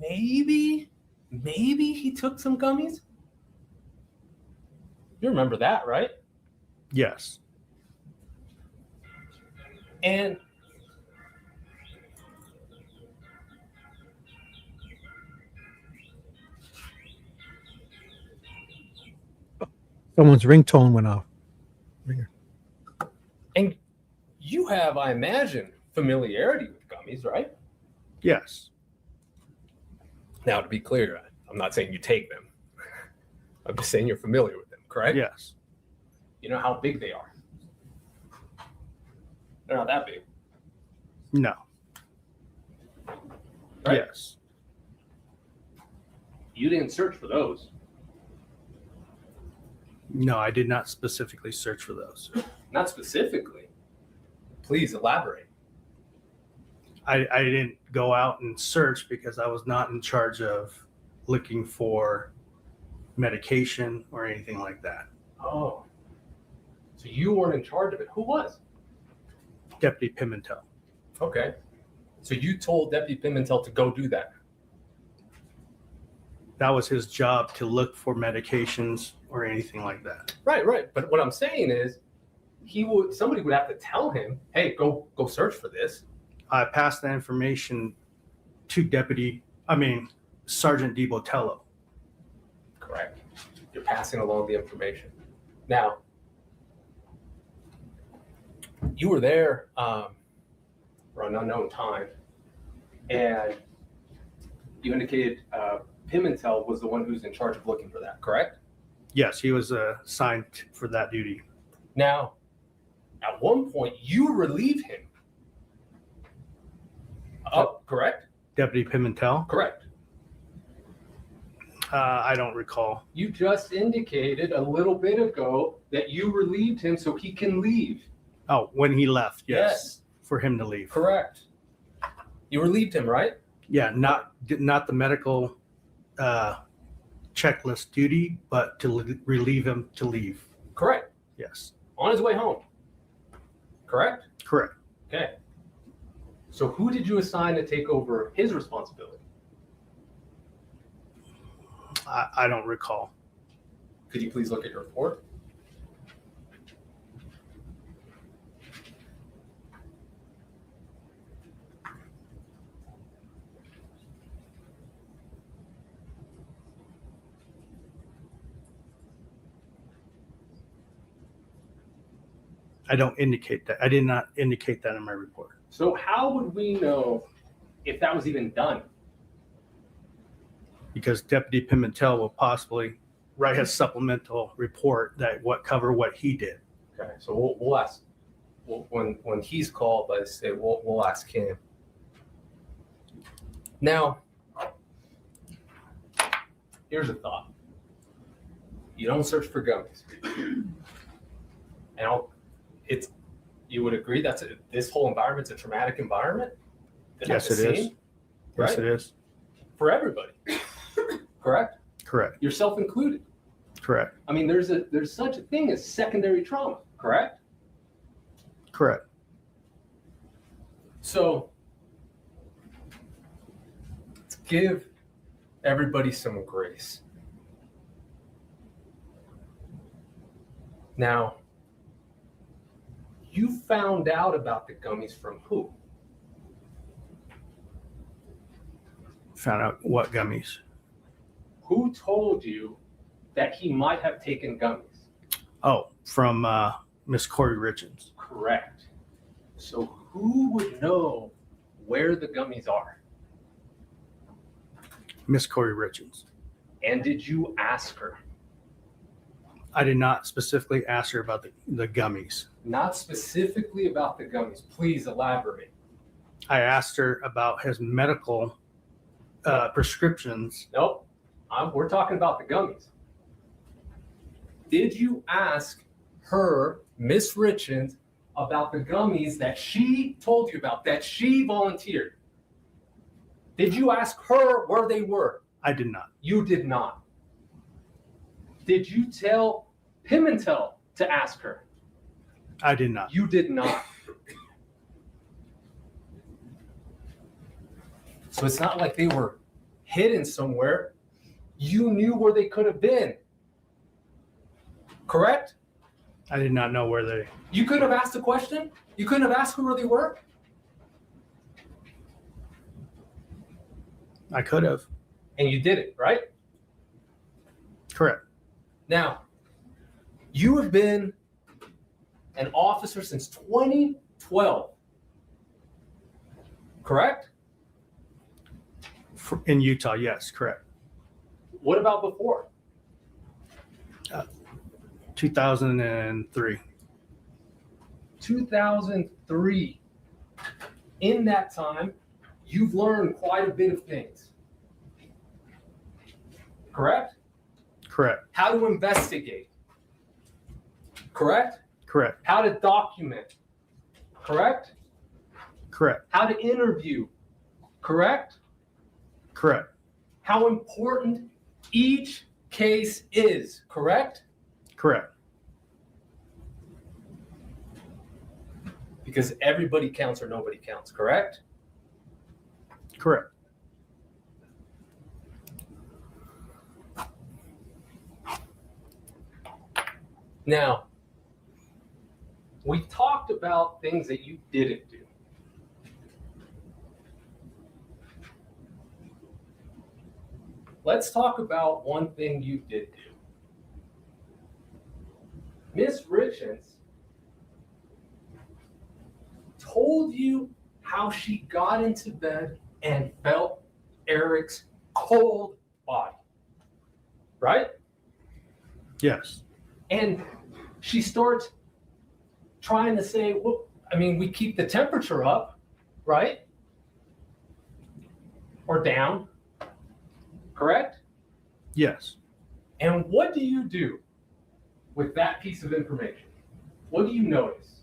maybe he took some gummies? You remember that, right? Yes. And Someone's ringtone went off. Ringer. And you have, I imagine, familiarity with gummies, right? Yes. Now, to be clear, I'm not saying you take them. I'm just saying you're familiar with them, correct? Yes. You know how big they are. They're not that big, No. right? Yes. You didn't search for those. No, I did not specifically search for those. Not specifically. Please elaborate. I didn't go out and search because I was not in charge of looking for medication or anything like that. Oh. So you weren't in charge of it. Who was? Deputy Pimentel. Okay. So you told Deputy Pimentel to go do that. That was his job, to look for medications or anything like that. Right. But what I'm saying is, somebody would have to tell him, hey, go search for this. I passed that information to Sergeant DiBotello. Correct. You're passing along the information. Now, you were there for an unknown time, and you indicated Pimentel was the one who's in charge of looking for that, correct? Yes, he was assigned for that duty. Now, at one point, you relieved him. Correct? Deputy Pimentel? Correct. I don't recall. You just indicated a little bit ago that you relieved him so he can leave. Oh, when he left, yes. Yes. For him to leave. Correct. You relieved him, right? Yeah, not the medical checklist duty, but to relieve him to leave. Correct. Yes. On his way home. Correct? Correct. Okay. So who did you assign to take over his responsibility? I don't recall. Could you please look at your report? I don't indicate that. I did not indicate that in my report. So how would we know if that was even done? Because Deputy Pimentel will possibly write a supplemental report that cover what he did. Okay, so we'll ask when he's called by the state. We'll ask him. Now, here's a thought. You don't search for gummies, and you would agree this whole environment's a traumatic environment? Yes, it is. Right? Yes, it is. For everybody. Correct? Correct. Yourself included. Correct. I mean, there's such a thing as secondary trauma, correct? Correct. So let's give everybody some grace. Now, you found out about the gummies from who? Found out what gummies? Who told you that he might have taken gummies? Oh, from Miss 1-Kouri Richins. Correct. So who would know where the gummies are? Miss 1-Kouri Richins. And did you ask her? I did not specifically ask her about the gummies. Not specifically about the gummies. Please elaborate. I asked her about his medical prescriptions. Nope. We're talking about the gummies. Did you ask her, Miss Richens, about the gummies that she told you about, that she volunteered? Did you ask her where they were? I did not. You did not. Did you tell Pimentel to ask her? I did not. You did not. So it's not like they were hidden somewhere. You knew where they could have been. Correct? I did not know where they... You couldn't have asked a question? You couldn't have asked where they were? I could have. And you did it, right? Correct. Now, you have been an officer since 2012. Correct? In Utah, yes, correct. What about before? 2003. 2003. In that time, you've learned quite a bit of things. Correct? Correct. How to investigate. Correct? Correct. How to document. Correct? Correct. How to interview. Correct? Correct. How important each case is. Correct? Correct. Because everybody counts or nobody counts. Correct? Correct. Now, we talked about things that you didn't do. Let's talk about one thing you did do. Miss Richens told you how she got into bed and felt Eric's cold body, right? Yes. And she starts trying to say, well, I mean, we keep the temperature up, right? Or down, correct? Yes. And what do you do with that piece of information? What do you notice?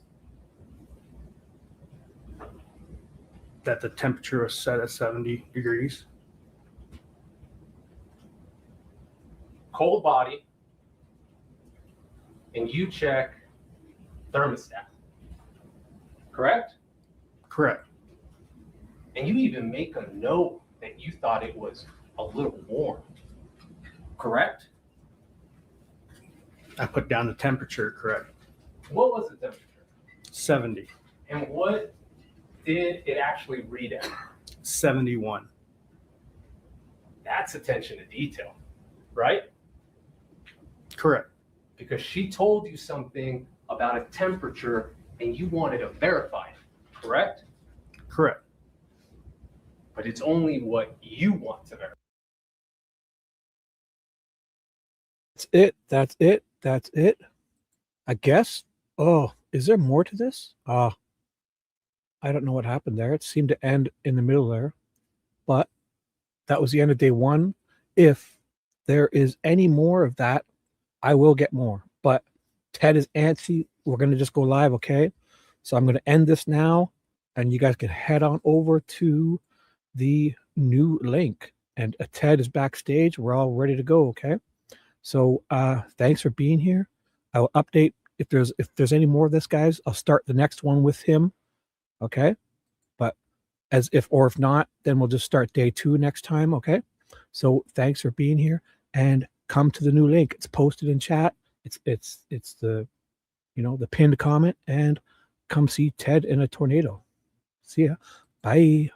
That the temperature was set at 70 degrees. Cold body, and you check thermostat, correct? Correct. And you even make a note that you thought it was a little warm, correct? I put down the temperature, correct? What was the temperature? 70, And what did it actually read at? 71. That's attention to detail, right? Correct. Because she told you something about a temperature and you wanted to verify it, correct? Correct. But it's only what you want to verify. That's it. That's it. That's it. I guess. Oh, is there more to this? I don't know what happened there. It seemed to end in the middle there. But that was the end of day one. If there is any more of that, I will get more. But Ted is antsy. We're going to just go live, okay? So I'm going to end this now, and you guys can head on over to the new link. And Ted is backstage. We're all ready to go, okay? So thanks for being here. I will update if there's any more of this, guys. I'll start the next one with him, okay? But if not, then we'll just start day 2 next time, okay? So thanks for being here, and come to the new link. It's posted in chat. It's the the pinned comment, and come see Ted in a tornado. See ya. Bye.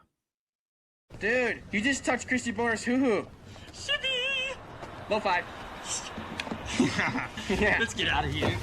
Dude, you just touched Christy Boner's hoo-hoo. Shitty! Low 5. Yeah. Let's get out of here.